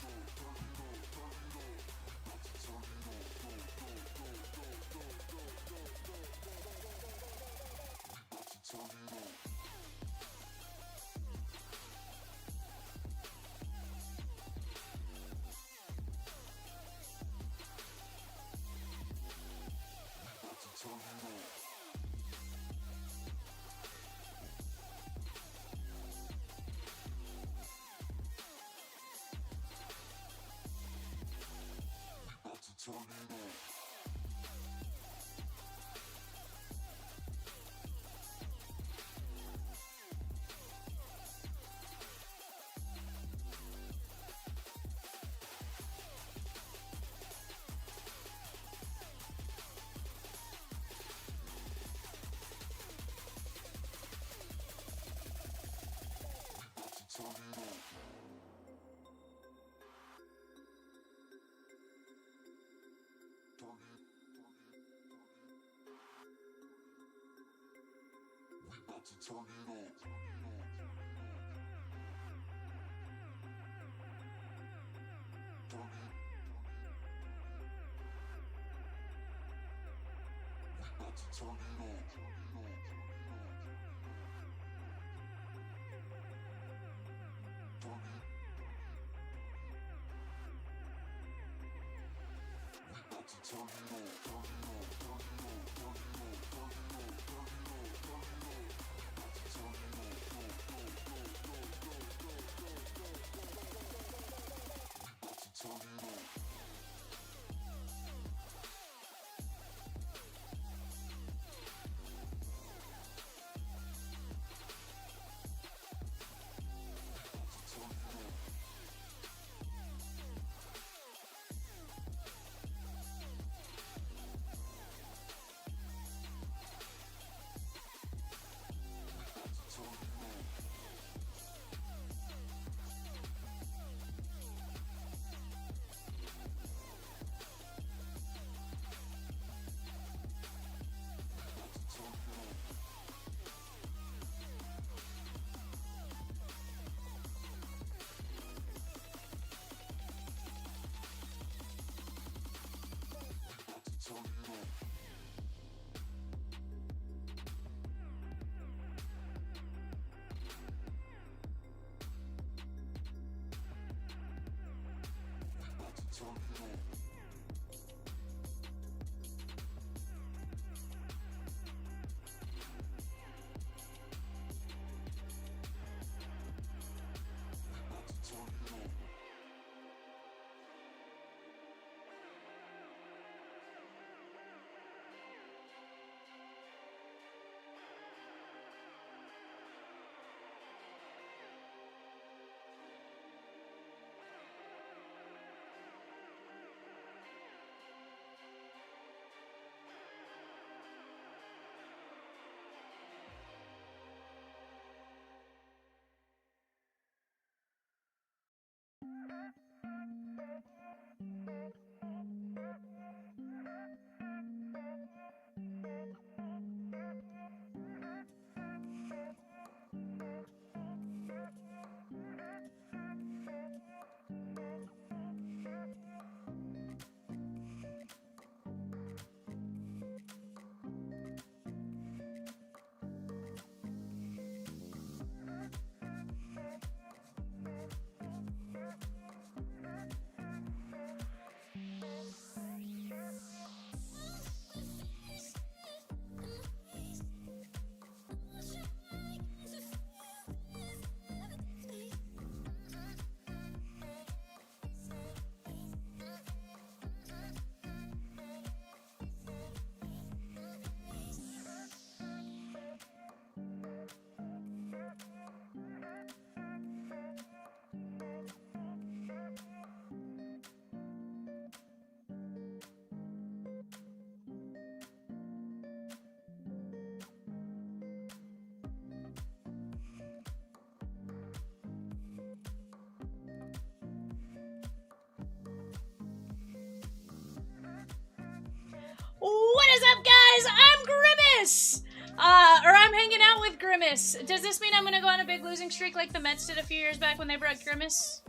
What is up, guys? I'm Grimace! Or I'm hanging out with Grimace. Does this mean I'm gonna go on a big losing streak like the Mets did a few years back when they brought Grimace?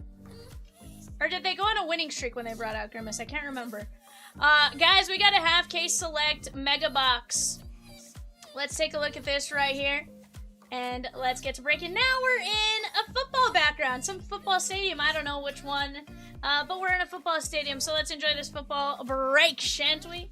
Or did they go on a winning streak when they brought out Grimace? I can't remember. Guys, we got a half case select mega box. Let's take a look at this right here. And let's get to breaking. Now we're in a football background. Some football stadium. I don't know which one. But we're in a football stadium. So let's enjoy this football break, shan't we?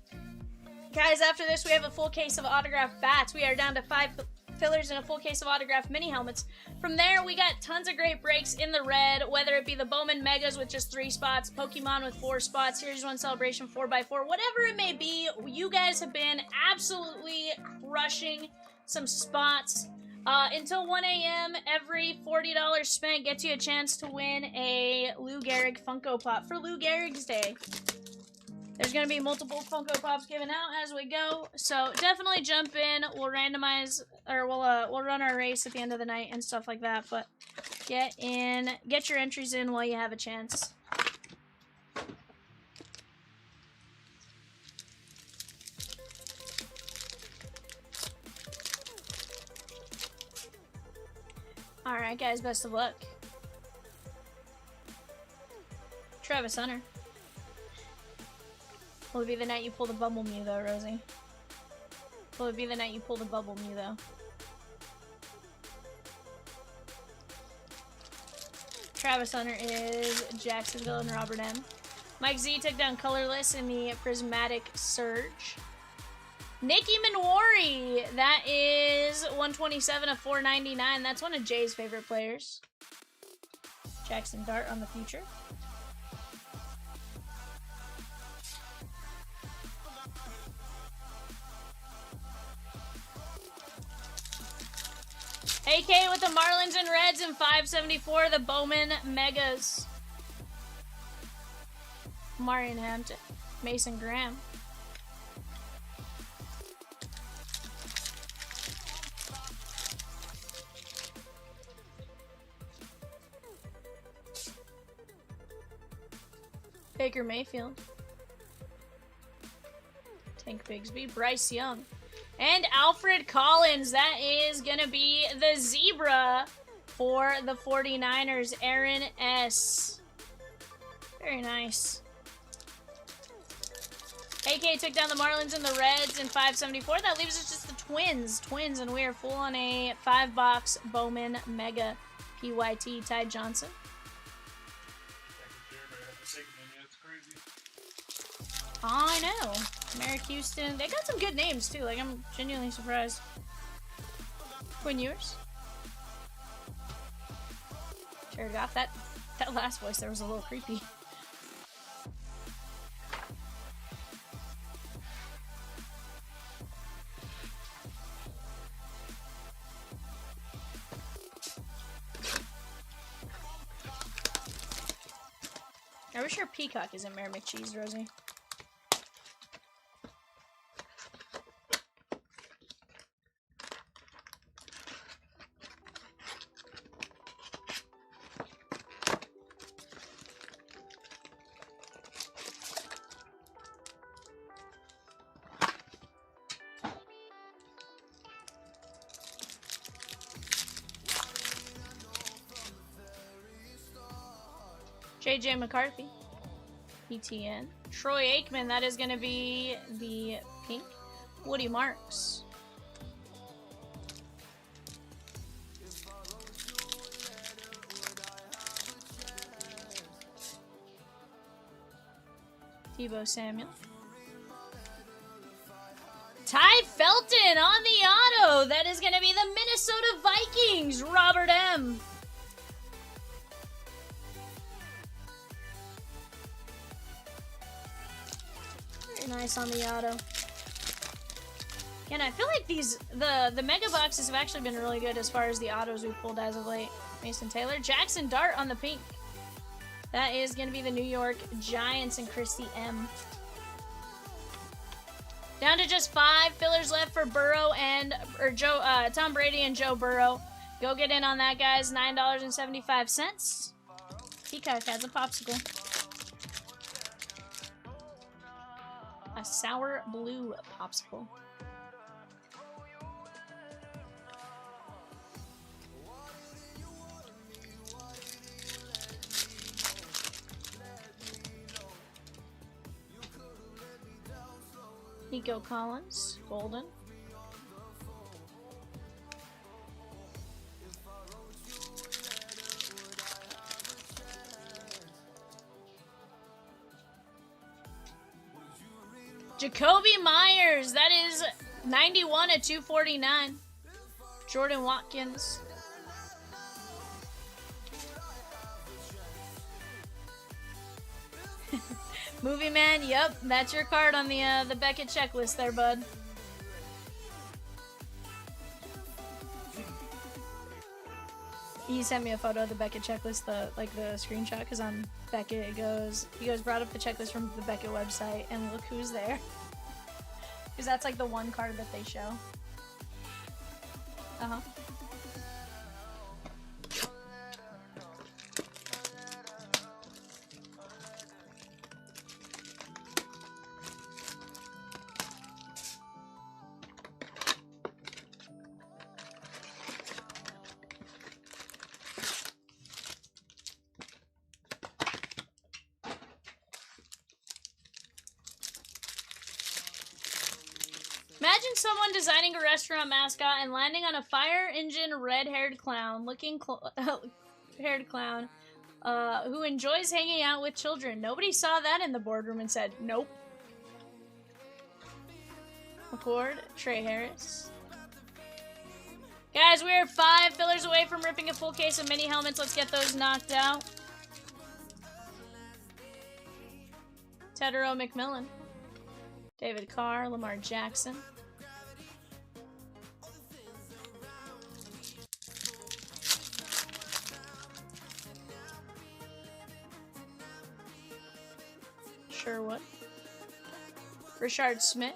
Guys, after this, we have a full case of autographed bats. We are down to 5 fillers and a full case of autographed mini helmets. From there, we got tons of great breaks in the red, whether it be the Bowman Megas with just 3 spots, Pokemon with 4 spots, Series 1 Celebration 4x4, whatever it may be, you guys have been absolutely crushing some spots. Until 1 a.m., every $40 spent gets you a chance to win a Lou Gehrig Funko Pop for Lou Gehrig's Day. There's going to be multiple Funko Pops given out as we go, so definitely jump in. We'll randomize, or we'll run our race at the end of the night and stuff like that, but get in, get your entries in while you have a chance. Alright guys, best of luck. Travis Hunter. Will it be the night you pull the Bubble Mew though, Rosie? Will it be the night you pull the Bubble Mew though? Travis Hunter is Jacksonville and Robert M. Mike Z took down Colorless in the Prismatic Surge. Nikki Minwari, that is 127 of 499. That's one of Jay's favorite players. Jackson Dart on the future. AK with the Marlins and Reds in 574, the Bowman Megas. Marion Hampton, Mason Graham. Baker Mayfield. Tank Bigsby, Bryce Young. And Alfred Collins, that is going to be the Zebra for the 49ers, Aaron S. Very nice. AK took down the Marlins and the Reds in 574. That leaves us just the Twins, and we are full on a 5-box Bowman Mega PYT Ty Johnson. Hickman, yeah, it's crazy. I know. Merrick Houston. They got some good names too. Like, I'm genuinely surprised. Quinn Ewers. Jared Goff. That last voice there was a little creepy. I wish your Peacock isn't Mayor McCheese, Rosie. JJ McCarthy, ETN, Troy Aikman, that is going to be the pink, Woody Marks, Tebow Samuel, Ty Felton on the auto, that is going to be the Minnesota Vikings, Robert M. Nice on the auto. And I feel like the mega boxes have actually been really good as far as the autos we pulled as of late. Mason Taylor, Jackson Dart on the pink. That is going to be the New York Giants and Christy M. Down to just 5 fillers left for Burrow and Tom Brady and Joe Burrow. Go get in on that, guys. $9.75. Peacock has a popsicle. A sour blue popsicle. Nico Collins, golden. Jacoby Myers, that is 91 at 249. Jordan Watkins. Movie Man, yep, that's your card on the Beckett checklist there, bud. He sent me a photo of the Beckett checklist, the screenshot, because on Beckett he goes, brought up the checklist from the Beckett website, and look who's there. Because that's like the one card that they show. Uh-huh. Imagine someone designing a restaurant mascot and landing on a fire engine red-haired clown, haired clown, who enjoys hanging out with children. Nobody saw that in the boardroom and said, nope. McCord, Trey Harris. Guys, we're 5 fillers away from ripping a full case of mini helmets. Let's get those knocked out. Tedero McMillan. David Carr, Lamar Jackson. Sherwood. Richard Smith.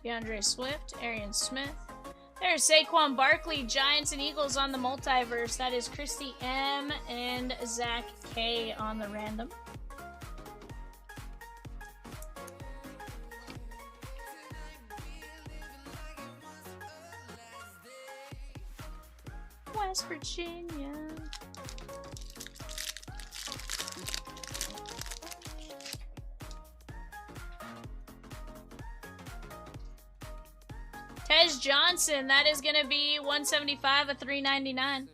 DeAndre Swift, Arian Smith. There's Saquon Barkley, Giants and Eagles on the multiverse. That is Christy M and Zach K on the random. West Virginia. Tej Johnson, that is going to be 175 of 399.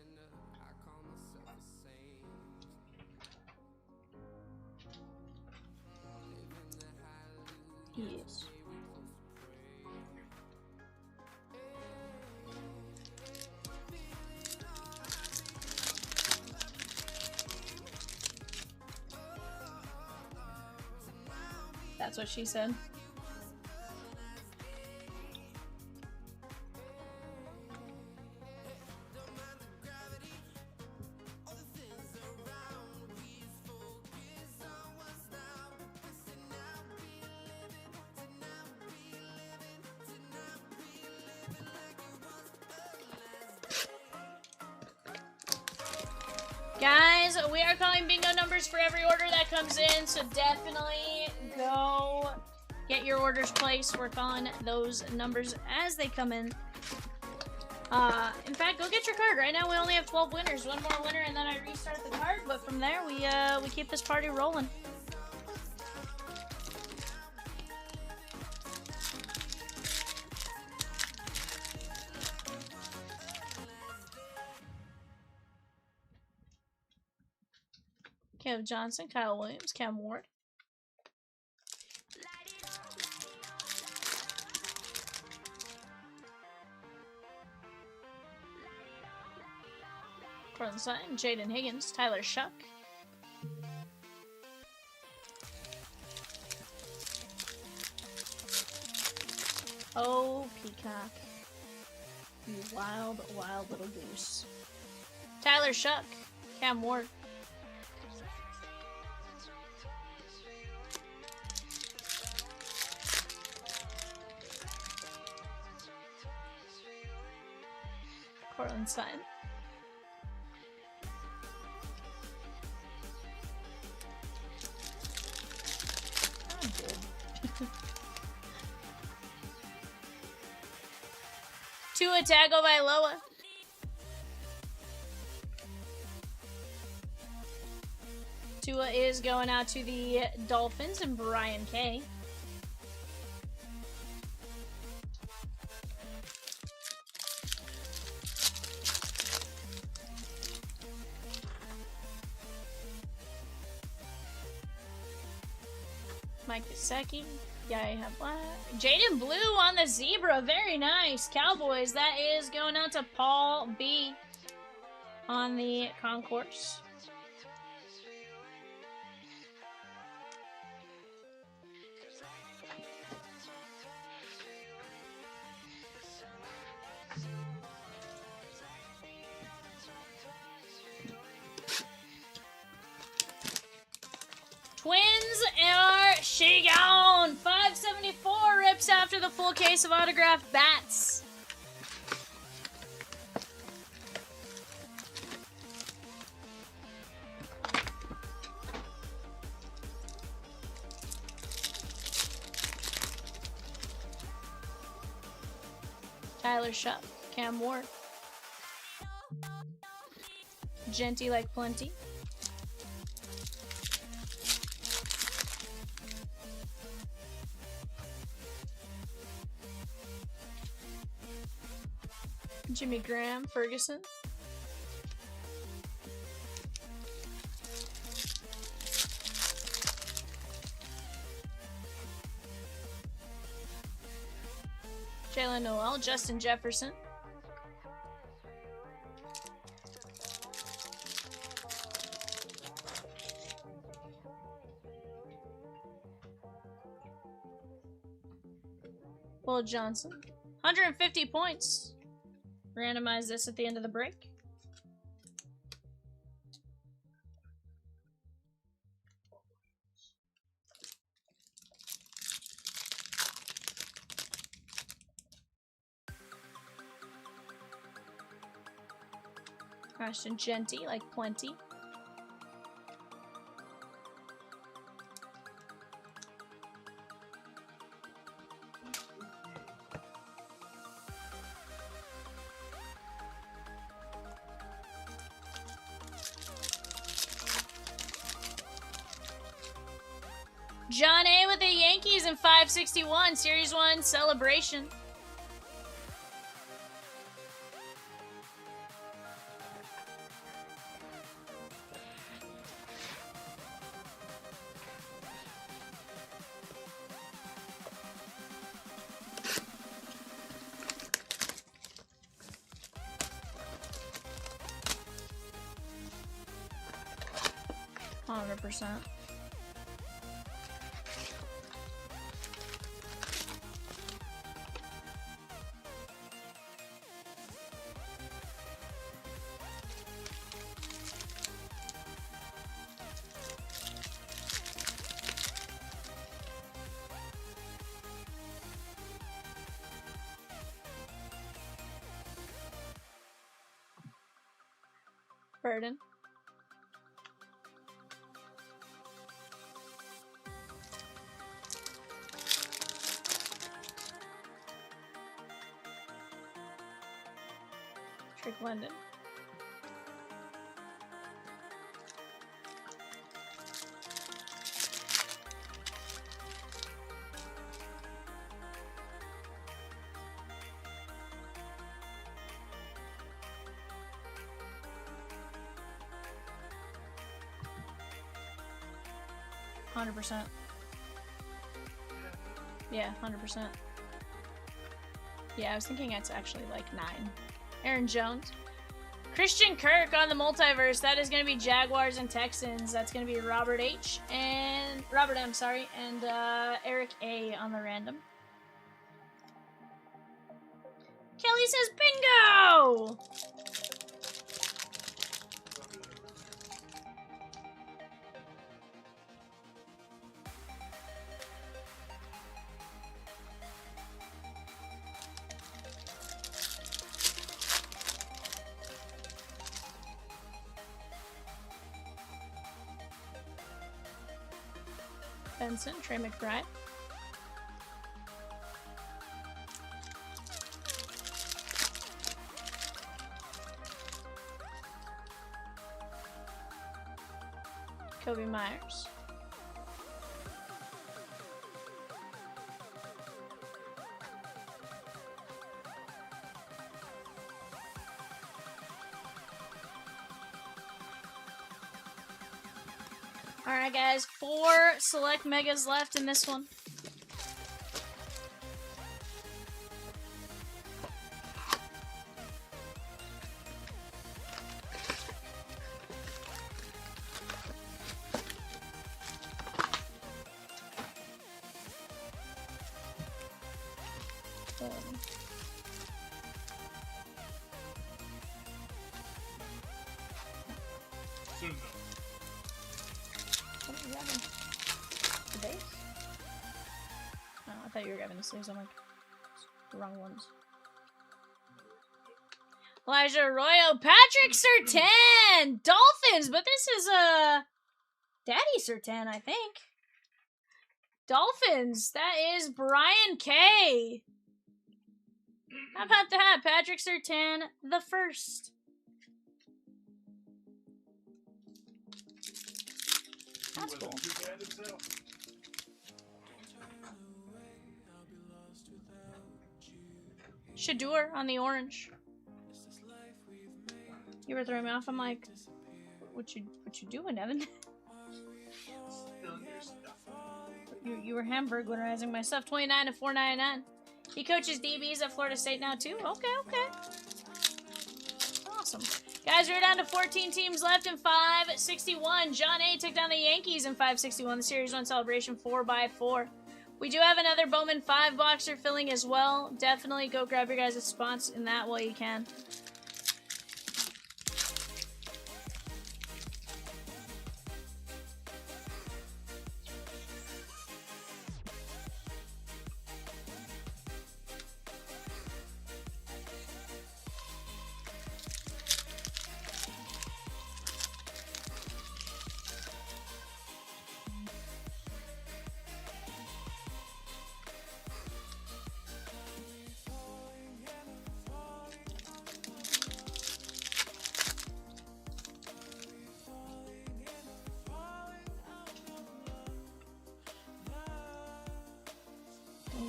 Yes. That's what she said. Guys, we are calling bingo numbers for every order that comes in, so definitely go get your orders placed. We're calling those numbers as they come in. In fact, go get your card. Right now we only have 12 winners. One more winner and then I restart the card, but from there we keep this party rolling. Kev Johnson, Kyle Williams, Cam Ward. Cortland Sutton, Jaden Higgins, Tyler Shuck. Oh, Peacock. You wild, wild little goose. Tyler Shuck, Cam Ward. Cortland Sutton. I'm good. Tua Tagovailoa. Tua is going out to the Dolphins and Brian K. Mike Gesicki. Yeah, I have what? Jaden Blue on the zebra. Very nice. Cowboys. That is going out to Paul B on the concourse. Twins are she gone. 574 rips after the full case of autographed bats. Tyler Shuck, Cam Ward. Genty like plenty. Jimmy Graham, Ferguson. Jalen Noel, Justin Jefferson. Will Johnson. 150 points. Randomize this at the end of the break. Ashton Genty, like plenty. John A with the Yankees in 561, Series 1 celebration. 100%. Burden. Trick London. %. Yeah, 100%. Yeah, I was thinking it's actually like 9. Aaron Jones. Christian Kirk on the multiverse. That is going to be Jaguars and Texans. That's going to be Robert H. and Robert M. Sorry, and Eric A. on the random. Kelly says bingo. Benson, Trey McBride. Kobe Myers. Alright guys, 4 select megas left in this one. Soon though. What are you grabbing? The base? Oh, I thought you were grabbing the sleeves. I'm like, the wrong ones. Elijah Arroyo, Patrick Surtain, Dolphins, but this is Daddy Surtain, I think. Dolphins, that is Brian K. How about that? Patrick Surtain, the first. That's cool. Shadur on the orange. You were throwing me off. I'm like, what you doing, Evan? You were hamburglarizing my stuff. 29 to 499. He coaches DBs at Florida State now too. Okay. Awesome. Guys, we're down to 14 teams left in 561. John A took down the Yankees in 561. The Series 1 celebration 4x4. We do have another Bowman 5-boxer filling as well. Definitely go grab your guys' spots in that while you can.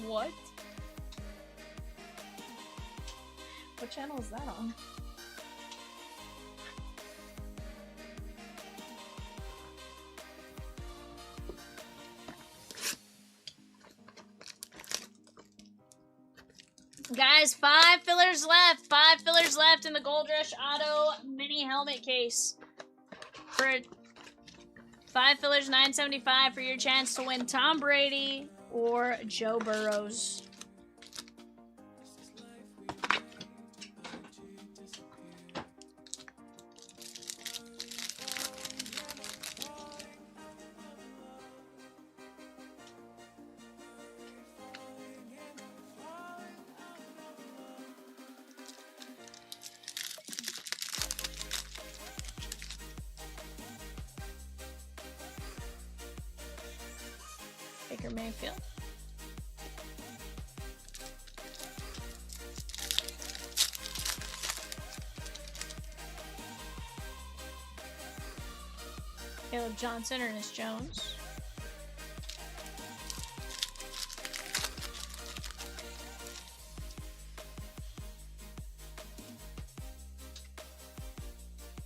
What? What channel is that on? Guys, 5 fillers left. 5 fillers left in the Gold Rush Auto mini helmet case. 5 fillers, 975 for your chance to win Tom Brady or Joe Burrows. Baker Mayfield. Caleb Johnson, Ernest Jones.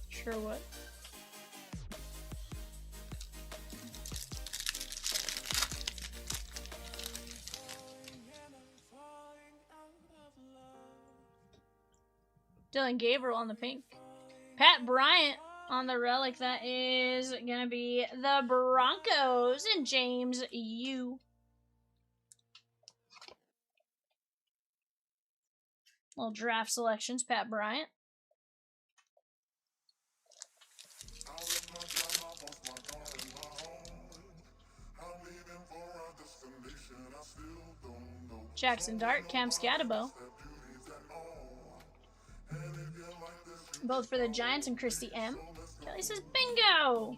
Sherwood. Dylan Gabriel on the pink. Pat Bryant on the relic. That is going to be the Broncos and James U. Little draft selections. Pat Bryant. Jackson Dart, Cam Scatabo. Both for the Giants and Christy M. Kelly says bingo!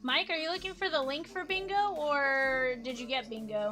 Mike, are you looking for the link for bingo or did you get bingo?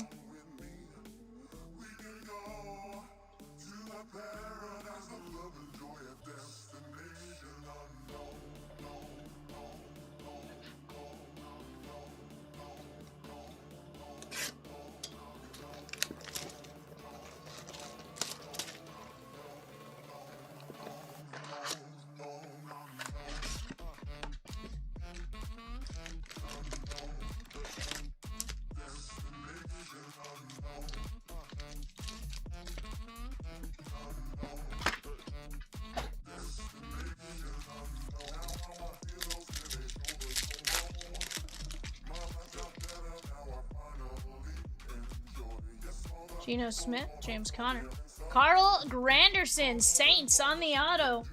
Geno Smith, James Conner. Carl Granderson, Saints on the auto.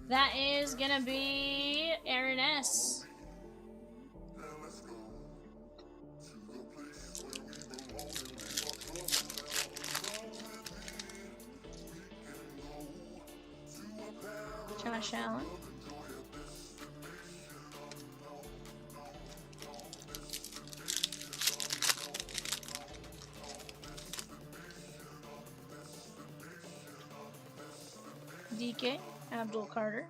That is going to be Aaron S. Josh Allen. DK, Abdul Carter.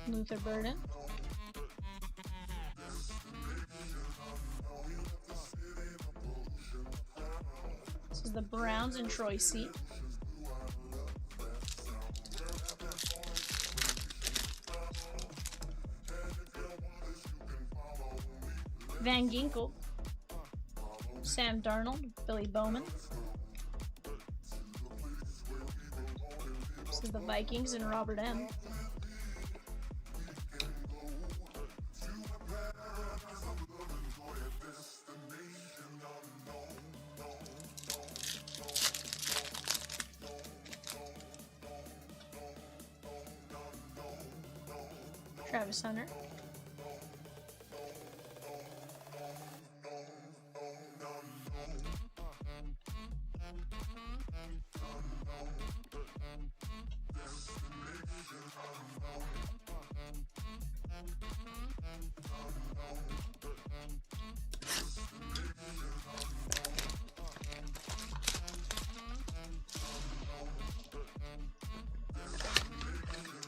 Luther Burden. This is the Browns and Troy C. Van Ginkel, Sam Darnold, Billy Bowman. This is the Vikings and Robert M. Travis Hunter.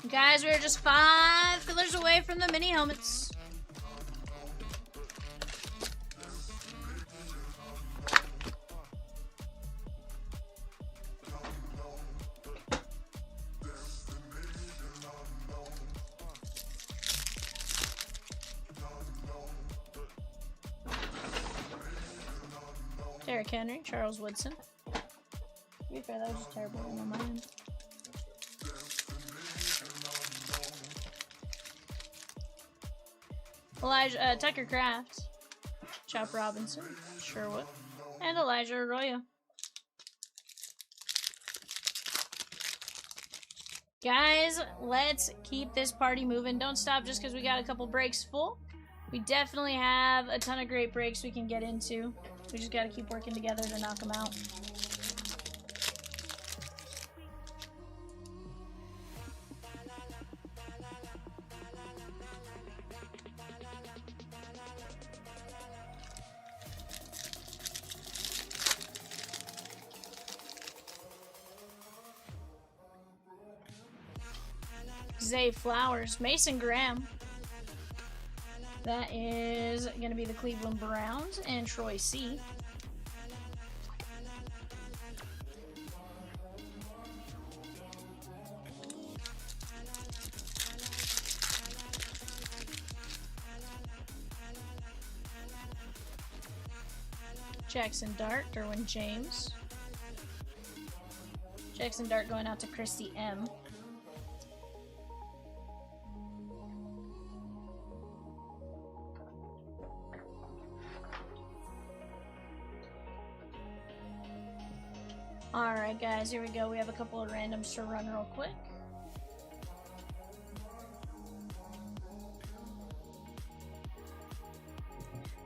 Guys, we're just 5 fillers away from the mini helmets. Derrick Henry, Charles Woodson. To be fair, that was just terrible in my mind. Tucker Kraft, Chop Robinson, Sherwood, and Elijah Arroyo. Guys, let's keep this party moving. Don't stop just because we got a couple breaks full. We definitely have a ton of great breaks we can get into. We just got to keep working together to knock them out. Zay Flowers, Mason Graham. That is going to be the Cleveland Browns and Troy C. Jackson Dart, Derwin James. Jackson Dart going out to Christy M. Alright guys, here we go. We have a couple of randoms to run real quick.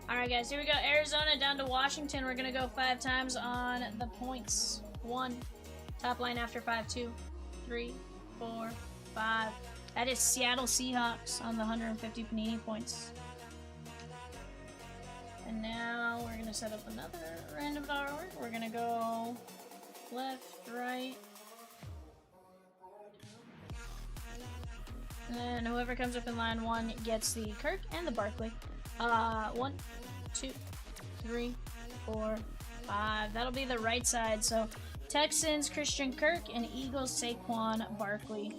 Alright guys, here we go. Arizona down to Washington. We're going to go 5 times on the points. 1. Top line after 5, 2, 3, 4, 5. That is Seattle Seahawks on the 150 Panini points. And now we're going to set up another random dollar. We're going to go left, right. And then whoever comes up in line 1 gets the Kirk and the Barkley. 1, 2, 3, 4, 5. That'll be the right side. So Texans, Christian Kirk, and Eagles, Saquon Barkley.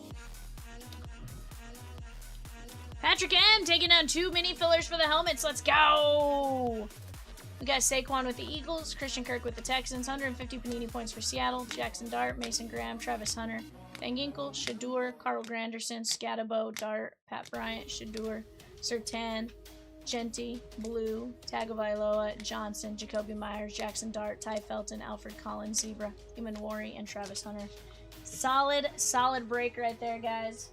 Patrick M taking down 2 mini fillers for the helmets. Let's go! We got Saquon with the Eagles, Christian Kirk with the Texans, 150 Panini points for Seattle, Jackson Dart, Mason Graham, Travis Hunter, Van Ginkel, Shadur, Carl Granderson, Scatabo, Dart, Pat Bryant, Shadur, Sertan, Genty, Blue, Tagovailoa, Johnson, Jacoby Myers, Jackson Dart, Ty Felton, Alfred Collins, Zebra, Eamon Worry, and Travis Hunter. Solid break right there, guys.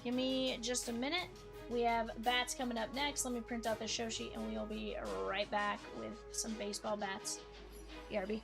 Give me just a minute. We have bats coming up next. Let me print out the show sheet and we'll be right back with some baseball bats. BRB.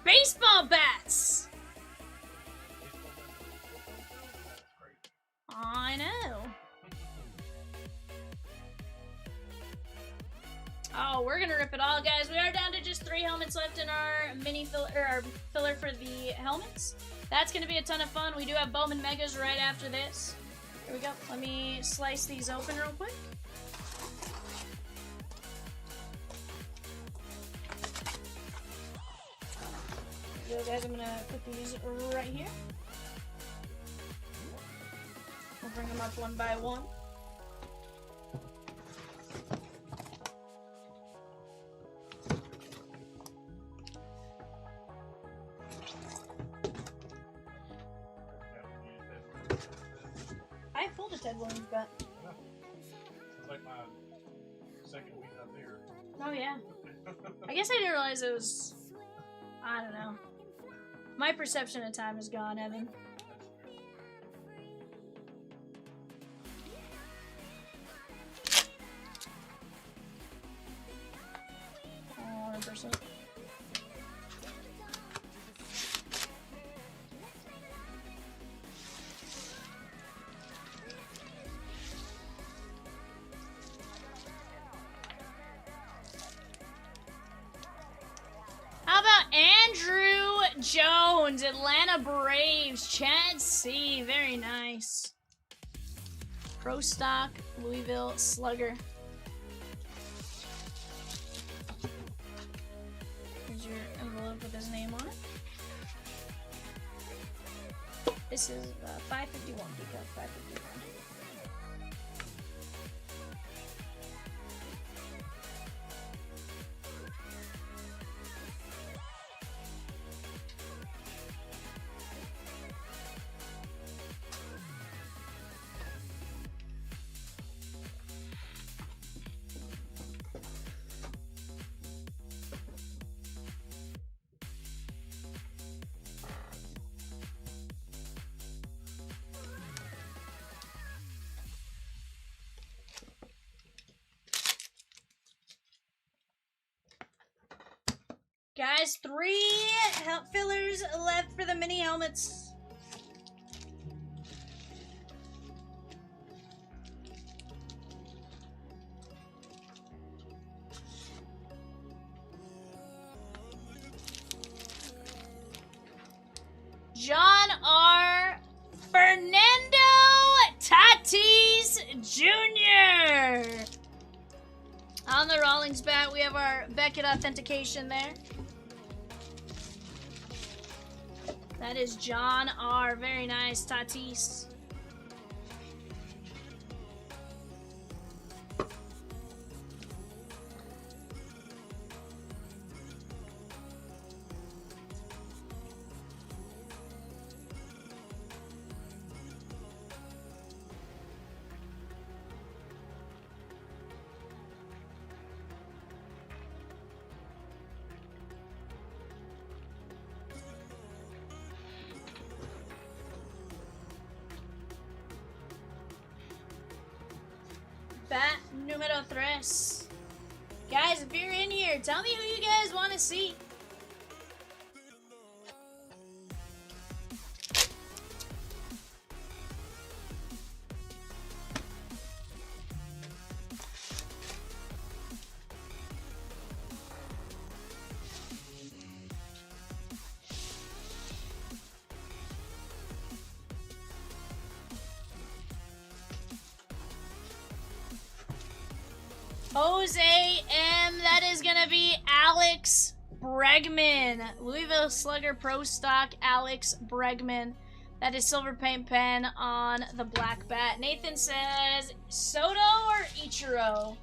baseball bats. I know. Oh, we're gonna rip it all, guys. We are down to just 3 helmets left in our mini our filler for the helmets. That's gonna be a ton of fun. We do have Bowman Megas right after this. Here we go. Let me slice these open real quick. Here we go, guys. I'm gonna put these right here. We'll bring them up one by one. I pulled a Ted Williams bet. Yeah. It's like my second week up there. Oh yeah. I guess I didn't realize it was. I don't know. My perception of time is gone, Evan. Oh, 100%. How about Andrew Jones, Atlanta Braves, Chad C, very nice. Pro Stock, Louisville Slugger. Here's your envelope with his name on it. This is 551, decal 551. Guys, 3 fillers left for the mini helmets. John R. Fernando Tatis Jr. On the Rawlings bat, we have our Beckett authentication there. That is John R. Very nice, Tatis. Bat numero 3. Guys, if you're in here, tell me who you guys want to see. Jose M. That is going to be Alex Bregman. Louisville Slugger Pro Stock Alex Bregman. That is silver paint pen on the black bat. Nathan says Soto or Ichiro?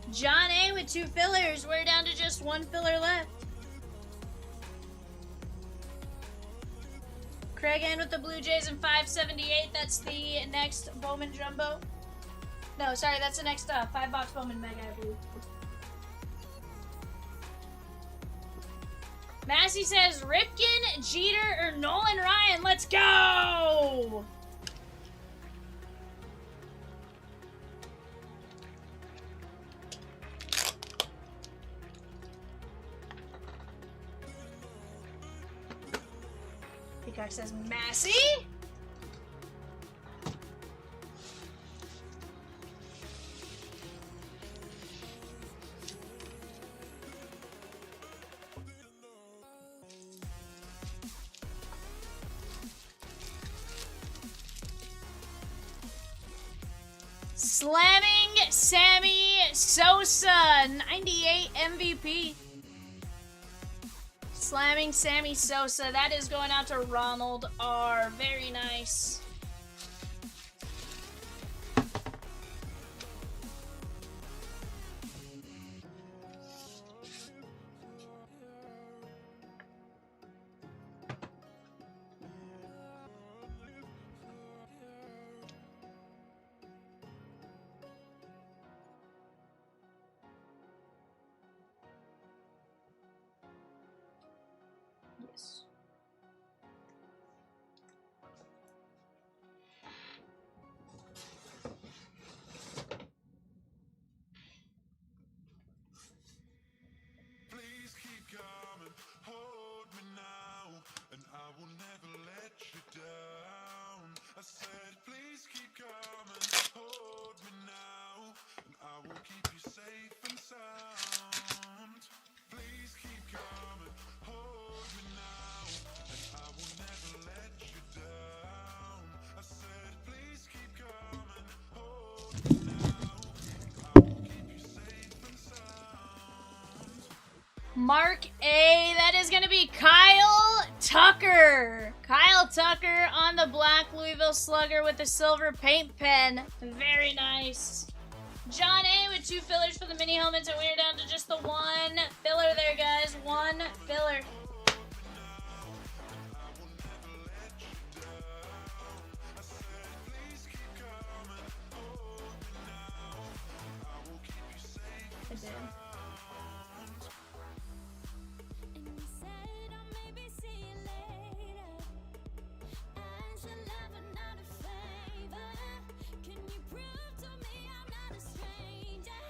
John A with 2 fillers. We're down to just 1 filler left. Craig N with the Blue Jays in 578. That's the next Bowman Jumbo. No, sorry, that's the next 5-box Bowman Mega, I believe. Massey says Ripken, Jeter, or Nolan Ryan. Let's go! Peacock says Massey. Slamming Sammy Sosa, 98 MVP. Slamming Sammy Sosa. That is going out to Ronald R. Very nice. Yes. Please keep coming, hold me now, and I will never let you down. I said, please keep coming, hold me now, and I will keep you safe and sound. Please keep coming, hold me now, and I will never let you down. I said, please keep coming, hold me now, I will keep you safe and sound. Mark A. That is going to be Kyle Tucker. Kyle Tucker on the black Louisville Slugger with the silver paint pen. Very nice. John A. with 2 fillers for the mini helmets, and we're down to just the 1 filler there, guys. 1 filler. I did. And you said I'll maybe see you later. As a lover, not a favor. Can you prove to me I'm not a stranger?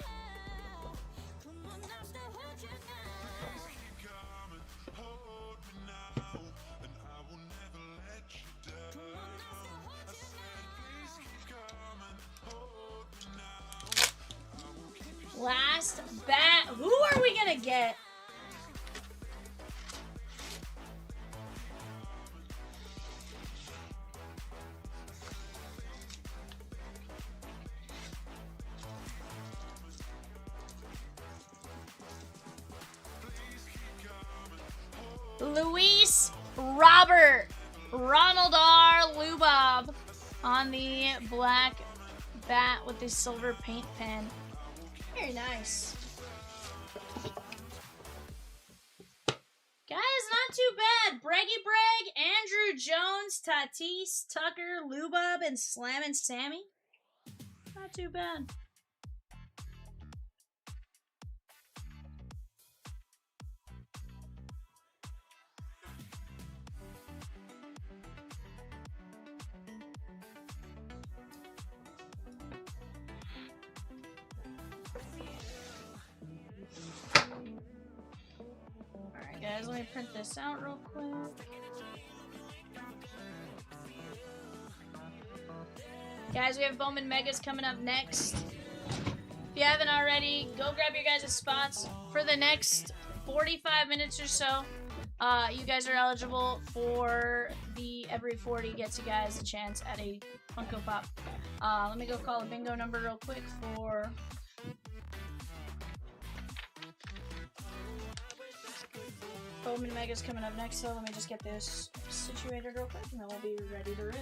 Come on, now, still hold you now. Keep coming, hold me now, and I will never let you down. Come on, now, still hold I you said, please keep coming, hold me now. I will keep you Last bat. Who are we going to get? Luis Robert. Ronald R. Lubob on the black bat with the silver paint pen. Very nice. Guys, not too bad. Breggy Breg, Andrew Jones, Tatis, Tucker, Lubob, and Slammin' Sammy. Not too bad. Alright guys, let me print this out real quick. Guys, we have Bowman Megas coming up next. If you haven't already, go grab your guys' spots for the next 45 minutes or so. You guys are eligible for the every 40 gets you guys a chance at a Funko Pop. Let me go call a bingo number real quick for... Bowman Mega's coming up next, so let me just get this situated real quick and then we'll be ready to rip.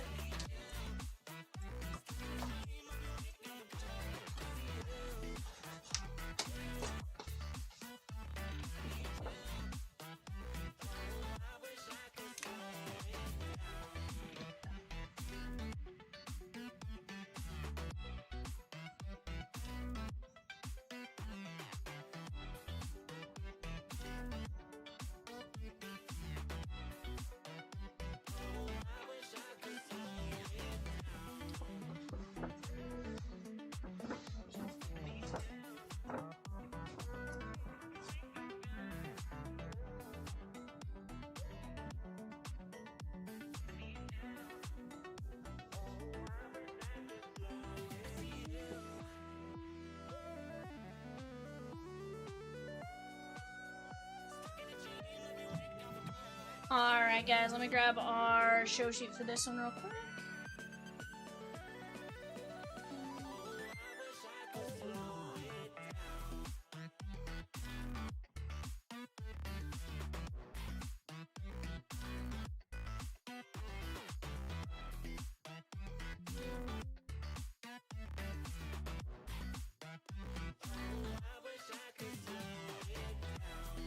Alright, guys, let me grab our show sheet for this one real quick.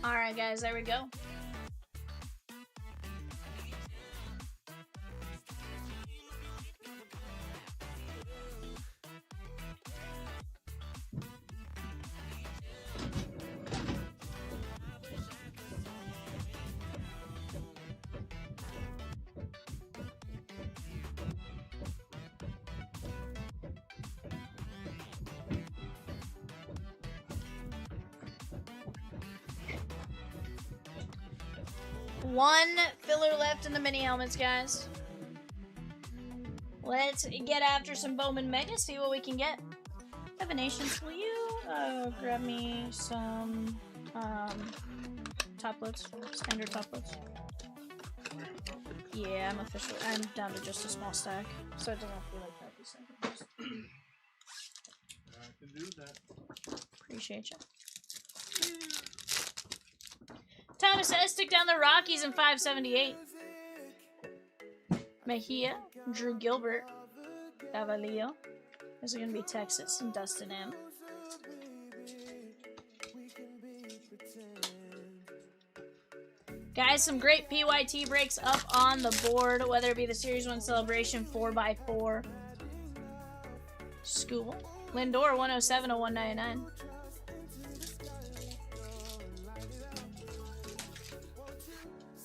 Alright, guys, there we go. One filler left in the mini helmets, guys. Let's get after some Bowman Mega, see what we can get. Divinations, will you grab me some top loads, standard top loads? Yeah, I'm down to just a small stack, so it doesn't have to be like that this second. I can do that. Appreciate you. Thomas S. Stick down the Rockies in 578. Mejia, Drew Gilbert, Davalillo. This is going to be Texas and Dustin M. Guys, some great PYT breaks up on the board, whether it be the Series 1 Celebration 4x4. School. Lindor 107 of 199.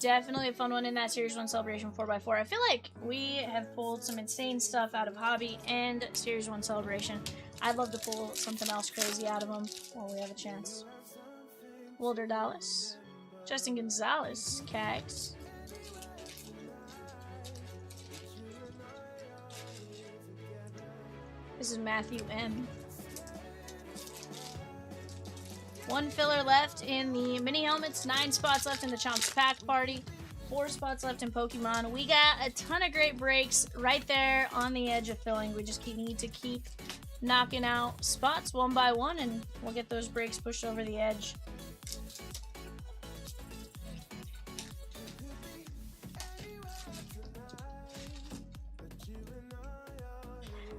Definitely a fun one in that Series 1 Celebration 4x4. I feel like we have pulled some insane stuff out of Hobby and Series 1 Celebration. I'd love to pull something else crazy out of them while we have a chance. Wilder Dallas. Justin Gonzalez. Cags. This is Matthew M. One filler left in the mini helmets, 9 spots left in the Chomps pack party, 4 spots left in Pokemon. We got a ton of great breaks right there on the edge of filling. We just need to keep knocking out spots one by one, and we'll get those breaks pushed over the edge.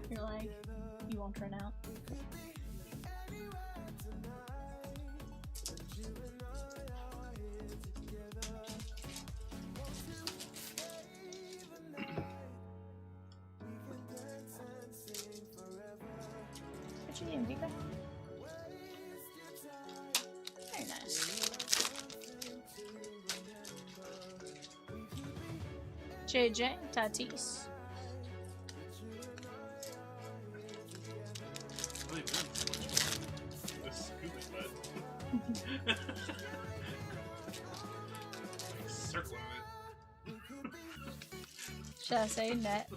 You're like, you won't turn out. Vika. Very nice. JJ, Tatis. Really good. This scoop is circling it. Should I say net?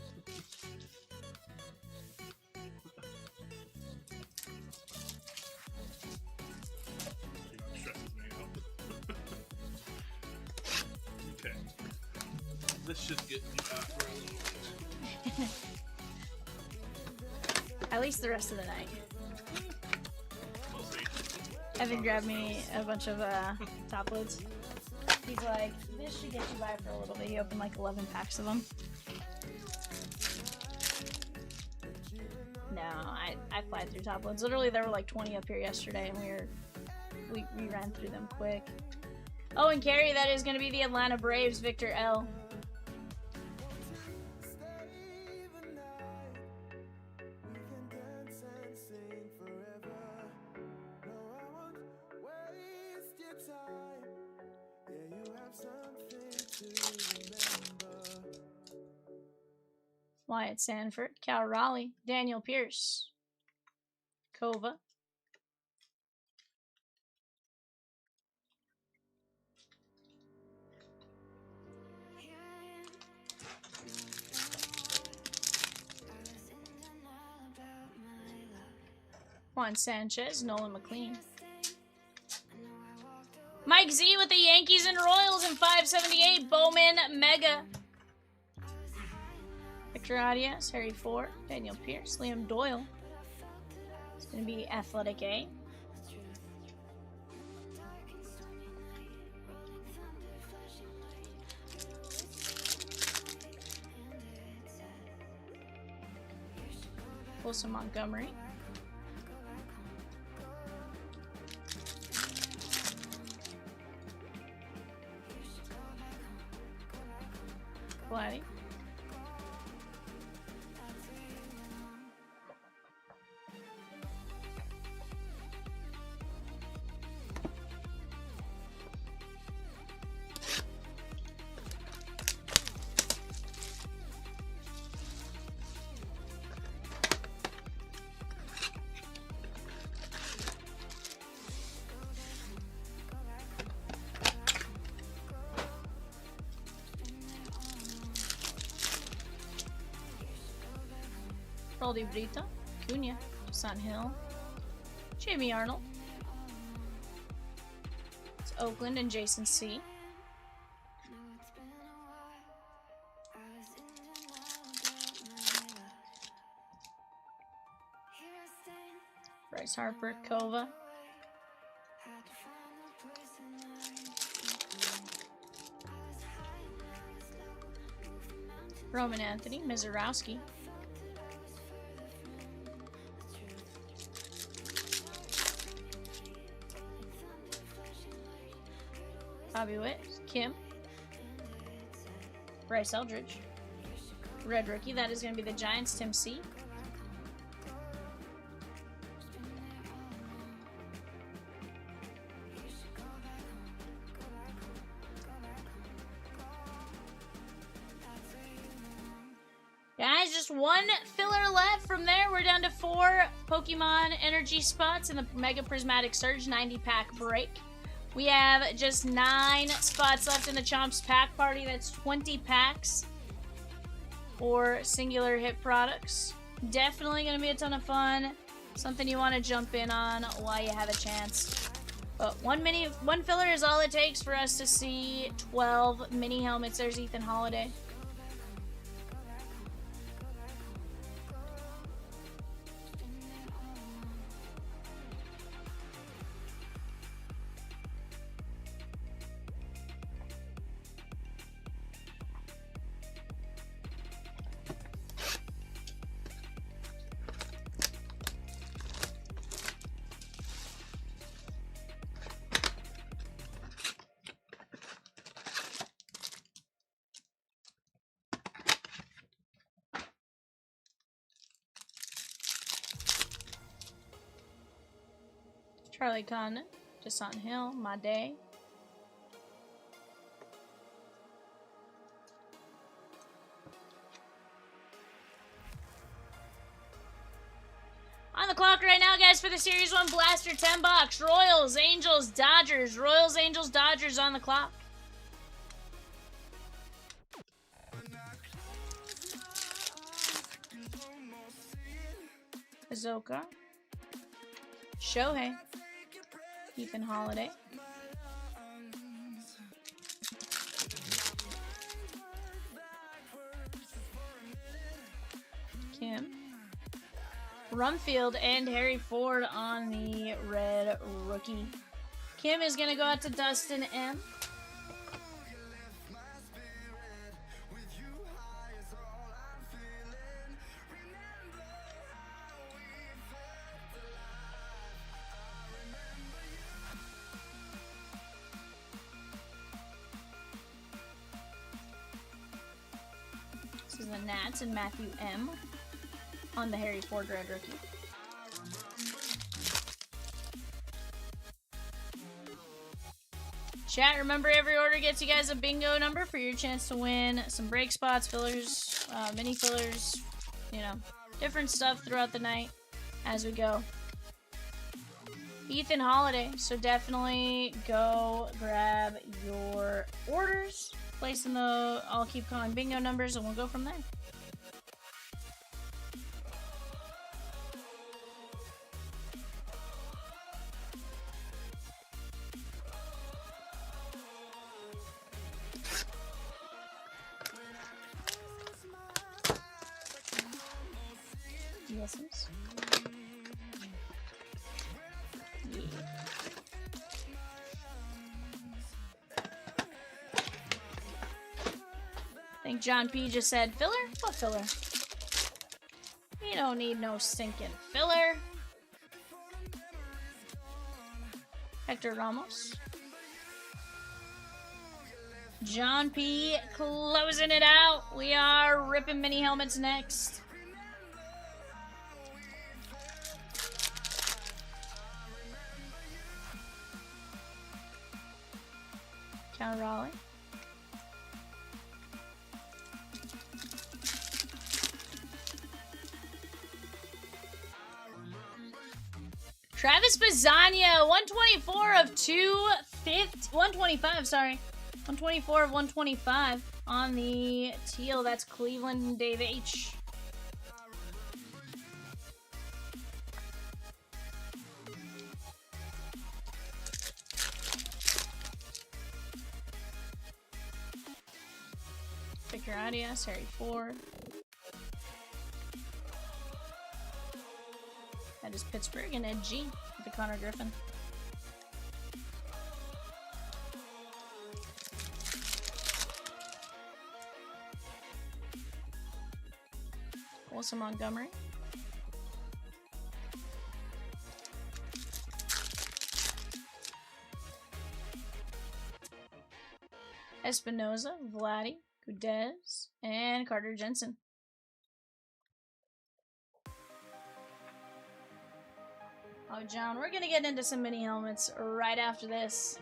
This should get you out for a little bit. At least the rest of the night. We'll see. Evan grabbed me a bunch of top loads. He's like, this should get you by for a little bit. He opened like 11 packs of them. No, I flied through top loads. Literally, there were like 20 up here yesterday, and we ran through them quick. Oh, and Carrie, that is going to be the Atlanta Braves, Victor L. Wyatt Sanford, Cal Raleigh, Daniel Pierce, Kova. Juan Sanchez, Nolan McLean. My Mike Z with the Yankees and Royals in 578. Bowman Mega. Victor Arias, Harry Ford, Daniel Pierce, Liam Doyle. It's going to be Athletic A. Wilson Montgomery. Vladdy. Roldy Brito, Cunha, Sun Hill, Jamie Arnold. It's Oakland and Jason C. Bryce Harper, Kova. Roman Anthony, Mizorowski. Bobby Witt, Kim, Bryce Eldridge, red rookie. That is going to be the Giants, Tim C. Guys, just one filler left. From there, we're down to 4 Pokemon energy spots in the Mega Prismatic Surge 90-pack break. We have just 9 spots left in the Chomps pack party. That's 20 packs for singular hit products. Definitely going to be a ton of fun. Something you want to jump in on while you have a chance. But one filler is all it takes for us to see 12 mini helmets. There's Ethan Holiday. Charlie Condon, Jason Hill, My Day. On the clock right now, guys, for the Series 1 Blaster 10 box. Royals, Angels, Dodgers. Royals, Angels, Dodgers on the clock. Azoka. Shohei. Ethan Holiday. Kim. Rumfield and Harry Ford on the red rookie. Kim is going to go out to Dustin M. This is the Nats and Matthew M. on the Harry Ford red rookie. Chat, remember every order gets you guys a bingo number for your chance to win some break spots, fillers, mini fillers, you know, different stuff throughout the night as we go. Ethan Holiday, so definitely go grab your orders, place in the, I'll keep calling bingo numbers and we'll go from there. milliseconds. Yeah. I think John P just said filler? What filler? We don't need no stinking filler. Hector Ramos. John P closing it out. We are ripping mini helmets next. Count Raleigh. Travis Bazania, 124 of 250, 125, sorry. 124 of 125 on the teal. That's Cleveland and Dave H. Victor Arias, Harry Ford. That is Pittsburgh and Ed G with the Connor Griffin. Wilson Montgomery. Espinoza, Vladdy, Gudez, and Carter Jensen. Oh, John, we're gonna get into some mini helmets right after this.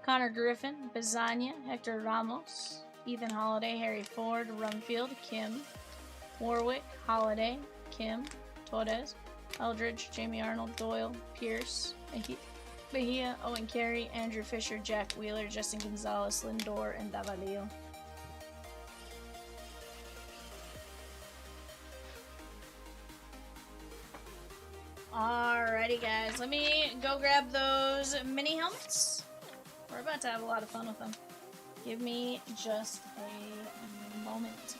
Connor Griffin, Bazania, Hector Ramos, Ethan Holiday, Harry Ford, Rumfield, Kim, Warwick, Holiday, Kim, Torres, Eldridge, Jamie Arnold, Doyle, Pierce, Bahia, Owen Carey, Andrew Fisher, Jack Wheeler, Justin Gonzalez, Lindor, and Davalillo. Alrighty, guys, let me go grab those mini helmets. We're about to have a lot of fun with them. Give me just a moment.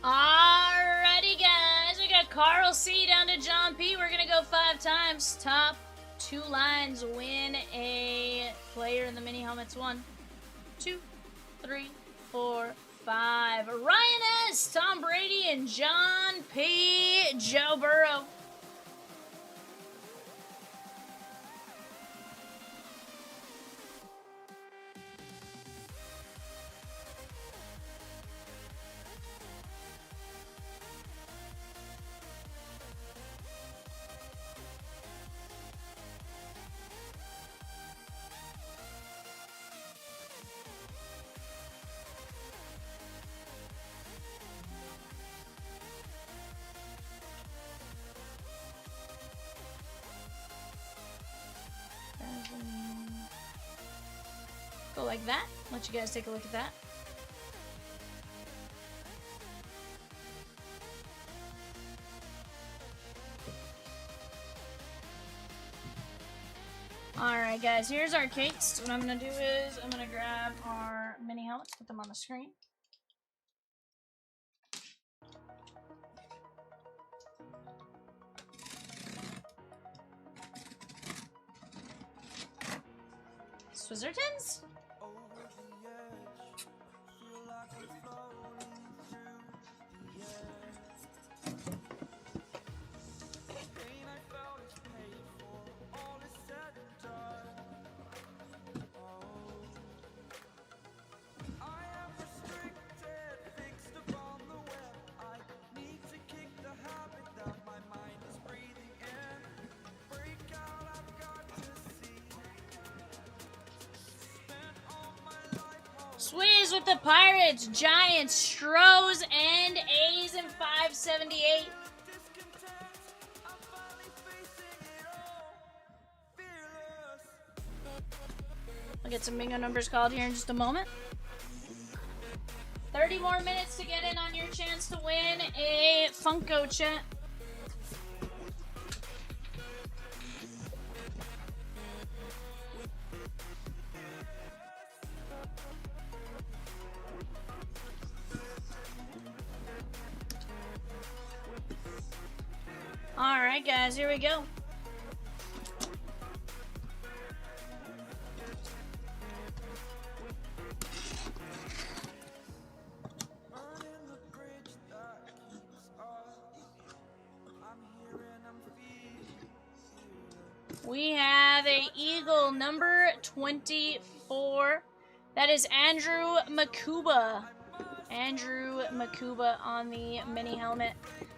Alrighty, guys, we got Carl C down to John P. We're gonna go 5 times. Top 2 lines win a player in the mini helmets. 1, 2, 3, 4, 5. Ryan S, Tom Brady, and John P. Joe Burrow. like that. Let you guys take a look at that. Alright guys, here's our cakes. What I'm going to do is I'm going to grab our mini helmets, put them on the screen. Swizzertons? Swizz with the Pirates, Giants, Stros, and A's in 578. I'll get some bingo numbers called here in just a moment. 30 more minutes to get in on your chance to win a Funko chat. Alright guys, here we go. We have a Eagle number 24. That is Andrew Makuba. Andrew Makuba on the mini helmet.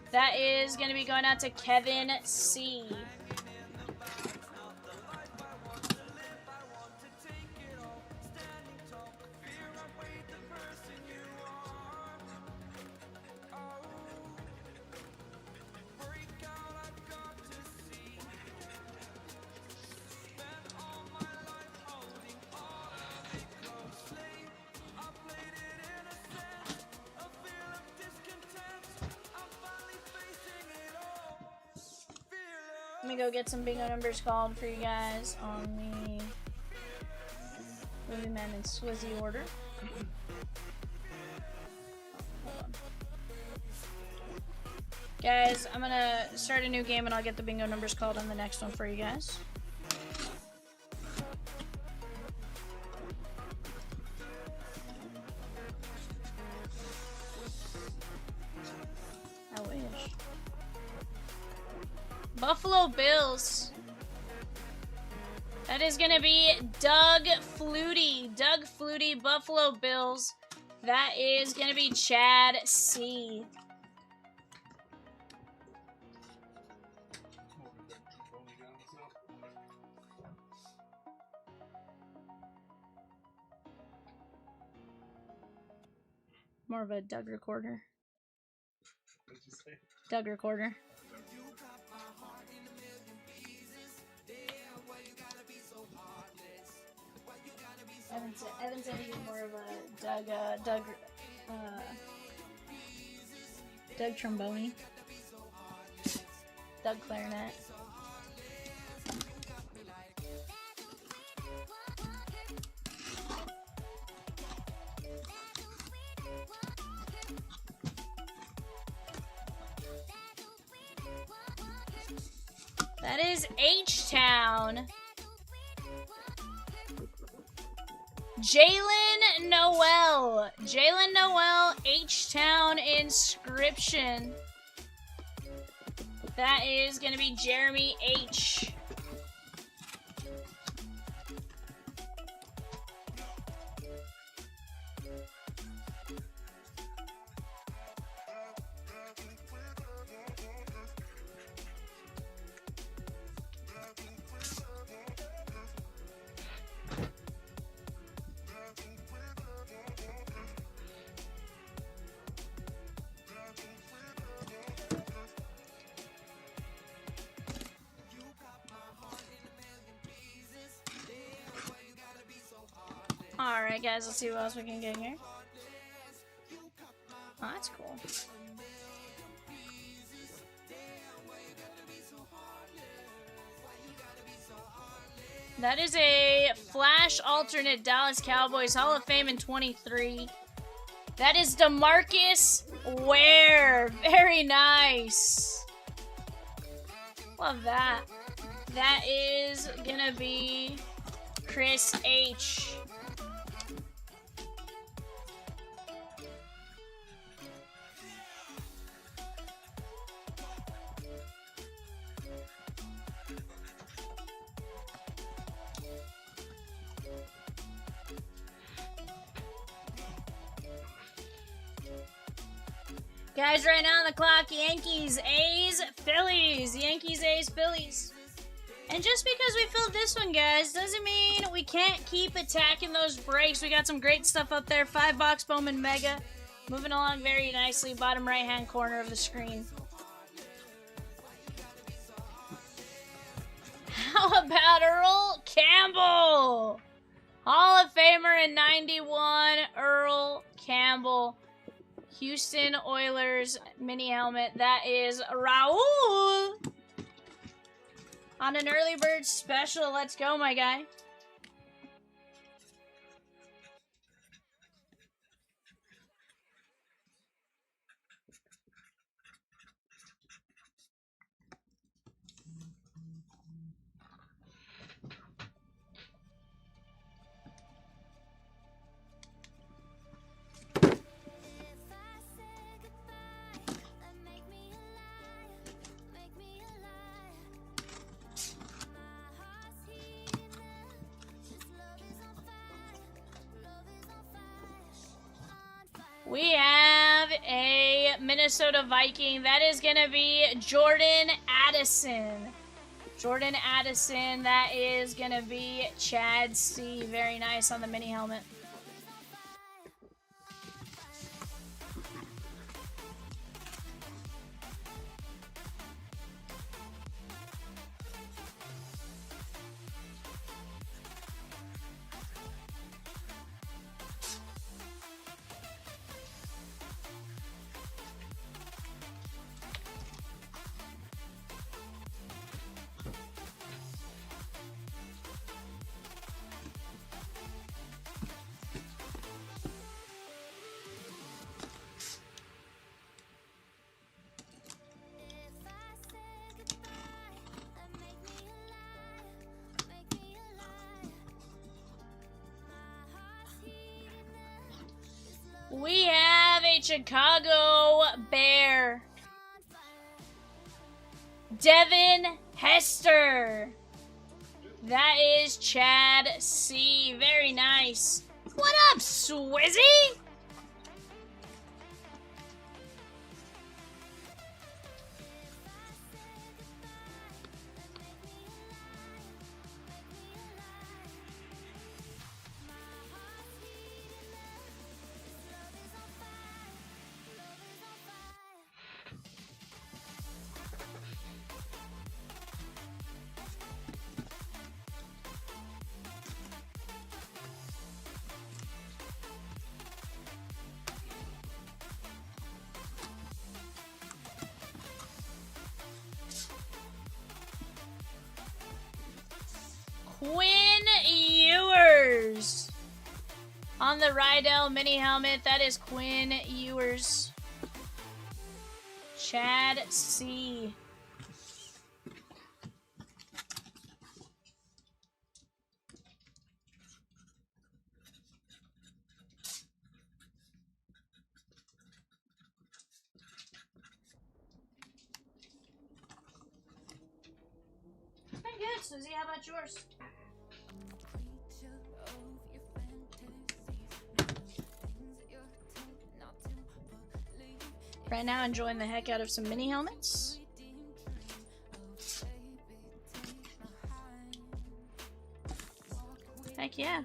That is going to be going out to Kevin C. Let me go get some bingo numbers called for you guys on the Movie Man and Swizzy order. Hold on. Guys, I'm gonna start a new game and I'll get the bingo numbers called on the next one for you guys. I wish. Buffalo Bills. That is going to be Doug Flutie. Doug Flutie, Buffalo Bills. That is going to be Chad C. More of a Doug recorder. What'd you say? Doug recorder. Evan said he was more of a Doug trombone. Doug clarinet. That is H-Town. Jalen Noel. Jalen Noel, H-Town inscription. That is going to be Jeremy H. Alright, guys, let's see what else we can get here. Oh, that's cool. That is a Flash alternate Dallas Cowboys Hall of Fame in 23. That is DeMarcus Ware. Very nice. Love that. That is gonna be Chris H. Guys, right now on the clock, Yankees, A's, Phillies. Yankees, A's, Phillies. And just because we filled this one, guys, doesn't mean we can't keep attacking those breaks. We got some great stuff up there. 5-box Bowman Mega. Moving along very nicely. Bottom right-hand corner of the screen. How about Earl Campbell? Hall of Famer in 91, Earl Campbell. Houston Oilers mini helmet. That is Raul. On an early bird special. Let's go, my guy. We have a Minnesota Viking. That is going to be Jordan Addison. Jordan Addison. That is going to be Chad C. Very nice on the mini helmet. We have a Chicago Bear. Devin Hester. That is Chad C. Very nice. What up, Swizzy? Quinn Ewers. On the Rydell mini helmet, that is Quinn Ewers. Chad C. Pretty good, Susie. How about yours? Right now, enjoying the heck out of some mini helmets. Heck yeah.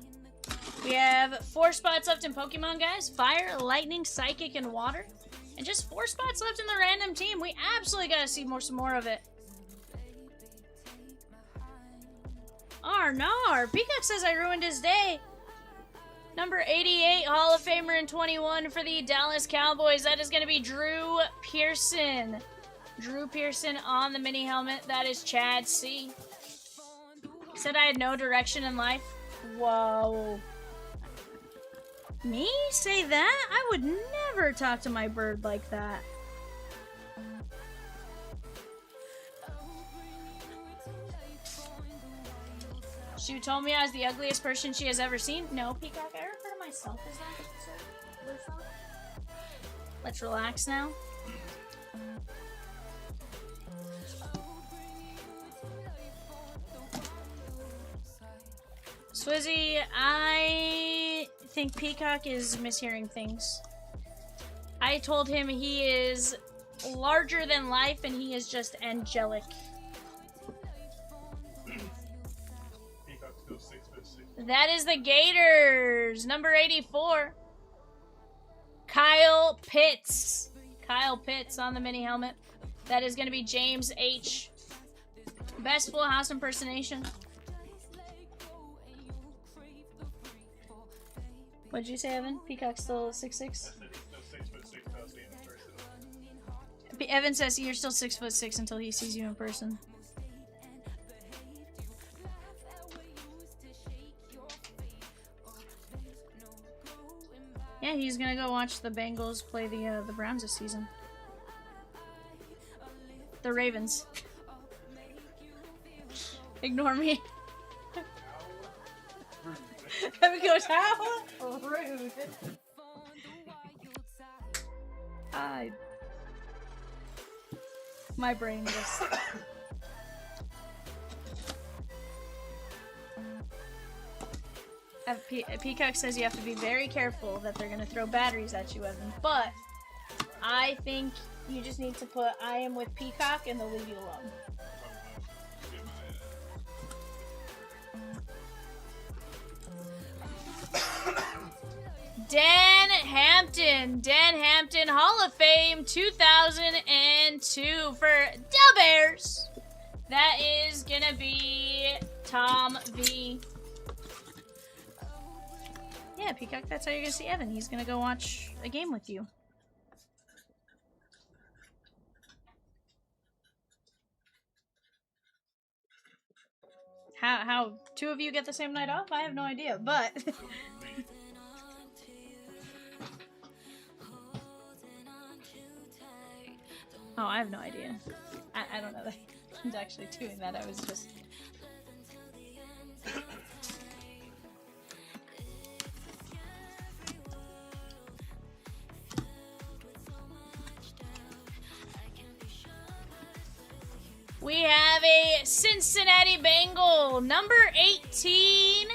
We have 4 spots left in Pokemon, guys. Fire, Lightning, Psychic, and Water. And just 4 spots left in the random team. We absolutely gotta see some more of it. Arnar! Peacock says I ruined his day. Number 88, Hall of Famer in 21 for the Dallas Cowboys. That is going to be Drew Pearson. Drew Pearson on the mini helmet. That is Chad C. Said I had no direction in life. Whoa. Me say that? I would never talk to my bird like that. She told me I was the ugliest person she has ever seen. No, Peacock, I refer to myself as that. Let's relax now. Swizzy, I think Peacock is mishearing things. I told him he is larger than life and he is just angelic. That is the Gators. Number 84. Kyle Pitts. Kyle Pitts on the mini helmet. That is going to be James H. Best Full House impersonation. What'd you say, Evan? Peacock's still 6'6"? Evan says you're still 6'6" until he sees you in person. Yeah, he's gonna go watch the Bengals play the Browns this season. The Ravens. Ignore me. Evan goes, how? Rude. My brain just... Peacock says you have to be very careful that they're going to throw batteries at you, Evan. But I think you just need to put I am with Peacock and they'll leave you alone. Dan Hampton, Hall of Fame 2002 for Del Bears. That is going to be Tom V. Yeah, Peacock, that's how you're gonna see Evan. He's gonna go watch a game with you. How two of you get the same night off? I have no idea, but... Oh, I have no idea. I don't know that he's actually doing that. I was just... We have a Cincinnati Bengal, number 18,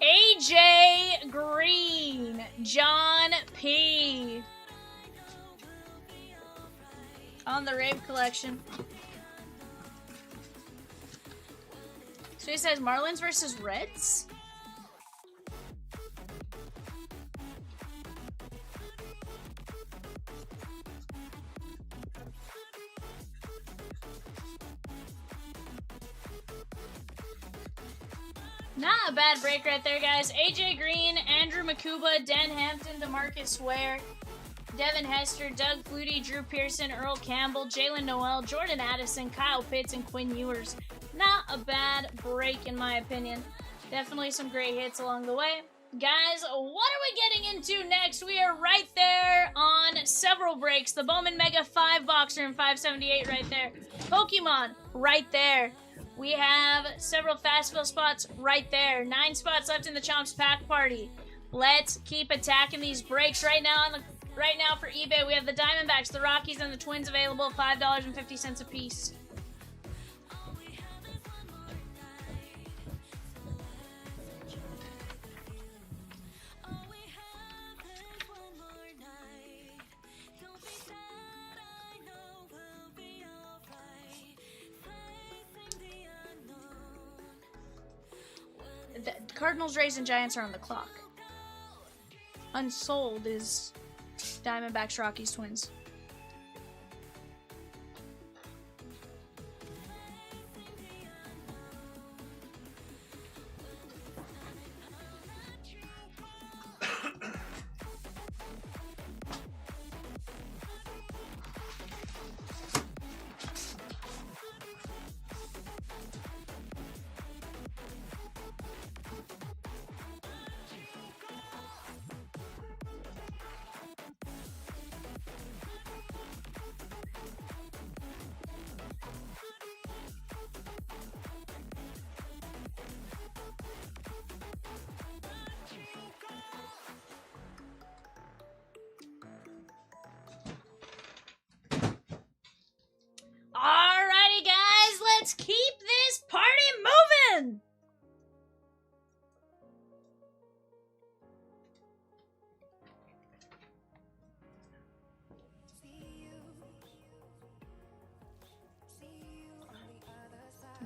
AJ Green, John P. On the Rave collection. So he says Marlins versus Reds? Not a bad break right there, guys. AJ Green, Andrew Makuba, Dan Hampton, DeMarcus Ware, Devin Hester, Doug Flutie, Drew Pearson, Earl Campbell, Jalen Noel, Jordan Addison, Kyle Pitts, and Quinn Ewers. Not a bad break, in my opinion. Definitely some great hits along the way. Guys, what are we getting into next? We are right there on several breaks. The Bowman Mega 5-boxer in 578 right there. Pokemon right there. We have several fast fill spots right there. 9 spots left in the Chomps pack party. Let's keep attacking these breaks right now. Right now for eBay, we have the Diamondbacks, the Rockies, and the Twins available, $5.50 a piece. The Cardinals, Rays, and Giants are on the clock. Unsold is Diamondbacks, Rockies, Twins.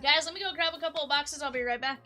Guys, let me go grab a couple of boxes. I'll be right back.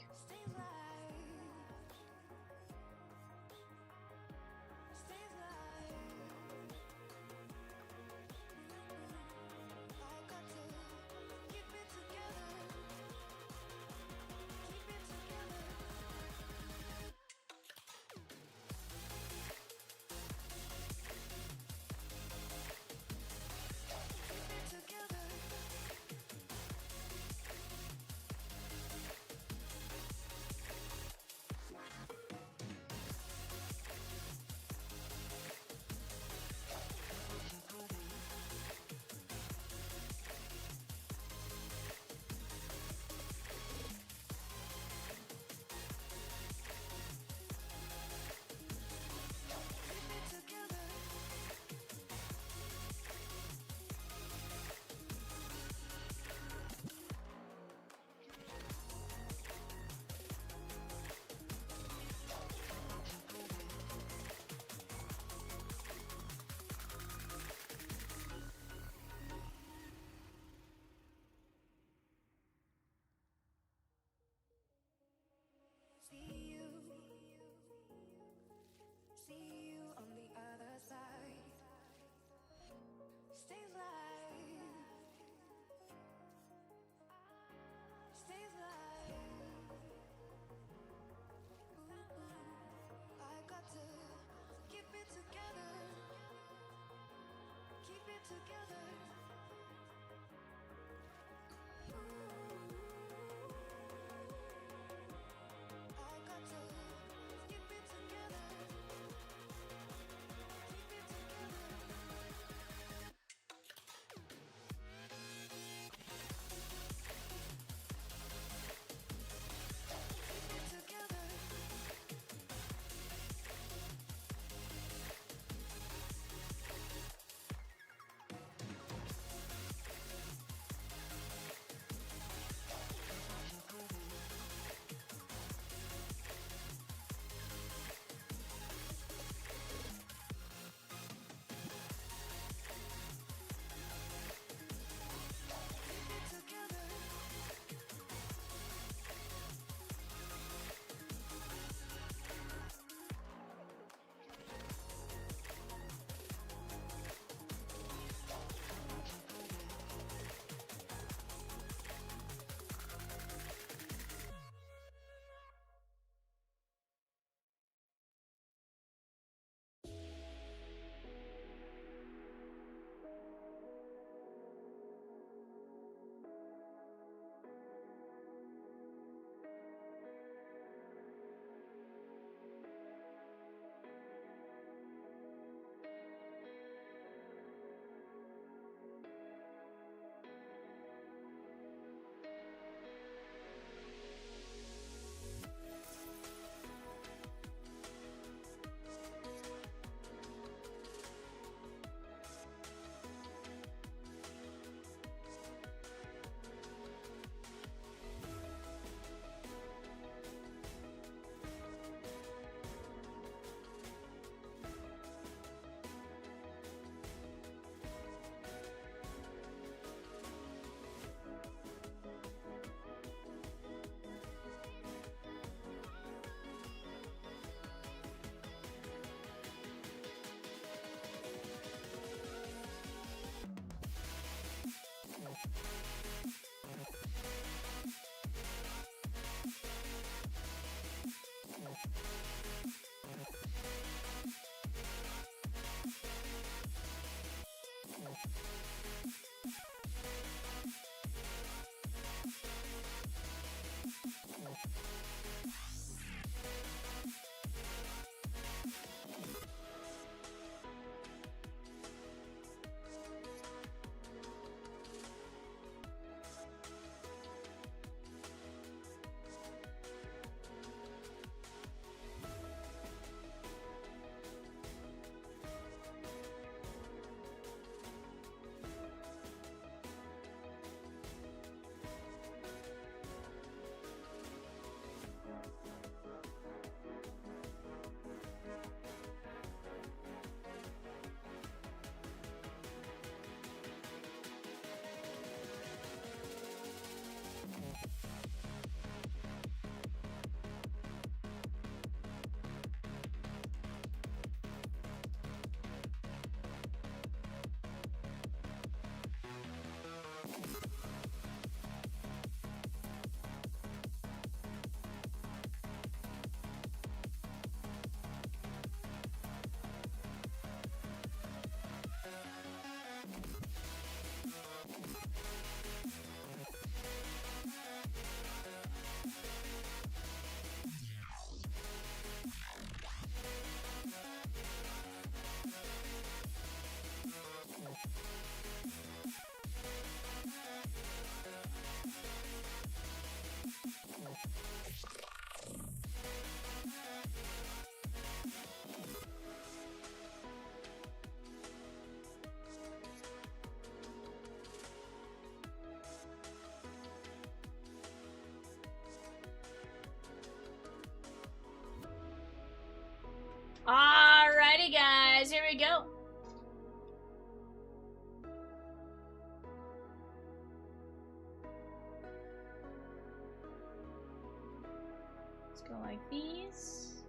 Let's go like these.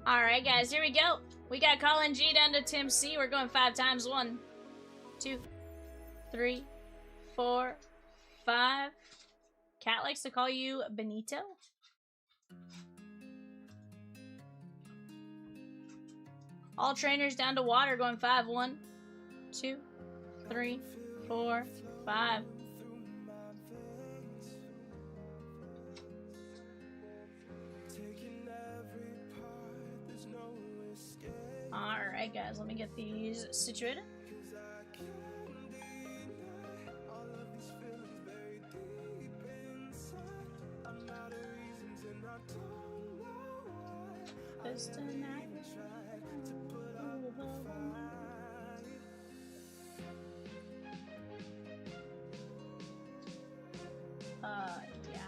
Alright, guys, here we go. We got Colin G down to Tim C. We're going 5 times. 1, 2, 3, 4, 5. Cat likes to call you Benito. All trainers down to water, going 5. 1, 2, 3, 4, 5. Alright, guys, let me get these situated. Just tonight. Yeah.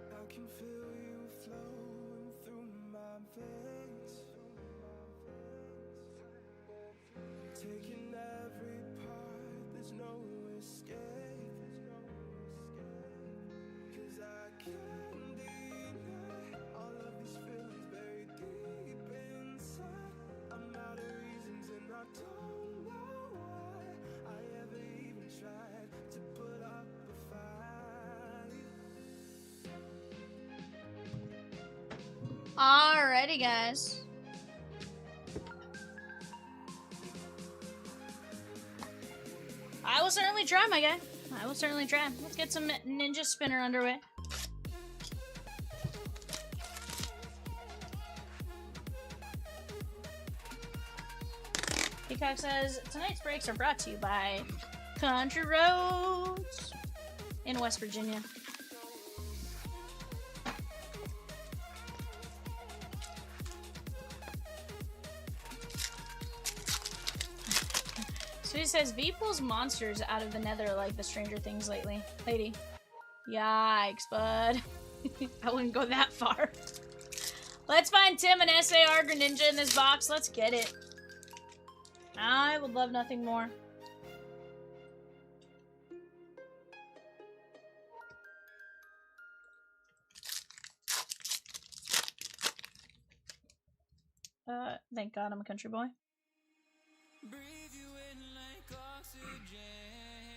I can feel you flowing through my veins, taking every part, there's no escape, 'cause I can't deny all of these feelings buried deep inside. I'm out of reasons and I don't know why I ever even tried to put up a fight. Alrighty, guys. I will certainly try, my guy. I will certainly try. Let's get some ninja spinner underway. Peacock says, tonight's breaks are brought to you by Country Roads in West Virginia. So he says, V pulls monsters out of the nether like the Stranger Things lately. Lady. Yikes, bud. I wouldn't go that far. Let's find Tim and SAR Greninja in this box. Let's get it. I would love nothing more. Thank God I'm a country boy.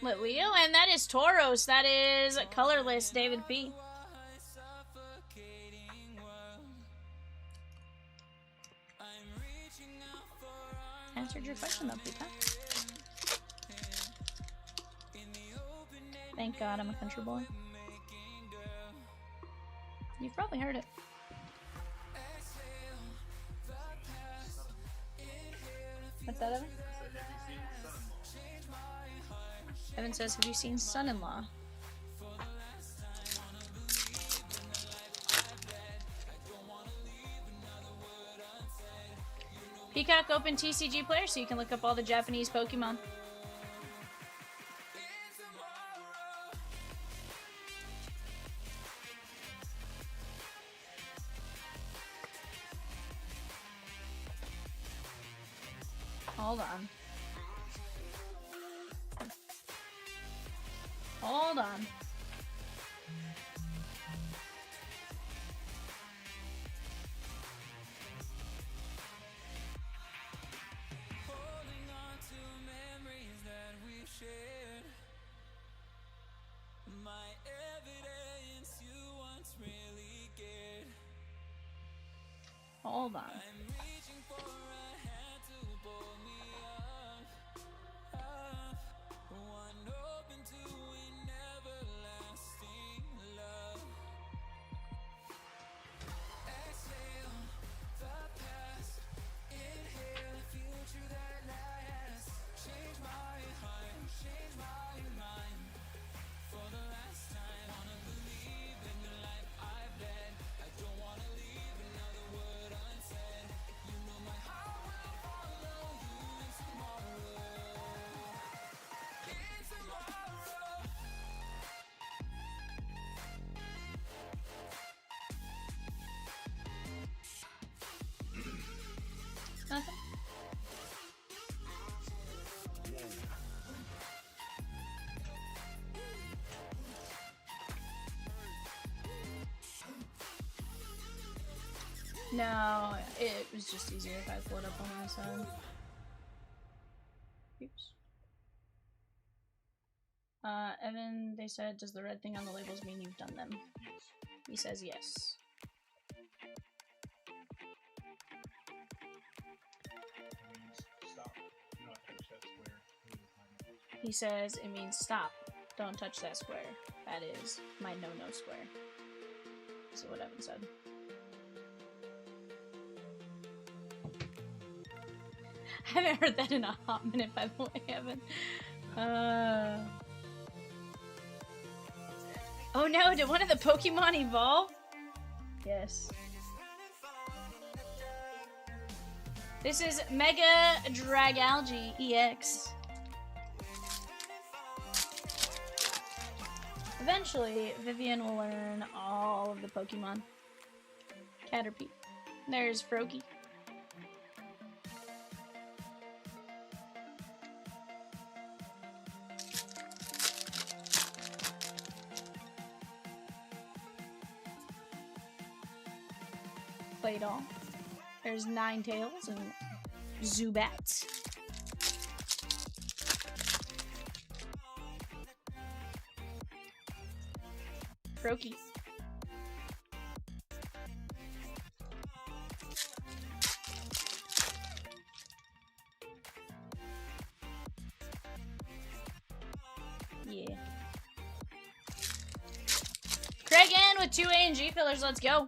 Lit Leo, and that is Tauros. That is colorless David P. Answered your question though, Pika. Thank God I'm a country boy. You've probably heard it. What's that, Evan? Evan says, have you seen Son-in-Law? Peacock open TCG player so you can look up all the Japanese Pokemon. Hold on. Hold on. Hold on. Nothing. No, it was just easier if I pulled up on my side. Oops. Evan, they said, does the red thing on the labels mean you've done them? Yes. He says yes. Stop. Do not touch that square. He says it means stop. Don't touch that square. That is my no-no square. This is what Evan said. I haven't heard that in a hot minute, by the way, Evan. Oh no, did one of the Pokemon evolve? Yes. This is Mega Dragalge EX. Eventually, Vivian will learn all of the Pokemon. Caterpie. There's Froakie. Claydol. There's Ninetales and Zubat. Froakie. Yeah. Craig in with 2 A and G fillers. Let's go.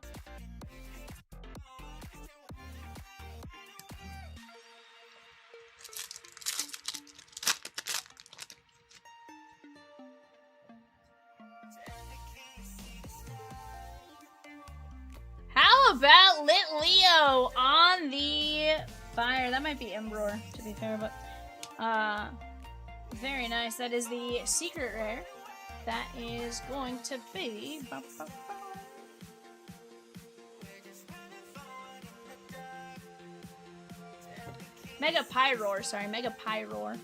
How about Lit Leo on the fire? That might be Embror, to be fair, but very nice. That is the secret rare. That is going to be Mega Pyroar. Sorry, Mega Pyroar.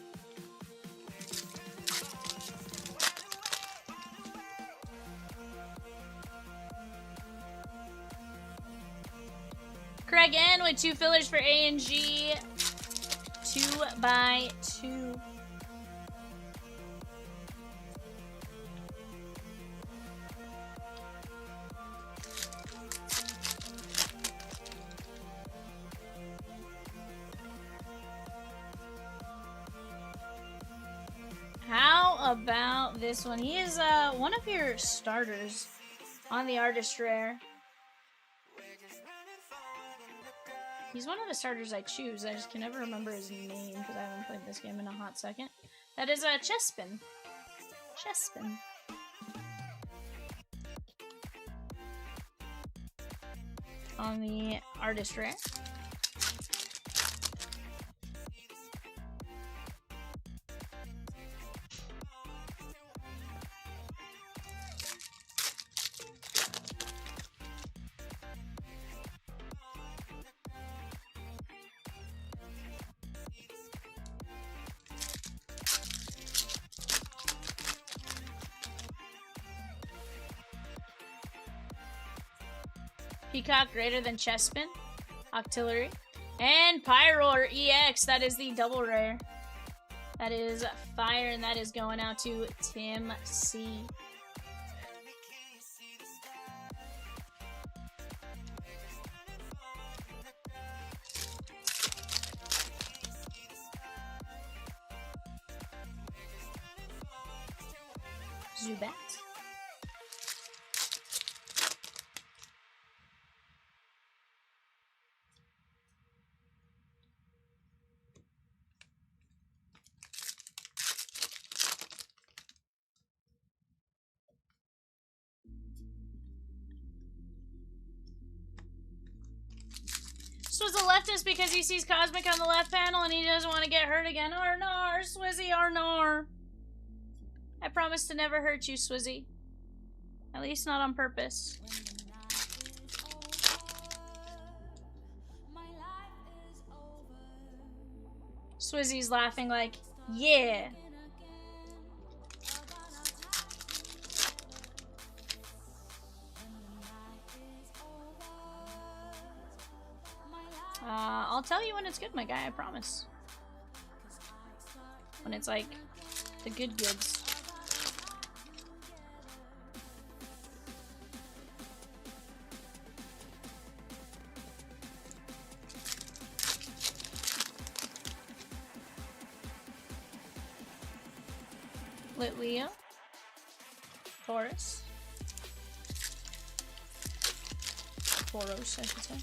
Craig in with 2 fillers for A and G. 2x2. How about this one? He is one of your starters on the artist rare. He's one of the starters I choose. I just can never remember his name because I haven't played this game in a hot second. That is Chespin. Chespin. On the artist rare. Peacock greater than Chespin. Octillery. And Pyroar EX. That is the double rare. That is fire, and that is going out to Tim C. Zubat. Swizz a leftist because he sees Cosmic on the left panel and he doesn't want to get hurt again. Arnar, Swizzy, Arnar. I promise to never hurt you, Swizzy. At least not on purpose. Swizzy's laughing like, yeah. I'll tell you when it's good, my guy, I promise. When it's like the good goods. Lit Leo. Taurus. Tauros, I should say.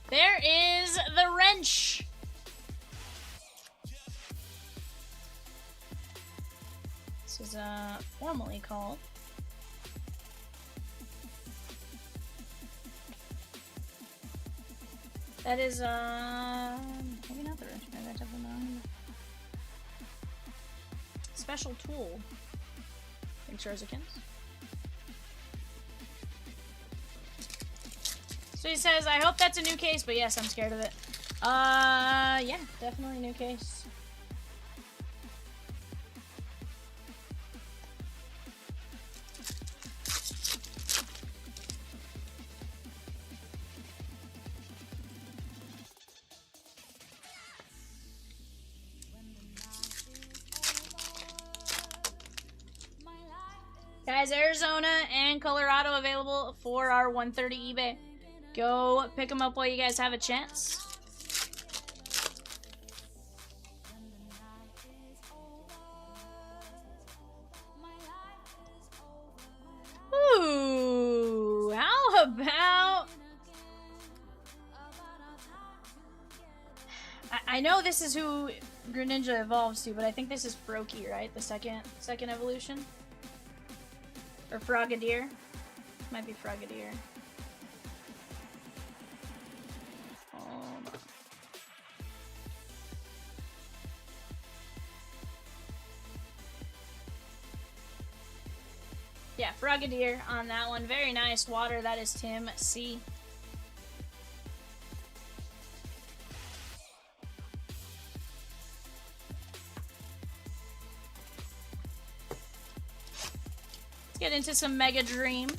There is the wrench. This is formally called. That is maybe not the wrench. Maybe that's definitely not. Special tool. Thanks, Rosikins. So he says, I hope that's a new case, but yes, I'm scared of it. Yeah, definitely a new case. Guys, Arizona and Colorado available for our 130 eBay. Go pick them up while you guys have a chance. Ooh, how about... I know this is who Greninja evolves to, but I think this is Froakie, right? The second evolution? Or Frogadier? Might be Frogadier. Yeah, Frogadier on that one. Very nice water. That is Tim C. Let's get into some Mega Dream.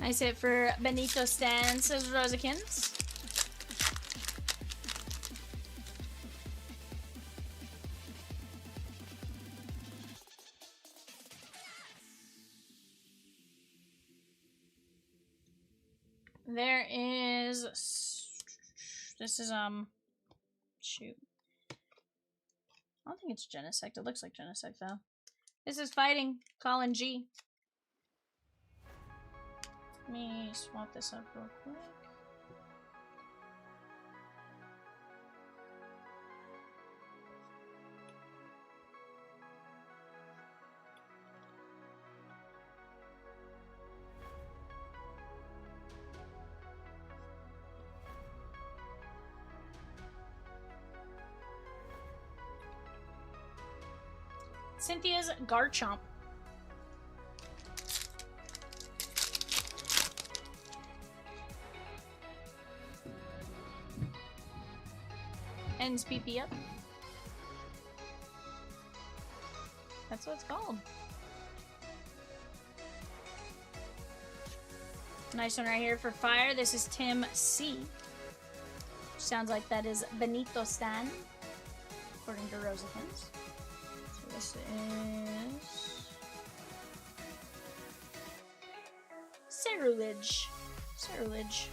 Nice hit for Benito Stan, says Rosikins. There is... This is, shoot. I don't think it's Genesect. It looks like Genesect, though. This is Fighting, Colin G. Let me swap this up real quick. Cynthia's Garchomp. Ends PP up. That's what it's called. Nice one right here for fire. This is Tim C. Sounds like that is Benito Stan, according to Rosakins. So this is Cerulege. Cerulege.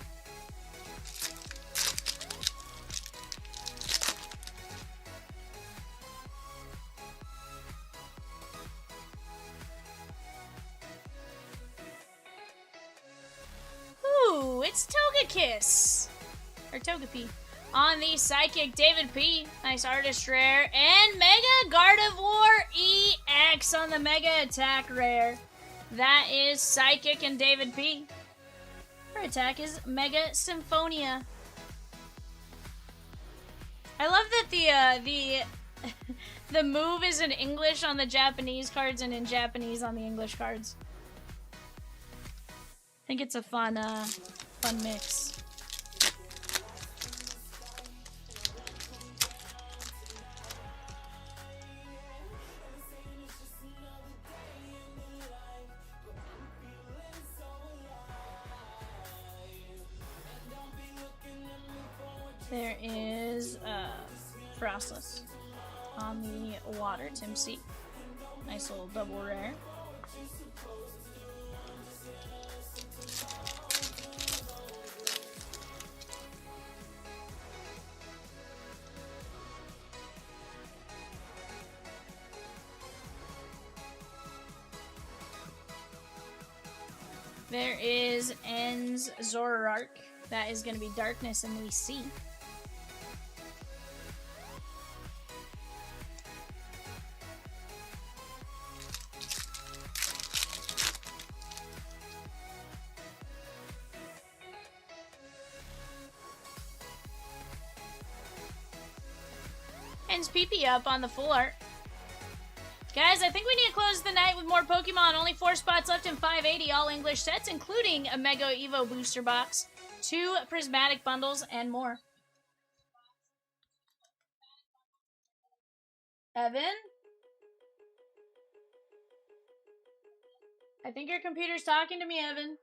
Ooh, it's Togekiss. Or Togepi. On the Psychic, David P. Nice artist rare. And Mega Gardevoir EX on the Mega Attack rare. That is Psychic and David P. Her attack is Mega Symphonia. I love that the move is in English on the Japanese cards and in Japanese on the English cards. I think it's a fun mix. There is Frostless on the water, Tim C. Nice little double rare. There is En's Zoroark. That is going to be Darkness in the sea. En's PP up on the full art. Guys, I think we need to close the night with more Pokemon. Only 4 spots left in 580 all English sets, including a Mega Evo booster box, 2 Prismatic bundles, and more. Evan? I think your computer's talking to me, Evan.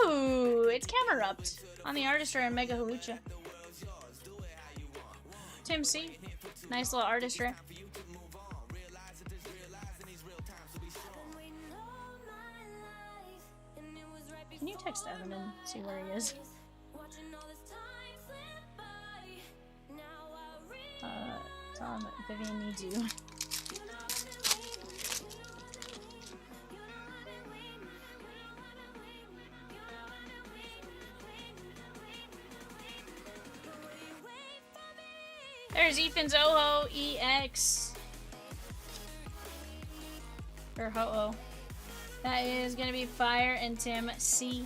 Ooh, it's Camerupt on the artist rare and Mega Halucha. Tim C. Nice little artist rare. Can you text Evan and see where he is? Tell him that Vivian needs you. There's Ethan's Oho EX. Or Ho-Oh. That is going to be Fire and Tim C.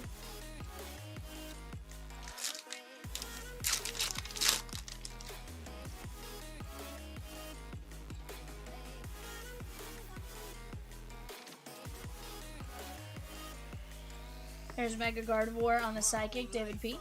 There's Mega Gardevoir on the Psychic, David P.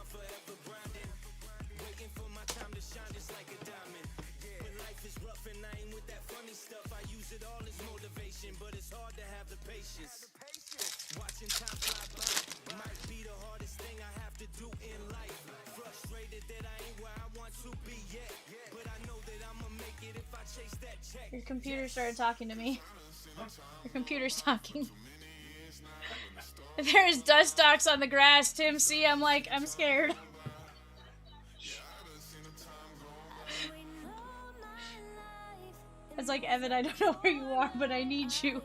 Your computer started talking to me. Your computer's talking. There's Dustox on the grass, Tim C. I'm like, I'm scared. It's like, Evan, I don't know where you are, but I need you.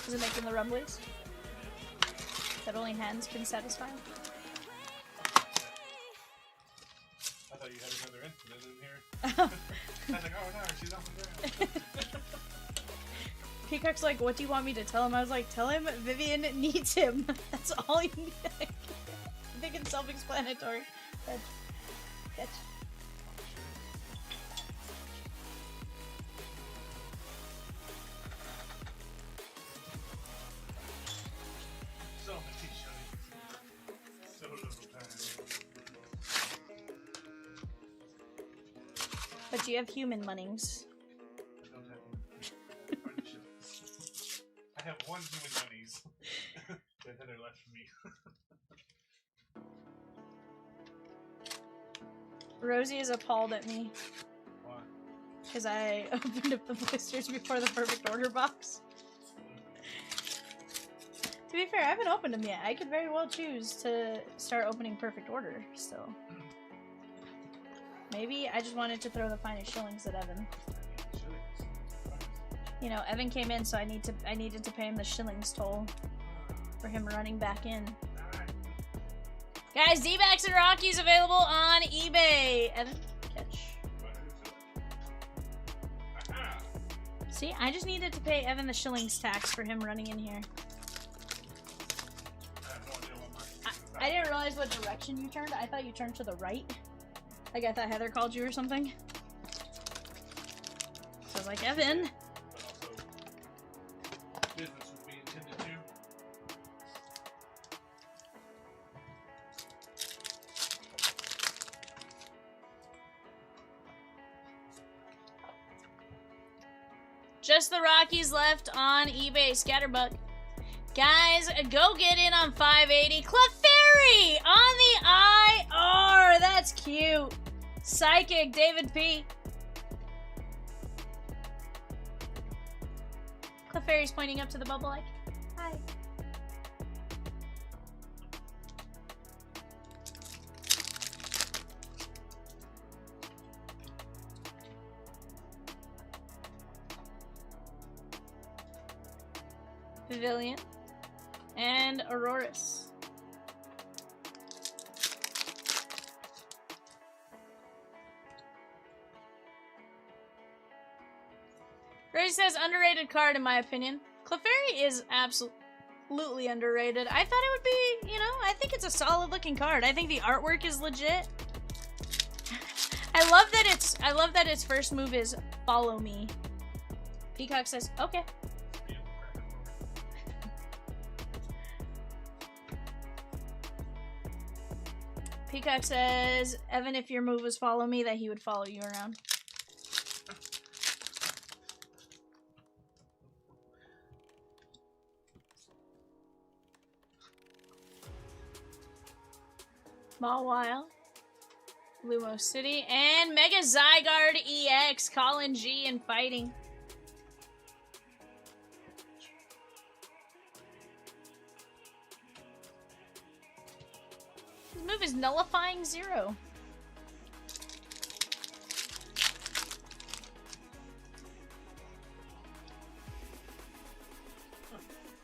Is it making the rumblies that only hands can satisfy? been in here. I was like, oh no, she's on the ground. Peacock's like, what do you want me to tell him? I was like, tell him Vivian needs him. That's all you need. I think it's self-explanatory. Catch. So much showing. So little time. But you have human munnings. I don't have any. I have one human bunnies that Heather left for me. Rosie is appalled at me Why? because I opened up the blisters before the perfect order box. To be fair, I haven't opened them yet. I could very well choose to start opening perfect order, so maybe I just wanted to throw the finest shillings at Evan. You know, Evan came in, so I needed to pay him the shillings toll for him running back in. Guys, D-backs and Rockies available on eBay. Evan, catch. See, I just needed to pay Evan the shillings tax for him running in here. I didn't realize what direction you turned. I thought you turned to the right. Like, I thought Heather called you or something. So I was like, Evan. Business would be intended to. Just the Rockies left on eBay. Scatterbug. Guys, go get in on 580. Clefairy on the IR. That's cute. Psychic, David P. Clefairy's pointing up to the bubble like, hi. Pavilion and Auroras. Ray says underrated card in my opinion. Clefairy is absolutely underrated. I thought it would be, you know, I think it's a solid looking card. I think the artwork is legit. I love that its first move is follow me. Peacock says, okay. Peacock says, Evan, if your move was follow me, that he would follow you around. Mawile, Lumbo City, and Mega Zygarde EX, Colin G and Fighting. His move is Nullifying Zero.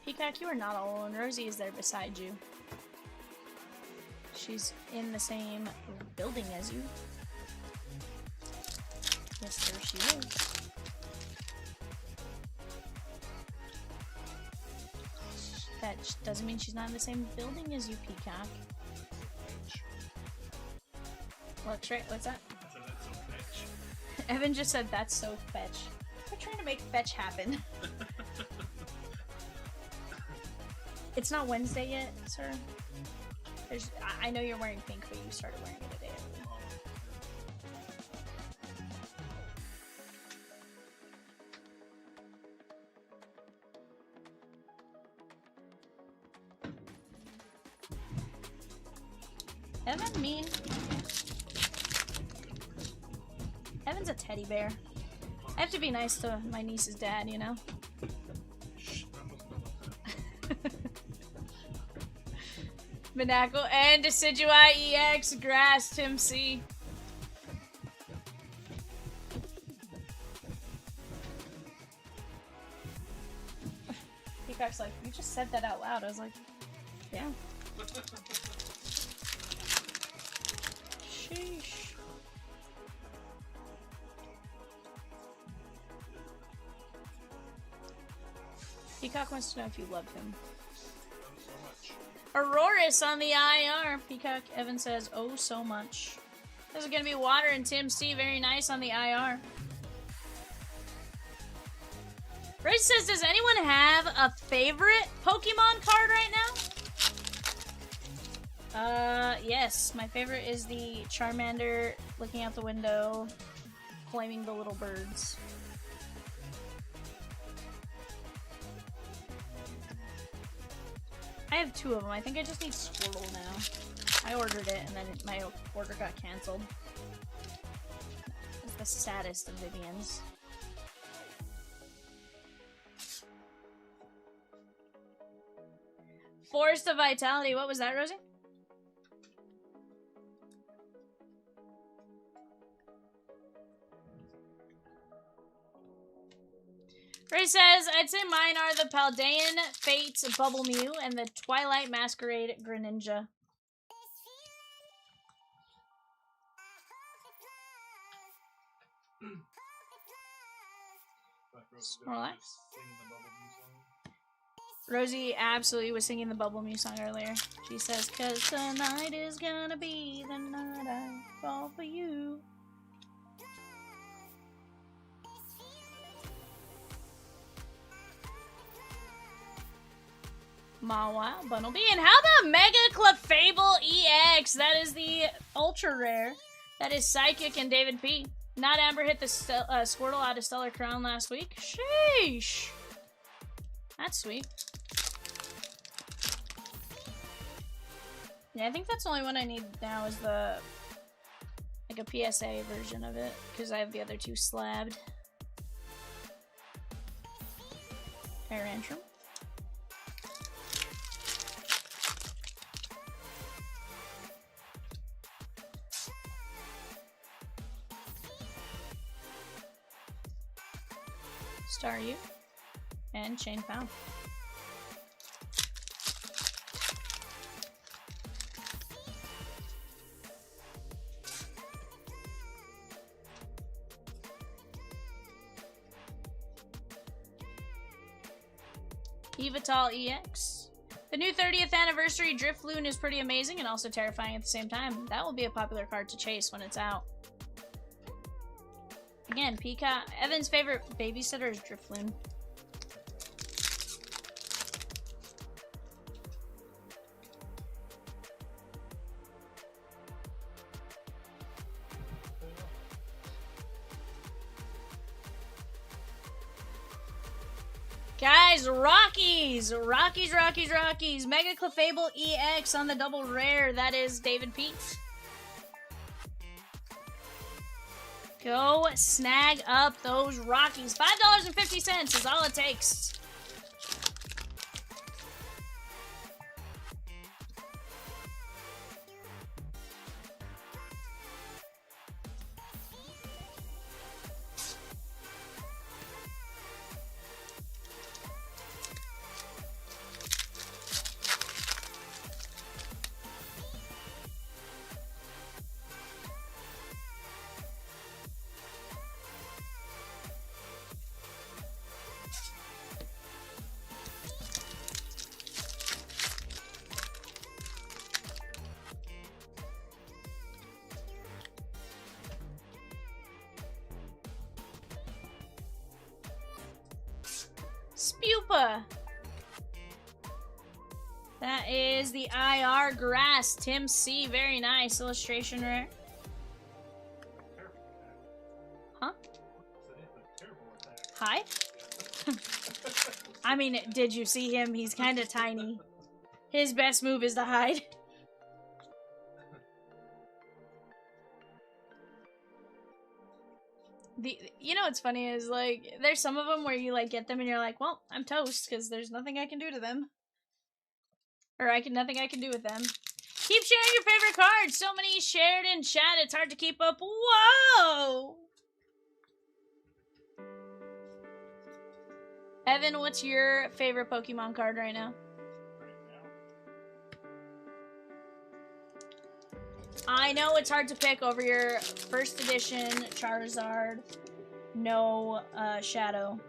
Peacock, you are not all alone. Rosie is there beside you. She's in the same building as you. Yes, there she is. That doesn't mean she's not in the same building as you, Peacock. What's right? What's that? So that's so fetch. Evan just said that's so fetch. We're trying to make fetch happen. It's not Wednesday yet, sir. I know you're wearing pink, but you started wearing it today. Evan mean? Evan's a teddy bear. I have to be nice to my niece's dad, you know? Monaco and Decidui EX, Grass, Tim C. Peacock's like, you just said that out loud. I was like, yeah. Sheesh. Peacock wants to know if you love him. So much. Auroras on the IR. Peacock Evan says, oh, so much. This is going to be Water and Tim C. Very nice on the IR. Rich says, does anyone have a favorite Pokemon card right now? Yes. My favorite is the Charmander looking out the window, claiming the little birds. I have 2 of them. I think I just need Squirtle now. I ordered it and then my order got canceled. It's the saddest of Vivians. Forest of Vitality. What was that, Rosie? Ray says, I'd say mine are the Paldean Fates Bubble Mew and the Twilight Masquerade Greninja. Snorlax? Rosie absolutely was singing the Bubble Mew song earlier. She says, 'cause tonight is gonna be the night I fall for you. Mawa, Bundle B. And how about Mega Clefable EX? That is the ultra rare. That is Psychic and David P. Not Amber hit the Squirtle out of Stellar Crown last week. Sheesh. That's sweet. Yeah, I think that's the only one I need now is the, like a PSA version of it, because I have the other 2 slabbed. Tyrantrum. Staryu, and Chain Found. Evital EX. The new 30th anniversary Drifloon is pretty amazing and also terrifying at the same time. That will be a popular card to chase when it's out. Again, Peacock. Evan's favorite babysitter is Drifloon. Guys, Rockies! Rockies. Mega Clefable EX on the double rare. That is David Pete. Go snag up those Rockies. $5.50 is all it takes. Spupa. That is the IR Grass. Tim C. Very nice. Illustration rare. Huh? Hi? I mean, did you see him? He's kind of tiny. His best move is to hide. You know what's funny is, like, there's some of them where you, like, get them and you're like, well, I'm toast, because there's nothing I can do to them. Or nothing I can do with them. Keep sharing your favorite cards! So many shared in chat, it's hard to keep up. Whoa! Evan, what's your favorite Pokemon card right now? I know it's hard to pick over your first edition Charizard, no Shadow.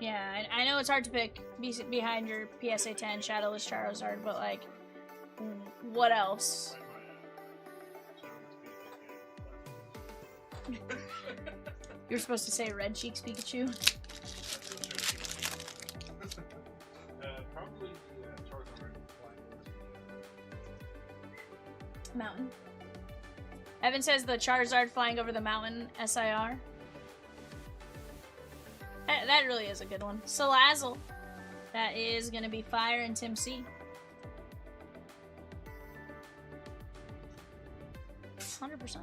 Yeah, I know it's hard to pick behind your PSA 10 Shadowless Charizard, but like, what else? You're supposed to say Red Cheeks Pikachu. Probably Charizard. Mountain. Evan says the Charizard flying over the mountain SIR. That really is a good one. Salazzle. That is going to be Fire and Tim C. 100%.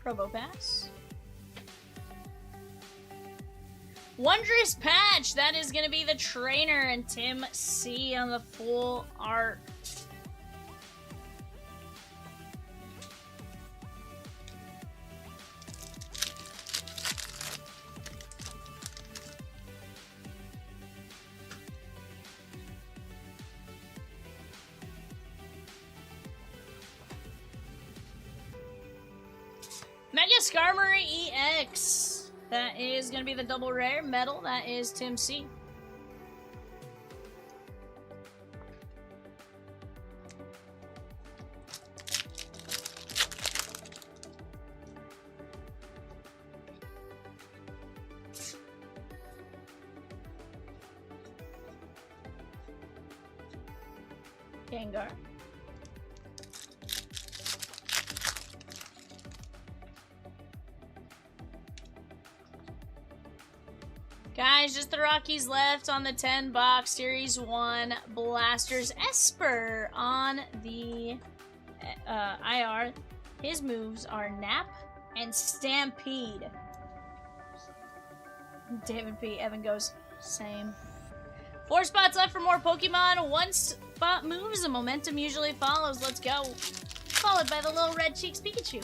Probopass. Wondrous Patch! That is going to be the trainer and Tim C on the full art. Mega Skarmory EX. That is going to be the double rare metal. That is Tim C. Gengar. Guys, just the Rockies left on the 10 box Series 1 Blasters. Esper on the IR. His moves are Nap and Stampede. David P. Evan goes, same. 4 spots left for more Pokemon. 1 spot moves. The momentum usually follows. Let's go. Followed by the little Red Cheeks Pikachu.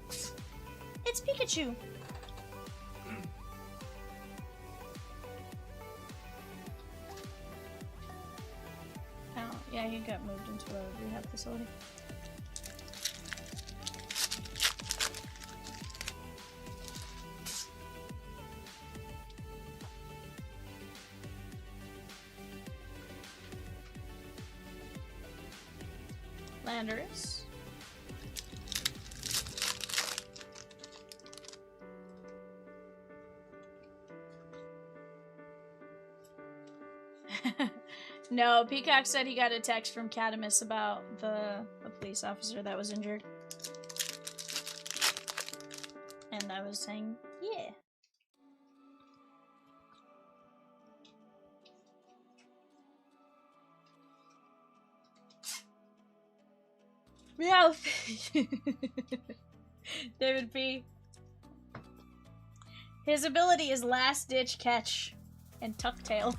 It's Pikachu. Yeah, he got moved into a rehab facility. Landorus. No, Peacock said he got a text from Catamus about the police officer that was injured. And I was saying, yeah. Meowth! David P. His ability is Last Ditch Catch and Tuck Tail.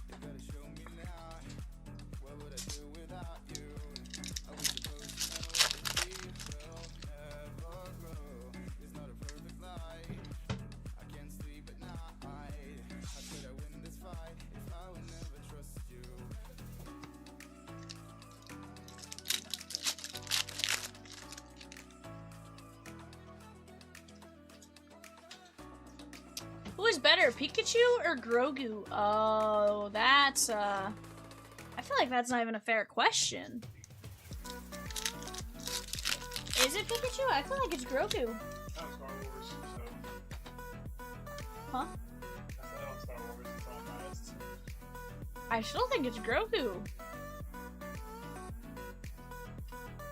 Who is better, Pikachu or Grogu? Oh, that's, I feel like that's not even a fair question. Is it Pikachu? I feel like it's Grogu. Star Wars, so. Huh? I said on Star Wars, it's all biased. I still think it's Grogu.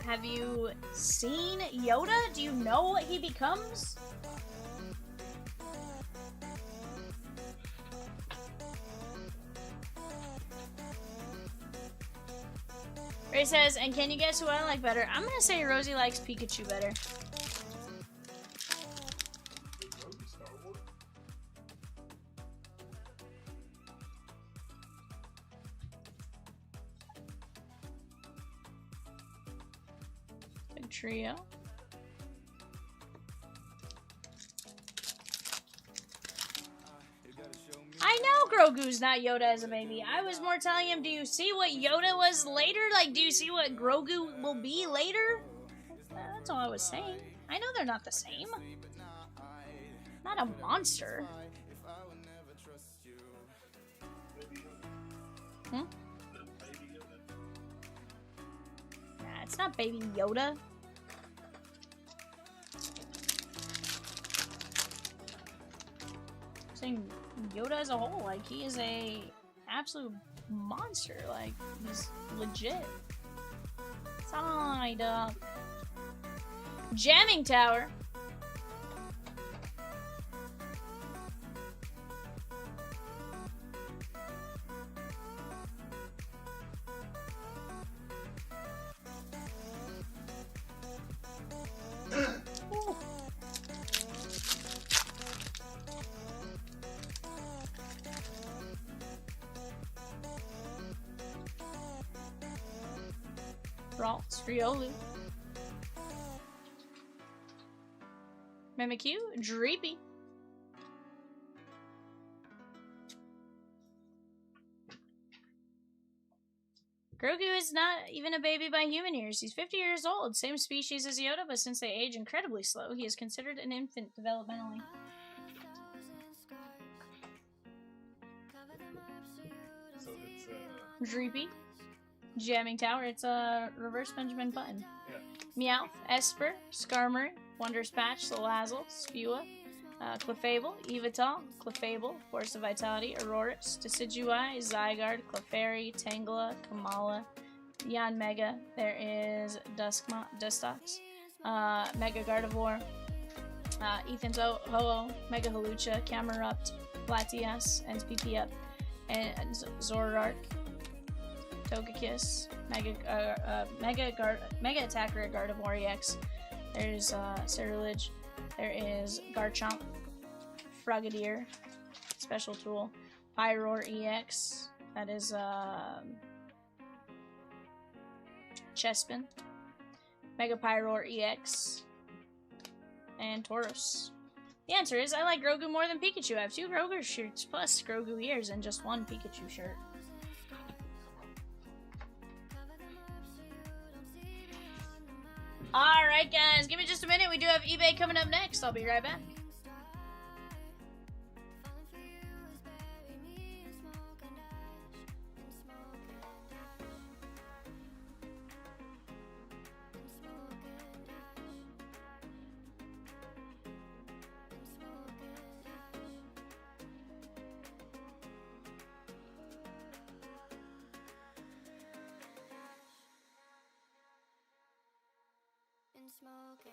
Have you seen Yoda? Do you know what he becomes? Ray says, and can you guess who I like better? I'm gonna say Rosie likes Pikachu better. Star Wars? Trio. I know Grogu's not Yoda as a baby. I was more telling him, do you see what Yoda was later? Like, do you see what Grogu will be later? That's all I was saying. I know they're not the same. Not a monster. Hmm? Nah, it's not Baby Yoda. I'm saying Yoda as a whole, like, he is a absolute monster. Like, he's legit. Side up. Jamming Tower. Ralts, Riolu. Mimikyu, Dreepy. Grogu is not even a baby by human years. He's 50 years old, same species as Yoda, but since they age incredibly slow, he is considered an infant developmentally. So it's Dreepy. Jamming Tower, it's a reverse Benjamin Button. yeah. Meowth, Esper, Skarmory, Wondrous Patch, Salazzle, Spewha, Clefable, Evital, Clefable, Force of Vitality, Aurorus, Decidueye, Zygarde, Clefairy, Tangela, Kamala, Yanmega, there is Dustox, Mega Gardevoir, Ethan's Ho-Oh, Mega Halucha, Camerupt, Latias, and Piplup, and Zoroark, Togekiss, Mega Attacker, Gardevoir EX. There's Cerulege. There is Garchomp, Frogadier, Special Tool, Pyroar EX. That is Chespin, Mega Pyroar EX, and Tauros. The answer is I like Grogu more than Pikachu. I have 2 Grogu shirts plus Grogu ears and just 1 Pikachu shirt. Alright guys, give me just a minute. We do have eBay coming up next. I'll be right back. Smoke and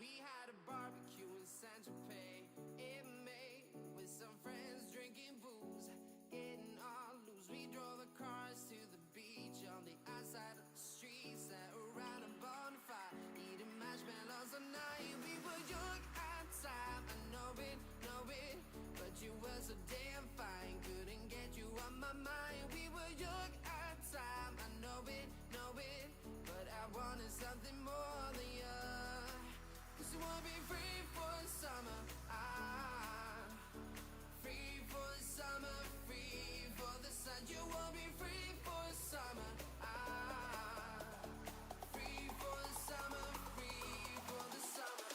We had a barbecue in San Tropez in May with some friends drinking booze, getting all loose. We drove the cars to the beach on the outside of the street, sat around a bonfire, eating marshmallows all night. We were young at time, I know it, but you were so damn fine, couldn't get you on my mind. We were young at time, I know it, but I wanted something more than you. 'Cause you wanna be free for the summer, free for the summer, free for the sun. You wanna be free for the summer, free for the summer, free for the summer.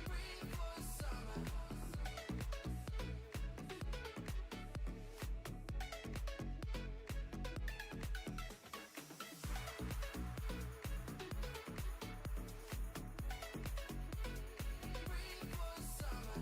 Free for the summer. Free for the summer.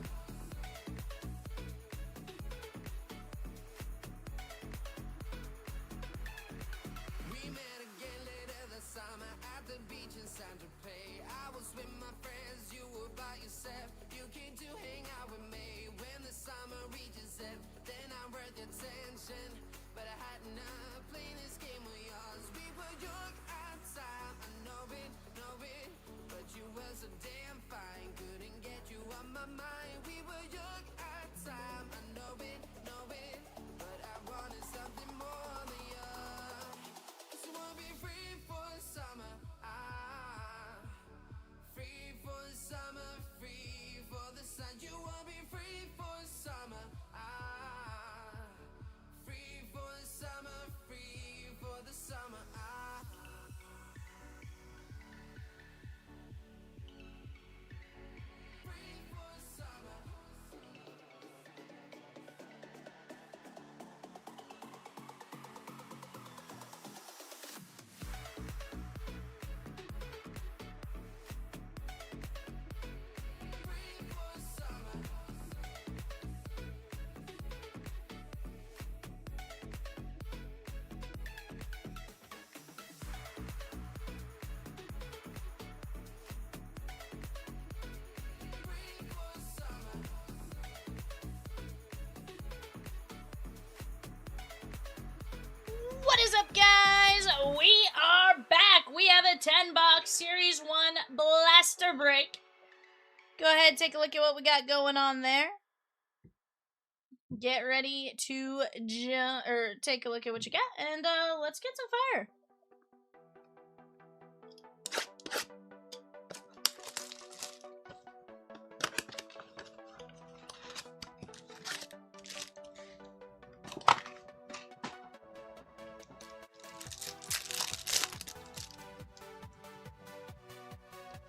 We met again later this summer at the beach in San Tropez. I was with my friends, you were by yourself. You came to hang out with me when the summer reaches end. Then I worth your attention, but I had enough playing this game with yours. We were young at time, I know it, but you were so damn fine, couldn't get you on my mind. We were young at time, I know it, but I wanted something more than you. 'Cause you wanna be free for the summer, free for the summer, free for the sun. You wanna be free for the summer, free for the summer, free for the summer. Free for the summer. Free for the summer. Free for the summer. What is up, guys? We are back. We have a 10-box Series 1 Blaster Break. Go ahead, take a look at what we got going on there. Get ready to take a look at what you got, and let's get some fire.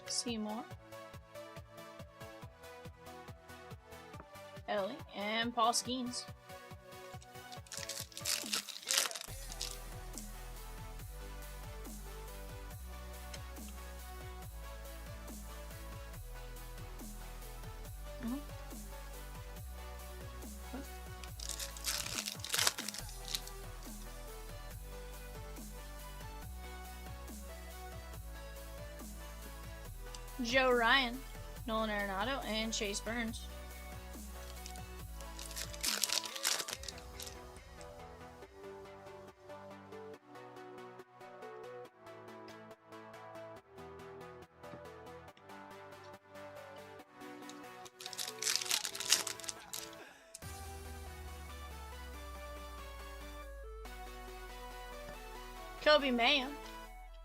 Seymour, Ellie, and Paul Skeens. Joe Ryan, Nolan Arenado, and Chase Burns. Kobe Mayo,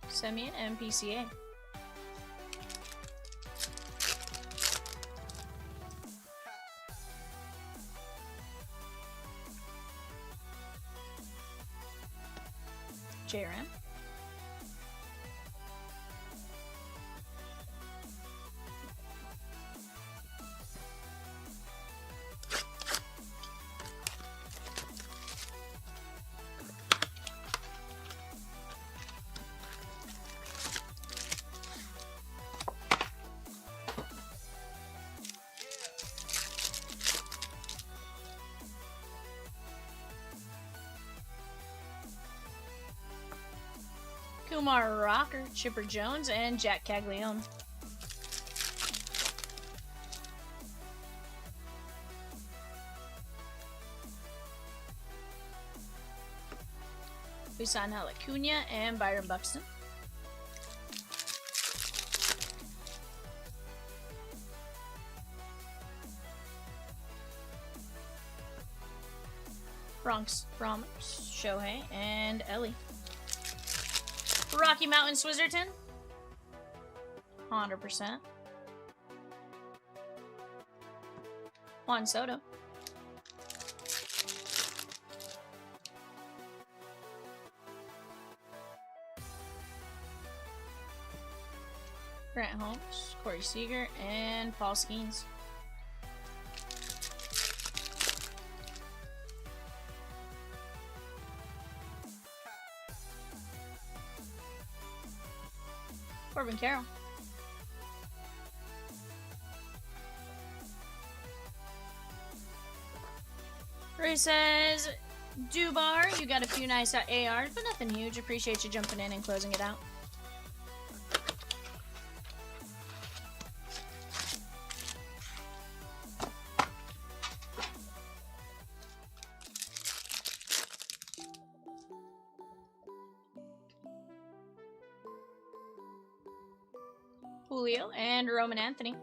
Semyon, and PCA. J-Ram. Kumar Rocker, Chipper Jones, and Jack Caglione. Usana Acuna and Byron Buxton. Bronx Brahms, Shohei, and Ellie. Rocky Mountain Swizzerton. 100%. Juan Soto. Grant Holmes, Corey Seager, and Paul Skeens. Corbin Carroll. Ray says, Dubar, you got a few nice ARs, but nothing huge. Appreciate you jumping in and closing it out. Julio and Roman Anthony.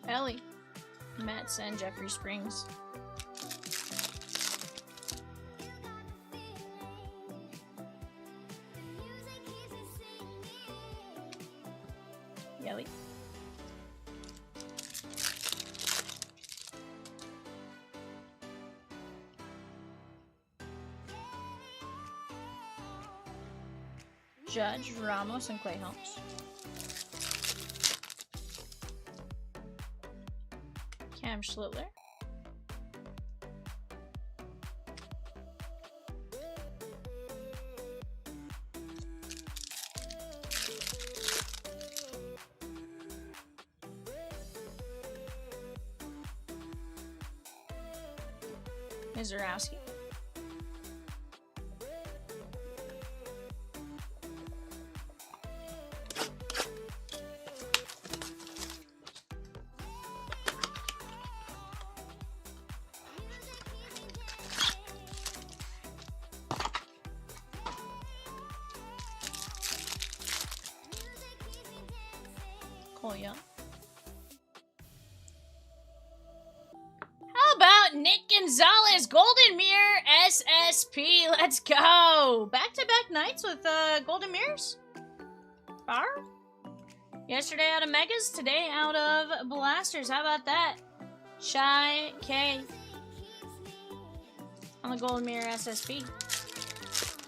Ellie, Mets, and Jeffrey Springs. Yelly. Judge, Ramos, and Clay Holmes. Cam Schlittler. Mizorowski. Young. How about Nick Gonzalez, Golden Mirror SSP? Let's go! Back-to-back nights with Golden Mirrors. Bar. Yesterday out of Megas, today out of Blasters. How about that? Shy K on the Golden Mirror SSP.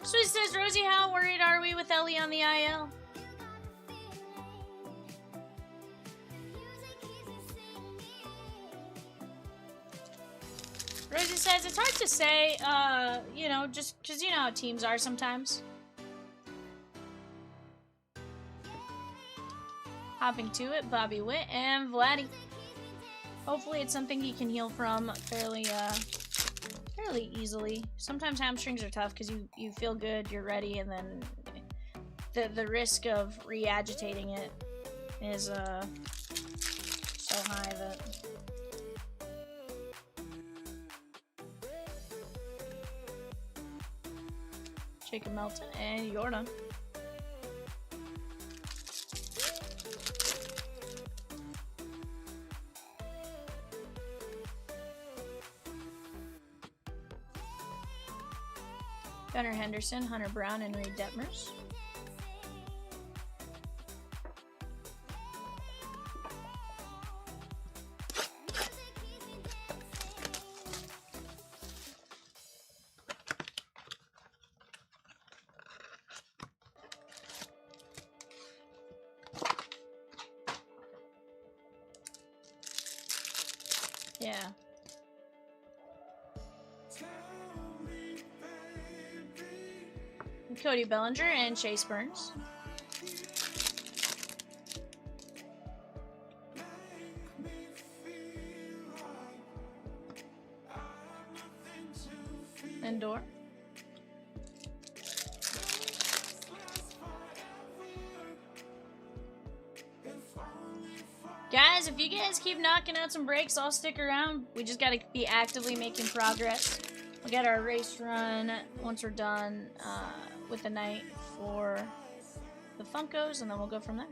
Sweet says, Rosie, how worried are we with Ellie on the IL? Rosie says, it's hard to say, you know, just because you know how teams are sometimes. Hopping to it, Bobby Witt and Vladdy. Hopefully it's something he can heal from fairly easily. Sometimes hamstrings are tough because you feel good, you're ready, and then the risk of re-agitating it is, so high that... Jacob Melton and Jordan. Gunnar Henderson, Hunter Brown, and Reed Detmers. Yeah. Cody Bellinger and Chase Burns. Indoor. Guys, if you guys keep knocking out some breaks, I'll stick around. We just gotta be actively making progress. We'll get our race run once we're done with the night for the Funkos, and then we'll go from there.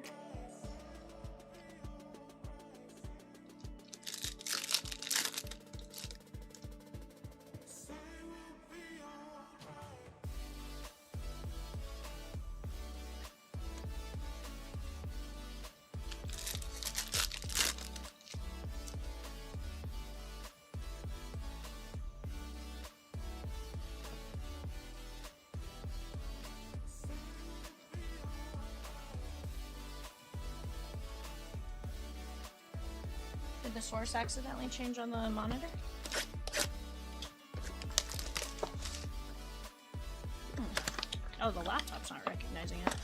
Did the source accidentally change on the monitor? Oh, the laptop's not recognizing it.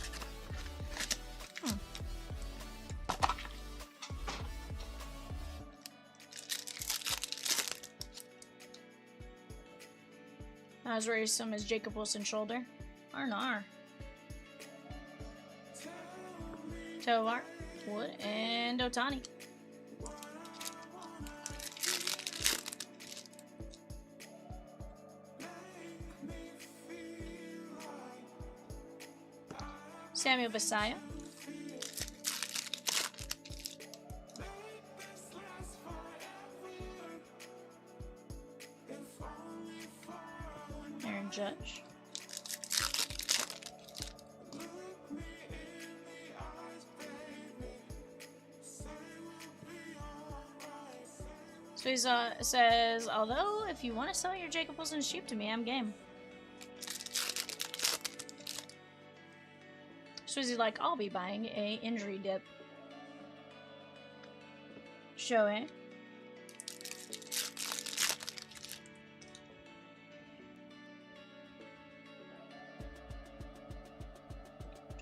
Not as worrisome as Jacob Wilson's shoulder. R&R. Tovar, Wood, and Otani. Samuel Basayo. Aaron Judge. So he says, although if you want to sell your Jacob Wilson sheep to me, I'm game. Swizzy's like, I'll be buying a injury dip. Shohei.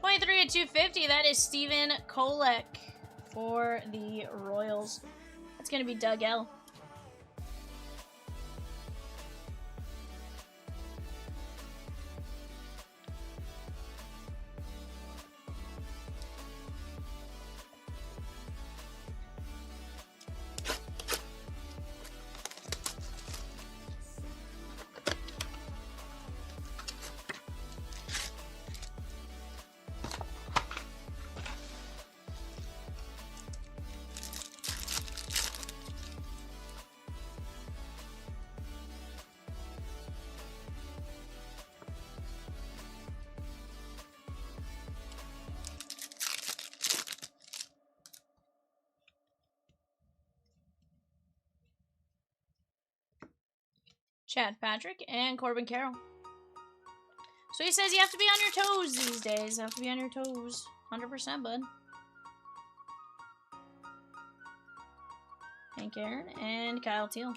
$23 at $250. That is Steven Kolek for the Royals. That's going to be Doug L. Chad Patrick and Corbin Carroll. So he says you have to be on your toes these days. You have to be on your toes. 100%, bud. Hank Aaron and Kyle Teal.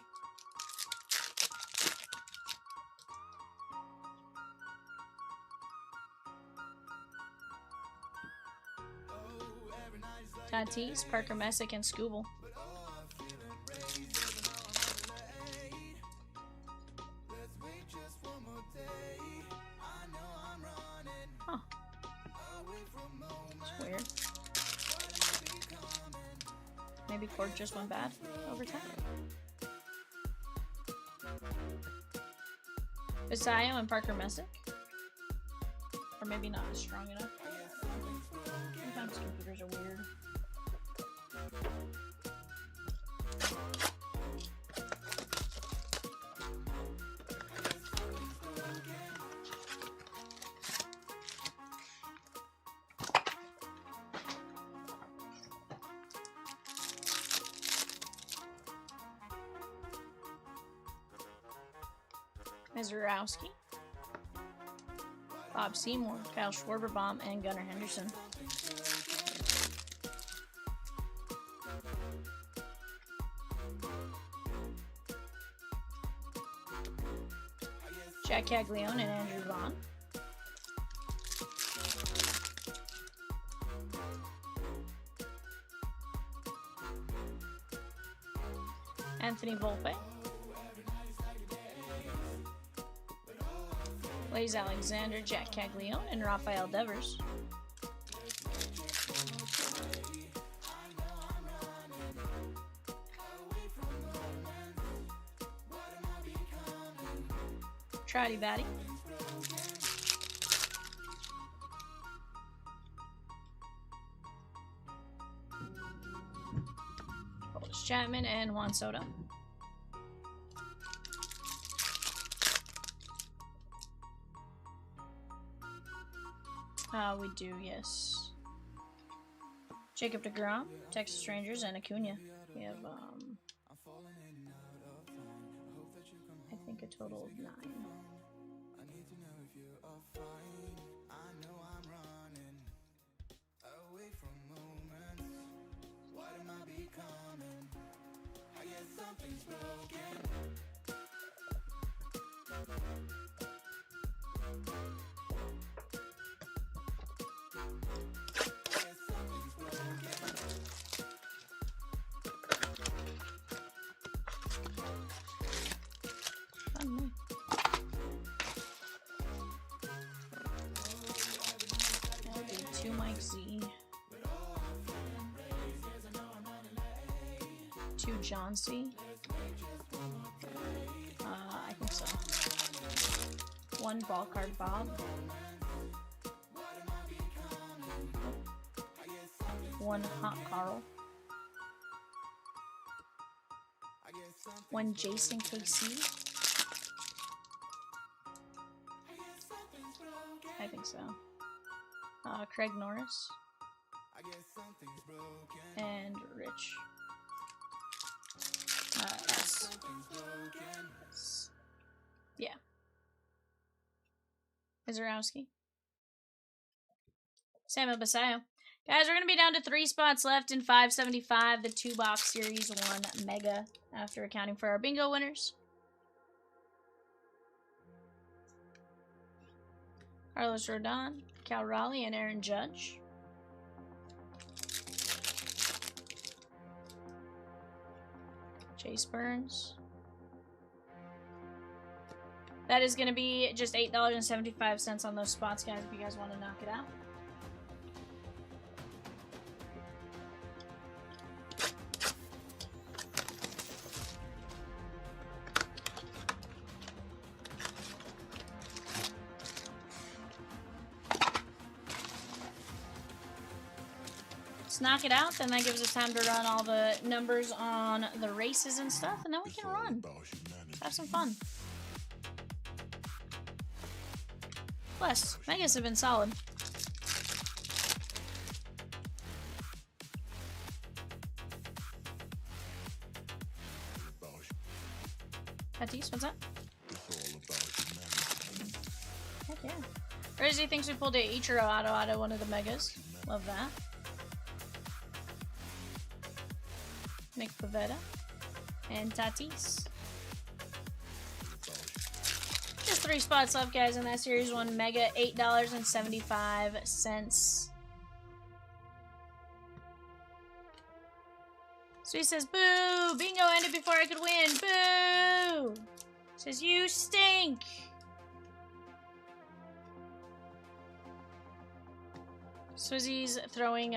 Tatis, Parker Messick, and Scooble. Huh. It's weird. Maybe Cord just went bad over time. Basayo and Parker Messick. Or maybe not strong enough. Sometimes computers are weird. Mizurowski, Bob Seymour, Kyle Schwarberbaum, and Gunnar Henderson. Jack Caglione and Andrew Vaughn. Anthony Volpe. Blaze Alexander, Jack Caglione, and Rafael Devers. Trouty Batty. Otis Chapman and Juan Soto. We do, yes. Jacob deGrom, Texas Rangers, and Acuna. We have, I think a total of 9. That'll be 2 Mike Z. 2 John C. I think so. 1 ball card Bob. 1 Hot Carl. 1 Jason KC. I think so. Craig Norris. And Rich. S. Yeah. Izarowski. Samuel Basayo. Guys, we're going to be down to 3 spots left in 575, the 2-box Series 1 Mega, after accounting for our bingo winners. Carlos Rodon, Cal Raleigh, and Aaron Judge. Chase Burns. That is going to be just $8.75 on those spots, guys, if you guys want to knock it out. Let's knock it out, then that gives us time to run all the numbers on the races and stuff, and then we can run. Have some fun. Plus, Megas have been solid. Tatis, what's up? Heck yeah. Rizzy thinks we pulled a Ichiro auto one of the Megas. Love that. Nick Pavetta and Tatis. Just 3 spots left, guys, in that Series 1 Mega. $8.75. So he says, boo! Bingo ended before I could win. Boo! Says, you stink! Swizzy's throwing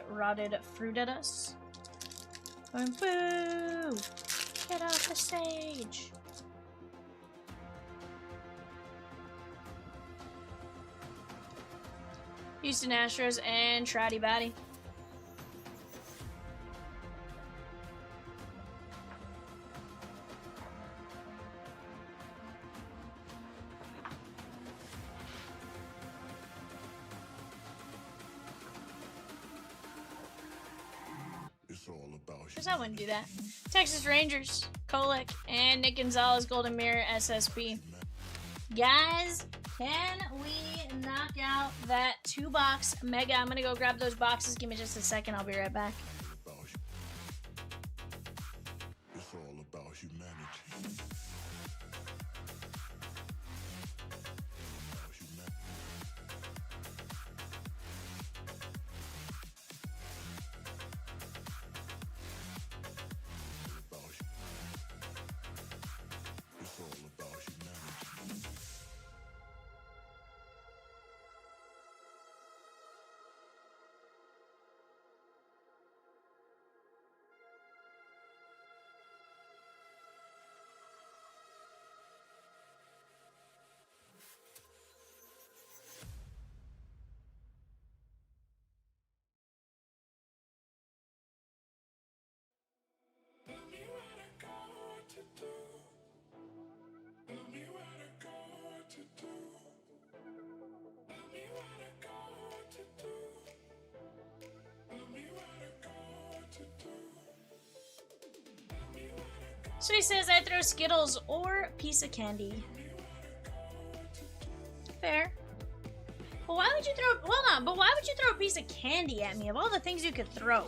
rotted fruit at us. Going, boo! Get off the stage! Houston Astros and Trouty Batty. Because I wouldn't do that. Texas Rangers, Kolek, and Nick Gonzalez Golden Mirror SSP. Guys, can we knock out that 2-box Mega? I'm going to go grab those boxes. Give me just a second. I'll be right back. It's all about humanity. So he says I throw Skittles or piece of candy. Fair. But why would you throw? Hold on. But why would you throw a piece of candy at me of all the things you could throw?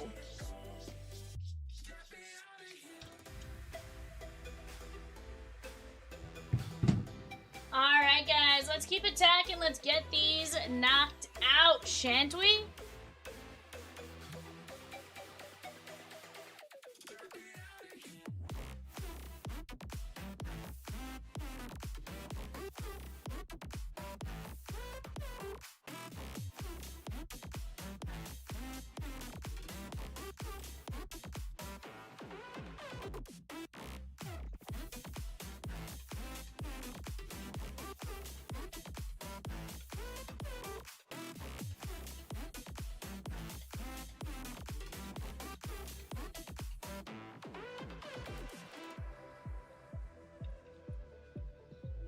Alright guys, let's keep attacking. Let's get these knocked out, shan't we?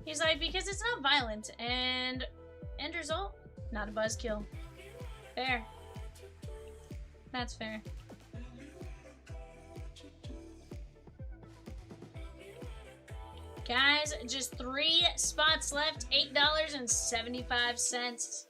He's like, because it's not violent, and end result, not a buzzkill. Fair. That's fair. Guys, just 3 spots left, $8.75.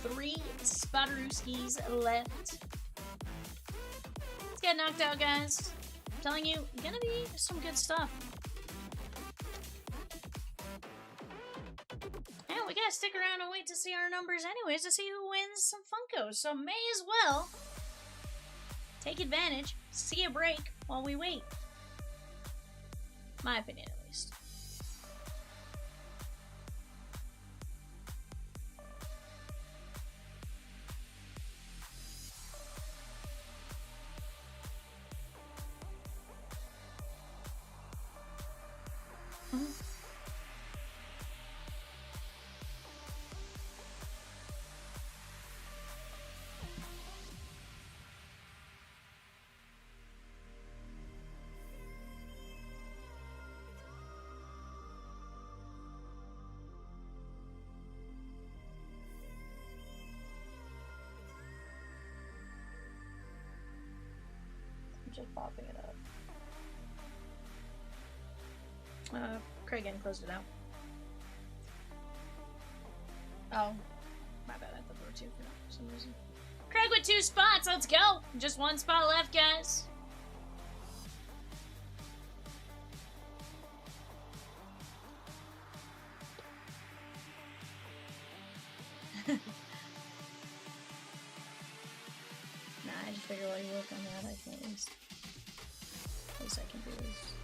Three Spotarooskies left. Let's get knocked out, guys. I'm telling you, gonna be some good stuff. And we gotta stick around and wait to see our numbers anyways to see who wins some Funkos. So may as well take advantage, see a break while we wait. My opinion, at least. Just popping it up. Craig again closed it out. Oh, my bad. I thought there were 2 for some reason. Craig with 2 spots. Let's go. Just 1 spot left, guys. I just figure while you work on that, I can at least I can do this.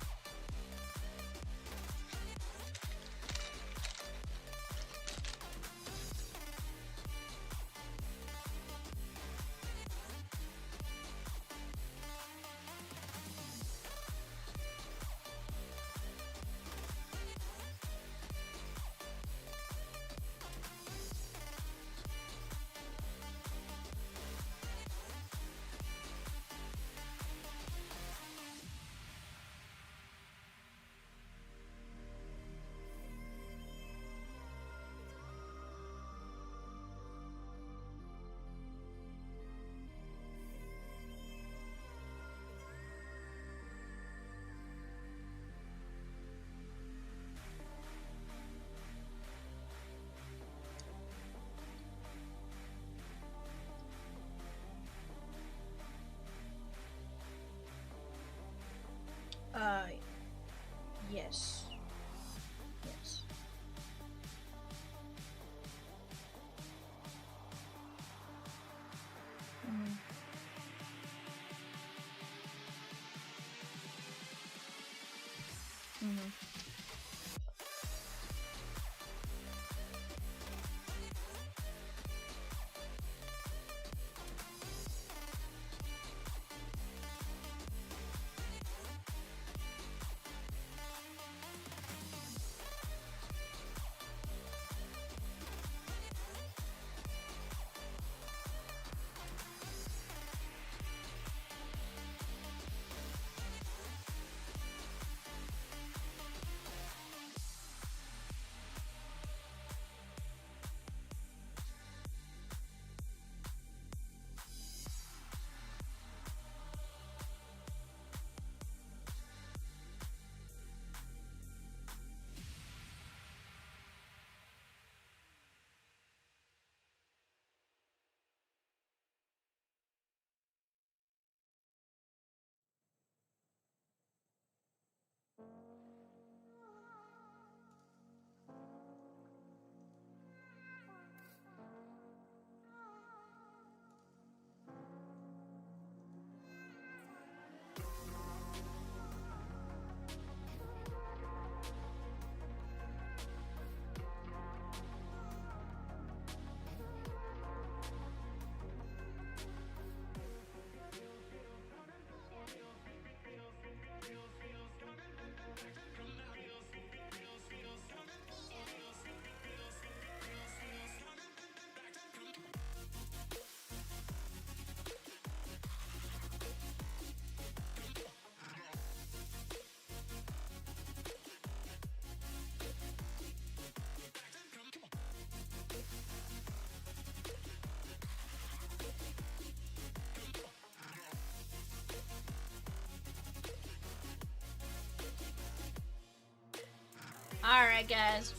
Alright, guys.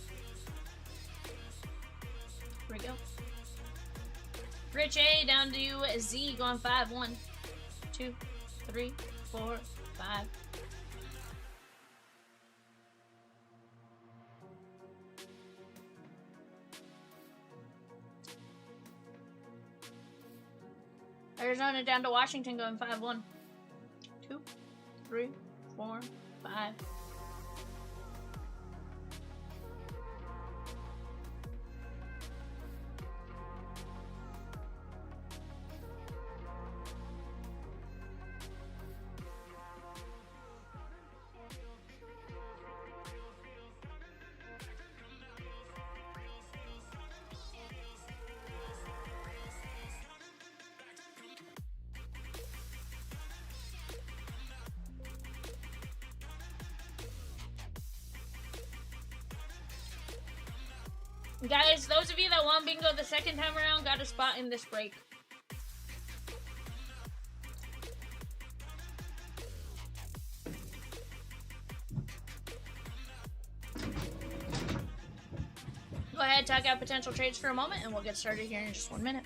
Here we go. Rich A down to Z going 5, 1, 2, 3, 4, 5. Arizona down to Washington going 5, 1, 2, 3, 4, 5. Guys, those of you that won bingo the second time around got a spot in this break. Go ahead, talk out potential trades for a moment, and we'll get started here in just 1 minute.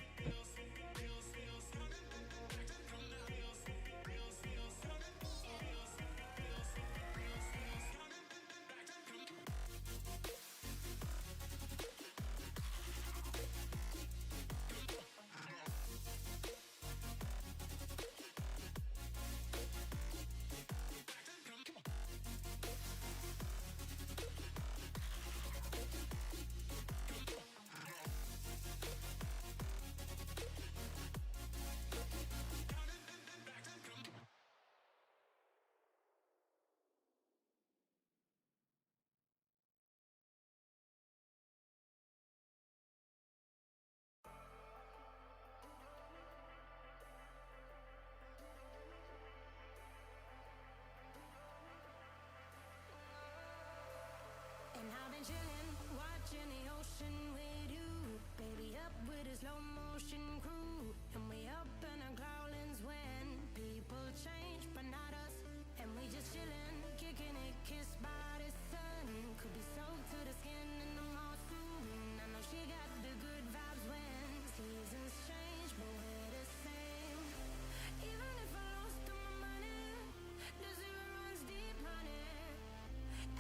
And I've been chillin', watching the ocean with you. Baby up with a slow motion crew. And we up in our growlings when people change, but not us. And we just chillin', kicking it, kissed by the sun. Could be soaked to the skin in the mall soon. I know she got the good vibes when seasons change, but we're the same. Even if I lost all my money, the zero runs deep, honey.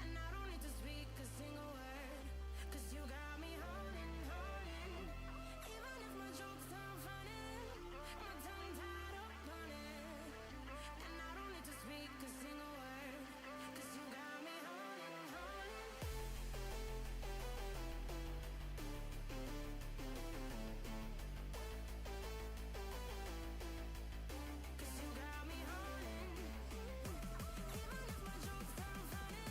And I don't need to speak a single word, 'cause you got me holding, holding. Even if my jokes sound funny, my tongue tied up on it. And I don't need to speak a single word, 'cause you got me holding, holding. 'Cause you got me holding. Even if my jokes sound funny,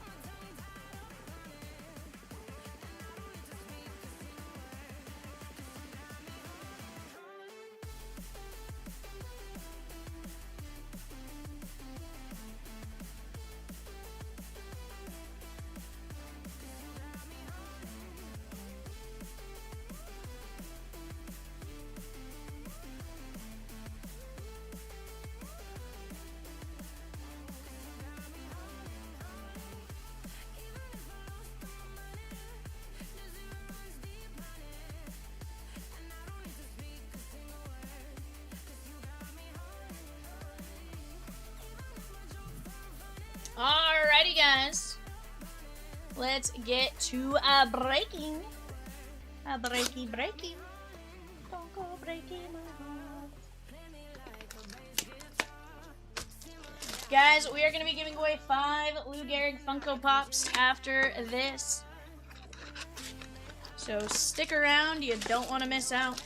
my tongue tied up on it. And I don't need to speak a single word, 'cause you got me holding, holding. 'Cause you got me holding. Alrighty, guys. Let's get to breaking. Breaking. Don't go breaking my heart. Guys, we are going to be giving away 5 Lou Gehrig Funko Pops after this. So stick around, you don't want to miss out.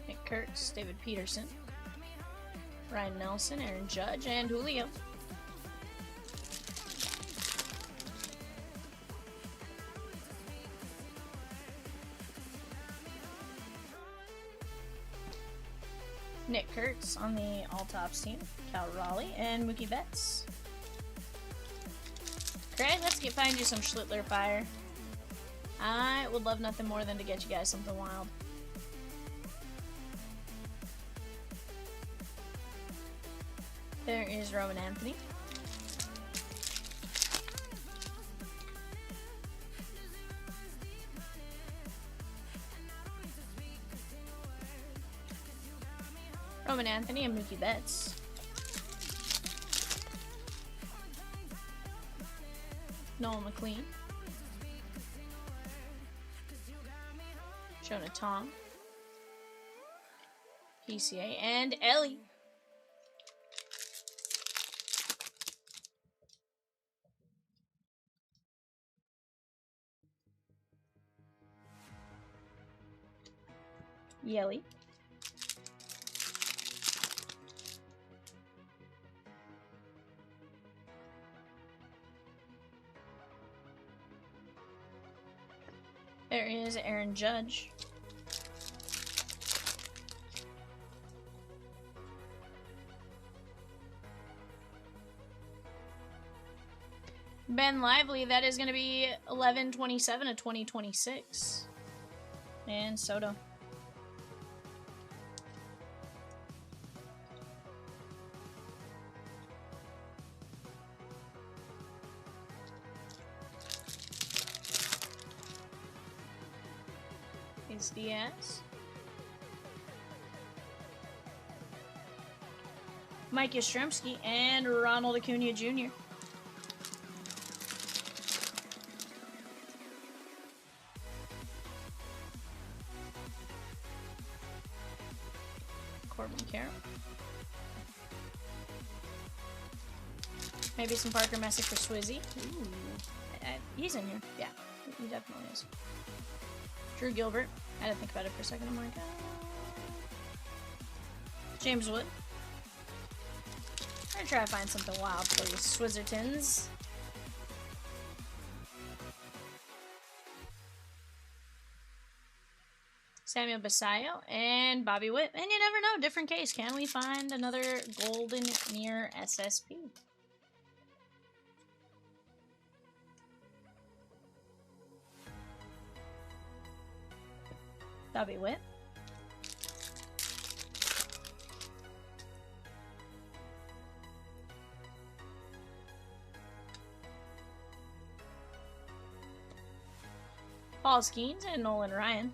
Nick Kurtz, David Peterson, Ryan Nelson, Aaron Judge, and Julio. Nick Kurtz on the All Tops team, Cal Raleigh, and Mookie Betts. Craig, let's find you some Schlittler fire. I would love nothing more than to get you guys something wild. There is Roman Anthony. Roman Anthony and Mookie Betts. Noel McLean. Jonah Tom. PCA and Ellie. Yelly. There is Aaron Judge. Ben Lively, that is going to be 11/27 of 2026. And Soto. Is Diaz. Mike Yastrzemski and Ronald Acuna Jr. Corbin Carroll. Maybe some Parker Messick for Swizzy. Ooh. He's in here. Yeah, he definitely is. Drew Gilbert. I had to think about it for a second. I'm like, James Wood. I'm gonna try to find something wild for you, Swizzertons. Samuel Basayo and Bobby Witt. And you never know, different case. Can we find another golden near SSP? Bobby Witt. Paul Skeens and Nolan Ryan.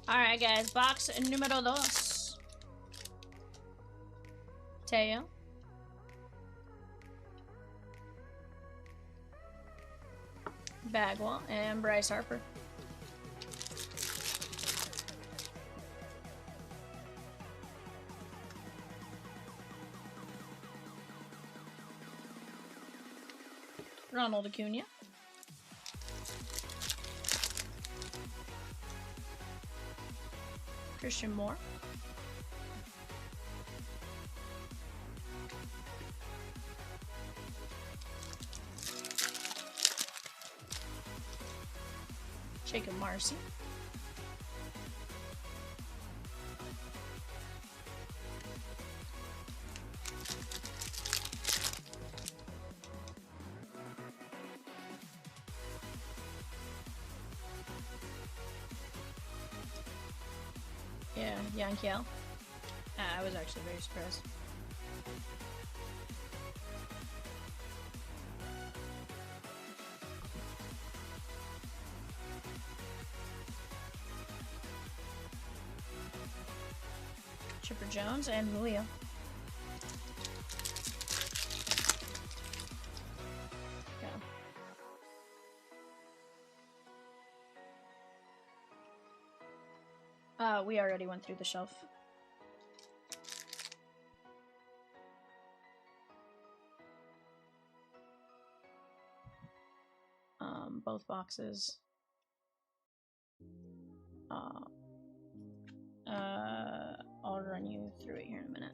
Alright guys, box numero dos. Teo. Bagwell and Bryce Harper. Ronald Acuna. Christian Moore. Jacob Marcy. Yeah, Yankiel. I was actually very surprised. Chipper Jones and Julio. We already went through the shelf. both boxes. I'll run you through it here in a minute.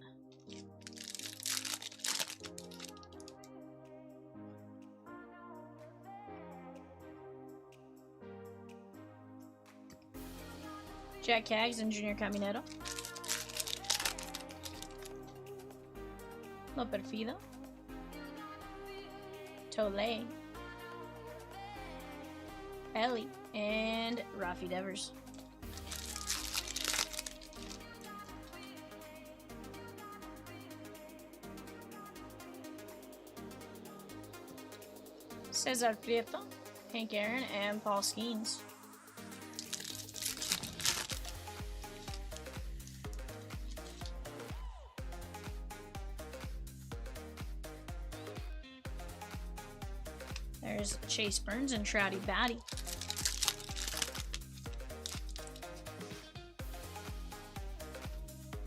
Jack Caggs and Junior Caminero. Lo Perfido. Tole. Ellie. And Rafi Devers. Cesar Prieto, Hank Aaron, and Paul Skeens. There's Chase Burns and Trouty Batty.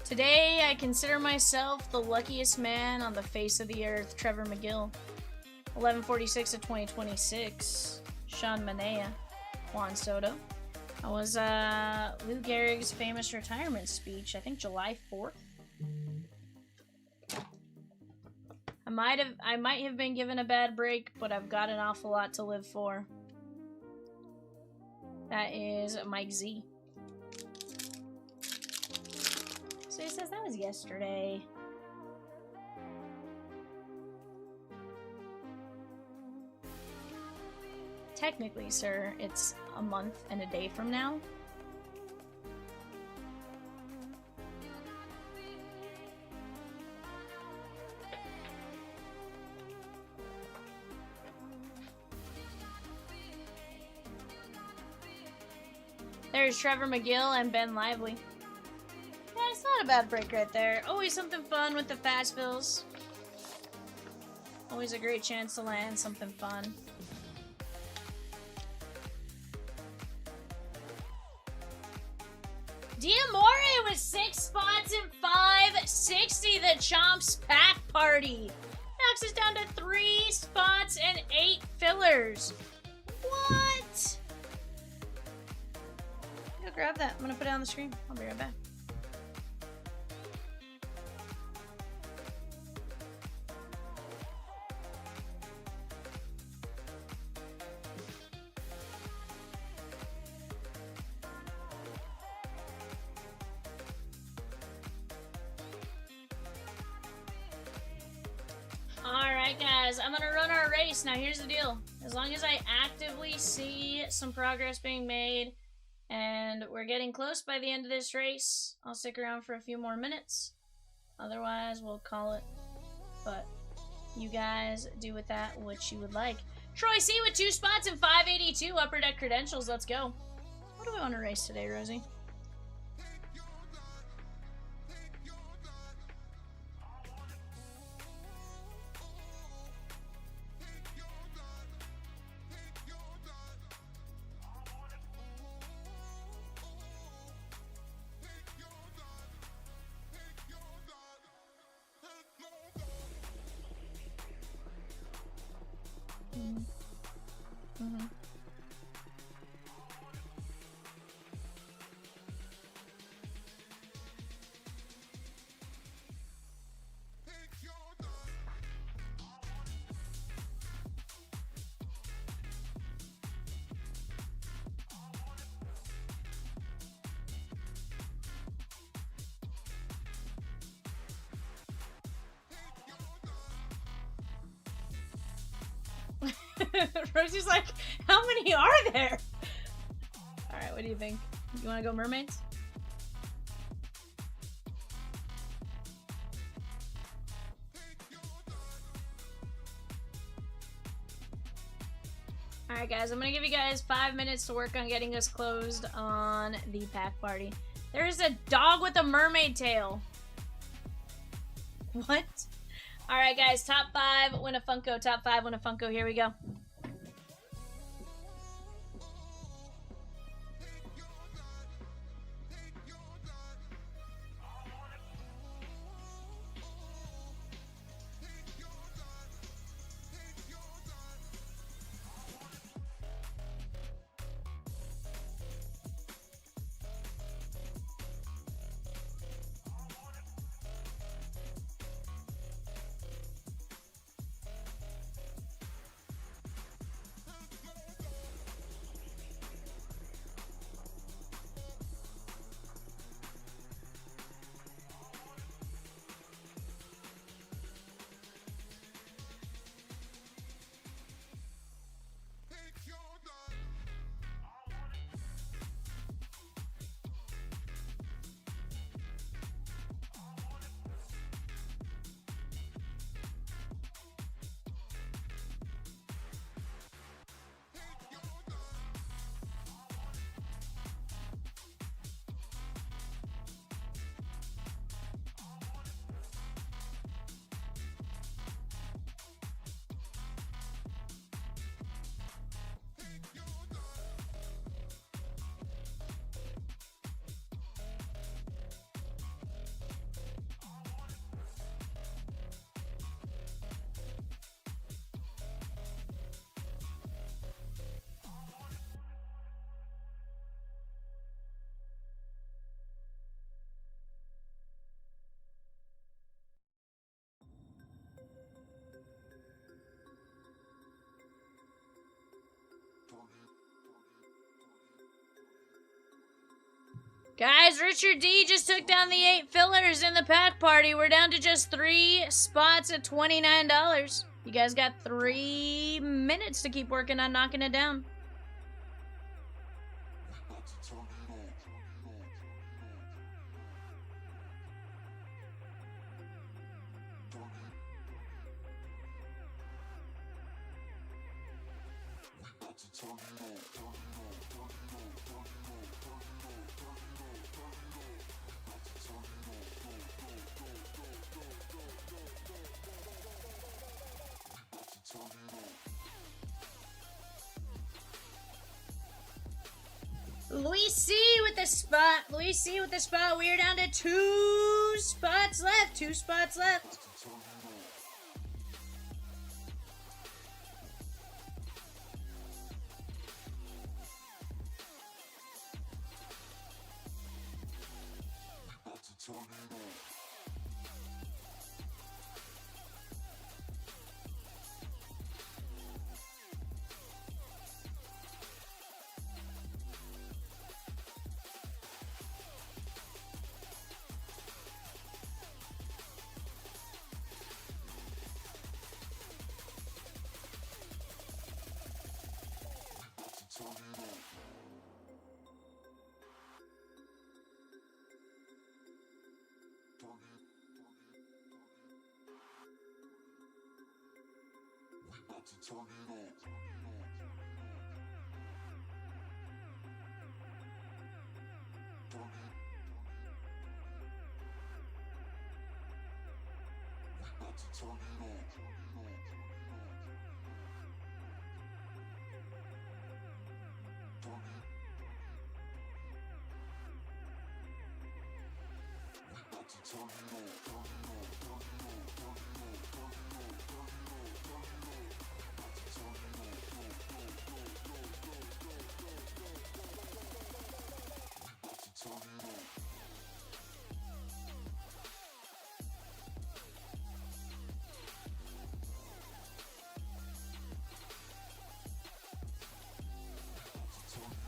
Today, I consider myself the luckiest man on the face of the earth, Trevor McGill. 1146 of 2026. Sean Manea. Juan Soto. That was Lou Gehrig's famous retirement speech, I think July 4th. I might have been given a bad break, but I've got an awful lot to live for. That is Mike Z. So he says that was yesterday. Technically, sir, it's a month and a day from now. There's Trevor McGill and Ben Lively. Yeah, it's not a bad break right there. Always something fun with the fast bills. Always a great chance to land something fun. Diamore with 6 spots and 560. The Chomps pack party. Knocks us down to 3 spots and 8 fillers. What? Go grab that. I'm gonna put it on the screen. I'll be right back. Alright guys, I'm gonna run our race. Now here's the deal. As long as I actively see some progress being made and we're getting close by the end of this race, I'll stick around for a few more minutes. Otherwise, we'll call it. But you guys do with that what you would like. Troy C with 2 spots and 582 upper deck credentials. Let's go. What do we want to race today, Rosie? Rosie's like, how many are there? Alright, what do you think? You want to go mermaids? Alright guys, I'm going to give you guys 5 minutes to work on getting us closed on the pack party. There's a dog with a mermaid tail. What? Alright guys, top 5 win a Funko, top 5 win a Funko, here we go. Guys, Richard D just took down the 8 fillers in the pack party. We're down to just 3 spots at $29. You guys got 3 minutes to keep working on knocking it down. Luis C with the spot. Luis C with the spot. We are down to 2 spots left. 2 spots left.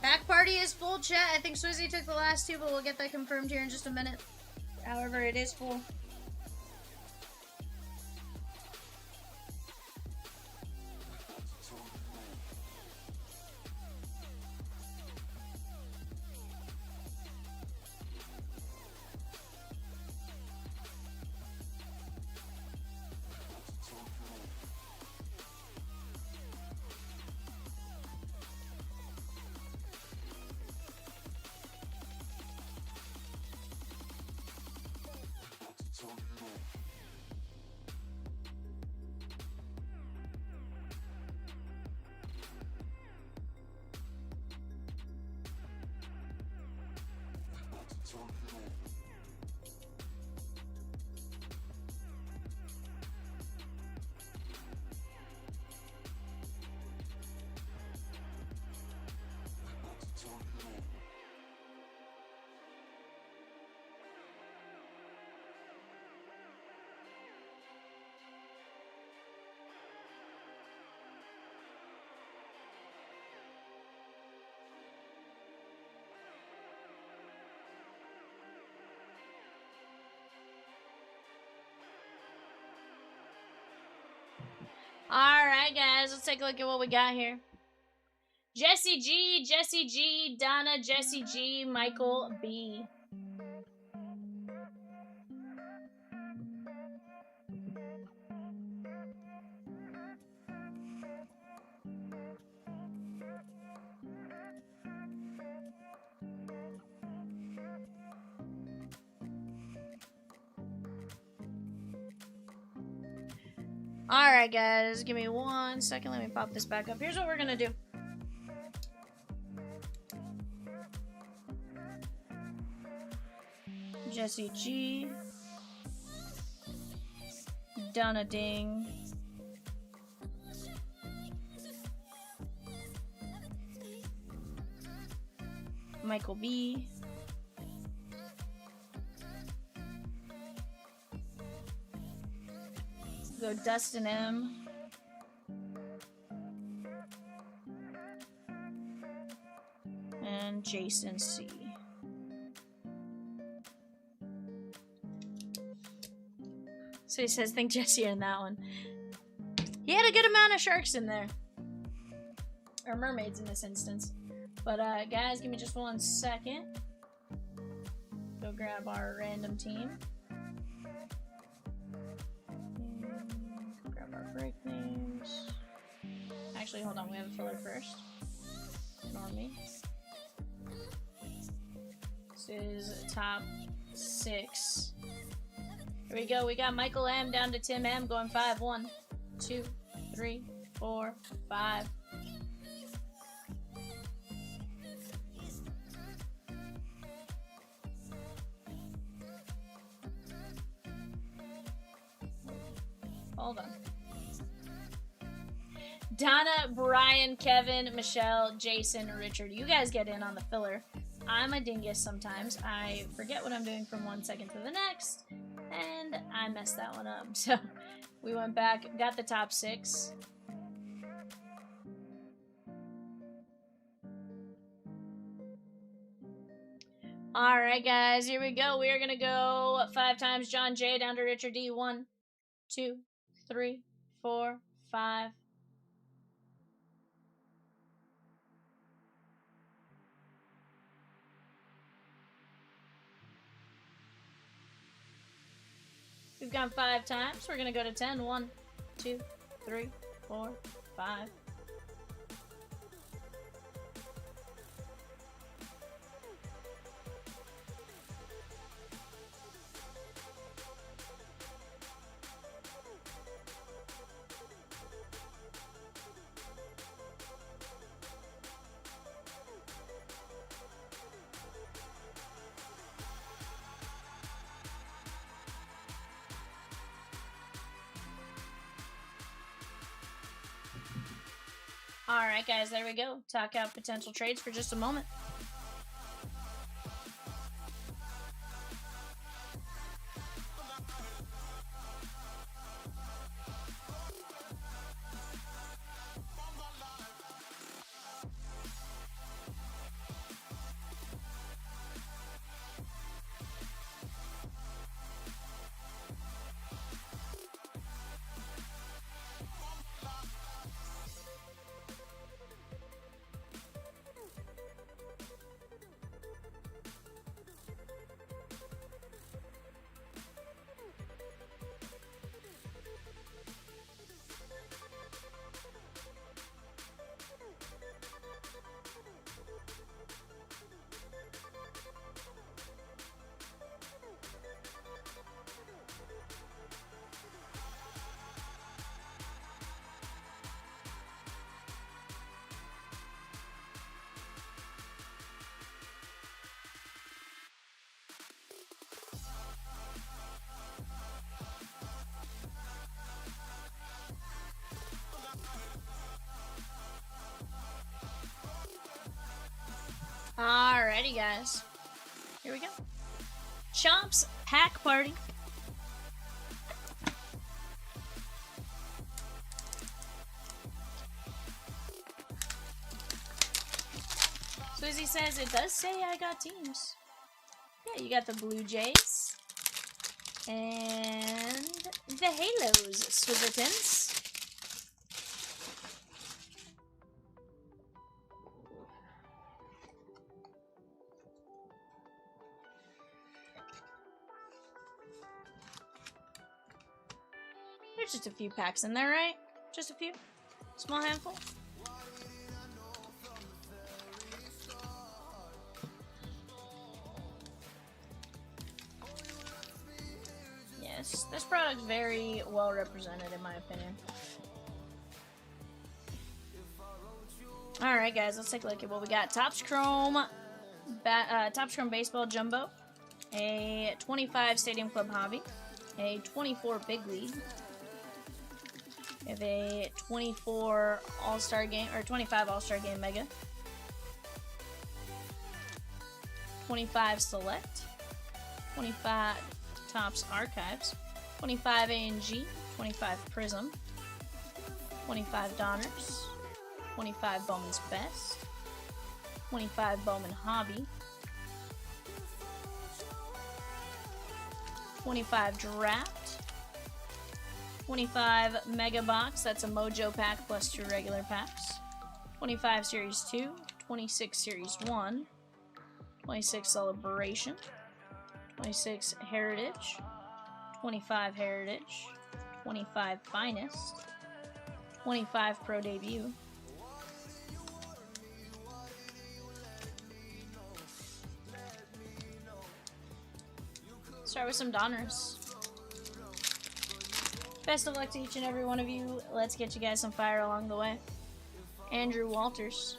Back party is full, chat. I think Swizzy took the last 2, but we'll get that confirmed here in just a minute. However, it is full. Alright, guys, let's take a look at what we got here. Jesse G, Donna, Jesse G, Michael B. Alright, guys, give me 1 second. Let me pop this back up. Here's what we're gonna do. Jesse G. Donna Ding. Michael B. Go Dustin M. And Jason C. So he says, think Jesse in that one. He had a good amount of sharks in there. Or mermaids in this instance. But, guys, give me just 1 second. Go grab our random team. And grab our break names. Actually, hold on. We have a filler first. Ignore me. This is top 6. Here we go. We got Michael M down to Tim M going 5. 1, 2, 3, 4, 5. Hold on. Donna, Brian, Kevin, Michelle, Jason, Richard. You guys get in on the filler. I'm a dingus sometimes. I forget what I'm doing from 1 second to the next, and I messed that one up. So we went back, got the top 6. Alright, guys, here we go. We are going to go 5 times John J down to Richard D. 1, 2, 3, 4, 5. We've gone 5 times. We're going to go to 10. 1, 2, 3, 4, 5. Alright, guys, there we go. Talk out potential trades for just a moment. Alrighty, guys. Here we go. Chomps Pack Party. So as he says, it does say I got teams. Yeah, you got the Blue Jays. And the Halos, Swizzletons. There's just a few packs in there, right? Just a few? Small handful? Yes, this product's very well represented in my opinion. Alright guys, let's take a look at what we got. Topps Chrome Baseball Jumbo. A 25 Stadium Club Hobby. A 24 Big League. We have a 24 All-Star Game, or 25 All-Star Game Mega. 25 Select. 25 Topps Archives. 25 A&G. 25 Prism. 25 Donruss. 25 Bowman's Best. 25 Bowman Hobby. 25 Draft. 25 Mega Box, that's a Mojo pack plus 2 regular packs. 25 Series 2, 26 Series 1, 26 Celebration, 26 Heritage, 25 Heritage, 25 Finest, 25 Pro Debut, start with some Donruss. Best of luck to each and every one of you. Let's get you guys some fire along the way. Andrew Walters,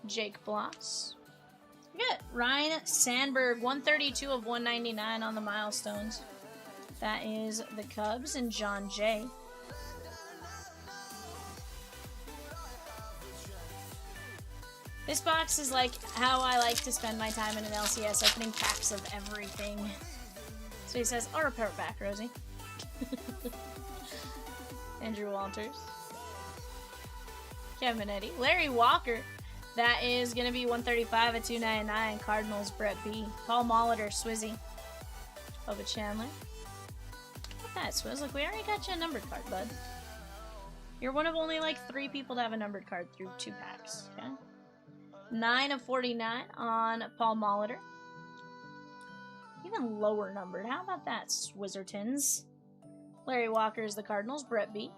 Jake Bloss. Good. Ryan Sandberg, 132 of 199 on the milestones. That is the Cubs and John Jay. This box is like how I like to spend my time in an LCS, opening packs of everything. So he says, I'll report back, Rosie. Andrew Walters. Kevin Eddy. Larry Walker. That is going to be 135 at 299. Cardinals, Brett B. Paul Molitor, Swizzy. Ova Chandler. Look at that, Swizz. Look, we already got you a numbered card, bud. You're one of only like 3 people to have a numbered card through 2 packs, okay? 9 of 49 on Paul Molitor. Even lower numbered. How about that, Swizzertons? Larry Walker is the Cardinals. Brett B.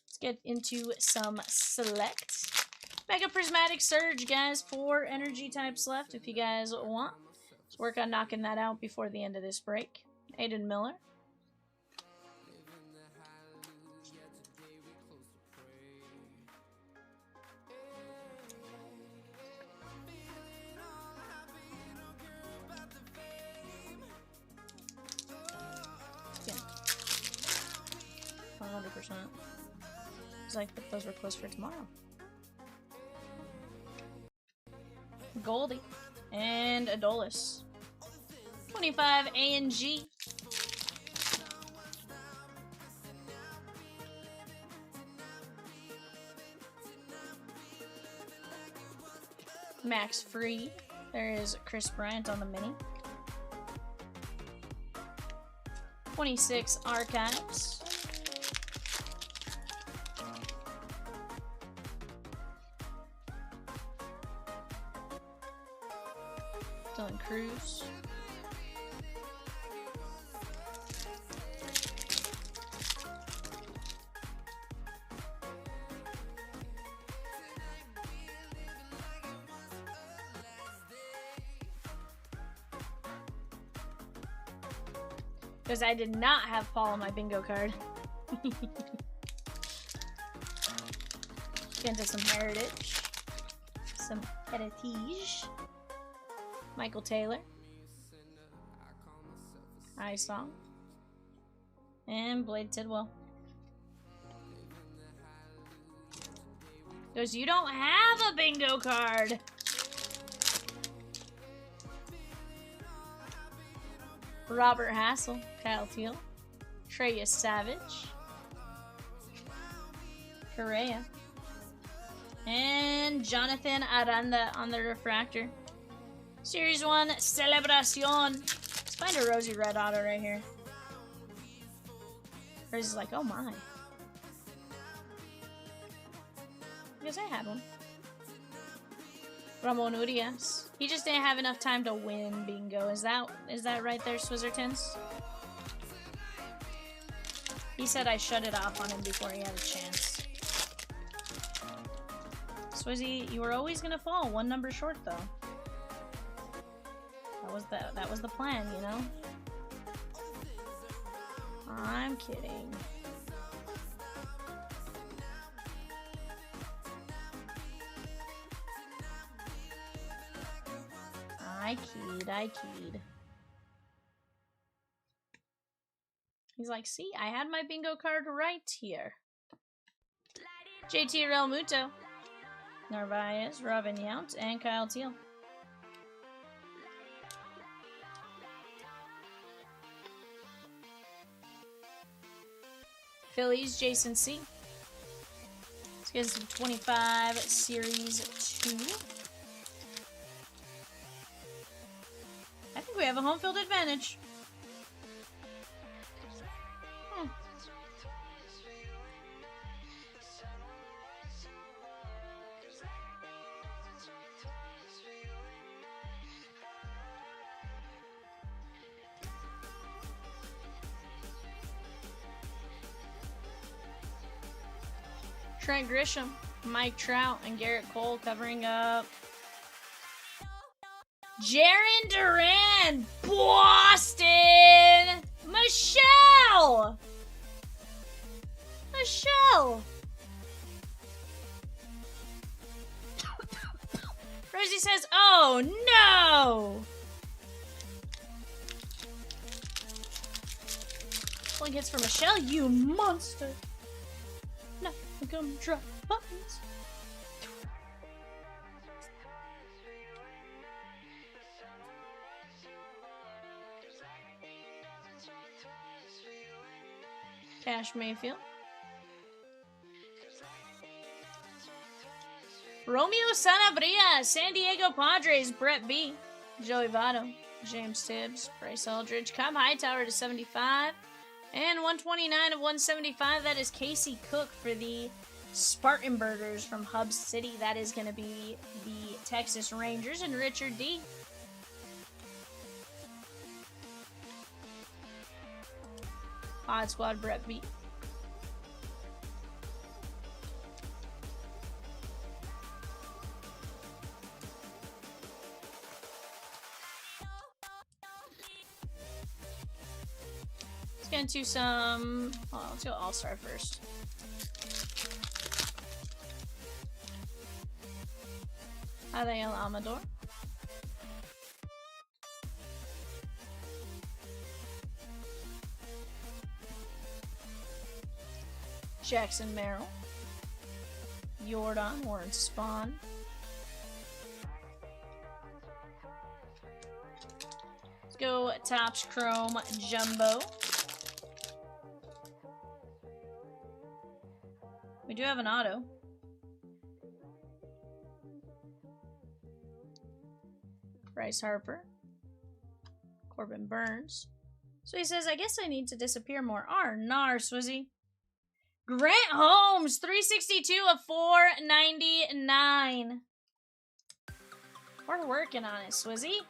Let's get into some select. Mega Prismatic Surge, guys. 4 energy types left if you guys want. Let's work on knocking that out before the end of this break. Aiden Miller. Yeah. 100%. It's like those were closed for tomorrow. Goldie and Adolis. 25 A and G. Max Free. There is Chris Bryant on the mini. 26 Archives. Dylan Cruz. Because I did not have Paul on my bingo card. Get into some heritage. Some heritage. Michael Taylor. Song. And Blade Tidwell. Goes, you don't have a bingo card! Robert Hassel, Kyle Teal, Treya Savage, Correa, and Jonathan Aranda on the refractor. Series 1, Celebracion. Let's find a Rosy Red Auto right here. Rosie's like, oh my. I guess I had one. Ramon Urias. He just didn't have enough time to win bingo. Is that right there, Swizzertons? He said I shut it off on him before he had a chance. Swizzy, you were always gonna fall. 1 number short though. That was the plan, you know? I'm kidding. I keyed. He's like, see, I had my bingo card right here. JT Real Muto, Narvaez, Robin Yount, and Kyle Teal. Phillies, Jason C. Let's get some 25 Series 2. have a home field advantage. Hmm. Trent Grisham, Mike Trout, and Garrett Cole covering up. Jarren Duran, Boston! Michelle! Rosie says, oh no! Pulling hits for Michelle, you monster! Now I'm gonna drop buttons. Cash Mayfield. Romeo Sanabria, San Diego Padres, Brett B. Joey Votto, James Tibbs, Bryce Aldridge, Cobb Hightower to 75. And 129 of 175, that is Casey Cook for the Spartan Burgers from Hub City. That is going to be the Texas Rangers and Richard D. Odd Squad, Brett B. Let's get into some... Well, let's go All-Star first. Adael Amador. Jackson Merrill. Jordan Warren Spahn. Let's go Topps Chrome Jumbo. We do have an auto. Bryce Harper. Corbin Burns. So he says, I guess I need to disappear more. Nar, Swizzy. Grant Holmes, 362 of 499. We're working on it, Swizzy.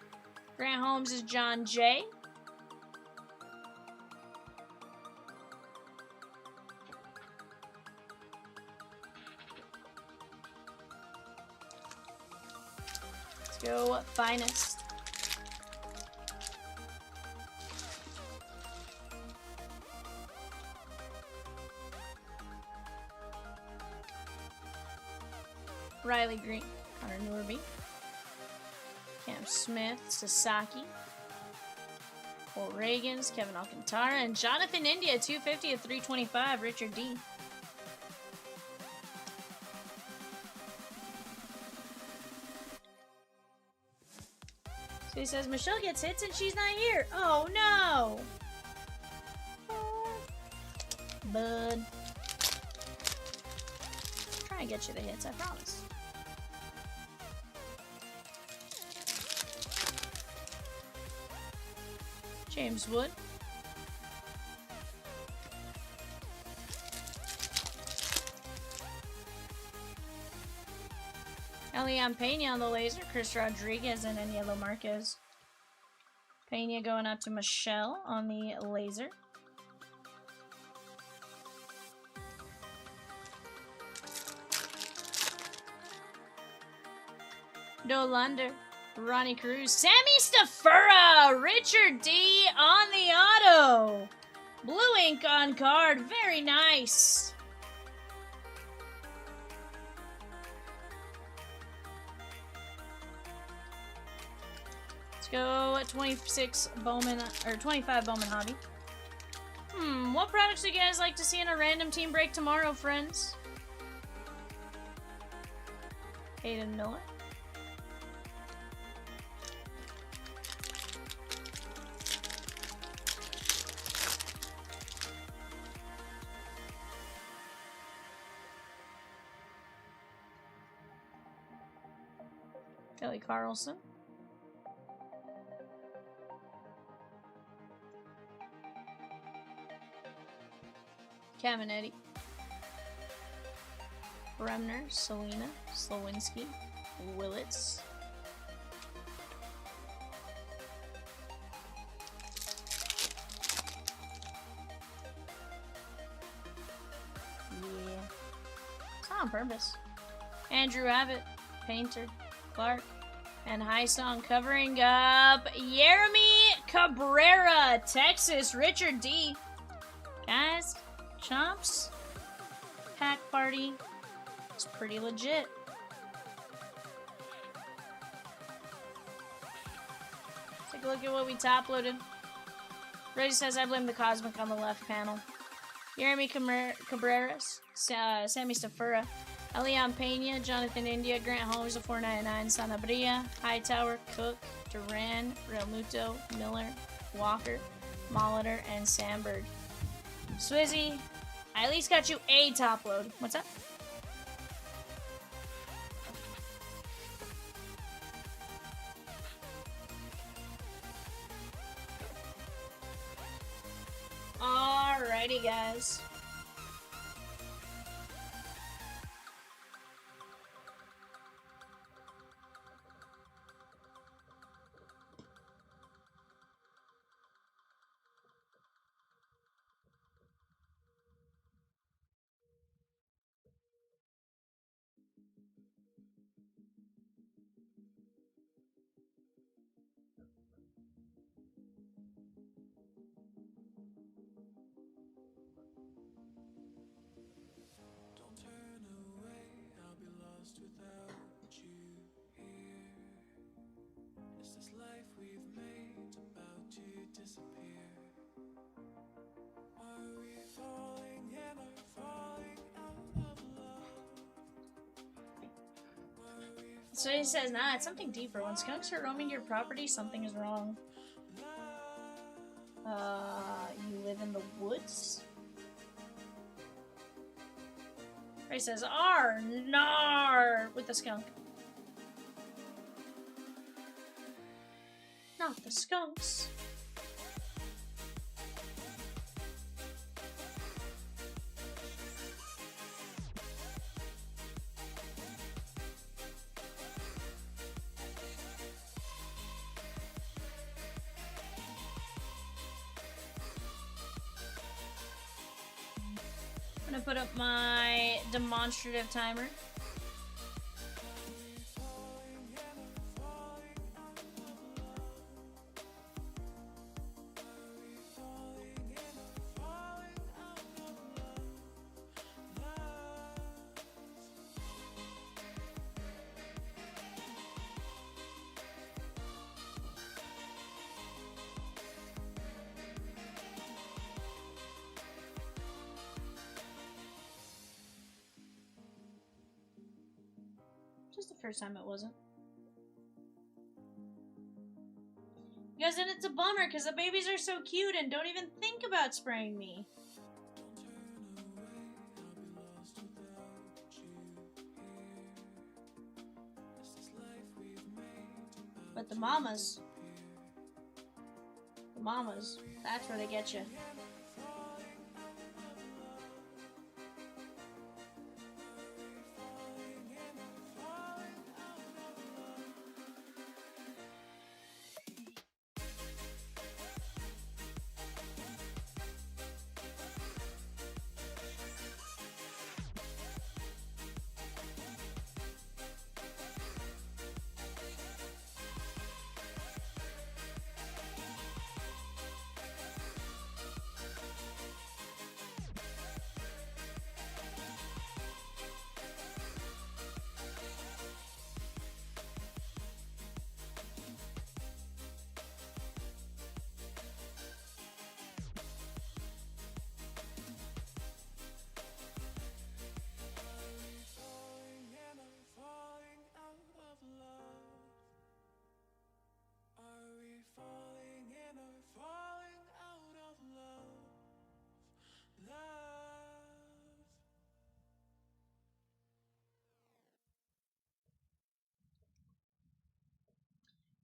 Grant Holmes is John J. Let's go Finest. Riley Green, Connor Norby, Cam Smith, Sasaki, Cole Reagans, Kevin Alcantara, and Jonathan India, 250 of 325, Richard D. So he says, Michelle gets hits and she's not here. Oh no! Bud. Try and get you the hits, I promise. James Wood. Elian Pena on the laser. Chris Rodriguez and Enielo Marquez. Pena going out to Michelle on the laser. Dolander. Ronnie Cruz. Sammy Stafura! Richard D on the auto! Blue ink on card. Very nice. Let's go at 26 Bowman, or 25 Bowman Hobby. What products do you guys like to see in a random team break tomorrow, friends? Hayden Miller. Kelly Carlson. Caminetti. Bremner, Selena, Slowinski, Willits. Yeah. It's not on purpose. Andrew Abbott, Painter, Clark, and High Song covering up Jeremy Cabrera, Texas, Richard D. Guys, Chomps, Pack Party. It's pretty legit. Take a look at what we top loaded. Brady says I blame the Cosmic on the left panel. Jeremy Cabreras, Sammy Stafura, Elian Pena, Jonathan India, Grant Holmes, a 499, Sanabria, Hightower, Cook, Duran, Real Muto, Miller, Walker, Molitor, and Sandberg. Swizzy, I at least got you a top load. What's up? Alrighty, guys. Don't turn away, I'll be lost without you here. Is this life we've made about to disappear? Are we falling and are falling out of love? So he says, nah, it's something deeper. When skunks are roaming your property, something is wrong. You live in the woods? He says, "Arr, nar," with the skunk. Not the skunks. I'm gonna put up my demonstrative timer. Just the first time it wasn't. You guys, and it's a bummer because the babies are so cute and don't even think about spraying me. But the mamas, that's where they get you.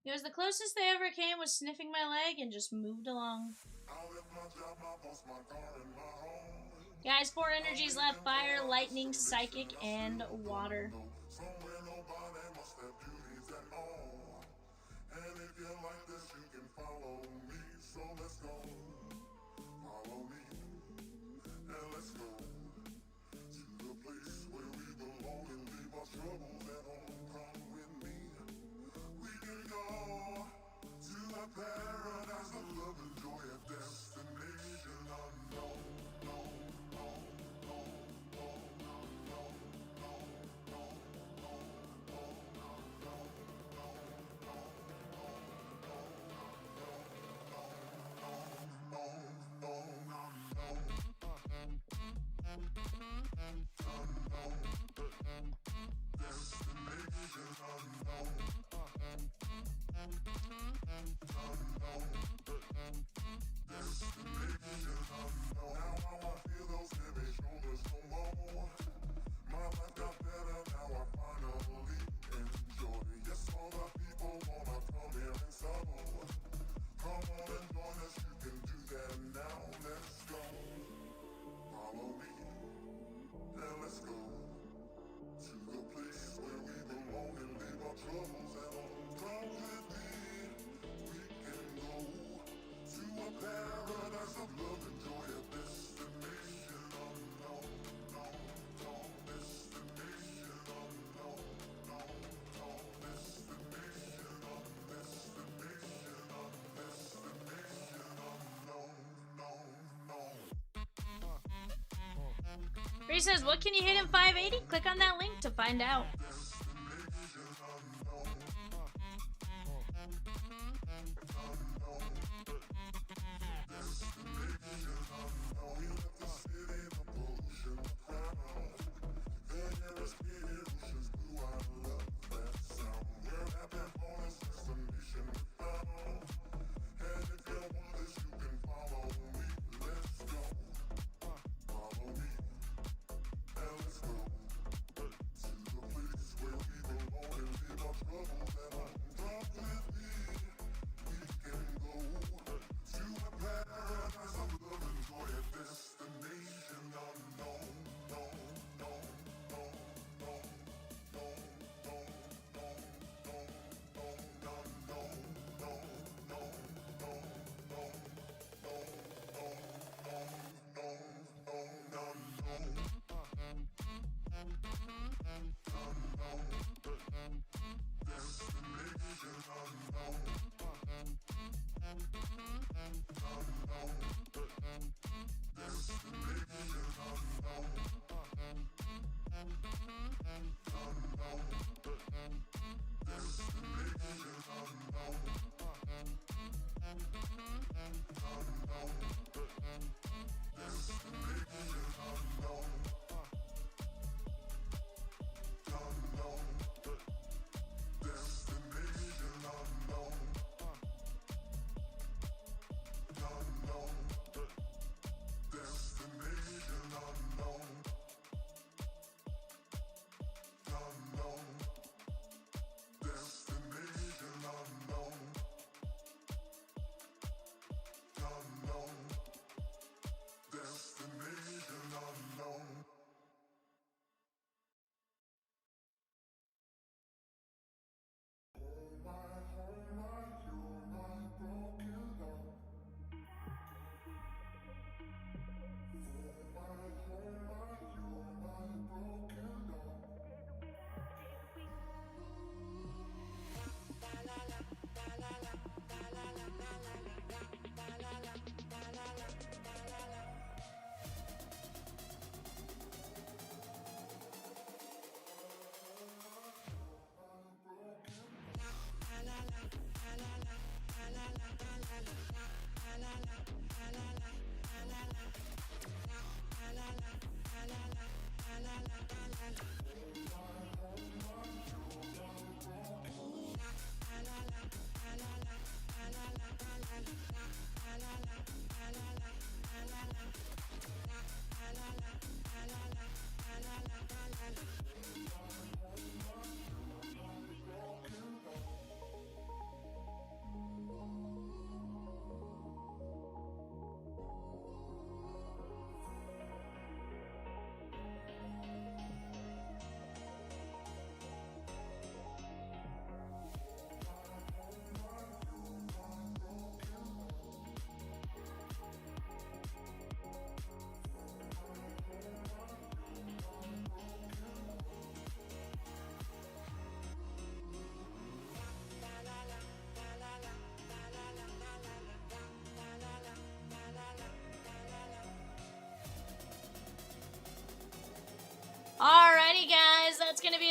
It was the closest they ever came was sniffing my leg and just moved along. I left my job, my boss, my car, and my home. Guys, 4 energies left: fire, lightning, psychic, and water. Somewhere nobody must have beauties at all. And if you like this, you can follow me. So let's go. Follow me. And let's go to the place where we belong and leave our troubles at home. Come with me. We can go to a paradise of love and joy, a destination unknown. Bree says, what can you hit in 580? Click on that link to find out.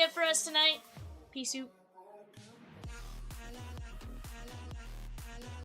it for us tonight. Peace out.